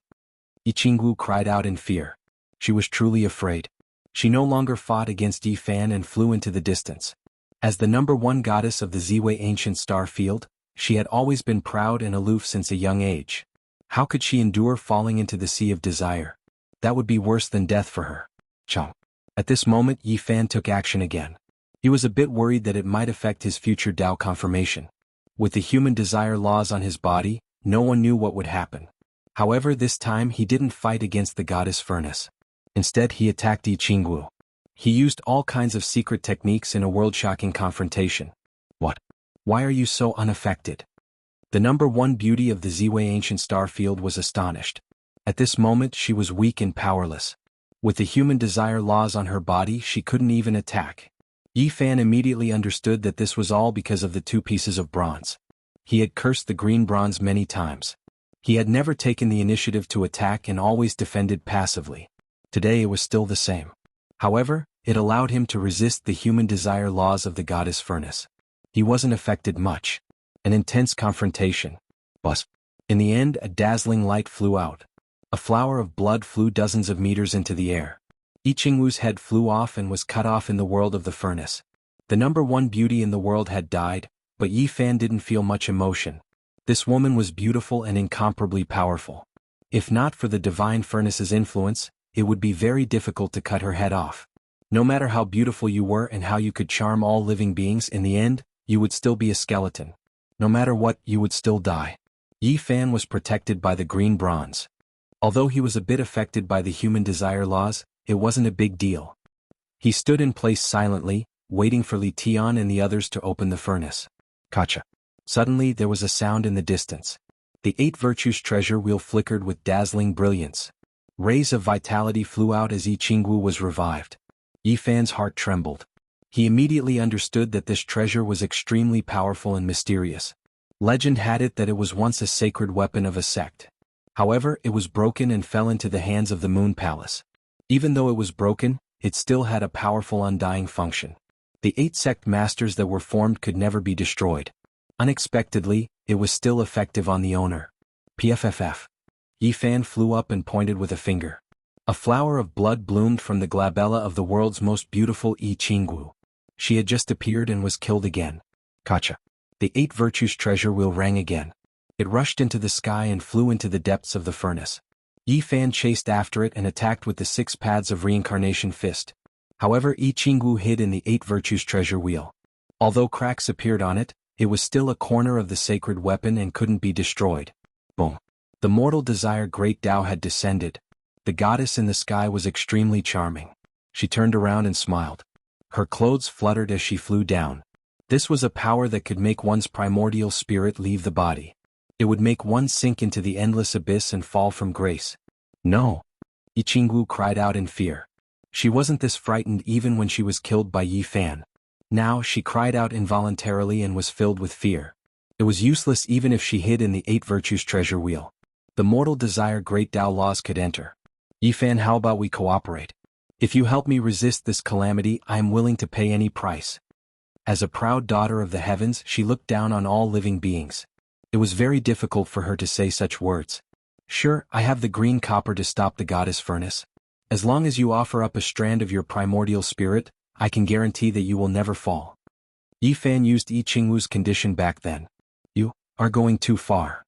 A: Jianghu cried out in fear. She was truly afraid. She no longer fought against Yi Fan and flew into the distance. As the #1 goddess of the Ziwei ancient star field, she had always been proud and aloof since a young age. How could she endure falling into the sea of desire? That would be worse than death for her. Chong. At this moment, Yi Fan took action again. He was a bit worried that it might affect his future Tao confirmation. With the human desire laws on his body, no one knew what would happen. However, this time he didn't fight against the goddess furnace. Instead, he attacked Jianghu. He used all kinds of secret techniques in a world-shocking confrontation. What? Why are you so unaffected? The #1 beauty of the Ziwei ancient star field was astonished. At this moment, she was weak and powerless. With the human desire laws on her body, she couldn't even attack. Yi Fan immediately understood that this was all because of the 2 pieces of bronze. He had cursed the green bronze many times. He had never taken the initiative to attack and always defended passively. Today it was still the same. However, it allowed him to resist the human desire laws of the goddess furnace. He wasn't affected much. An intense confrontation. But in the end, a dazzling light flew out. A flower of blood flew dozens of meters into the air. Jianghu's head flew off and was cut off in the world of the furnace. The number one beauty in the world had died, but Yi Fan didn't feel much emotion. This woman was beautiful and incomparably powerful. If not for the divine furnace's influence, it would be very difficult to cut her head off. No matter how beautiful you were and how you could charm all living beings, in the end, you would still be a skeleton. No matter what, you would still die. Yi Fan was protected by the green bronze. Although he was a bit affected by the human desire laws, it wasn't a big deal. He stood in place silently, waiting for Li Tian and the others to open the furnace. Kacha. Suddenly there was a sound in the distance. The 8 virtues treasure wheel flickered with dazzling brilliance. Rays of vitality flew out as Jianghu was revived. Yi Fan's heart trembled. He immediately understood that this treasure was extremely powerful and mysterious. Legend had it that it was once a sacred weapon of a sect. However, it was broken and fell into the hands of the Moon Palace. Even though it was broken, it still had a powerful undying function. The 8 sect masters that were formed could never be destroyed. Unexpectedly, it was still effective on the owner. PFFF. Yi Fan flew up and pointed with a finger. A flower of blood bloomed from the glabella of the world's most beautiful Jianghu. She had just appeared and was killed again. Kacha. The 8 virtues treasure wheel rang again. It rushed into the sky and flew into the depths of the furnace. Yi Fan chased after it and attacked with the 6 pads of reincarnation fist. However, Jianghu hid in the 8 virtues treasure wheel. Although cracks appeared on it, it was still a corner of the sacred weapon and couldn't be destroyed. Boom. The mortal desire great Tao had descended. The goddess in the sky was extremely charming. She turned around and smiled. Her clothes fluttered as she flew down. This was a power that could make one's primordial spirit leave the body. It would make one sink into the endless abyss and fall from grace. No! Jianghu cried out in fear. She wasn't this frightened even when she was killed by Yi Fan. Now she cried out involuntarily and was filled with fear. It was useless even if she hid in the 8 virtues treasure wheel. The mortal desire great Tao laws could enter. Yi Fan, how about we cooperate? If you help me resist this calamity, I am willing to pay any price. As a proud daughter of the heavens, she looked down on all living beings. It was very difficult for her to say such words. Sure, I have the green copper to stop the goddess furnace. As long as you offer up a strand of your primordial spirit, I can guarantee that you will never fall. Yi Fan used Jianghu's condition back then. You are going too far.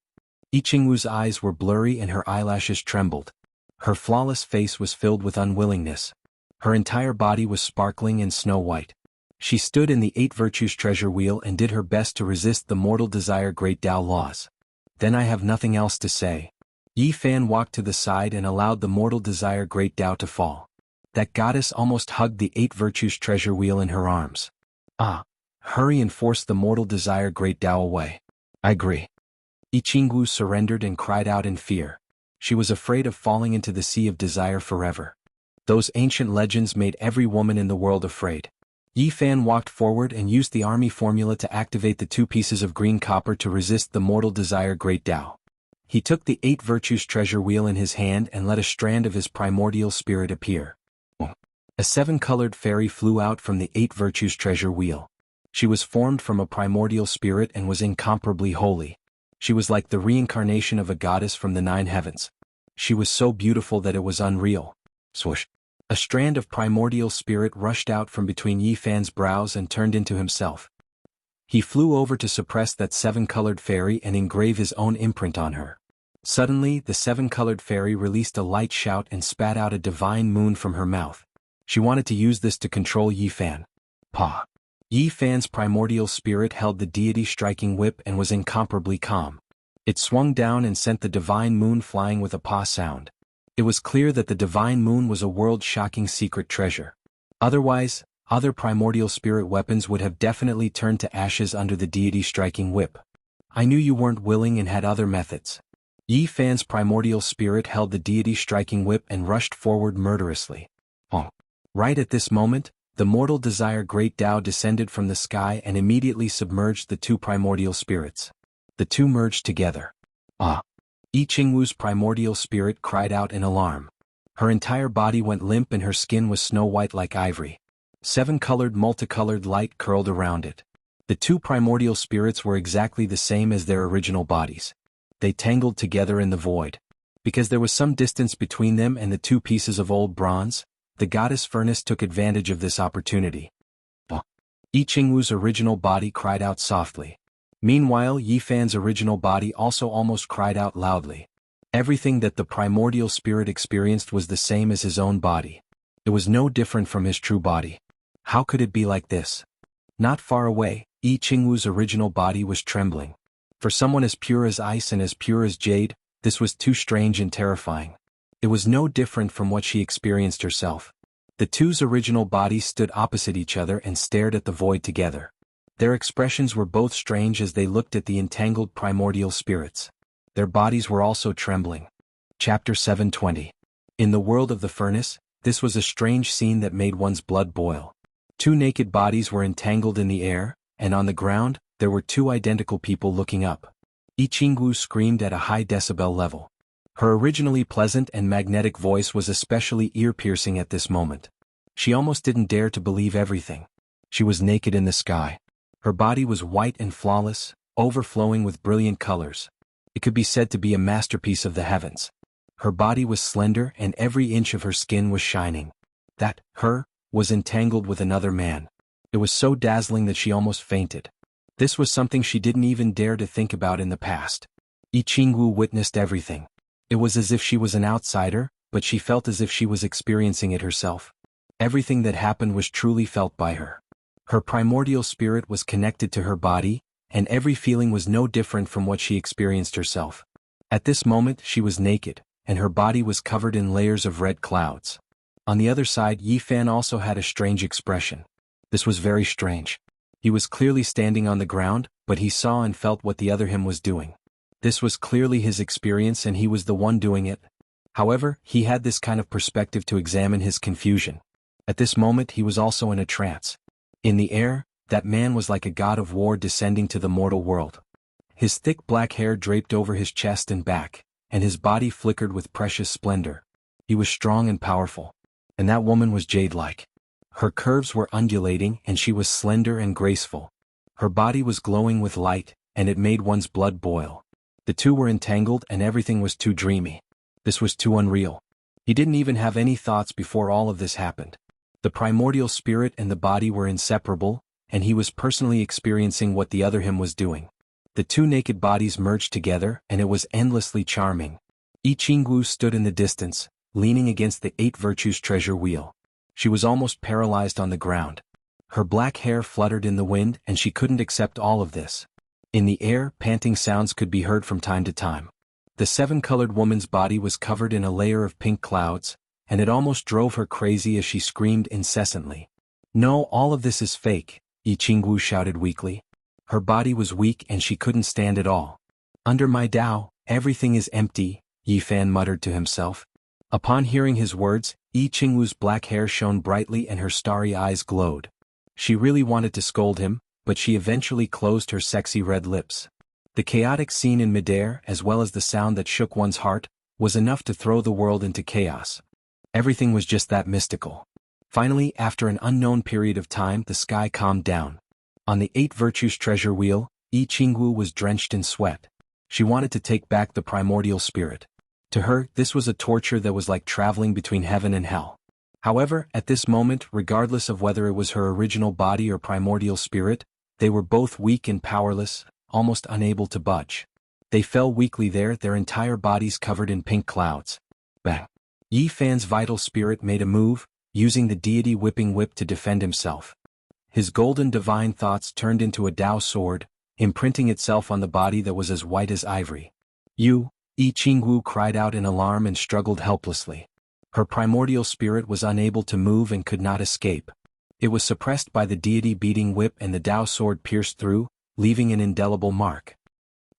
A: Jianghu's eyes were blurry and her eyelashes trembled. Her flawless face was filled with unwillingness. Her entire body was sparkling and snow-white. She stood in the 8 virtues treasure wheel and did her best to resist the mortal desire great Tao laws. Then I have nothing else to say. Yi Fan walked to the side and allowed the mortal desire great Tao to fall. That goddess almost hugged the 8 virtues treasure wheel in her arms. Hurry and force the mortal desire great Tao away. I agree. Jianghu surrendered and cried out in fear. She was afraid of falling into the sea of desire forever. Those ancient legends made every woman in the world afraid. Yi Fan walked forward and used the army formula to activate the 2 pieces of green copper to resist the mortal desire great Tao. He took the 8 virtues treasure wheel in his hand and let a strand of his primordial spirit appear. A 7-colored fairy flew out from the 8 virtues treasure wheel. She was formed from a primordial spirit and was incomparably holy. She was like the reincarnation of a goddess from the 9 heavens. She was so beautiful that it was unreal. Swoosh! A strand of primordial spirit rushed out from between Yi Fan's brows and turned into himself. He flew over to suppress that 7-colored fairy and engrave his own imprint on her. Suddenly, the 7-colored fairy released a light shout and spat out a divine moon from her mouth. She wanted to use this to control Yi Fan. Pa! Yi Fan's primordial spirit held the deity striking whip and was incomparably calm. It swung down and sent the divine moon flying with a pa sound. It was clear that the divine moon was a world-shocking secret treasure. Otherwise, other primordial spirit weapons would have definitely turned to ashes under the deity striking whip. I knew you weren't willing and had other methods. Yi Fan's primordial spirit held the deity striking whip and rushed forward murderously. Right at this moment, the mortal desire great Tao descended from the sky and immediately submerged the 2 primordial spirits. The 2 merged together. Yi Qingwu's primordial spirit cried out in alarm. Her entire body went limp and her skin was snow-white like ivory. 7-colored multicolored light curled around it. The two primordial spirits were exactly the same as their original bodies. They tangled together in the void. Because there was some distance between them and the two pieces of old bronze, the goddess Furnace took advantage of this opportunity. Yi Qingwu's original body cried out softly. Meanwhile, Yi Fan's original body also almost cried out loudly. Everything that the primordial spirit experienced was the same as his own body. It was no different from his true body. How could it be like this? Not far away, Yi Qingwu's original body was trembling. For someone as pure as ice and as pure as jade, this was too strange and terrifying. It was no different from what she experienced herself. The two's original bodies stood opposite each other and stared at the void together. Their expressions were both strange as they looked at the entangled primordial spirits. Their bodies were also trembling. Chapter 720. In the world of the furnace, this was a strange scene that made one's blood boil. Two naked bodies were entangled in the air, and on the ground, there were two identical people looking up. Yi Qingwu screamed at a high decibel level. Her originally pleasant and magnetic voice was especially ear-piercing at this moment. She almost didn't dare to believe everything. She was naked in the sky. Her body was white and flawless, overflowing with brilliant colors. It could be said to be a masterpiece of the heavens. Her body was slender and every inch of her skin was shining. That, her, was entangled with another man. It was so dazzling that she almost fainted. This was something she didn't even dare to think about in the past. Yi Qingwu witnessed everything. It was as if she was an outsider, but she felt as if she was experiencing it herself. Everything that happened was truly felt by her. Her primordial spirit was connected to her body, and every feeling was no different from what she experienced herself. At this moment she was naked, and her body was covered in layers of red clouds. On the other side, Yi Fan also had a strange expression. This was very strange. He was clearly standing on the ground, but he saw and felt what the other him was doing. This was clearly his experience and he was the one doing it. However, he had this kind of perspective to examine his confusion. At this moment he was also in a trance. In the air, that man was like a god of war descending to the mortal world. His thick black hair draped over his chest and back, and his body flickered with precious splendor. He was strong and powerful. And that woman was jade-like. Her curves were undulating and she was slender and graceful. Her body was glowing with light, and it made one's blood boil. The two were entangled and everything was too dreamy. This was too unreal. He didn't even have any thoughts before all of this happened. The primordial spirit and the body were inseparable, and he was personally experiencing what the other him was doing. The two naked bodies merged together and it was endlessly charming. Yi Qingwu stood in the distance, leaning against the 8 Virtues treasure wheel. She was almost paralyzed on the ground. Her black hair fluttered in the wind and she couldn't accept all of this. In the air, panting sounds could be heard from time to time. The 7-colored woman's body was covered in a layer of pink clouds, and it almost drove her crazy as she screamed incessantly. No, all of this is fake, Yi Qingwu shouted weakly. Her body was weak and she couldn't stand it all. Under my Tao, everything is empty, Yi Fan muttered to himself. Upon hearing his words, Yi Qingwu's black hair shone brightly and her starry eyes glowed. She really wanted to scold him, but she eventually closed her sexy red lips. The chaotic scene in midair, as well as the sound that shook one's heart, was enough to throw the world into chaos. Everything was just that mystical. Finally, after an unknown period of time, the sky calmed down. On the 8 Virtues treasure wheel, Yi Qingwu was drenched in sweat. She wanted to take back the primordial spirit. To her, this was a torture that was like traveling between heaven and hell. However, at this moment, regardless of whether it was her original body or primordial spirit, they were both weak and powerless, almost unable to budge. They fell weakly there, their entire bodies covered in pink clouds. Bang! Yi Fan's vital spirit made a move, using the deity whipping whip to defend himself. His golden divine thoughts turned into a Tao sword, imprinting itself on the body that was as white as ivory. Yi Qingwu cried out in alarm and struggled helplessly. Her primordial spirit was unable to move and could not escape. It was suppressed by the deity beating whip and the Tao sword pierced through, leaving an indelible mark.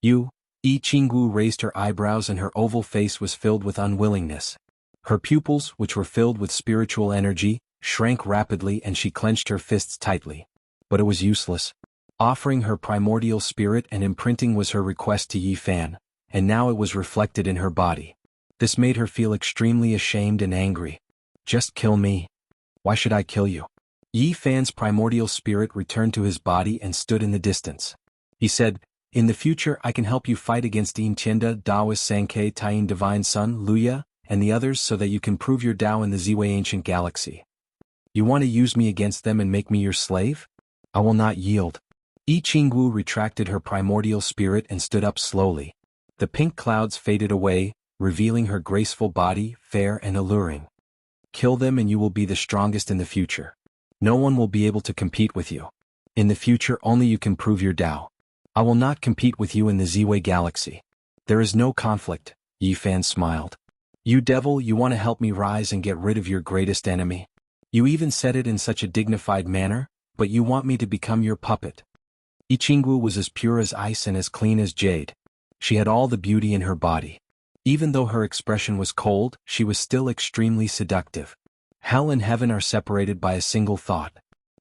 A: Yi Qingwu raised her eyebrows and her oval face was filled with unwillingness. Her pupils, which were filled with spiritual energy, shrank rapidly and she clenched her fists tightly. But it was useless. Offering her primordial spirit and imprinting was her request to Yi Fan, and now it was reflected in her body. This made her feel extremely ashamed and angry. Just kill me. Why should I kill you? Yi Fan's primordial spirit returned to his body and stood in the distance. He said, in the future I can help you fight against Yin Tianda, Daoist Sankei Taiyin Divine Sun, Luya, and the others so that you can prove your Tao in the Ziwei Ancient Galaxy. You want to use me against them and make me your slave? I will not yield. Yi Qingwu retracted her primordial spirit and stood up slowly. The pink clouds faded away, revealing her graceful body, fair and alluring. Kill them and you will be the strongest in the future. No one will be able to compete with you. In the future only you can prove your Tao. I will not compete with you in the Ziwei Galaxy. There is no conflict, Yi Fan smiled. You devil, you want to help me rise and get rid of your greatest enemy? You even said it in such a dignified manner, but you want me to become your puppet. Yi Qingwu was as pure as ice and as clean as jade. She had all the beauty in her body. Even though her expression was cold, she was still extremely seductive. Hell and heaven are separated by a single thought.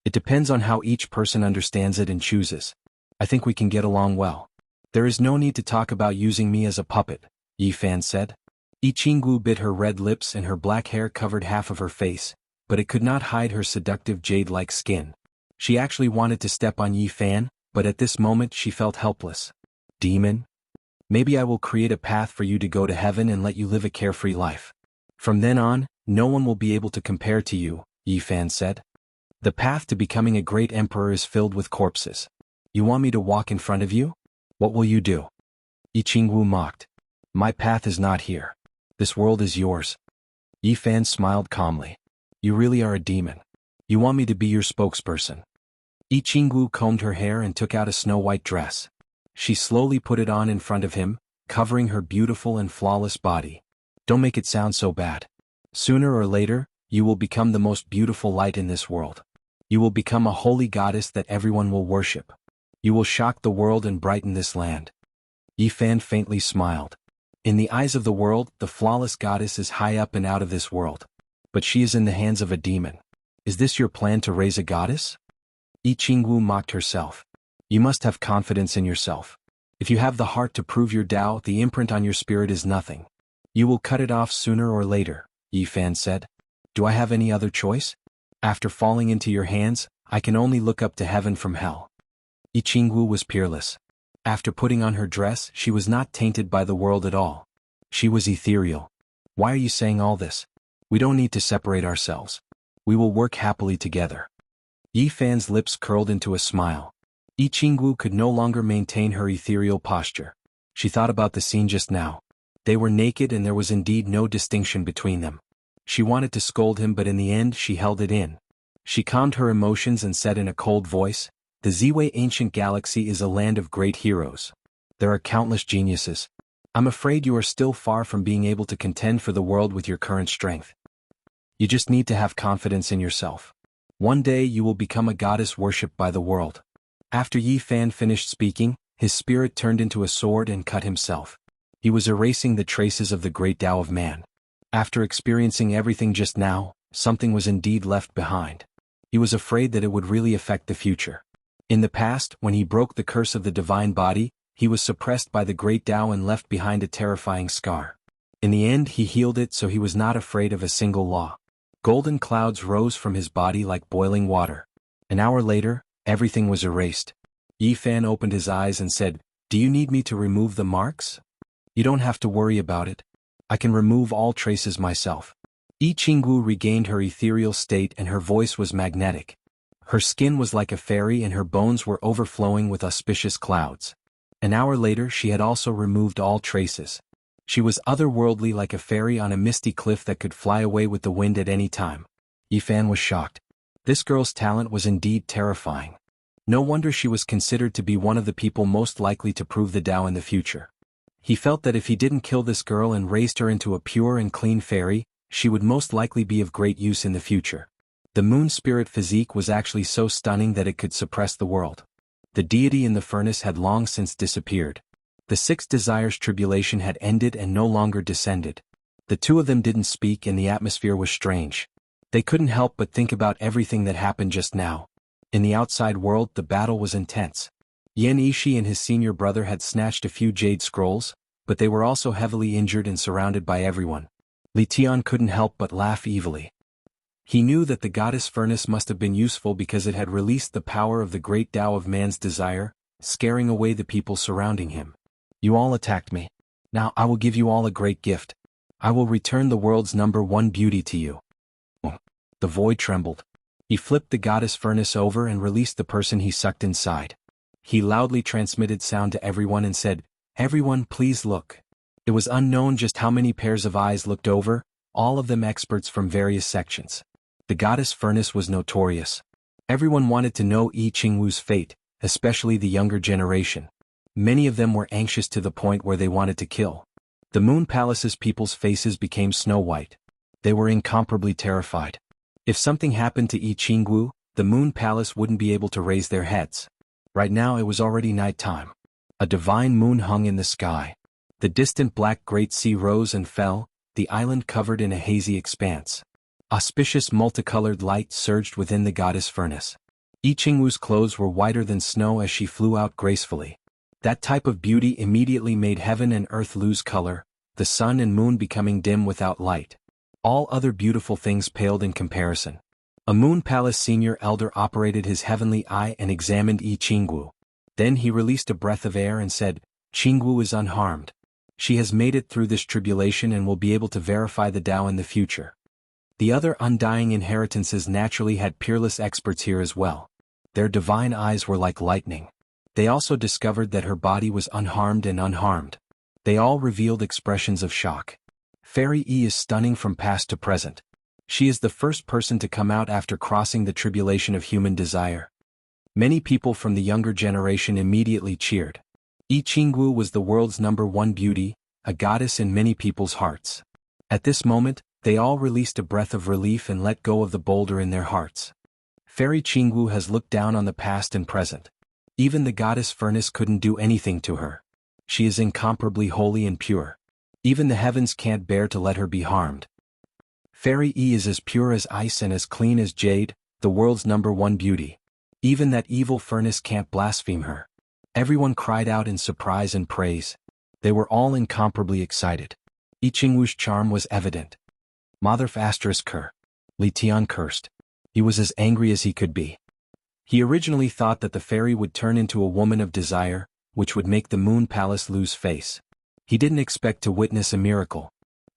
A: It depends on how each person understands it and chooses. I think we can get along well. There is no need to talk about using me as a puppet, Yi Fan said. Yi Qingwu bit her red lips and her black hair covered half of her face, but it could not hide her seductive jade-like skin. She actually wanted to step on Yi Fan, but at this moment she felt helpless. Demon? Maybe I will create a path for you to go to heaven and let you live a carefree life. From then on, no one will be able to compare to you, Yi Fan said. The path to becoming a great emperor is filled with corpses. You want me to walk in front of you? What will you do? Yi Qingwu mocked. My path is not here. This world is yours. Yi Fan smiled calmly. You really are a demon. You want me to be your spokesperson. Yi Qingwu combed her hair and took out a snow-white dress. She slowly put it on in front of him, covering her beautiful and flawless body. Don't make it sound so bad. Sooner or later, you will become the most beautiful light in this world. You will become a holy goddess that everyone will worship. You will shock the world and brighten this land. Yi Fan faintly smiled. In the eyes of the world, the flawless goddess is high up and out of this world. But she is in the hands of a demon. Is this your plan to raise a goddess? Yi Qingwu mocked herself. You must have confidence in yourself. If you have the heart to prove your Tao, the imprint on your spirit is nothing. You will cut it off sooner or later, Yi Fan said. Do I have any other choice? After falling into your hands, I can only look up to heaven from hell. Yi Qingwu was peerless. After putting on her dress, she was not tainted by the world at all. She was ethereal. Why are you saying all this? We don't need to separate ourselves. We will work happily together. Yi Fan's lips curled into a smile. Yi Qingwu could no longer maintain her ethereal posture. She thought about the scene just now. They were naked and there was indeed no distinction between them. She wanted to scold him, but in the end she held it in. She calmed her emotions and said in a cold voice, The Ziwei Ancient Galaxy is a land of great heroes. There are countless geniuses. I'm afraid you are still far from being able to contend for the world with your current strength. You just need to have confidence in yourself. One day you will become a goddess worshipped by the world. After Yi Fan finished speaking, his spirit turned into a sword and cut himself. He was erasing the traces of the great Tao of man. After experiencing everything just now, something was indeed left behind. He was afraid that it would really affect the future. In the past, when he broke the curse of the divine body, he was suppressed by the great Tao and left behind a terrifying scar. In the end he healed it, so he was not afraid of a single law. Golden clouds rose from his body like boiling water. An hour later, everything was erased. Yi Fan opened his eyes and said, Do you need me to remove the marks? You don't have to worry about it. I can remove all traces myself. Yi Qingwu regained her ethereal state and her voice was magnetic. Her skin was like a fairy and her bones were overflowing with auspicious clouds. An hour later she had also removed all traces. She was otherworldly like a fairy on a misty cliff that could fly away with the wind at any time. Yi Fan was shocked. This girl's talent was indeed terrifying. No wonder she was considered to be one of the people most likely to prove the Tao in the future. He felt that if he didn't kill this girl and raised her into a pure and clean fairy, she would most likely be of great use in the future. The moon spirit physique was actually so stunning that it could suppress the world. The deity in the furnace had long since disappeared. The six desires tribulation had ended and no longer descended. The two of them didn't speak and the atmosphere was strange. They couldn't help but think about everything that happened just now. In the outside world the battle was intense. Yan Ishi and his senior brother had snatched a few jade scrolls, but they were also heavily injured and surrounded by everyone. Li Tian couldn't help but laugh evilly. He knew that the goddess furnace must have been useful because it had released the power of the great Tao of man's desire, scaring away the people surrounding him. You all attacked me. Now I will give you all a great gift. I will return the world's #1 beauty to you. The void trembled. He flipped the goddess furnace over and released the person he sucked inside. He loudly transmitted sound to everyone and said, "Everyone, please look." It was unknown just how many pairs of eyes looked over, all of them experts from various sections. The goddess furnace was notorious. Everyone wanted to know Yi Qingwu's fate, especially the younger generation. Many of them were anxious to the point where they wanted to kill. The Moon Palace's people's faces became snow white. They were incomparably terrified. If something happened to Yi Qingwu, the Moon Palace wouldn't be able to raise their heads. Right now it was already night time. A divine moon hung in the sky. The distant black Great Sea rose and fell, the island covered in a hazy expanse. Auspicious multicolored light surged within the goddess furnace. Yi Qingwu's clothes were whiter than snow as she flew out gracefully. That type of beauty immediately made heaven and earth lose color, the sun and moon becoming dim without light. All other beautiful things paled in comparison. A Moon Palace senior elder operated his heavenly eye and examined Yi Qingwu. Then he released a breath of air and said, "Qingwu is unharmed. She has made it through this tribulation and will be able to verify the Tao in the future." The other undying inheritances naturally had peerless experts here as well. Their divine eyes were like lightning. They also discovered that her body was unharmed and unharmed. They all revealed expressions of shock. Fairy Yi is stunning from past to present. She is the first person to come out after crossing the tribulation of human desire. Many people from the younger generation immediately cheered. Yi Qingwu was the world's #1 beauty, a goddess in many people's hearts. At this moment, they all released a breath of relief and let go of the boulder in their hearts. Fairy Qingwu has looked down on the past and present. Even the goddess furnace couldn't do anything to her. She is incomparably holy and pure. Even the heavens can't bear to let her be harmed. Fairy Yi is as pure as ice and as clean as jade, the world's #1 beauty. Even that evil furnace can't blaspheme her. Everyone cried out in surprise and praise. They were all incomparably excited. Yi Qingwu's charm was evident. Motherf ***. Li Tian cursed. He was as angry as he could be. He originally thought that the fairy would turn into a woman of desire, which would make the Moon Palace lose face. He didn't expect to witness a miracle.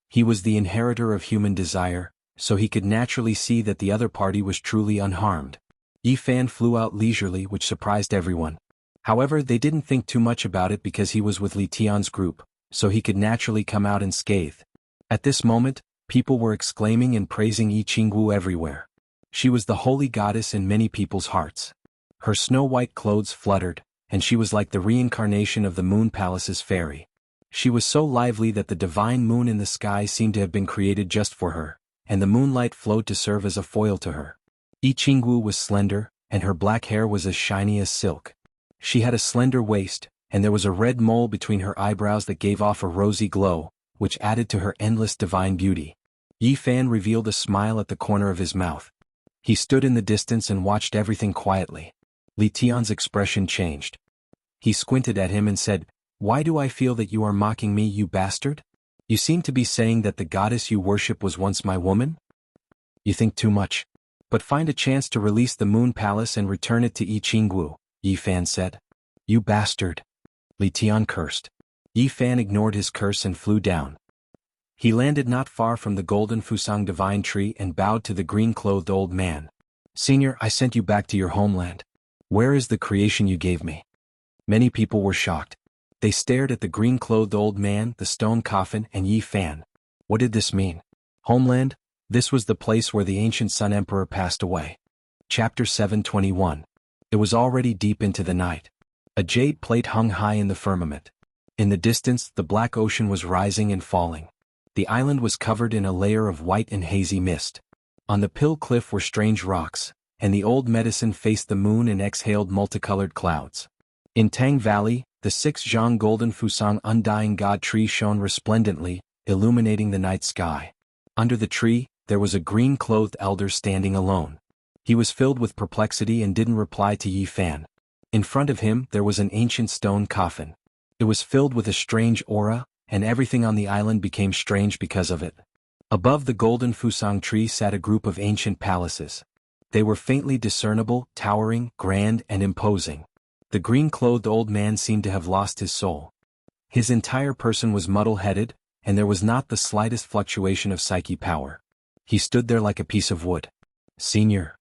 A: He was the inheritor of human desire, so he could naturally see that the other party was truly unharmed. Yi Fan flew out leisurely, which surprised everyone. However, they didn't think too much about it because he was with Li Tian's group, so he could naturally come out unscathed. At this moment, people were exclaiming and praising Yi Qingwu everywhere. She was the holy goddess in many people's hearts. Her snow-white clothes fluttered, and she was like the reincarnation of the Moon Palace's fairy. She was so lively that the divine moon in the sky seemed to have been created just for her, and the moonlight flowed to serve as a foil to her. Yi Qingwu was slender, and her black hair was as shiny as silk. She had a slender waist, and there was a red mole between her eyebrows that gave off a rosy glow, which added to her endless divine beauty. Yi Fan revealed a smile at the corner of his mouth. He stood in the distance and watched everything quietly. Li Tian's expression changed. He squinted at him and said, "Why do I feel that you are mocking me, you bastard? You seem to be saying that the goddess you worship was once my woman? You think too much. But find a chance to release the Moon Palace and return it to Yi Qingwu," Yi Fan said. "You bastard." Li Tian cursed. Yi Fan ignored his curse and flew down. He landed not far from the golden Fusang divine tree and bowed to the green-clothed old man. "Senior, I sent you back to your homeland. Where is the creation you gave me?" Many people were shocked. They stared at the green-clothed old man, the stone coffin, and Yi Fan. What did this mean? Homeland? This was the place where the ancient Sun Emperor passed away. Chapter 721. It was already deep into the night. A jade plate hung high in the firmament. In the distance, the black ocean was rising and falling. The island was covered in a layer of white and hazy mist. On the Pill Cliff were strange rocks, and the old medicine faced the moon and exhaled multicolored clouds. In Tang Valley, the 6 golden Fusang undying god tree shone resplendently, illuminating the night sky. Under the tree, there was a green-clothed elder standing alone. He was filled with perplexity and didn't reply to Yi Fan. In front of him, there was an ancient stone coffin. It was filled with a strange aura, and everything on the island became strange because of it. Above the golden fusang tree sat a group of ancient palaces. They were faintly discernible, towering, grand, and imposing. The green-clothed old man seemed to have lost his soul. His entire person was muddle-headed, and there was not the slightest fluctuation of psyche power. He stood there like a piece of wood. "Senior."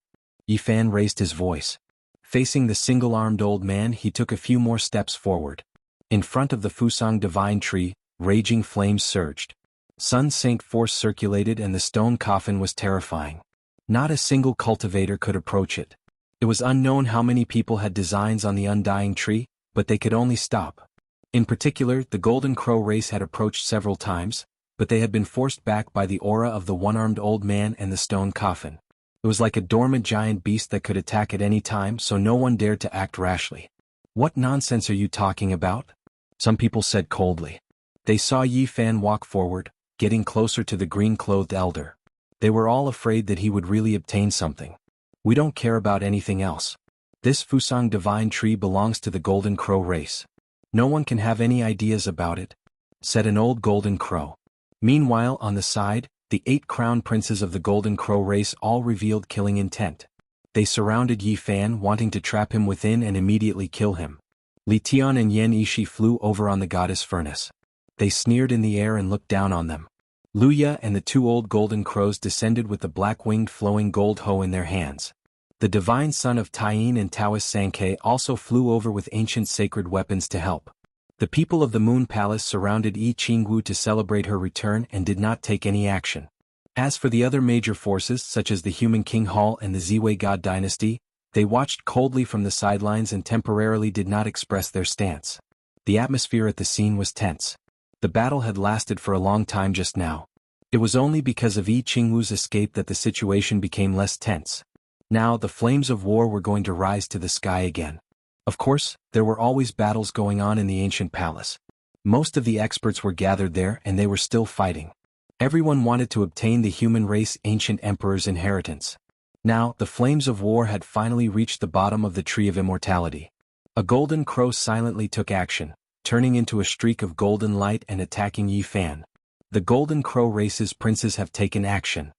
A: Yi Fan raised his voice. Facing the single-armed old man, he took a few more steps forward. In front of the Fusang divine tree, raging flames surged. Sun Saint force circulated and the stone coffin was terrifying. Not a single cultivator could approach it. It was unknown how many people had designs on the undying tree, but they could only stop. In particular, the Golden Crow race had approached several times, but they had been forced back by the aura of the one-armed old man and the stone coffin. It was like a dormant giant beast that could attack at any time, so no one dared to act rashly. "What nonsense are you talking about?" some people said coldly. They saw Yi Fan walk forward, getting closer to the green-clothed elder. They were all afraid that he would really obtain something. "We don't care about anything else. This Fusang divine tree belongs to the Golden Crow race. No one can have any ideas about it," said an old golden crow. Meanwhile, on the side, the 8 crown princes of the Golden Crow race all revealed killing intent. They surrounded Yi Fan, wanting to trap him within and immediately kill him. Li Tian and Yan Yishi flew over on the goddess furnace. They sneered in the air and looked down on them. Luya and the 2 old golden crows descended with the black-winged flowing gold hoe in their hands. The divine son of Taiyin and Taoist Sankei also flew over with ancient sacred weapons to help. The people of the Moon Palace surrounded Jianghu to celebrate her return and did not take any action. As for the other major forces such as the Human King Hall and the Ziwei God Dynasty, they watched coldly from the sidelines and temporarily did not express their stance. The atmosphere at the scene was tense. The battle had lasted for a long time just now. It was only because of Yi Qingwu's escape that the situation became less tense. Now the flames of war were going to rise to the sky again. Of course, there were always battles going on in the ancient palace. Most of the experts were gathered there and they were still fighting. Everyone wanted to obtain the human race ancient emperor's inheritance. Now, the flames of war had finally reached the bottom of the tree of immortality. A golden crow silently took action, turning into a streak of golden light and attacking Yi Fan. "The Golden Crow race's princes have taken action,"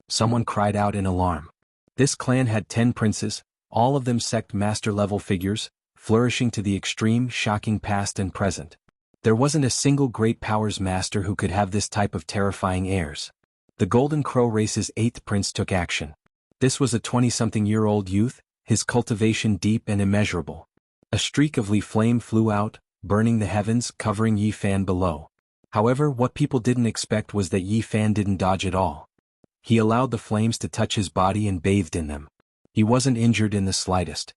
A: someone cried out in alarm. This clan had 10 princes, all of them sect master-level figures, flourishing to the extreme, shocking past and present. There wasn't a single great powers master who could have this type of terrifying heirs. The Golden Crow race's 8th prince took action. This was a 20-something-year-old youth, his cultivation deep and immeasurable. A streak of Li flame flew out, burning the heavens, covering Yi Fan below. However, what people didn't expect was that Yi Fan didn't dodge at all. He allowed the flames to touch his body and bathed in them. He wasn't injured in the slightest.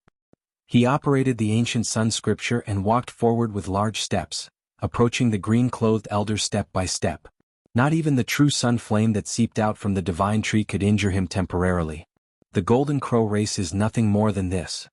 A: He operated the ancient sun scripture and walked forward with large steps, approaching the green-clothed elder step by step. Not even the true sun flame that seeped out from the divine tree could injure him temporarily. The Golden Crow race is nothing more than this.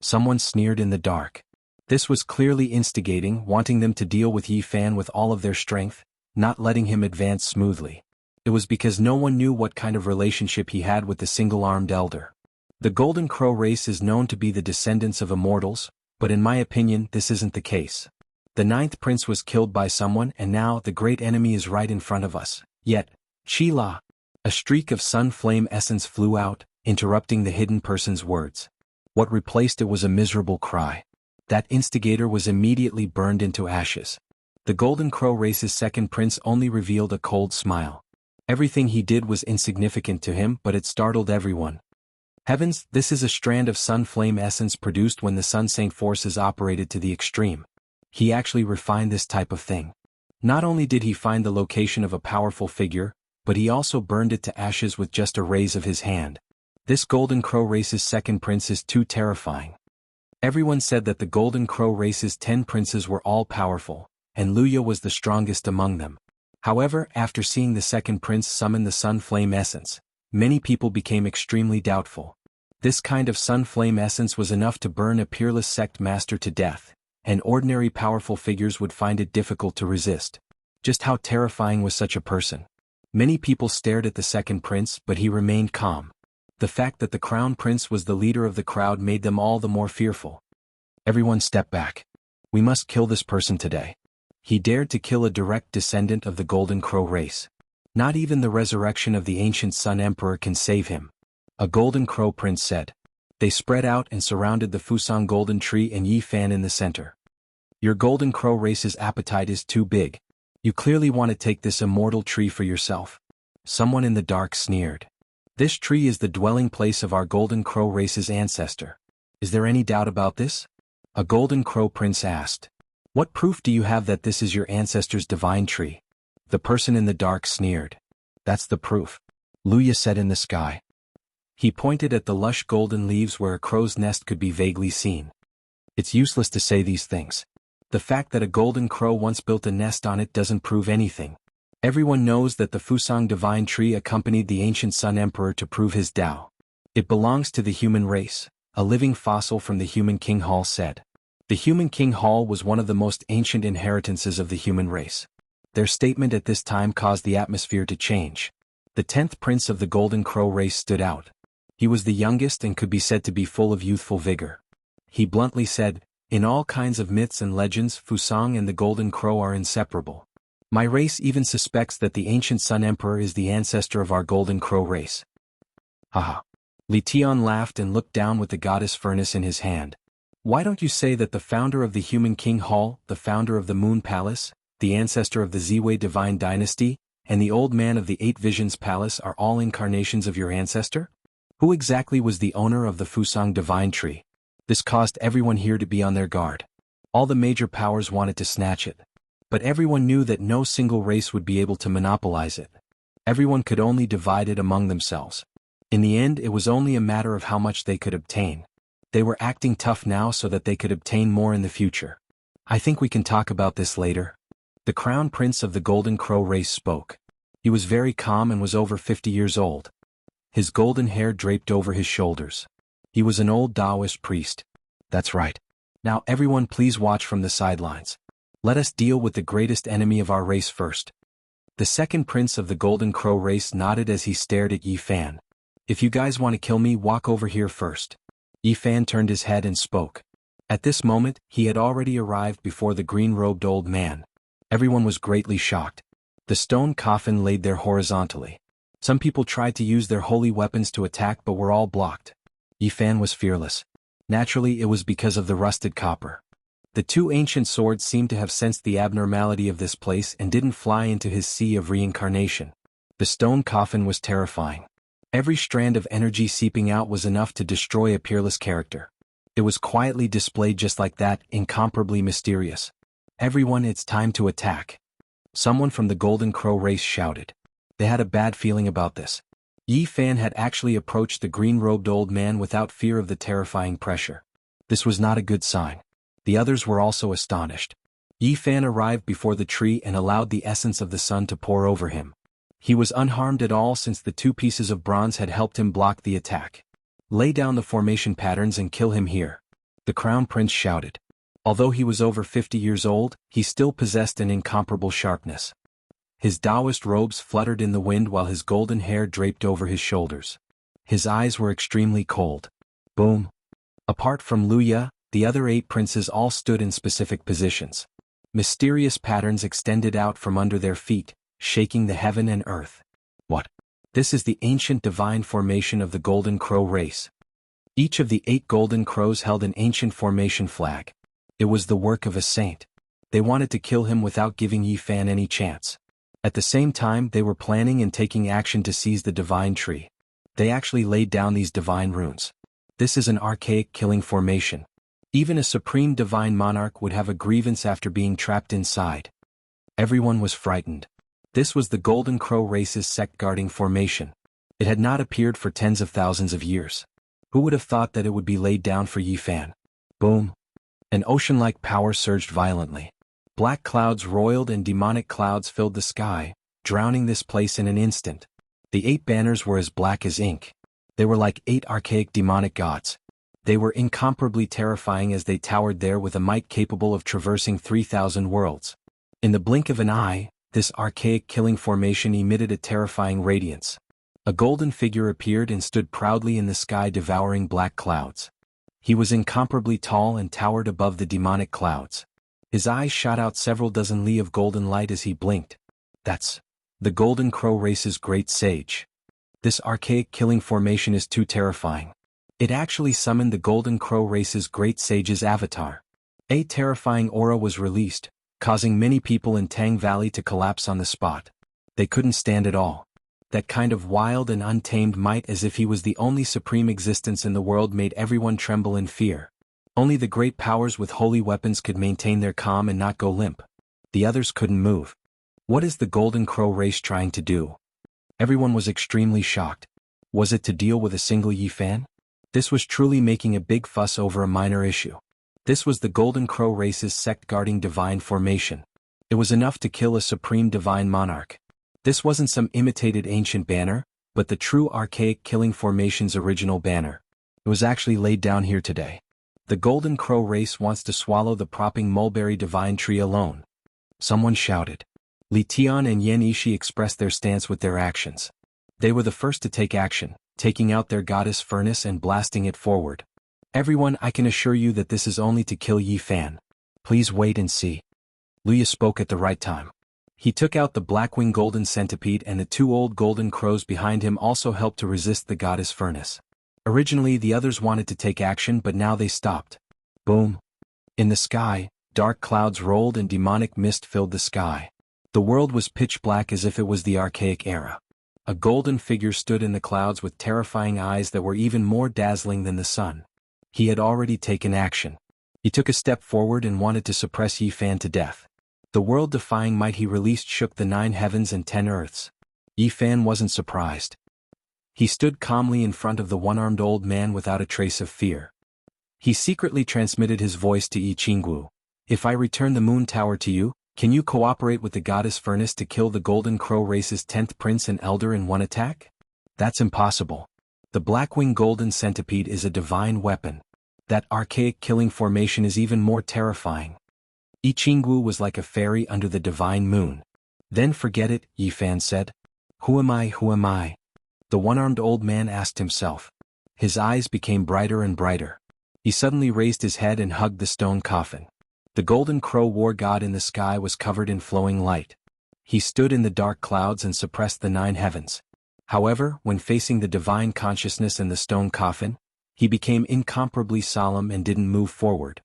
A: Someone sneered in the dark. This was clearly instigating, wanting them to deal with Yi Fan with all of their strength, not letting him advance smoothly. It was because no one knew what kind of relationship he had with the single-armed elder. The Golden Crow race is known to be the descendants of immortals, but in my opinion this isn't the case. The 9th prince was killed by someone and now the great enemy is right in front of us. Yet, Chila! A streak of sun flame essence flew out, interrupting the hidden person's words. What replaced it was a miserable cry. That instigator was immediately burned into ashes. The Golden Crow race's 2nd prince only revealed a cold smile. Everything he did was insignificant to him, but it startled everyone. Heavens, this is a strand of sun flame essence produced when the Sun Saint forces operated to the extreme. He actually refined this type of thing. Not only did he find the location of a powerful figure, but he also burned it to ashes with just a raise of his hand. This Golden Crow race's 2nd prince is too terrifying. Everyone said that the Golden Crow race's 10 princes were all powerful, and Luya was the strongest among them. However, after seeing the 2nd prince summon the sun flame essence, many people became extremely doubtful. This kind of sun flame essence was enough to burn a peerless sect master to death, and ordinary powerful figures would find it difficult to resist. Just how terrifying was such a person? Many people stared at the 2nd prince, but he remained calm. The fact that the crown prince was the leader of the crowd made them all the more fearful. Everyone step back. We must kill this person today. He dared to kill a direct descendant of the Golden Crow race. Not even the resurrection of the ancient Sun Emperor can save him. A Golden Crow prince said. They spread out and surrounded the Fusang Golden Tree and Yi Fan in the center. Your Golden Crow race's appetite is too big. You clearly want to take this immortal tree for yourself. Someone in the dark sneered. This tree is the dwelling place of our Golden Crow race's ancestor. Is there any doubt about this? A Golden Crow prince asked. What proof do you have that this is your ancestor's divine tree? The person in the dark sneered. That's the proof. Luya said in the sky. He pointed at the lush golden leaves where a crow's nest could be vaguely seen. It's useless to say these things. The fact that a golden crow once built a nest on it doesn't prove anything. Everyone knows that the Fusang divine tree accompanied the ancient Sun Emperor to prove his Tao. It belongs to the human race, a living fossil from the Human King Hall said. The Human King Hall was one of the most ancient inheritances of the human race. Their statement at this time caused the atmosphere to change. The 10th prince of the Golden Crow race stood out. He was the youngest and could be said to be full of youthful vigor. He bluntly said, in all kinds of myths and legends, Fusang and the Golden Crow are inseparable. My race even suspects that the ancient Sun Emperor is the ancestor of our Golden Crow race. Haha. Li Tian laughed and looked down with the goddess furnace in his hand. Why don't you say that the founder of the Human King Hall, the founder of the Moon Palace, the ancestor of the Ziwei divine dynasty, and the old man of the 8 Visions Palace are all incarnations of your ancestor? Who exactly was the owner of the Fusang divine tree? This caused everyone here to be on their guard. All the major powers wanted to snatch it. But everyone knew that no single race would be able to monopolize it. Everyone could only divide it among themselves. In the end, it was only a matter of how much they could obtain. They were acting tough now so that they could obtain more in the future. I think we can talk about this later. The Crown Prince of the Golden Crow race spoke. He was very calm and was over 50 years old. His golden hair draped over his shoulders. He was an old Taoist priest. That's right. Now everyone please watch from the sidelines. Let us deal with the greatest enemy of our race first. The second prince of the Golden Crow race nodded as he stared at Yi Fan. If you guys want to kill me, walk over here first. Yi Fan turned his head and spoke. At this moment, he had already arrived before the green-robed old man. Everyone was greatly shocked. The stone coffin laid there horizontally. Some people tried to use their holy weapons to attack but were all blocked. Yi Fan was fearless. Naturally, it was because of the rusted copper. The 2 ancient swords seemed to have sensed the abnormality of this place and didn't fly into his sea of reincarnation. The stone coffin was terrifying. Every strand of energy seeping out was enough to destroy a peerless character. It was quietly displayed just like that, incomparably mysterious. Everyone, it's time to attack. Someone from the Golden Crow race shouted. They had a bad feeling about this. Yi Fan had actually approached the green-robed old man without fear of the terrifying pressure. This was not a good sign. The others were also astonished. Yi Fan arrived before the tree and allowed the essence of the sun to pour over him. He was unharmed at all since the 2 pieces of bronze had helped him block the attack. Lay down the formation patterns and kill him here. The Crown Prince shouted. Although he was over 50 years old, he still possessed an incomparable sharpness. His Taoist robes fluttered in the wind while his golden hair draped over his shoulders. His eyes were extremely cold. Boom. Apart from Luya, the other 8 princes all stood in specific positions. Mysterious patterns extended out from under their feet, shaking the heaven and earth. What? This is the ancient divine formation of the Golden Crow race. Each of the 8 golden crows held an ancient formation flag. It was the work of a saint. They wanted to kill him without giving Yi Fan any chance. At the same time, they were planning and taking action to seize the divine tree. They actually laid down these divine runes. This is an archaic killing formation. Even a supreme divine monarch would have a grievance after being trapped inside. Everyone was frightened. This was the Golden Crow race's sect-guarding formation. It had not appeared for tens of thousands of years. Who would have thought that it would be laid down for Yi Fan? Boom. An ocean-like power surged violently. Black clouds roiled and demonic clouds filled the sky, drowning this place in an instant. The 8 banners were as black as ink. They were like 8 archaic demonic gods. They were incomparably terrifying as they towered there with a might capable of traversing 3,000 worlds. In the blink of an eye, this archaic killing formation emitted a terrifying radiance. A golden figure appeared and stood proudly in the sky devouring black clouds. He was incomparably tall and towered above the demonic clouds. His eyes shot out several dozen li of golden light as he blinked. That's the Golden Crow race's great sage. This archaic killing formation is too terrifying. It actually summoned the Golden Crow race's great sage's avatar. A terrifying aura was released, causing many people in Tang Valley to collapse on the spot. They couldn't stand it all. That kind of wild and untamed might, as if he was the only supreme existence in the world, made everyone tremble in fear. Only the great powers with holy weapons could maintain their calm and not go limp. The others couldn't move. What is the Golden Crow race trying to do? Everyone was extremely shocked. Was it to deal with a single Yifan? This was truly making a big fuss over a minor issue. This was the Golden Crow race's sect guarding divine formation. It was enough to kill a supreme divine monarch. This wasn't some imitated ancient banner, but the true archaic killing formation's original banner. It was actually laid down here today. The Golden Crow race wants to swallow the propping mulberry divine tree alone. Someone shouted. Li Tian and Yan Ishi expressed their stance with their actions. They were the first to take action, taking out their goddess furnace and blasting it forward. Everyone, I can assure you that this is only to kill Yi Fan. Please wait and see. Luya spoke at the right time. He took out the Blackwing Golden Centipede, and the two old golden crows behind him also helped to resist the goddess furnace. Originally the others wanted to take action, but now they stopped. Boom. In the sky, dark clouds rolled and demonic mist filled the sky. The world was pitch black as if it was the archaic era. A golden figure stood in the clouds with terrifying eyes that were even more dazzling than the sun. He had already taken action. He took a step forward and wanted to suppress Yi Fan to death. The world-defying might he released shook the 9 heavens and 10 earths. Yi Fan wasn't surprised. He stood calmly in front of the one-armed old man without a trace of fear. He secretly transmitted his voice to Jianghu. If I return the moon tower to you, can you cooperate with the goddess furnace to kill the Golden Crow race's 10th prince and elder in one attack? That's impossible. The Blackwing Golden Centipede is a divine weapon. That archaic killing formation is even more terrifying. Jianghu was like a fairy under the divine moon. Then forget it, Yi Fan said. Who am I, who am I? The one-armed old man asked himself. His eyes became brighter and brighter. He suddenly raised his head and hugged the stone coffin. The Golden Crow war god in the sky was covered in flowing light. He stood in the dark clouds and suppressed the 9 heavens. However, when facing the divine consciousness in the stone coffin, he became incomparably solemn and didn't move forward.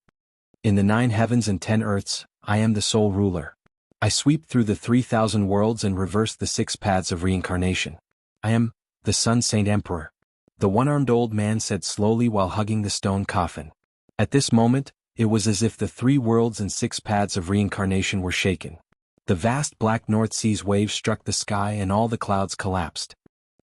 A: In the 9 heavens and 10 earths, I am the sole ruler. I sweep through the 3,000 worlds and reverse the 6 paths of reincarnation. I am the Sun Saint Emperor. The one-armed old man said slowly while hugging the stone coffin. At this moment, it was as if the 3 worlds and 6 paths of reincarnation were shaken. The vast black North Sea's waves struck the sky and all the clouds collapsed.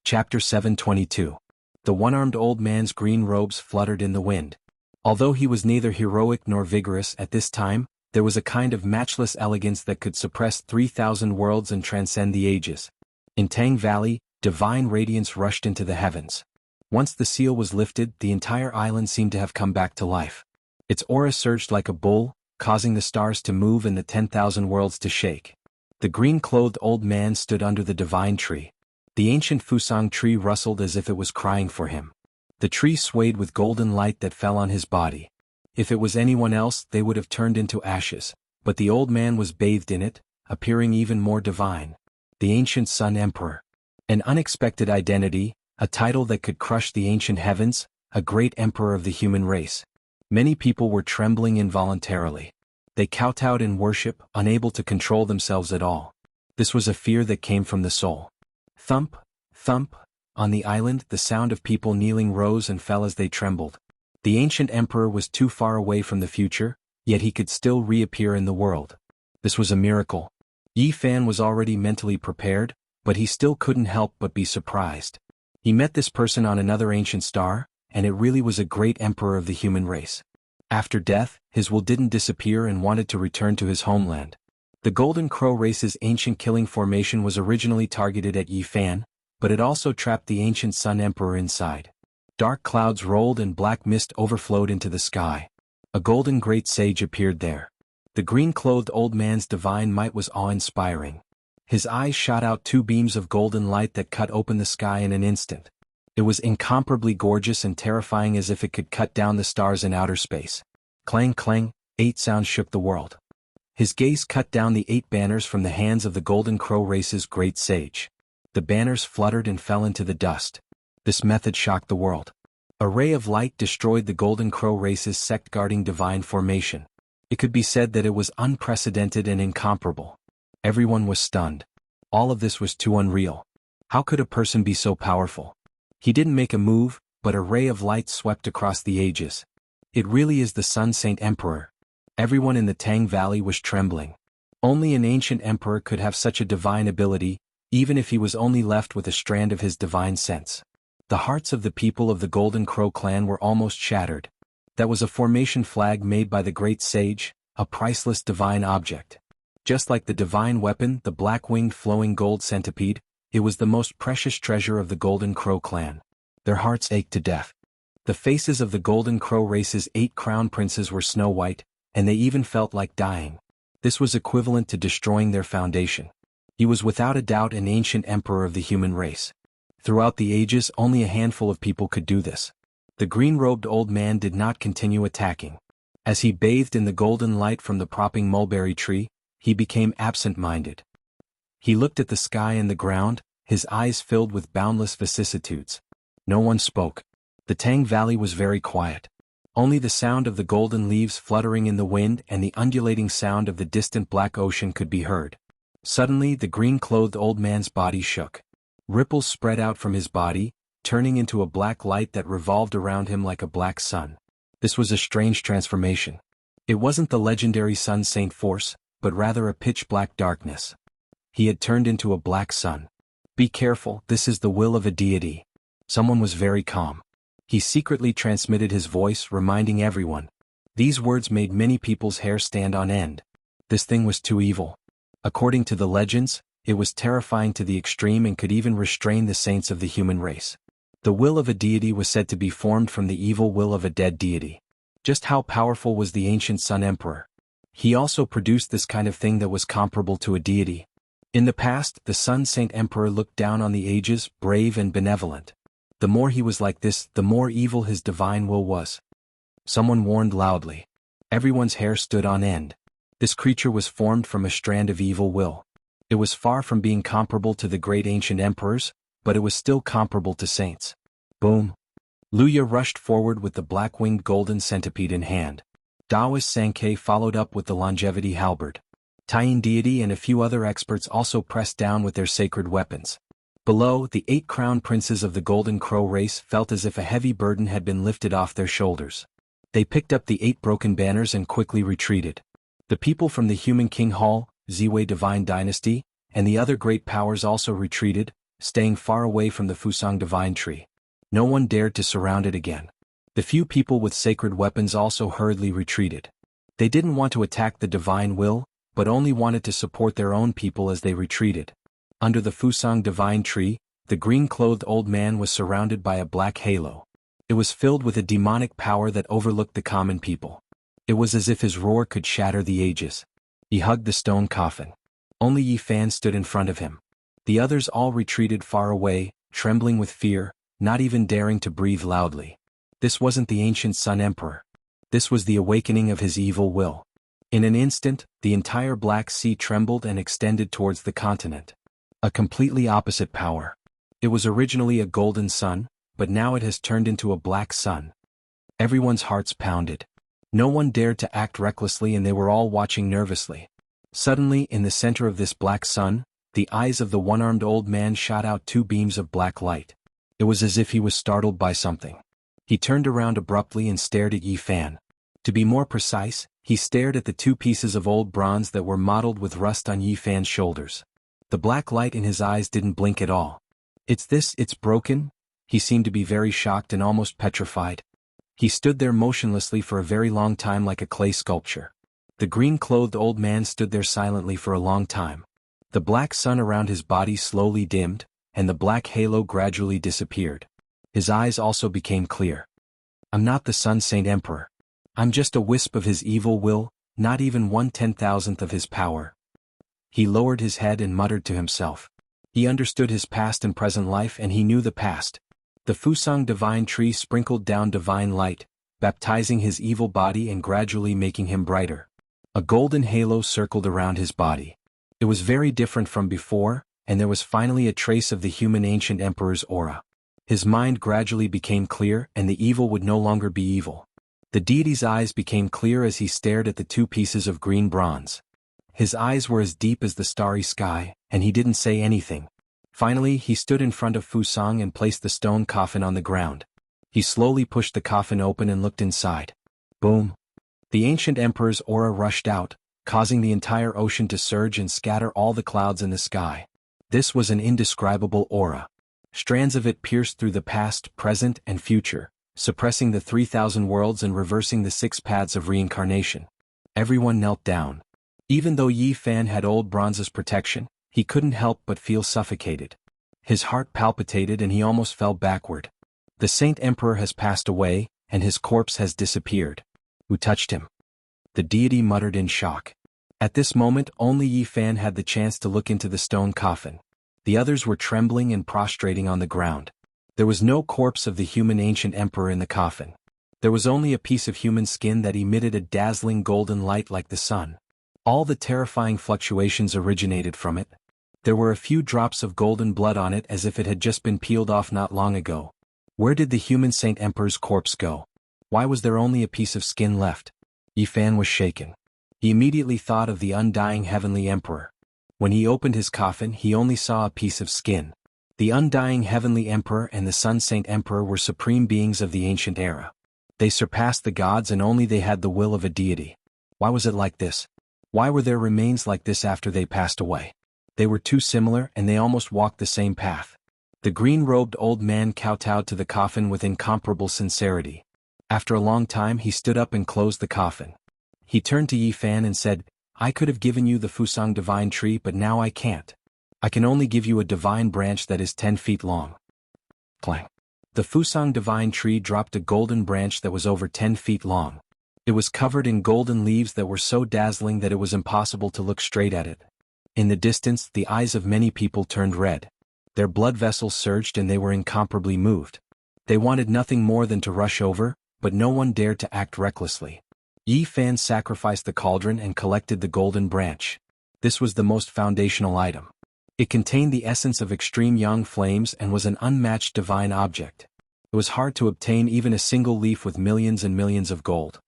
A: Chapter 722. The one-armed old man's green robes fluttered in the wind. Although he was neither heroic nor vigorous at this time, there was a kind of matchless elegance that could suppress 3,000 worlds and transcend the ages. In Tang Valley, divine radiance rushed into the heavens. Once the seal was lifted, the entire island seemed to have come back to life. Its aura surged like a bull, causing the stars to move and the 10,000 worlds to shake. The green-clothed old man stood under the divine tree. The ancient Fusang tree rustled as if it was crying for him. The tree swayed with golden light that fell on his body. If it was anyone else, they would have turned into ashes, but the old man was bathed in it, appearing even more divine. The ancient Sun Emperor. An unexpected identity, a title that could crush the ancient heavens, a great emperor of the human race. Many people were trembling involuntarily. They kowtowed in worship, unable to control themselves at all. This was a fear that came from the soul. Thump, thump. On the island, the sound of people kneeling rose and fell as they trembled. The ancient emperor was too far away from the future, yet he could still reappear in the world. This was a miracle. Yi Fan was already mentally prepared, but he still couldn't help but be surprised. He met this person on another ancient star, and it really was a great emperor of the human race. After death, his will didn't disappear and wanted to return to his homeland. The Golden Crow race's ancient killing formation was originally targeted at Yi Fan, but it also trapped the ancient Sun Emperor inside. Dark clouds rolled and black mist overflowed into the sky. A golden great sage appeared there. The green-clothed old man's divine might was awe-inspiring. His eyes shot out 2 beams of golden light that cut open the sky in an instant. It was incomparably gorgeous and terrifying, as if it could cut down the stars in outer space. Clang clang, 8 sounds shook the world. His gaze cut down the 8 banners from the hands of the Golden Crow race's great sage. The banners fluttered and fell into the dust. This method shocked the world. A ray of light destroyed the Golden Crow race's sect-guarding divine formation. It could be said that it was unprecedented and incomparable. Everyone was stunned. All of this was too unreal. How could a person be so powerful? He didn't make a move, but a ray of light swept across the ages. It really is the Sun Saint Emperor. Everyone in the Tang Valley was trembling. Only an ancient emperor could have such a divine ability, even if he was only left with a strand of his divine sense. The hearts of the people of the Golden Crow clan were almost shattered. That was a formation flag made by the great sage, a priceless divine object. Just like the divine weapon, the black-winged flowing gold centipede, it was the most precious treasure of the Golden Crow clan. Their hearts ached to death. The faces of the Golden Crow race's 8 crown princes were snow white, and they even felt like dying. This was equivalent to destroying their foundation. He was without a doubt an ancient emperor of the human race. Throughout the ages, only a handful of people could do this. The green-robed old man did not continue attacking. As he bathed in the golden light from the propping mulberry tree, he became absent-minded. He looked at the sky and the ground, his eyes filled with boundless vicissitudes. No one spoke. The Tang Valley was very quiet. Only the sound of the golden leaves fluttering in the wind and the undulating sound of the distant black ocean could be heard. Suddenly, the green-clothed old man's body shook. Ripples spread out from his body, turning into a black light that revolved around him like a black sun. This was a strange transformation. It wasn't the legendary Sun Saint force, but rather a pitch-black darkness. He had turned into a black sun. Be careful, this is the will of a deity. Someone was very calm. He secretly transmitted his voice, reminding everyone. These words made many people's hair stand on end. This thing was too evil. According to the legends, it was terrifying to the extreme and could even restrain the saints of the human race. The will of a deity was said to be formed from the evil will of a dead deity. Just how powerful was the ancient Sun Emperor? He also produced this kind of thing that was comparable to a deity. In the past, the Sun Saint Emperor looked down on the ages, brave and benevolent. The more he was like this, the more evil his divine will was. Someone warned loudly. Everyone's hair stood on end. This creature was formed from a strand of evil will. It was far from being comparable to the great ancient emperors, but it was still comparable to saints. Boom! Luya rushed forward with the black-winged golden centipede in hand. Taoist Sankei followed up with the longevity halberd. Taiyin deity and a few other experts also pressed down with their sacred weapons. Below, the 8 crown princes of the Golden Crow race felt as if a heavy burden had been lifted off their shoulders. They picked up the 8 broken banners and quickly retreated. The people from the Human King Hall, Ziwei Divine Dynasty, and the other great powers also retreated, staying far away from the Fusang Divine Tree. No one dared to surround it again. The few people with sacred weapons also hurriedly retreated. They didn't want to attack the divine will, but only wanted to support their own people as they retreated. Under the Fusang Divine Tree, the green-clothed old man was surrounded by a black halo. It was filled with a demonic power that overlooked the common people. It was as if his roar could shatter the ages. He hugged the stone coffin. Only Yi Fan stood in front of him. The others all retreated far away, trembling with fear, not even daring to breathe loudly. This wasn't the ancient Sun Emperor. This was the awakening of his evil will. In an instant, the entire Black Sea trembled and extended towards the continent. A completely opposite power. It was originally a golden sun, but now it has turned into a black sun. Everyone's hearts pounded. No one dared to act recklessly and they were all watching nervously. Suddenly, in the center of this black sun, the eyes of the one-armed old man shot out 2 beams of black light. It was as if he was startled by something. He turned around abruptly and stared at Yi Fan. To be more precise, he stared at the 2 pieces of old bronze that were mottled with rust on Yi Fan's shoulders. The black light in his eyes didn't blink at all. It's broken? He seemed to be very shocked and almost petrified. He stood there motionlessly for a very long time like a clay sculpture. The green-clothed old man stood there silently for a long time. The black sun around his body slowly dimmed, and the black halo gradually disappeared. His eyes also became clear. I'm not the Sun Saint Emperor. I'm just a wisp of his evil will, not even 1/10,000th of his power. He lowered his head and muttered to himself. He understood his past and present life and he knew the past. The Fusang Divine Tree sprinkled down divine light, baptizing his evil body and gradually making him brighter. A golden halo circled around his body. It was very different from before, and there was finally a trace of the human ancient emperor's aura. His mind gradually became clear, and the evil would no longer be evil. The deity's eyes became clear as he stared at the two pieces of green bronze. His eyes were as deep as the starry sky, and he didn't say anything. Finally, he stood in front of Fusang and placed the stone coffin on the ground. He slowly pushed the coffin open and looked inside. Boom! The ancient emperor's aura rushed out, causing the entire ocean to surge and scatter all the clouds in the sky. This was an indescribable aura. Strands of it pierced through the past, present, and future, suppressing the 3,000 worlds and reversing the 6 paths of reincarnation. Everyone knelt down. Even though Yi Fan had old bronze's protection, he couldn't help but feel suffocated. His heart palpitated and he almost fell backward. The Saint Emperor has passed away, and his corpse has disappeared. Who touched him? The deity muttered in shock. At this moment only Yi Fan had the chance to look into the stone coffin. The others were trembling and prostrating on the ground. There was no corpse of the human ancient emperor in the coffin. There was only a piece of human skin that emitted a dazzling golden light like the sun. All the terrifying fluctuations originated from it. There were a few drops of golden blood on it as if it had just been peeled off not long ago. Where did the human Saint Emperor's corpse go? Why was there only a piece of skin left? Yi Fan was shaken. He immediately thought of the undying heavenly emperor. When he opened his coffin he only saw a piece of skin. The undying heavenly emperor and the Sun Saint Emperor were supreme beings of the ancient era. They surpassed the gods and only they had the will of a deity. Why was it like this? Why were their remains like this after they passed away? They were too similar and they almost walked the same path. The green-robed old man kowtowed to the coffin with incomparable sincerity. After a long time he stood up and closed the coffin. He turned to Yi Fan and said, "I could have given you the Fusang divine tree but now I can't. I can only give you a divine branch that is 10 feet long." Clang. The Fusang divine tree dropped a golden branch that was over 10 feet long. It was covered in golden leaves that were so dazzling that it was impossible to look straight at it. In the distance, the eyes of many people turned red. Their blood vessels surged and they were incomparably moved. They wanted nothing more than to rush over, but no one dared to act recklessly. Yi Fan sacrificed the cauldron and collected the golden branch. This was the most foundational item. It contained the essence of extreme yang flames and was an unmatched divine object. It was hard to obtain even a single leaf with millions and millions of gold.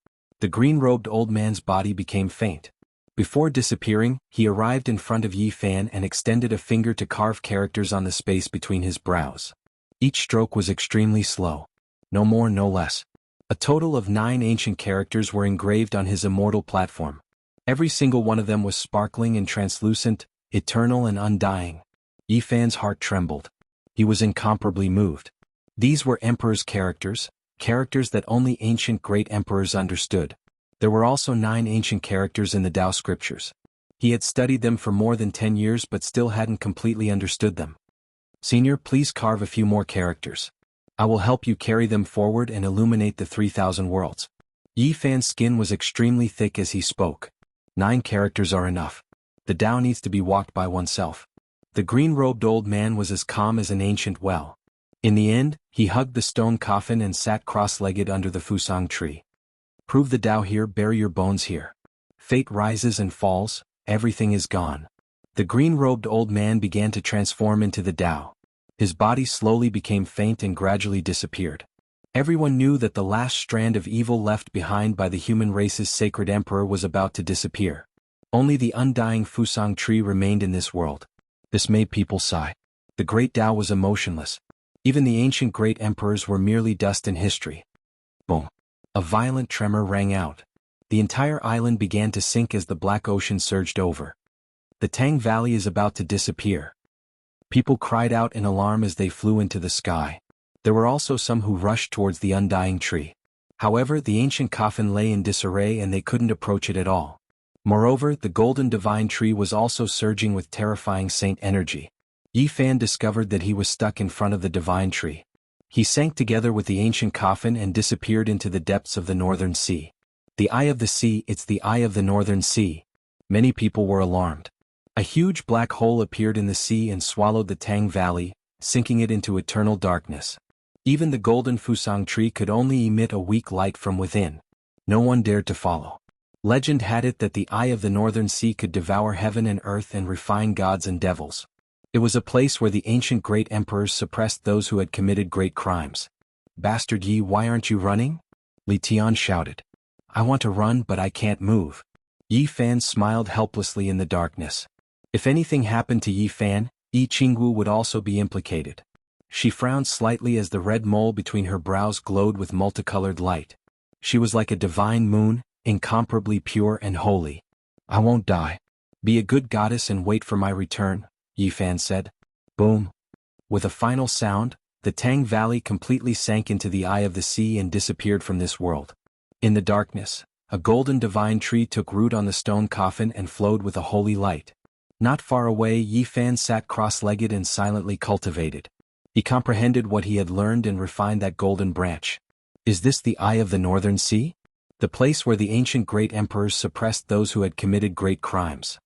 A: The green-robed old man's body became faint. Before disappearing, he arrived in front of Yi Fan and extended a finger to carve characters on the space between his brows. Each stroke was extremely slow. No more, no less. A total of 9 ancient characters were engraved on his immortal platform. Every single one of them was sparkling and translucent, eternal and undying. Yi Fan's heart trembled. He was incomparably moved. These were Emperor's characters, characters that only ancient great emperors understood. There were also 9 ancient characters in the Tao scriptures. He had studied them for more than 10 years but still hadn't completely understood them. "Senior, please carve a few more characters. I will help you carry them forward and illuminate the 3,000 worlds." Yi Fan's skin was extremely thick as he spoke. 9 characters are enough. The Tao needs to be walked by oneself. The green-robed old man was as calm as an ancient well. In the end, he hugged the stone coffin and sat cross-legged under the Fusang tree. "Prove the Tao here, bury your bones here. Fate rises and falls, everything is gone." The green-robed old man began to transform into the Tao. His body slowly became faint and gradually disappeared. Everyone knew that the last strand of evil left behind by the human race's sacred emperor was about to disappear. Only the undying Fusang tree remained in this world. This made people sigh. The great Tao was emotionless. Even the ancient great emperors were merely dust in history. Boom. A violent tremor rang out. The entire island began to sink as the black ocean surged over. The Tang Valley is about to disappear. People cried out in alarm as they flew into the sky. There were also some who rushed towards the undying tree. However, the ancient coffin lay in disarray and they couldn't approach it at all. Moreover, the golden divine tree was also surging with terrifying saint energy. Yi Fan discovered that he was stuck in front of the divine tree. He sank together with the ancient coffin and disappeared into the depths of the northern sea. The eye of the sea, it's the eye of the northern sea. Many people were alarmed. A huge black hole appeared in the sea and swallowed the Tang Valley, sinking it into eternal darkness. Even the golden Fusang tree could only emit a weak light from within. No one dared to follow. Legend had it that the eye of the northern sea could devour heaven and earth and refine gods and devils. It was a place where the ancient great emperors suppressed those who had committed great crimes. "Bastard Yi, why aren't you running?" Li Tian shouted. "I want to run but I can't move." Yi Fan smiled helplessly in the darkness. If anything happened to Yi Fan, Yi Qingwu would also be implicated. She frowned slightly as the red mole between her brows glowed with multicolored light. She was like a divine moon, incomparably pure and holy. "I won't die. Be a good goddess and wait for my return," Yi Fan said. Boom. With a final sound, the Tang Valley completely sank into the eye of the sea and disappeared from this world. In the darkness, a golden divine tree took root on the stone coffin and flowed with a holy light. Not far away, Yi Fan sat cross-legged and silently cultivated. He comprehended what he had learned and refined that golden branch. Is this the eye of the northern sea? The place where the ancient great emperors suppressed those who had committed great crimes.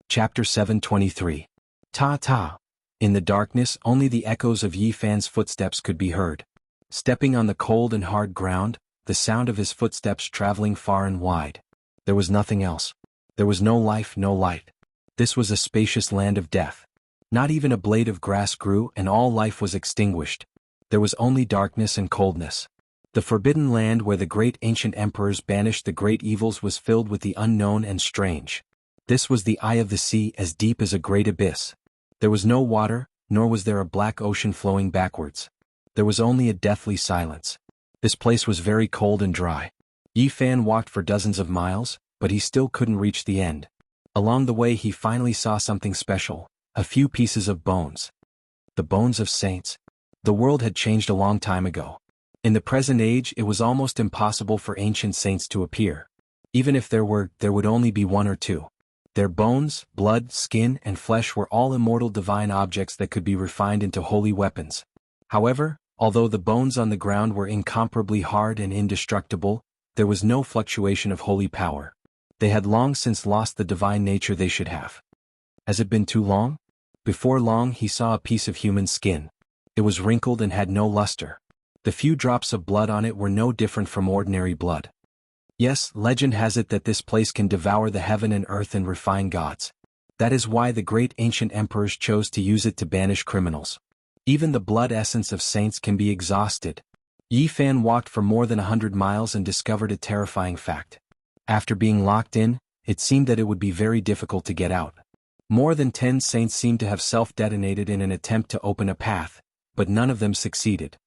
A: Chapter 723. Ta-ta. In the darkness, only the echoes of Yi Fan's footsteps could be heard. Stepping on the cold and hard ground, the sound of his footsteps traveling far and wide. There was nothing else. There was no life, no light. This was a spacious land of death. Not even a blade of grass grew and all life was extinguished. There was only darkness and coldness. The forbidden land where the great ancient emperors banished the great evils was filled with the unknown and strange. This was the eye of the sea, as deep as a great abyss. There was no water, nor was there a black ocean flowing backwards. There was only a deathly silence. This place was very cold and dry. Yi Fan walked for dozens of miles, but he still couldn't reach the end. Along the way he finally saw something special, a few pieces of bones. The bones of saints. The world had changed a long time ago. In the present age it was almost impossible for ancient saints to appear. Even if there would only be one or two. Their bones, blood, skin, and flesh were all immortal divine objects that could be refined into holy weapons. However, although the bones on the ground were incomparably hard and indestructible, there was no fluctuation of holy power. They had long since lost the divine nature they should have. Has it been too long? Before long he saw a piece of human skin. It was wrinkled and had no luster. The few drops of blood on it were no different from ordinary blood. Yes, legend has it that this place can devour the heaven and earth and refine gods. That is why the great ancient emperors chose to use it to banish criminals. Even the blood essence of saints can be exhausted. Yi Fan walked for more than 100 miles and discovered a terrifying fact. After being locked in, it seemed that it would be very difficult to get out. More than 10 saints seemed to have self-detonated in an attempt to open a path, but none of them succeeded.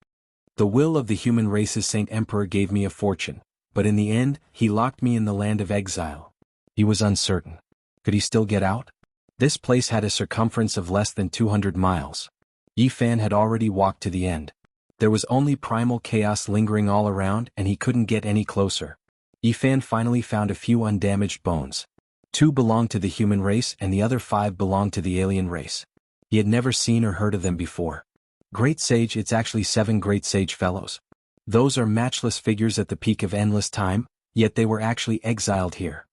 A: The will of the human race's Saint Emperor gave me a fortune, but in the end, he locked me in the land of exile. He was uncertain. Could he still get out? This place had a circumference of less than 200 miles. Yi Fan had already walked to the end. There was only primal chaos lingering all around and he couldn't get any closer. Yi Fan finally found a few undamaged bones. 2 belonged to the human race and the other 5 belonged to the alien race. He had never seen or heard of them before. Great Sage, it's actually 7 Great Sage Fellows. Those are matchless figures at the peak of endless time, yet they were actually exiled here.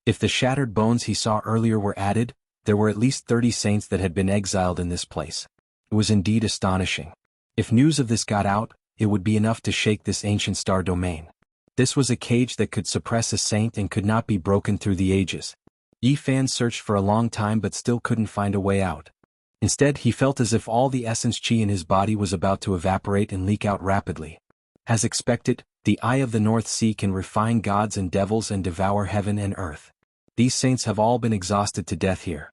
A: If the shattered bones he saw earlier were added, there were at least 30 saints that had been exiled in this place. It was indeed astonishing. If news of this got out, it would be enough to shake this ancient star domain. This was a cage that could suppress a saint and could not be broken through the ages. Yi Fan searched for a long time but still couldn't find a way out. Instead, he felt as if all the essence chi in his body was about to evaporate and leak out rapidly. As expected, the eye of the North Sea can refine gods and devils and devour heaven and earth. These saints have all been exhausted to death here.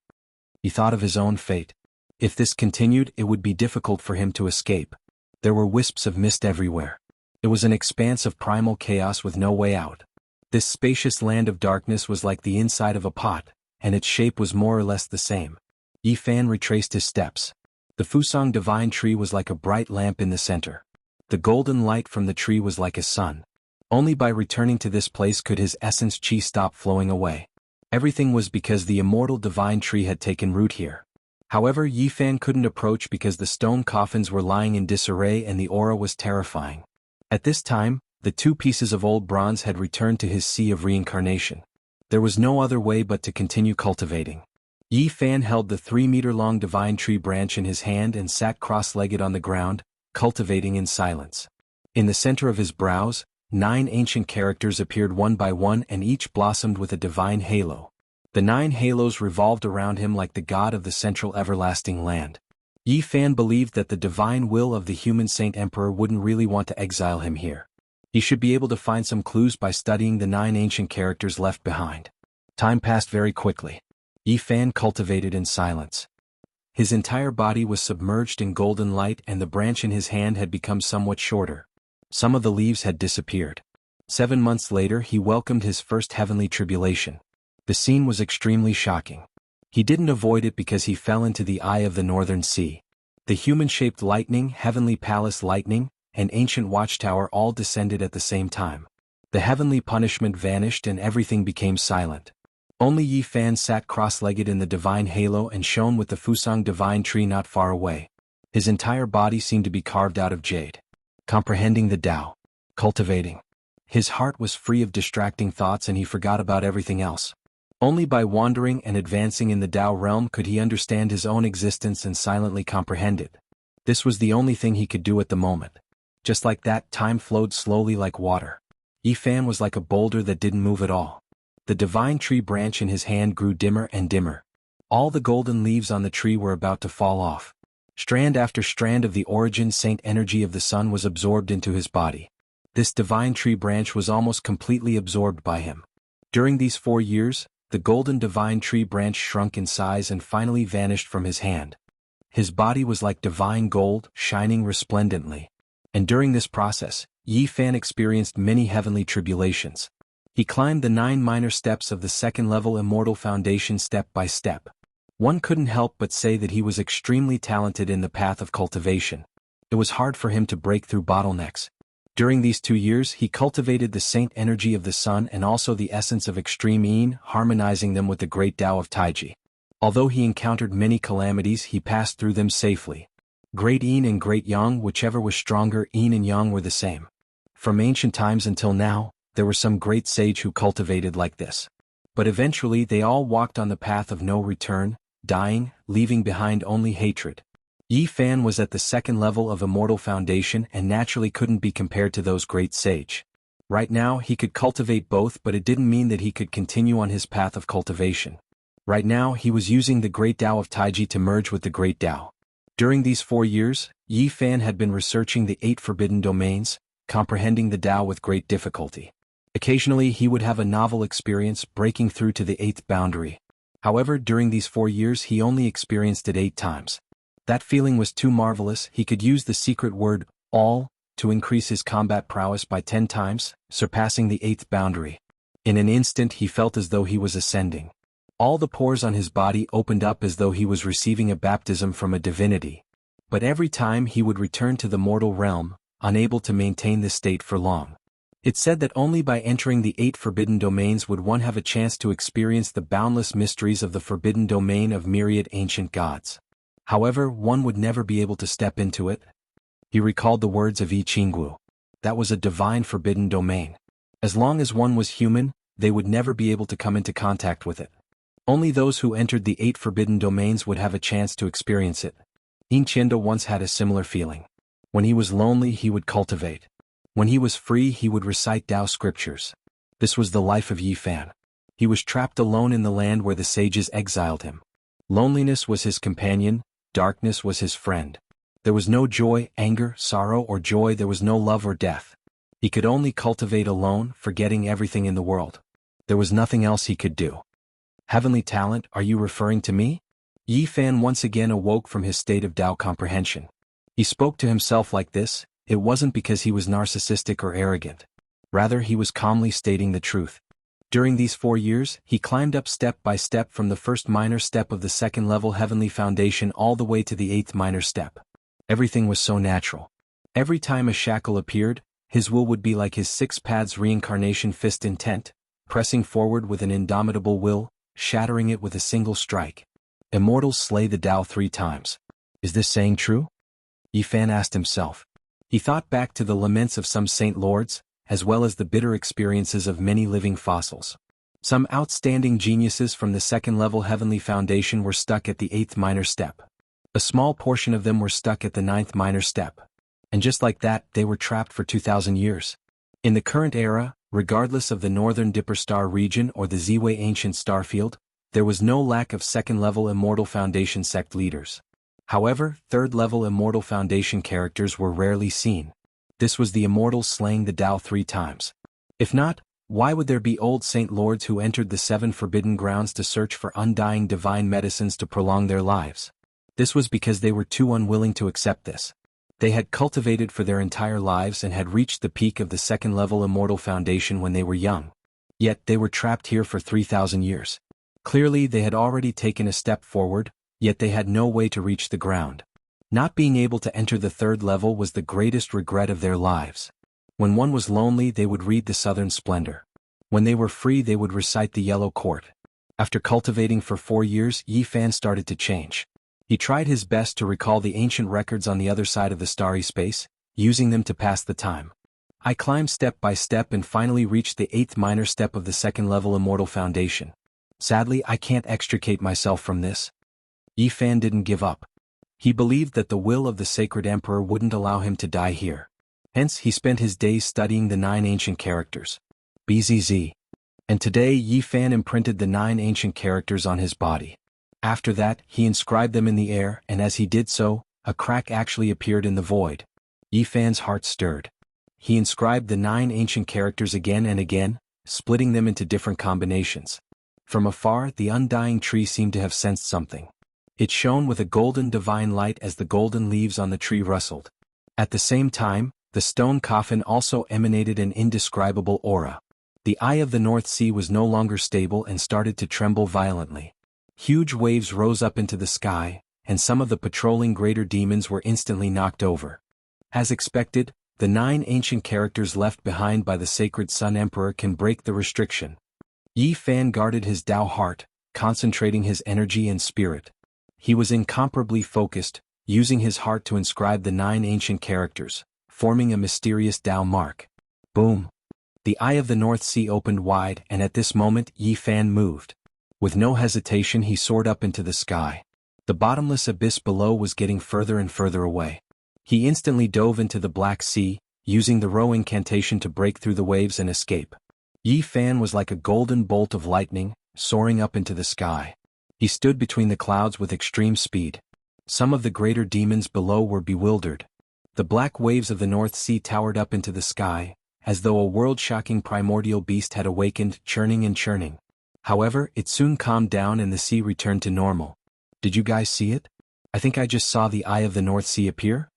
A: He thought of his own fate. If this continued, it would be difficult for him to escape. There were wisps of mist everywhere. It was an expanse of primal chaos with no way out. This spacious land of darkness was like the inside of a pot, and its shape was more or less the same. Yi Fan retraced his steps. The Fusang divine tree was like a bright lamp in the center. The golden light from the tree was like a sun. Only by returning to this place could his essence chi stop flowing away. Everything was because the immortal divine tree had taken root here. However, Yi Fan couldn't approach because the stone coffins were lying in disarray and the aura was terrifying. At this time, the 2 pieces of old bronze had returned to his sea of reincarnation. There was no other way but to continue cultivating. Yi Fan held the 3-meter-long divine tree branch in his hand and sat cross-legged on the ground, cultivating in silence. In the center of his brows, 9 ancient characters appeared one by one and each blossomed with a divine halo. The 9 halos revolved around him like the god of the central everlasting land. Yi Fan believed that the divine will of the human Saint Emperor wouldn't really want to exile him here. He should be able to find some clues by studying the 9 ancient characters left behind. Time passed very quickly. Yi Fan cultivated in silence. His entire body was submerged in golden light and the branch in his hand had become somewhat shorter. Some of the leaves had disappeared. 7 months later he welcomed his first heavenly tribulation. The scene was extremely shocking. He didn't avoid it because he fell into the eye of the northern sea. The human-shaped lightning, heavenly palace lightning, and ancient watchtower all descended at the same time. The heavenly punishment vanished and everything became silent. Only Yi Fan sat cross-legged in the divine halo and shone with the Fusang divine tree not far away. His entire body seemed to be carved out of jade. Comprehending the Tao. Cultivating. His heart was free of distracting thoughts and he forgot about everything else. Only by wandering and advancing in the Tao realm could he understand his own existence and silently comprehend it. This was the only thing he could do at the moment. Just like that, time flowed slowly like water. Yi Fan was like a boulder that didn't move at all. The divine tree branch in his hand grew dimmer and dimmer. All the golden leaves on the tree were about to fall off. Strand after strand of the origin saint energy of the sun was absorbed into his body. This divine tree branch was almost completely absorbed by him. During these 4 years, the golden divine tree branch shrunk in size and finally vanished from his hand. His body was like divine gold, shining resplendently. And during this process, Yi Fan experienced many heavenly tribulations. He climbed the 9 minor steps of the second-level immortal foundation step by step. One couldn't help but say that he was extremely talented in the path of cultivation. It was hard for him to break through bottlenecks. During these 2 years he cultivated the saint energy of the sun and also the essence of extreme yin, harmonizing them with the great Tao of Taiji. Although he encountered many calamities he passed through them safely. Great yin and great yang, whichever was stronger, yin and yang were the same. From ancient times until now, there were some great sage who cultivated like this. But eventually they all walked on the path of no return, dying, leaving behind only hatred. Yi Fan was at the second level of immortal foundation and naturally couldn't be compared to those great sage. Right now he could cultivate both, but it didn't mean that he could continue on his path of cultivation. Right now he was using the great Tao of Taiji to merge with the great Tao. During these 4 years, Yi Fan had been researching the 8 forbidden domains, comprehending the Tao with great difficulty. Occasionally he would have a novel experience breaking through to the 8th boundary. However, during these 4 years he only experienced it 8 times. That feeling was too marvelous. He could use the secret word, all, to increase his combat prowess by 10 times, surpassing the 8th boundary. In an instant he felt as though he was ascending. All the pores on his body opened up as though he was receiving a baptism from a divinity. But every time he would return to the mortal realm, unable to maintain this state for long. It said that only by entering the 8 forbidden domains would one have a chance to experience the boundless mysteries of the forbidden domain of myriad ancient gods. However, one would never be able to step into it. He recalled the words of Jianghu. That was a divine forbidden domain. As long as one was human, they would never be able to come into contact with it. Only those who entered the 8 forbidden domains would have a chance to experience it. Yin Qianda once had a similar feeling. When he was lonely he would cultivate. When he was free he would recite Tao scriptures. This was the life of Yi Fan. He was trapped alone in the land where the sages exiled him. Loneliness was his companion, darkness was his friend. There was no joy, anger, sorrow or joy, there was no love or death. He could only cultivate alone, forgetting everything in the world. There was nothing else he could do. Heavenly talent, are you referring to me? Yi Fan once again awoke from his state of Tao comprehension. He spoke to himself like this. It wasn't because he was narcissistic or arrogant. Rather, he was calmly stating the truth. During these 4 years, he climbed up step by step from the first minor step of the second level heavenly foundation all the way to the 8th minor step. Everything was so natural. Every time a shackle appeared, his will would be like his 6 paths reincarnation fist intent, pressing forward with an indomitable will, shattering it with a single strike. Immortals slay the Tao 3 times. Is this saying true? Yi Fan asked himself. He thought back to the laments of some saint lords, as well as the bitter experiences of many living fossils. Some outstanding geniuses from the second-level heavenly foundation were stuck at the 8th minor step. A small portion of them were stuck at the 9th minor step. And just like that, they were trapped for 2,000 years. In the current era, regardless of the Northern Dipper Star region or the Ziwei ancient starfield, there was no lack of second-level Immortal Foundation sect leaders. However, third-level Immortal Foundation characters were rarely seen. This was the Immortals slaying the Tao 3 times. If not, why would there be old Saint Lords who entered the 7 forbidden grounds to search for undying divine medicines to prolong their lives? This was because they were too unwilling to accept this. They had cultivated for their entire lives and had reached the peak of the second-level Immortal Foundation when they were young. Yet they were trapped here for 3,000 years. Clearly they had already taken a step forward, yet they had no way to reach the ground. Not being able to enter the third level was the greatest regret of their lives. When one was lonely they would read the Southern Splendor. When they were free they would recite the Yellow Court. After cultivating for 4 years, Yi Fan started to change. He tried his best to recall the ancient records on the other side of the starry space, using them to pass the time. I climbed step by step and finally reached the 8th minor step of the second-level Immortal Foundation. Sadly, I can't extricate myself from this. Yi Fan didn't give up. He believed that the will of the Sacred Emperor wouldn't allow him to die here. Hence, he spent his days studying the 9 ancient characters. BZZ. And today Yi Fan imprinted the 9 ancient characters on his body. After that, he inscribed them in the air, and as he did so, a crack actually appeared in the void. Yi Fan's heart stirred. He inscribed the 9 ancient characters again and again, splitting them into different combinations. From afar, the undying tree seemed to have sensed something. It shone with a golden divine light as the golden leaves on the tree rustled. At the same time, the stone coffin also emanated an indescribable aura. The eye of the North Sea was no longer stable and started to tremble violently. Huge waves rose up into the sky, and some of the patrolling greater demons were instantly knocked over. As expected, the 9 ancient characters left behind by the Sacred Sun Emperor can break the restriction. Yi Fan guarded his Tao heart, concentrating his energy and spirit. He was incomparably focused, using his heart to inscribe the 9 ancient characters, forming a mysterious Tao mark. Boom! The eye of the North Sea opened wide, and at this moment Yi Fan moved. With no hesitation he soared up into the sky. The bottomless abyss below was getting further and further away. He instantly dove into the Black Sea, using the row incantation to break through the waves and escape. Yi Fan was like a golden bolt of lightning, soaring up into the sky. He stood between the clouds with extreme speed. Some of the greater demons below were bewildered. The black waves of the North Sea towered up into the sky, as though a world-shocking primordial beast had awakened, churning and churning. However, it soon calmed down and the sea returned to normal. Did you guys see it? I think I just saw the eye of the North Sea appear?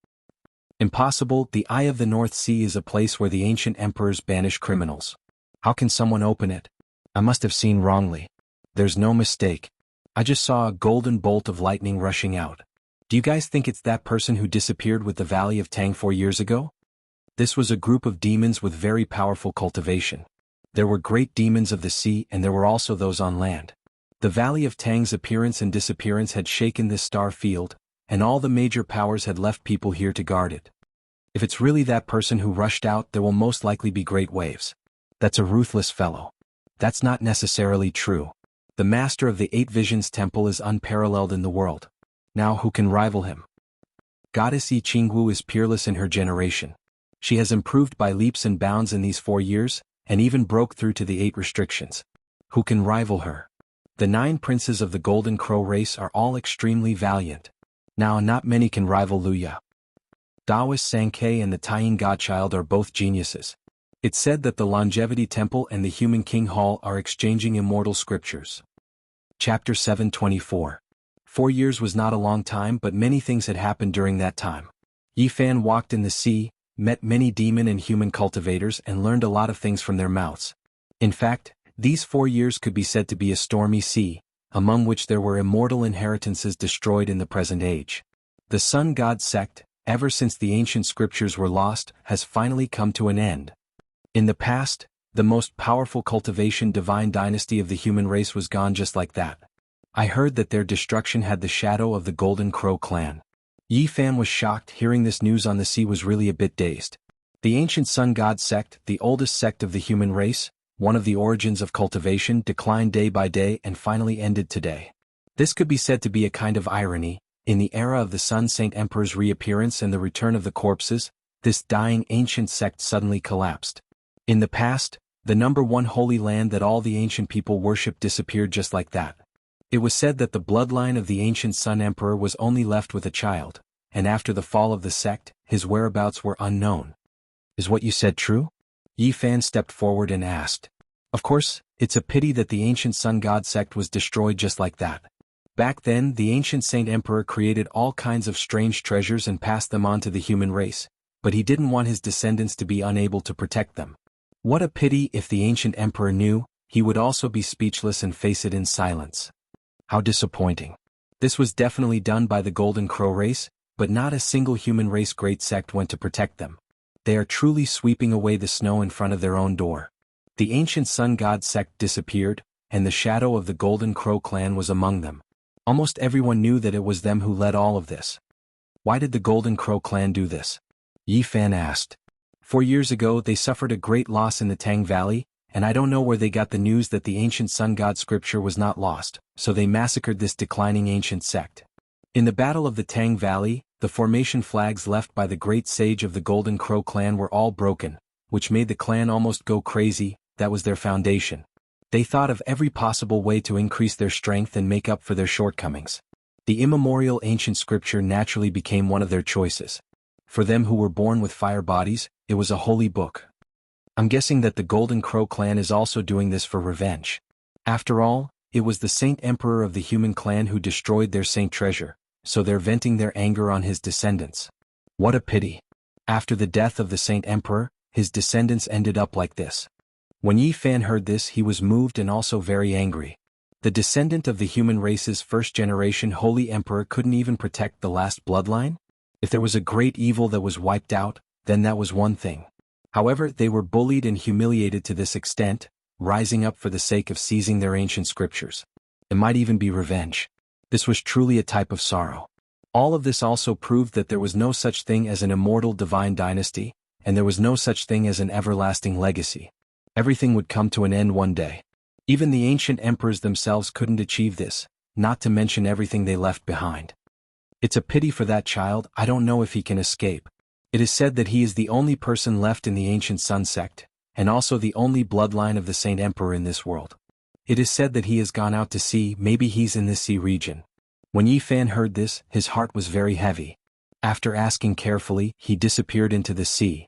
A: Impossible, the eye of the North Sea is a place where the ancient emperors banish criminals. How can someone open it? I must have seen wrongly. There's no mistake. I just saw a golden bolt of lightning rushing out. Do you guys think it's that person who disappeared with the Valley of Tang 4 years ago? This was a group of demons with very powerful cultivation. There were great demons of the sea and there were also those on land. The Valley of Tang's appearance and disappearance had shaken this star field, and all the major powers had left people here to guard it. If it's really that person who rushed out, there will most likely be great waves. That's a ruthless fellow. That's not necessarily true. The master of the 8 Visions Temple is unparalleled in the world. Now who can rival him? Goddess Jianghu is peerless in her generation. She has improved by leaps and bounds in these 4 years, and even broke through to the 8 restrictions. Who can rival her? The 9 princes of the Golden Crow race are all extremely valiant. Now not many can rival Luya. Taoist Sankei and the Taiyin Godchild are both geniuses. It's said that the Longevity Temple and the Human King Hall are exchanging immortal scriptures. Chapter 724. 4 years was not a long time, but many things had happened during that time. Yi Fan walked in the sea, met many demon and human cultivators and learned a lot of things from their mouths. In fact, these 4 years could be said to be a stormy sea, among which there were immortal inheritances destroyed in the present age. The Sun God sect, ever since the ancient scriptures were lost, has finally come to an end. In the past, the most powerful cultivation divine dynasty of the human race was gone just like that. I heard that their destruction had the shadow of the Golden Crow clan. Yi Fan was shocked. Hearing this news on the sea was really a bit dazed. The ancient Sun God sect, the oldest sect of the human race, one of the origins of cultivation, declined day by day and finally ended today. This could be said to be a kind of irony. In the era of the Sun Saint Emperor's reappearance and the return of the corpses, this dying ancient sect suddenly collapsed. In the past, the number one holy land that all the ancient people worshipped disappeared just like that. It was said that the bloodline of the ancient Sun Emperor was only left with a child, and after the fall of the sect, his whereabouts were unknown. Is what you said true? Yi Fan stepped forward and asked. Of course, it's a pity that the ancient Sun God sect was destroyed just like that. Back then, the ancient Saint Emperor created all kinds of strange treasures and passed them on to the human race, but he didn't want his descendants to be unable to protect them. What a pity. If the ancient emperor knew, he would also be speechless and face it in silence. How disappointing. This was definitely done by the Golden Crow race, but not a single human race great sect went to protect them. They are truly sweeping away the snow in front of their own door. The ancient Sun God sect disappeared, and the shadow of the Golden Crow clan was among them. Almost everyone knew that it was them who led all of this. Why did the Golden Crow clan do this? Yi Fan asked. 4 years ago they suffered a great loss in the Tang Valley, and I don't know where they got the news that the ancient Sun God scripture was not lost, so they massacred this declining ancient sect. In the Battle of the Tang Valley, the formation flags left by the great sage of the Golden Crow clan were all broken, which made the clan almost go crazy. That was their foundation. They thought of every possible way to increase their strength and make up for their shortcomings. The immemorial ancient scripture naturally became one of their choices. For them who were born with fire bodies, it was a holy book. I'm guessing that the Golden Crow clan is also doing this for revenge. After all, it was the Saint Emperor of the human clan who destroyed their saint treasure, so they're venting their anger on his descendants. What a pity. After the death of the Saint Emperor, his descendants ended up like this. When Yi Fan heard this, he was moved and also very angry. The descendant of the human race's first-generation holy emperor couldn't even protect the last bloodline? If there was a great evil that was wiped out, then that was one thing. However, they were bullied and humiliated to this extent, rising up for the sake of seizing their ancient scriptures. It might even be revenge. This was truly a type of sorrow. All of this also proved that there was no such thing as an immortal divine dynasty, and there was no such thing as an everlasting legacy. Everything would come to an end one day. Even the ancient emperors themselves couldn't achieve this, not to mention everything they left behind. It's a pity for that child. I don't know if he can escape. It is said that he is the only person left in the ancient Sun sect, and also the only bloodline of the Saint Emperor in this world. It is said that he has gone out to sea. Maybe he's in this sea region. When Yi Fan heard this, his heart was very heavy. After asking carefully, he disappeared into the sea.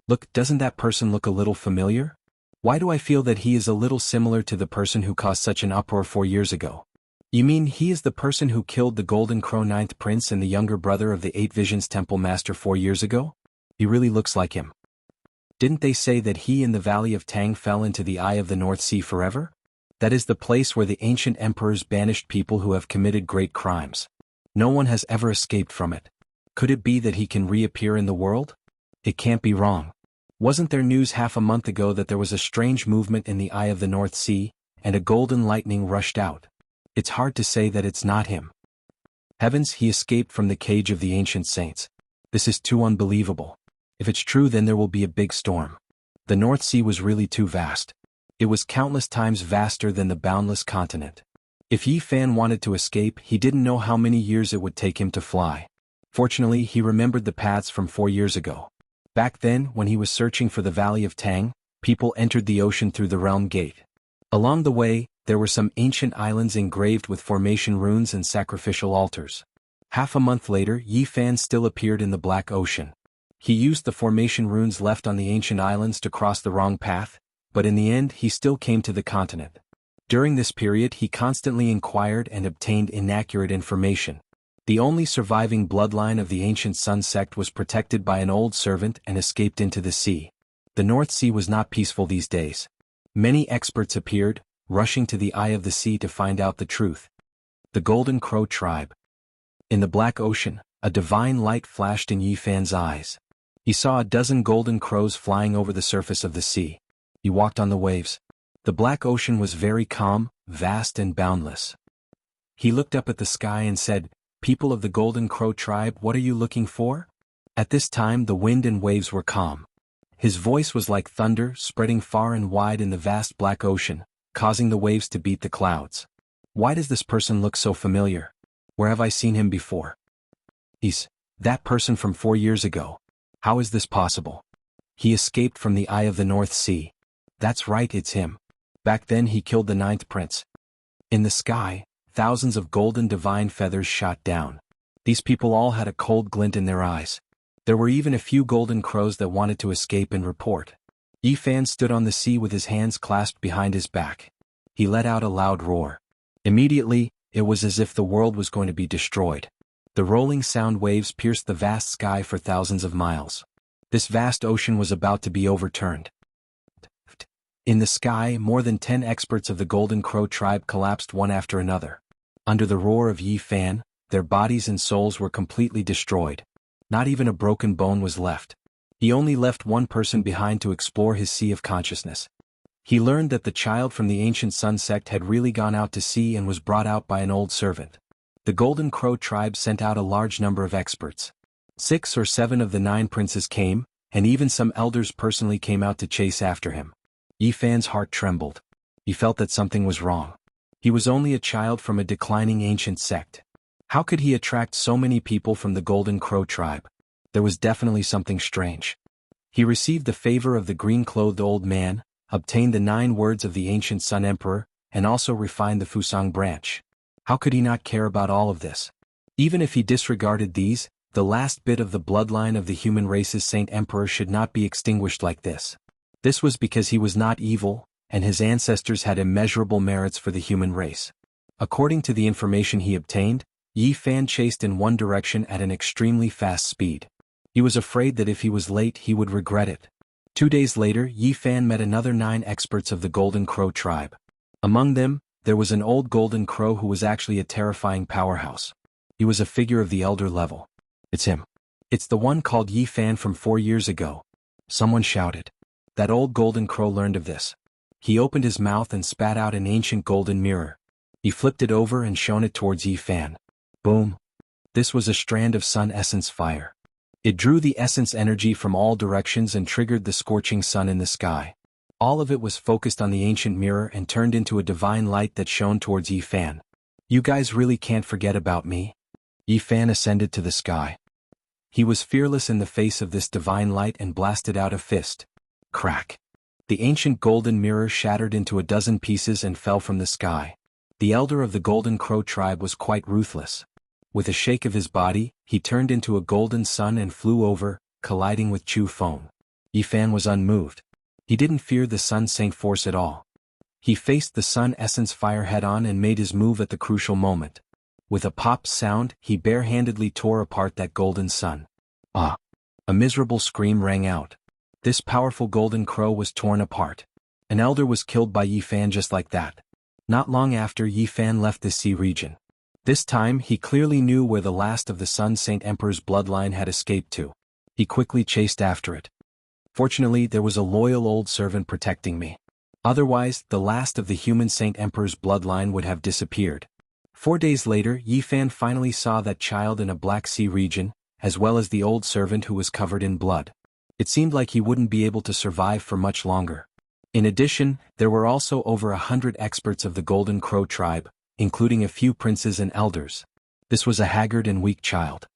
A: Look, doesn't that person look a little familiar? Why do I feel that he is a little similar to the person who caused such an uproar 4 years ago? You mean he is the person who killed the Golden Crow 9th Prince and the younger brother of the 8 Visions Temple Master 4 years ago? He really looks like him. Didn't they say that he in the Valley of Tang fell into the eye of the North Sea forever? That is the place where the ancient emperors banished people who have committed great crimes. No one has ever escaped from it. Could it be that he can reappear in the world? It can't be wrong. Wasn't there news half a month ago that there was a strange movement in the eye of the North Sea, and a golden lightning rushed out? It's hard to say that it's not him. Heavens, he escaped from the cage of the ancient saints. This is too unbelievable. If it's true, then there will be a big storm. The North Sea was really too vast. It was countless times vaster than the boundless continent. If Yi Fan wanted to escape, he didn't know how many years it would take him to fly. Fortunately, he remembered the paths from 4 years ago. Back then, when he was searching for the Valley of Tang, people entered the ocean through the Realm Gate. Along the way, there were some ancient islands engraved with formation runes and sacrificial altars. Half a month later, Yi Fan still appeared in the Black Ocean. He used the formation runes left on the ancient islands to cross the wrong path, but in the end he still came to the continent. During this period he constantly inquired and obtained inaccurate information. The only surviving bloodline of the ancient Sun sect was protected by an old servant and escaped into the sea. The North Sea was not peaceful these days. Many experts appeared, rushing to the eye of the sea to find out the truth. The Golden Crow tribe. In the Black Ocean, a divine light flashed in Yi Fan's eyes. He saw a dozen golden crows flying over the surface of the sea. He walked on the waves. The Black Ocean was very calm, vast and boundless. He looked up at the sky and said, "People of the Golden Crow tribe, what are you looking for?" At this time the wind and waves were calm. His voice was like thunder, spreading far and wide in the vast Black Ocean, causing the waves to beat the clouds. Why does this person look so familiar? Where have I seen him before? He's that person from 4 years ago. How is this possible? He escaped from the eye of the North Sea. That's right, it's him. Back then he killed the 9th prince. In the sky, thousands of golden divine feathers shot down. These people all had a cold glint in their eyes. There were even a few golden crows that wanted to escape and report. Yi Fan stood on the sea with his hands clasped behind his back. He let out a loud roar. Immediately, it was as if the world was going to be destroyed. The rolling sound waves pierced the vast sky for thousands of miles. This vast ocean was about to be overturned. In the sky, more than 10 experts of the Golden Crow tribe collapsed one after another. Under the roar of Yi Fan, their bodies and souls were completely destroyed. Not even a broken bone was left. He only left one person behind to explore his sea of consciousness. He learned that the child from the ancient Sun sect had really gone out to sea and was brought out by an old servant. The Golden Crow tribe sent out a large number of experts. 6 or 7 of the 9 princes came, and even some elders personally came out to chase after him. Yi Fan's heart trembled. He felt that something was wrong. He was only a child from a declining ancient sect. How could he attract so many people from the Golden Crow tribe? There was definitely something strange. He received the favor of the green-clothed old man, obtained the 9 words of the ancient Sun Emperor, and also refined the Fusang branch. How could he not care about all of this? Even if he disregarded these, the last bit of the bloodline of the human race's Saint Emperor should not be extinguished like this. This was because he was not evil, and his ancestors had immeasurable merits for the human race. According to the information he obtained, Yi Fan chased in one direction at an extremely fast speed. He was afraid that if he was late he would regret it. 2 days later, Yi Fan met another 9 experts of the Golden Crow tribe. Among them, there was an old Golden Crow who was actually a terrifying powerhouse. He was a figure of the elder level. It's him. It's the one called Yi Fan from 4 years ago. Someone shouted. That old Golden Crow learned of this. He opened his mouth and spat out an ancient golden mirror. He flipped it over and shone it towards Yi Fan. Boom. This was a strand of sun essence fire. It drew the essence energy from all directions and triggered the scorching sun in the sky. All of it was focused on the ancient mirror and turned into a divine light that shone towards Yi Fan. You guys really can't forget about me? Yi Fan ascended to the sky. He was fearless in the face of this divine light and blasted out a fist. Crack. The ancient golden mirror shattered into a dozen pieces and fell from the sky. The elder of the Golden Crow tribe was quite ruthless. With a shake of his body, he turned into a golden sun and flew over, colliding with Chu Feng. Yi Fan was unmoved. He didn't fear the Sun Saint force at all. He faced the sun essence fire head-on and made his move at the crucial moment. With a pop sound, he barehandedly tore apart that golden sun. Ah! A miserable scream rang out. This powerful Golden Crow was torn apart. An elder was killed by Yi Fan just like that. Not long after, Yi Fan left the sea region. This time he clearly knew where the last of the Sun Saint Emperor's bloodline had escaped to. He quickly chased after it. Fortunately, there was a loyal old servant protecting me. Otherwise, the last of the human Saint Emperor's bloodline would have disappeared. 4 days later, Yi Fan finally saw that child in a Black Sea region, as well as the old servant who was covered in blood. It seemed like he wouldn't be able to survive for much longer. In addition, there were also over 100 experts of the Golden Crow tribe, including a few princes and elders. This was a haggard and weak child.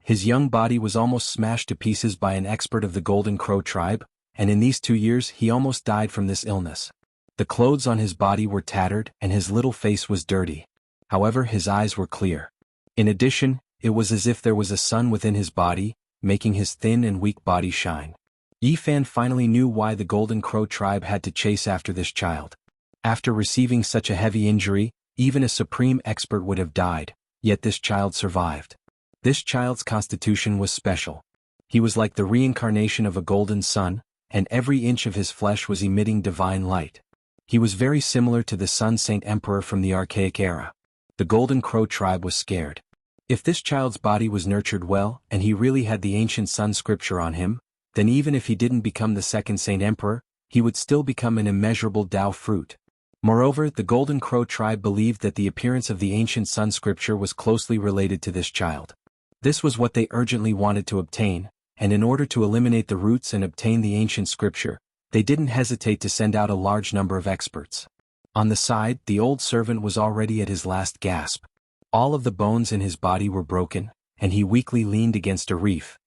A: His young body was almost smashed to pieces by an expert of the Golden Crow tribe, and in these 2 years he almost died from this illness. The clothes on his body were tattered and his little face was dirty. However, his eyes were clear. In addition, it was as if there was a sun within his body, making his thin and weak body shine. Yi Fan finally knew why the Golden Crow tribe had to chase after this child. After receiving such a heavy injury, even a supreme expert would have died, yet this child survived. This child's constitution was special. He was like the reincarnation of a golden sun, and every inch of his flesh was emitting divine light. He was very similar to the Sun Saint Emperor from the archaic era. The Golden Crow tribe was scared. If this child's body was nurtured well and he really had the ancient sun scripture on him, then even if he didn't become the second Saint Emperor, he would still become an immeasurable Tao fruit. Moreover, the Golden Crow tribe believed that the appearance of the ancient sun scripture was closely related to this child. This was what they urgently wanted to obtain, and in order to eliminate the roots and obtain the ancient scripture, they didn't hesitate to send out a large number of experts. On the side, the old servant was already at his last gasp. All of the bones in his body were broken, and he weakly leaned against a reef.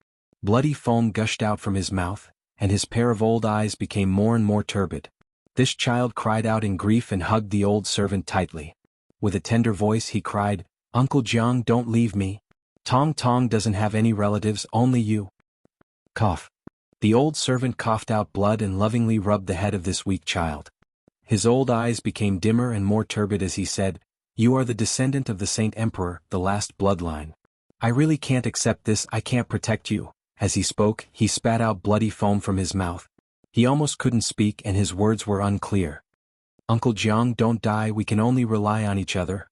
A: Bloody foam gushed out from his mouth, and his pair of old eyes became more and more turbid. This child cried out in grief and hugged the old servant tightly. With a tender voice he cried, "Uncle Jiang, don't leave me. Tong Tong doesn't have any relatives, only you." Cough. The old servant coughed out blood and lovingly rubbed the head of this weak child. His old eyes became dimmer and more turbid as he said, "You are the descendant of the Saint Emperor, the last bloodline. I really can't accept this, I can't protect you." As he spoke, he spat out bloody foam from his mouth. He almost couldn't speak and his words were unclear. "Uncle Jiang, don't die, we can only rely on each other."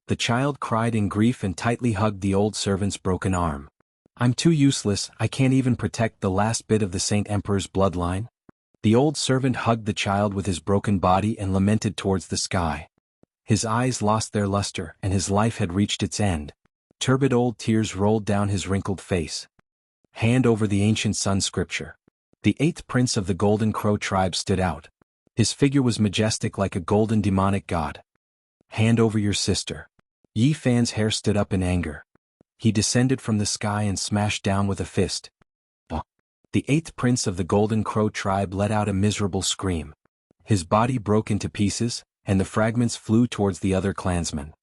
A: The child cried in grief and tightly hugged the old servant's broken arm. "I'm too useless, I can't even protect the last bit of the Saint Emperor's bloodline." The old servant hugged the child with his broken body and lamented towards the sky. His eyes lost their luster and his life had reached its end. Turbid old tears rolled down his wrinkled face. Hand over the ancient sun scripture. The 8th prince of the Golden Crow tribe stood out. His figure was majestic like a golden demonic god. "Hand over your sister." Yi Fan's hair stood up in anger. He descended from the sky and smashed down with a fist. The 8th prince of the Golden Crow tribe let out a miserable scream. His body broke into pieces, and the fragments flew towards the other clansmen.